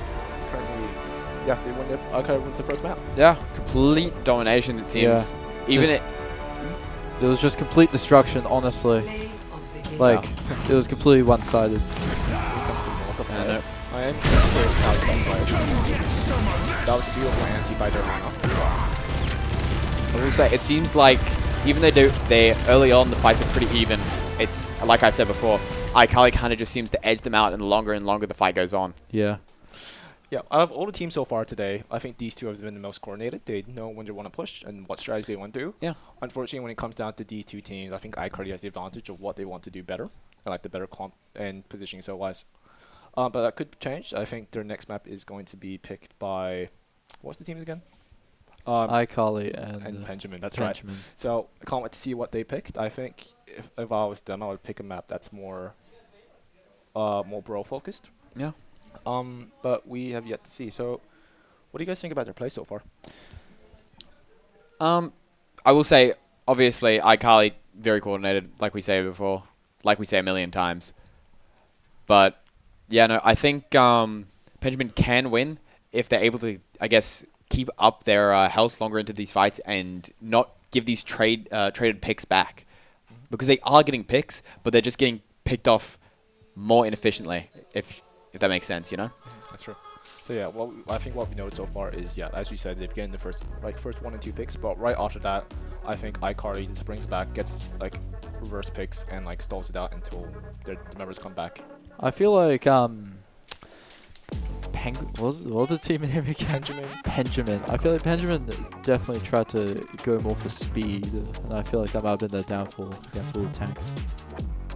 currently. Yeah, they win it. iCarly wins the first map. Yeah, complete domination, it seems. Yeah. Even it was just complete destruction, honestly. Like, it was completely one-sided. I am curious how that was a beautiful anti by their mana. I will say, it seems like even though they early on the fights are pretty even, it's like I said before, iCarly kind of just seems to edge them out, and the longer the fight goes on. Yeah. Yeah, out of all the teams so far today, I think these two have been the most coordinated. They know when they want to push and what strategy they want to do. Yeah. Unfortunately, when it comes down to these two teams, I think iCarly has the advantage of what they want to do better. I like the better comp and positioning so wise. But that could change. I think their next map is going to be picked by, what's the teams again? iCarly and Benjamin. That's Benjamin. right. So I can't wait to see what they picked. I think if I was them, I would pick a map that's more bro focused. Yeah. But we have yet to see. So, what do you guys think about their play so far? I will say, obviously, iCarly very coordinated, like we say before, like we say a million times. But yeah, no, I think Benjamin can win if they're able to, I guess, keep up their health longer into these fights and not give these traded picks back, because they are getting picks, but they're just getting picked off more inefficiently. If that makes sense, you know. That's true. So yeah, well, I think what we know so far is, yeah, as you said, they've gotten the first 1 and 2 picks, but right after that, I think iCarly just brings back, gets like reverse picks and like stalls it out until the members come back. I feel like what was the team name again? Benjamin. I feel like Benjamin definitely tried to go more for speed, and I feel like that might have been their downfall against all the tanks.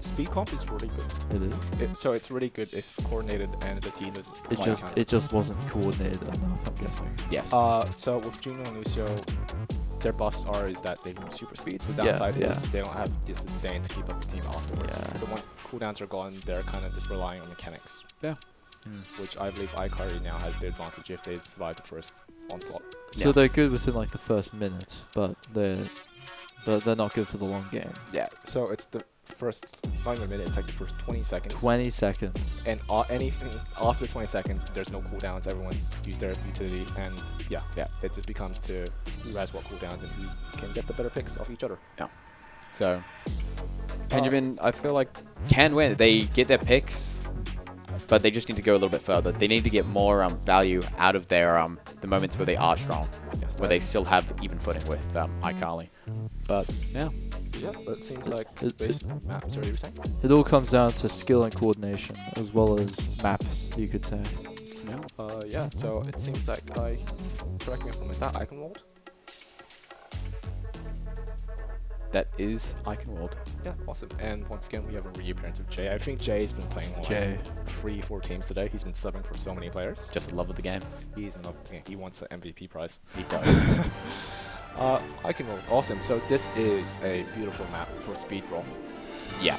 Speed comp is really good. It is. So it's really good if it's coordinated and the team is. It just wasn't coordinated enough, I'm guessing. Yes. So with Juno and Lucio, their buffs is that they move super speed. The downside is they don't have the sustain to keep up the team afterwards. Yeah. So once cooldowns are gone, they're kind of just relying on mechanics. Yeah. Which I believe iCarly now has the advantage if they survive the first onslaught. So they're good within like the first minute, but they're not good for the long game. Yeah. So it's the first, not even a minute, it's like the first 20 seconds. 20 seconds. And anything after 20 seconds, there's no cooldowns. Everyone's used their utility, and yeah, it just becomes to who has what cooldowns and who can get the better picks off each other. Yeah. So Benjamin, I feel like, can win. They get their picks, but they just need to go a little bit further. They need to get more value out of their the moments where they are strong, where they still have even footing with iCarly. But yeah. Yeah, but it seems like maps. Sorry, you were saying? It all comes down to skill and coordination, as well as maps, you could say. Yeah. Yeah. So it seems like correct me if I'm wrong. Is that Eichenwald? That is Eichenwald. Yeah, awesome. And once again, we have a reappearance of Jay. I think Jay's been playing like 3-4 teams today. He's been subbing for so many players. Just in love with the game. He's in love with the game. He wants the MVP prize. He does. Eichenwald, awesome. So this is a beautiful map for speed roll. Yeah.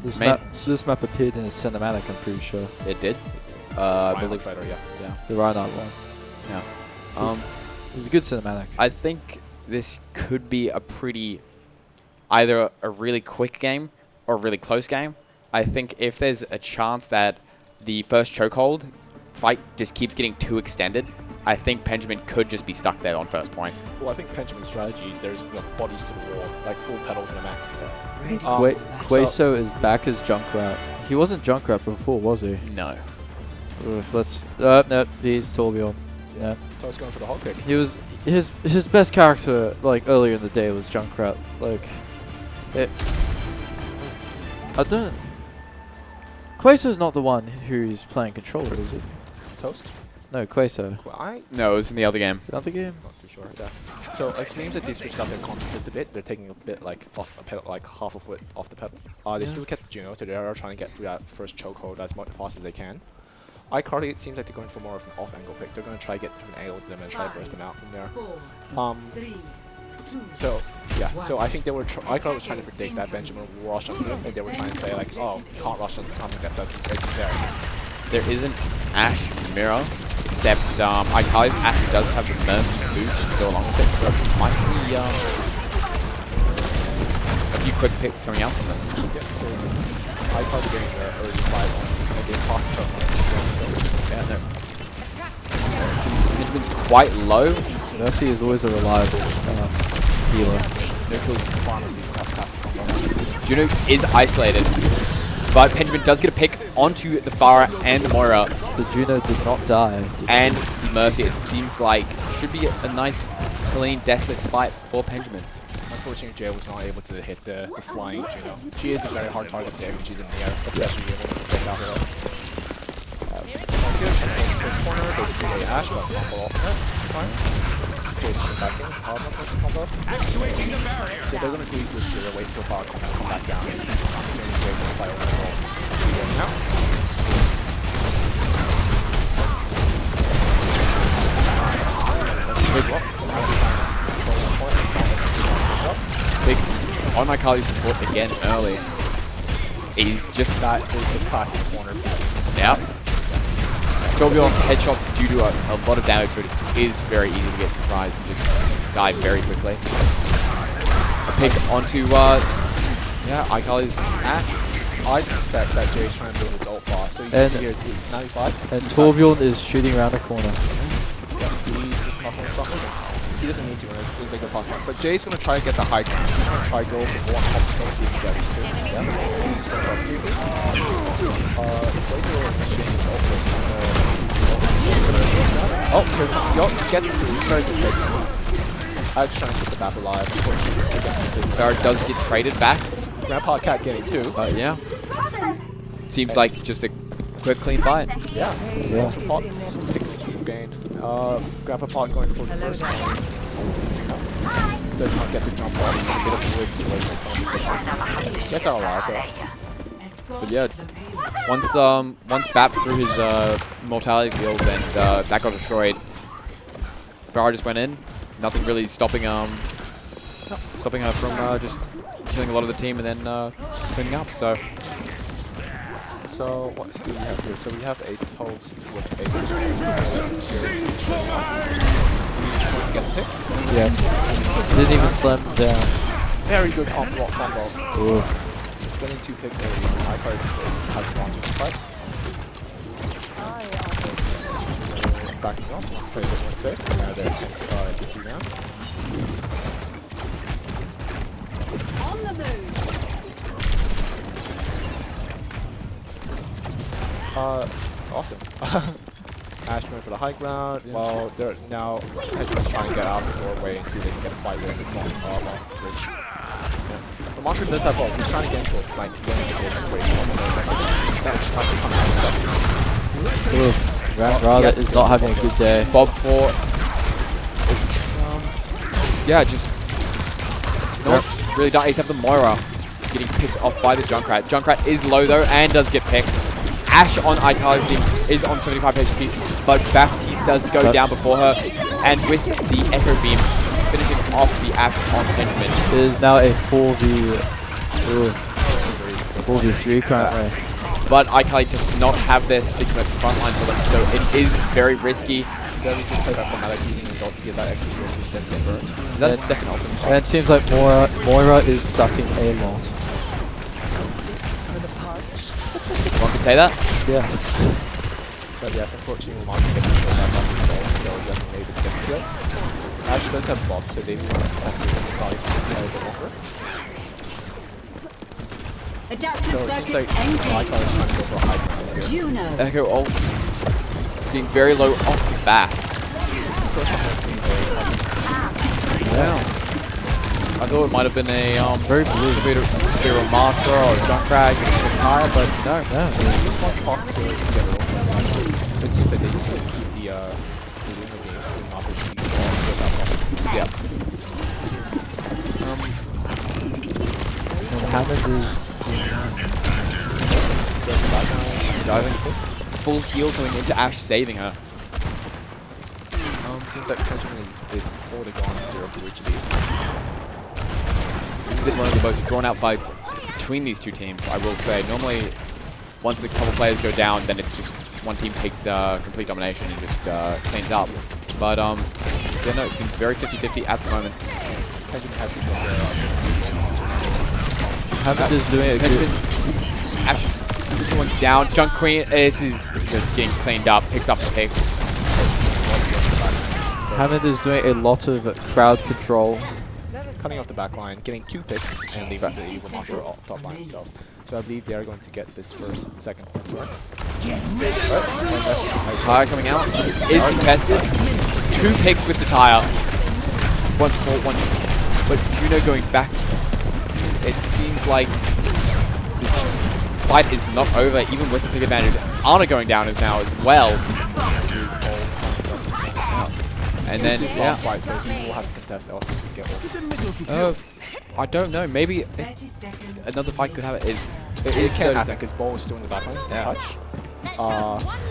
This map appeared in a cinematic, I'm pretty sure. It did. I believe Fighter, yeah. The Reinhardt one. Yeah. It was a good cinematic. I think this could be either a really quick game or a really close game. I think if there's a chance that the first chokehold fight just keeps getting too extended, I think Benjamin could just be stuck there on first point. Well, I think Benjamin's strategy is there's bodies to the wall, like full pedal to the max. Queso is back as Junkrat. He wasn't Junkrat before, was he? No. No, he's Torbjorn. Yeah. So I was going for the hot pick. He was his best character like earlier in the day was Junkrat. Like Queso's not the one who's playing controller, is it? Toast? No, Queso. No, it was in the other game. The other game? Not too sure. Yeah. So it seems that they switched up their comps just a bit. They're taking a bit like off a pedal, like half a foot off the pedal. They still kept Juno, so they are trying to get through that first chokehold as fast as they can. iCarly, it seems like they're going for more of an off-angle pick. They're going to try to get different angles to them and try to burst them out from there. So yeah, so I think they were. iCarly was trying to predict that Benjamin will rush onto them, and they were trying to say like, oh, you can't rush onto something that isn't there. There isn't Ashe Mirror, except iCarly's Ashe does have the Mercy boost to go along with it, so it might be a few quick picks coming out from them. Yeah, so iCarly getting their early fight on, and they toss each other. Yeah, no. It seems Benjamin's quite low. Mercy is always a reliable healer. Nicholas Pharmacy Juno is isolated, but Benjamin does get a pick onto the Pharah and the Moira. The Juno did not die. And the Mercy, it seems like, should be a nice, clean, deathless fight for Benjamin. Unfortunately, Jay was not able to hit the flying Juno. She is a very hard target to hit when she's in the air, especially when you take out her. corner. They see a Ash, but combo off it. Fine. Jay's coming back in. Power not going to combo. Actuating the barrier. So they're going to do it with Jira, wait for power to come back down. I'm assuming Jay's going to play overall. Now. Big block. Big on my Kali support again early. He's just that is the classic corner. Yep. Torbjorn headshots do do a lot of damage, but it is very easy to get surprised and just die very quickly. A pick onto iKali's Ash. I suspect that Jay's trying to build his ult bar, so you can see here it's 95. And Torbjorn is shooting around the corner. Yeah, he's just not going to stop moving. He doesn't need to when it's a bigger pass back. But Jay's going to try to get the high time. He's going to try to go for one hop to see if he gets two. Yeah. He's going to drop 3 feet. Blazer initiating his ult first. Oh, here comes the ult. Gets 2. Very good picks. I'm trying to keep the map alive. Barrett does get traded back. Grandpa Cat getting 2. Yeah. Seems like just a quick, clean fight. Yeah. Pot 6 gained. Grandpa Pot going for the first one. Does not get the jump off. A bit of a weird situation from the second. Gets out alive though. But yeah, once BAP threw his mortality field and that got destroyed, Farah just went in. Nothing really stopping her from just killing a lot of the team and then cleaning up. So what do we have here? So we have a toast with a let's get the pick. Yeah. Didn't even slam him down. Very good combo. Ooh. Getting 2 picks early on. My card has advantage in the fight. Backing up. Let's play a bit more safe. Now they're 50 down. On the move. Awesome. Ash going for the high ground. Well, they're now trying to get out the doorway and see if they can get a fight with this long bridge. Yeah. The Monster does have ult. He's trying to get into a flank. He's getting in a position where he's Ash trying to come out. Oof. Rada is not having a good day. Bob 4 is just not really done. Except the Moira getting picked off by the Junkrat. Junkrat is low though and does get picked. Ash on iKali's team is on 75 HP, but Baptiste does go down before her, and with the Echo Beam finishing off the Ash on Benjamin. It is now a 4v3 currently. But iKali does not have their Sigma to frontline for them, so it is very risky. Very good play by Formatic using his ult to get that extra shield so he doesn't get burnt. Is that a second ult? And it seems like Moira is sucking a lot. One could say that? Yes. But yes, unfortunately, we'll not get the shield back off the ball, so it doesn't make this get the kill. Ash does have block, so they want to test this probably a bit longer. So it seems like iKali is trying to go for a high ground here. Echo ult is being very low off the bat. This is the first time I've seen a Yeah. I thought it might have been a very blue bit of Ramatra or Junkrat getting higher, but no. Just one cost to get it over. It seems that they need to keep the Lunar game and not the ball. Yeah. Mohammed is diving. Full heal going into Ash, saving her. Seems like Benjamin is holding on 0 to HD. It's been one of the most drawn-out fights between these two teams, I will say. Normally, once a couple players go down, then it's just one team takes complete domination and just cleans up. But, yeah, no, it seems very 50-50 at the moment. Benjamin has to go Mohammed is doing a good... Ash going down. Junk Queen, this is just getting cleaned up, picks up the picks. Mohammed is doing a lot of crowd control. Cutting off the back line, getting 2 picks, and leaving the Evil Monster off top by himself. So I believe they are going to get this second point right. Tire coming out is contested. 2 picks with the tire. Once more, one. But Juno going back. It seems like this fight is not over, even with the big advantage. Ana going down is now as well. And then, this is last fight, so he will have to contest else to get all. I don't know. Maybe another fight could have it. It can happen because Ball is still in the backline. Yeah. Touch.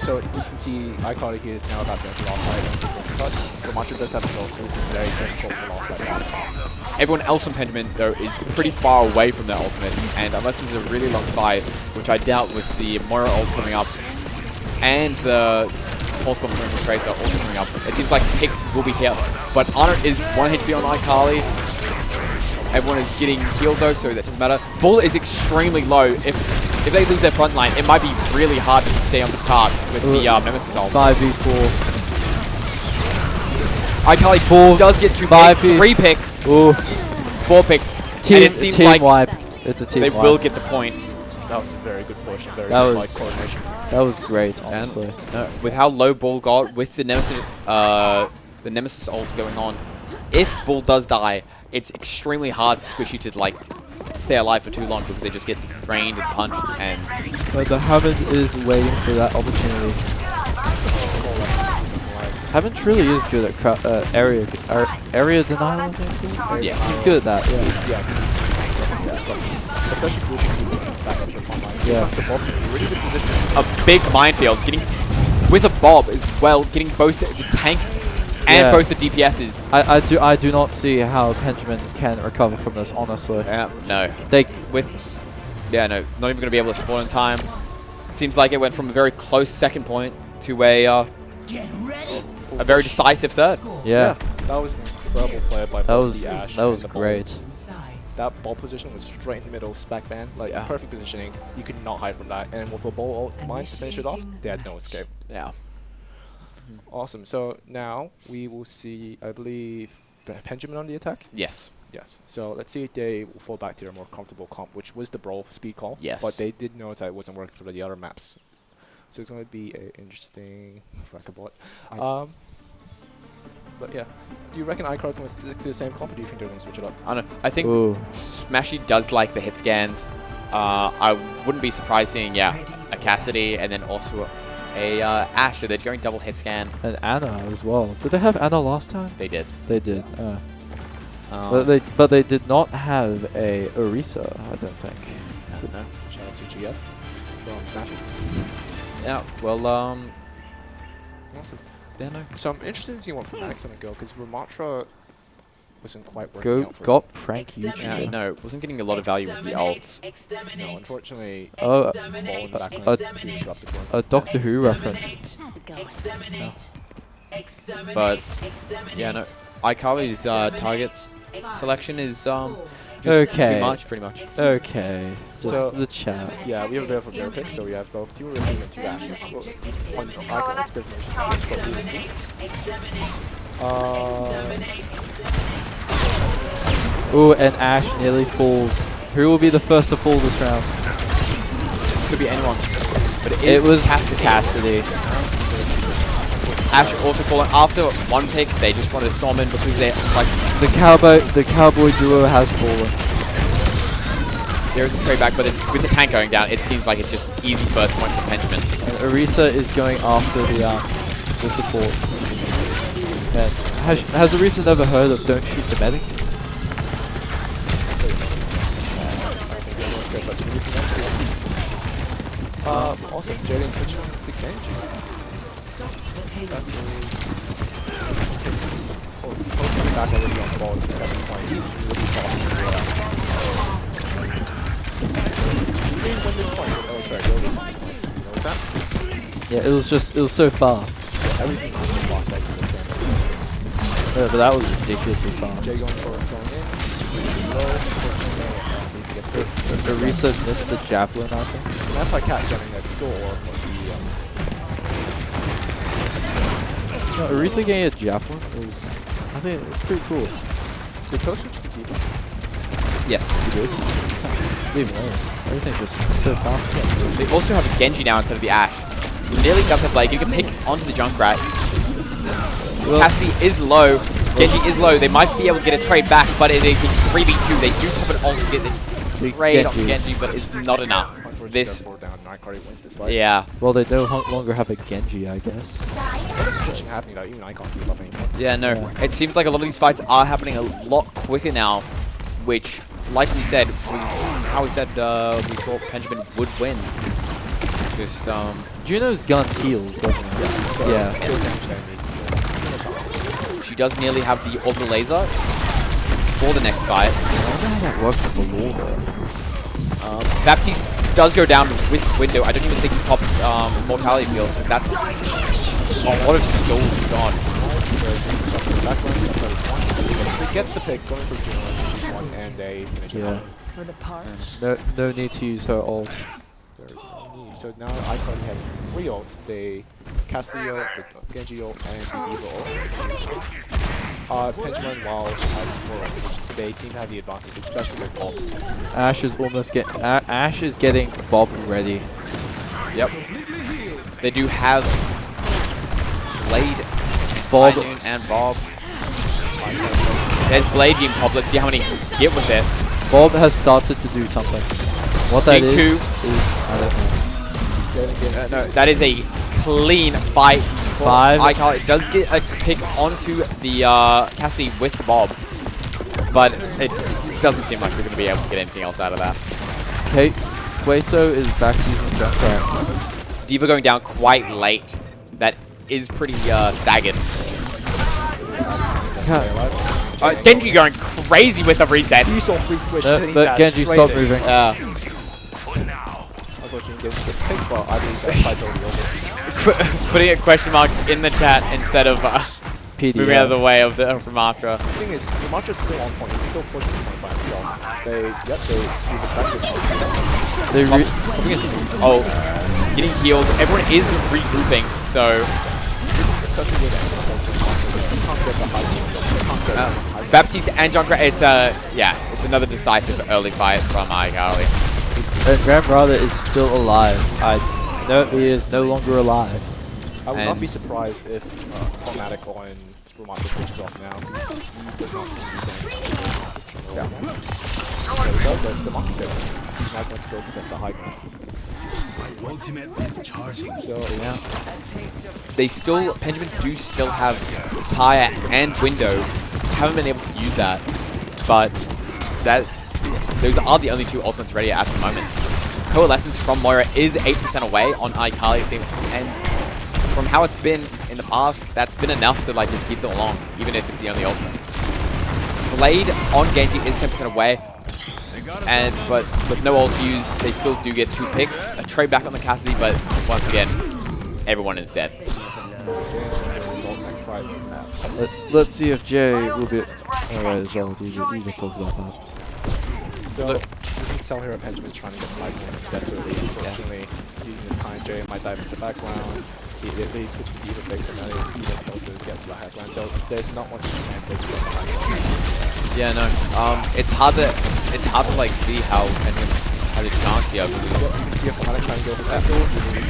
So you can see iCarly here is now about to enter last fight. Touch. Romancho does have the goal, so this is very critical for last fight. Everyone else on Pendulum, though, is pretty far away from their ultimates, and unless there's a really long fight, which I doubt with the Moira ult coming up, and the Pulse Bomb from Tracer also coming up, it seems like picks will be here. But Ana is 1 HP on iCarly. Everyone is getting healed though, so that doesn't matter. Bull is extremely low. If they lose their front line, it might be really hard to stay on this card with the Nemesis ult. 5v4. iCarly Bull does get 2 picks, 3 picks, Ooh. 4 picks, Team, and it seems team like wipe. It's a team they wipe. will get the point. That was a very good push, very That good was- coordination. That was great, honestly. With how low Bull got, with the Nemesis ult going on, if Bull does die, it's extremely hard for Squishy to like stay alive for too long because they just get drained and punched and. But the Hammond is waiting for that opportunity. Hammond really is good at area denial. I think it's called. Yeah. He's good at that. Especially back up to the front line. Yeah. The Bob in a really good position. A big minefield, getting with a Bob as well, getting both the tank and Yeah. both the DPSs. I do not see how Pendulum can recover from this, honestly. Yeah, no. They No, not even going to be able to spawn in time. Seems like it went from a very close second point to a very decisive third. yeah. That was an incredible play by That both was the Ash that was and the Ball. great. That ball position was straight in the middle of Spec Band, like Yeah. perfect positioning. You could not hide from that. And with a ball ult mine to finish it off, they had no escape. Yeah. Awesome. So now we will see, I believe, Pendulum on the attack. Yes. Yes. So let's see if they will fall back to their more comfortable comp, which was the Brawl speed call. Yes. But they did notice that it wasn't working for the other maps. So it's going to be an interesting flackabot. But yeah, do you reckon iCard's going to stick to the same comp, or do you think they're going to switch it up? I don't know. I think Ooh. Smashy does like the hit scans. I wouldn't be surprised seeing, a Cassidy and then also a Ash. So they're going double hit scan. And Anna as well. Did they have Anna last time? They did. They did. But they did not have a Orisa, I don't think. No. Shout out to GF from Smash It. Yeah. Well, Awesome. yeah, no. So I'm interested to see what Fnatic's going to go, because Ramatra wasn't quite working out for them. Got prank Yeah, YouTube. no, wasn't getting a lot of value with the ults. No, unfortunately, Oh, Ball in the backline is too disruptive for him. a Doctor Who reference. But yeah, no. iCarly's target selection is just Okay. too much, pretty much. Okay. Just So- the chat. Yeah, we have a bit of a bear pick, so we have both 2 Orisas and 2 Ashes. On Icon, it's good information. Ooh, and Ash nearly falls. Who will be the first to fall this round? Could be anyone. But It was Cassidy. Ash also falling after 1 pick. They just wanted to storm in because they're like The cowboy duo has fallen. there is a trade back, but with the tank going down, it seems like it's just easy first point for Pendulum. And Orisa is going after the support. And has Orisa never heard of don't shoot the medic? Also, Jaden switching on the Genji. Posting back already on the ball, it's the point. He's really Yeah, it was so fast. Everything was so fast in this game. Yeah, but that was ridiculously fast. Jay going in. Orisa missed the javelin, I think. That's like Cat getting that score. No, Orisa getting a javelin is, I think it's pretty cool. Did Toast switch to Diva? Yes. He did. Even worse. Everything's just so fast. They also have a Genji now instead of the Ash. Who nearly does have like you can pick onto the Junkrat. Well, Cassidy is low. Genji is low. They might be able to get a trade back, but it is a 3v2. They do have an ult to get the trade on Genji. Genji, but it's not enough. this. Down, iCarly wins this fight. Yeah. Well, they no longer have a Genji, I guess. What is switching happening though? Even I can't keep up anymore. Yeah, no. It seems like a lot of these fights are happening a lot quicker now, which, like we said, was how we said we thought Benjamin would win. Just Juno's gun heals, doesn't it? Yeah. She does nearly have the orbital laser for the next fight. I wonder how that works in the lore. Baptiste does go down with window. I don't even think he popped mortality field. So that's a lot of stalls gone. He gets the pick, going for Juno, one and a finish. Yeah. No need to use her ult. So now iCarly has 3 ults. The Castillo, the Genji ult, and the Eva ult. Pendulum, while she has 4 ults, which they seem to have the advantage, especially with Bob. Ash is Ash is getting Bob ready. Yep. They do have Blade, Bob, and Bob. There's Blade being popped. Let's see how many he can get with it. Bob has started to do something. What that Big is, 2. I don't know. No, that is a clean fight. 5. iCarly. It does get a pick onto the Cassie with Bob, but it doesn't seem like we're going to be able to get anything else out of that. Okay, Queso is back using Junkrat. Diva going down quite late. That is pretty staggered. Genji going crazy with the reset. You saw free switch. But Genji, stop moving. Unfortunately, gets picked, but I believe that fight's already over. Putting a question mark in the chat instead of moving out of the way of the Ramatra. The thing is, Ramatra's still on point. He's still pushing the point by himself. They see the back. Getting healed. Everyone is regrouping, so This is such a good angle. He can't get the high. Baptiste and Junkrat. It's another decisive early fight from iCarly. And Ramrada is still alive. No, he is no longer alive. I would not be surprised if Automatic on Ramatra pushes off now. He does not seem to be going. There we go. There's the monkey there. He's now going to go test the high ground. My ultimate is charging. So yeah. They still, Benjamin do still have Tire and Window. Haven't been able to use that, but those are the only 2 ultimates ready at the moment. Coalescence from Moira is 8% away on iCarly, and from how it's been in the past, that's been enough to like just keep them along, even if it's the only ultimate. Blade on Genji is 10% away, but with no ult used, they still do get 2 picks. A trade back on the Cassidy, but once again, everyone is dead. Let's see if Jay will be alright as well. You just talked about that. So, you can tell here at Benjamin trying to get the 5 points desperately. Unfortunately, using his time, Jay might dive into the background. He switched to Diva pick, so now he's able to get to the high ground. So, there's not much chance they can get the high ground. Yeah, no. It's hard to like see how Benjamin has a chance here. You can see if Automatic trying to go for that.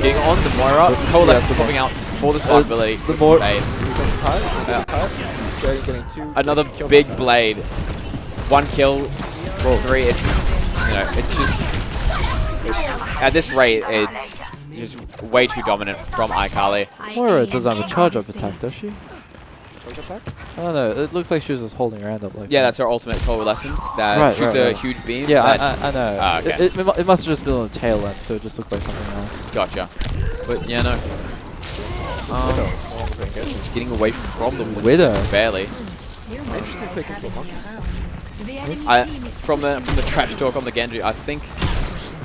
Getting on the Moira, Coalescence popping out for the spark ability. The more Here comes the tire. Jay getting 2. Another big Blade. 1 kill. 3, it's just at this rate, it's just way too dominant from iCarly. Moira doesn't have a charge-up attack, does she? I don't know. It looked like she was just holding her hand up like Yeah, that. that's her ultimate coalescence that shoots a huge beam. Yeah, I know. Oh, okay. It must have just been on the tail end, so it just looked like something else. Gotcha. But yeah, no. Getting away from the Widow. barely. Interesting pick into a monkey. From the trash talk on the Genji, I think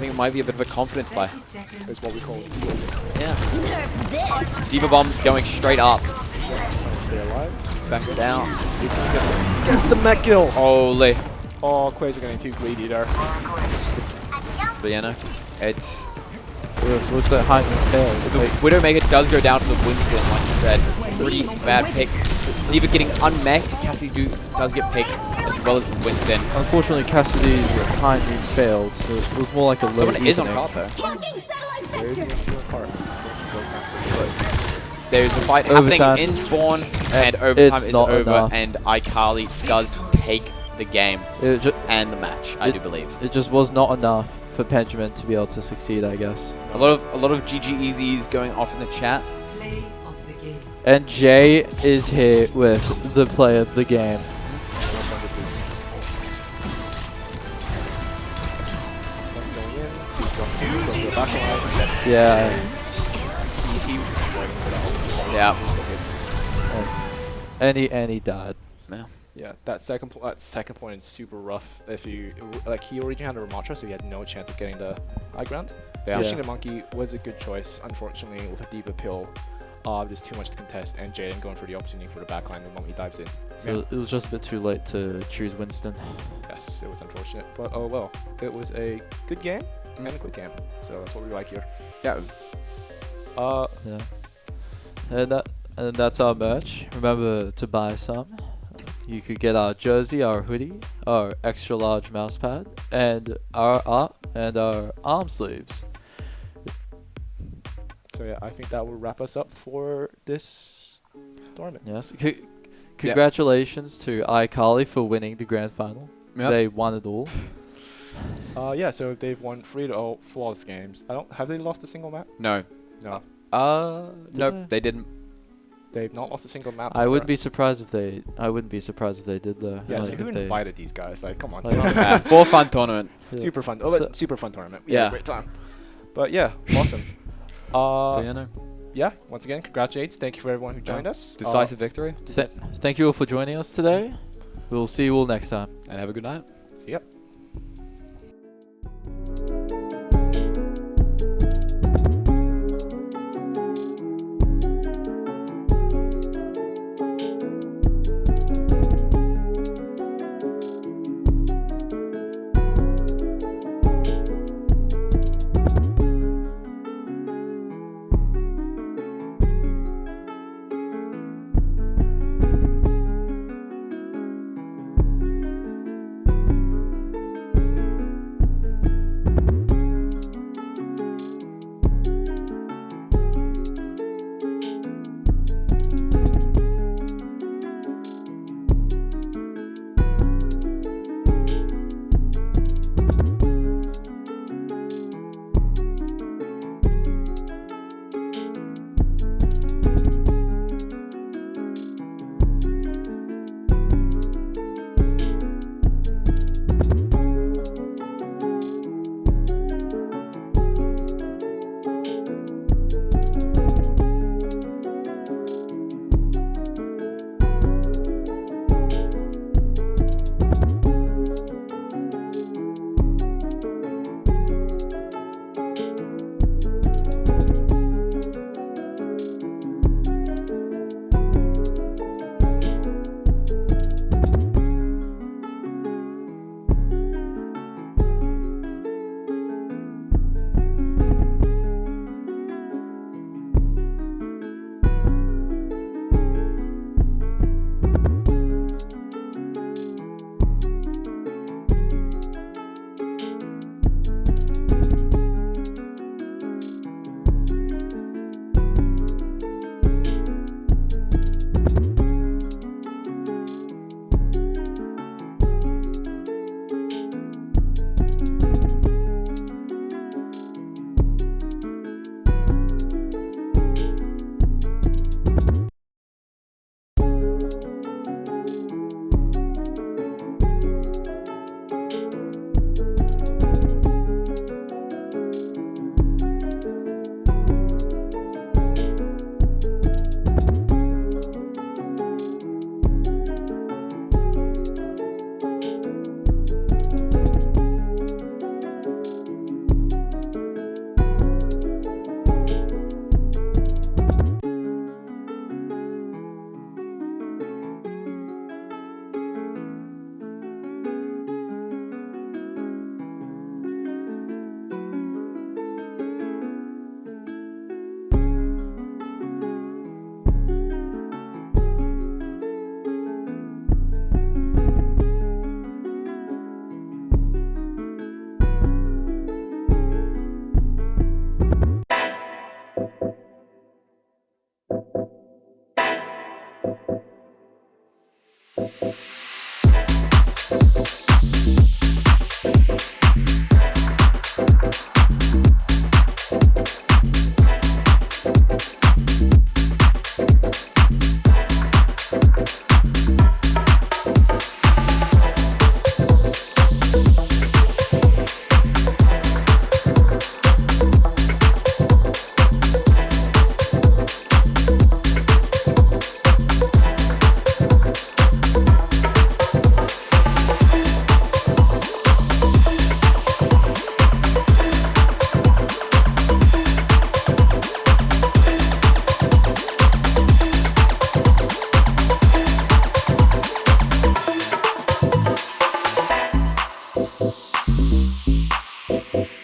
it might be a bit of a confidence play. It's what we call Yeah. Diva Bomb going straight up. stay alive. Back down. Gets the mech kill. Holy. Oh, Quays getting too greedy there. But yeah, no. It's looks like Hyman failed. The Widowmaker does go down to the Winston, like you said. Pretty bad pick. Diva getting unmech'd. Cassidy does get picked, as well as the Winston. Unfortunately, Cassidy's Hyman failed. So it was more like a low Someone is on evening. cart, though. There is an issue on cart. There's a fight Overtime. happening in spawn, and overtime It's is not over, enough. and iCarly does take the game It and the match, I do believe. It just was not enough for Benjamin to be able to succeed, I guess. A lot of GG Easies going off in the chat. And Jay is here with the play of the game. Yeah. Yeah. And he died. Yeah. Yeah, that second point is super rough. If you like, he already had a Ramattra, so he had no chance of getting the high ground. Yeah. Pushing the monkey was a good choice. Unfortunately, with a Diva pill, there's too much to contest, and Jaden going for the opportunity for the backline the moment he dives in. So it was just a bit too late to choose Winston. Yes, it was unfortunate, but oh well. It was a good game and a quick game, so that's what we like here. Yeah. Yeah. And that's our merch. Remember to buy some. You could get our jersey, our hoodie, our extra large mouse pad, and our arm sleeves. So yeah, I think that will wrap us up for this tournament. Yes. Congratulations to iCarly for winning the grand final. Yep. They won it all. Yeah, so they've won 3-0 flawless games. Have they lost a single map? No. No. Nope, they didn't. They've not lost a single map. I wouldn't be surprised if they. did though. Yeah, so Like, who if they- invited these guys? Like, come on. Like- For fun tournament. Super fun. So- Super fun tournament. We Yeah. had a great time. But yeah, awesome. But yeah, no. Yeah, once again, congratulations. Thank you for everyone who joined us. Decisive victory. Thank you all for joining us today. We'll see you all next time. And have a good night. See ya. Bye.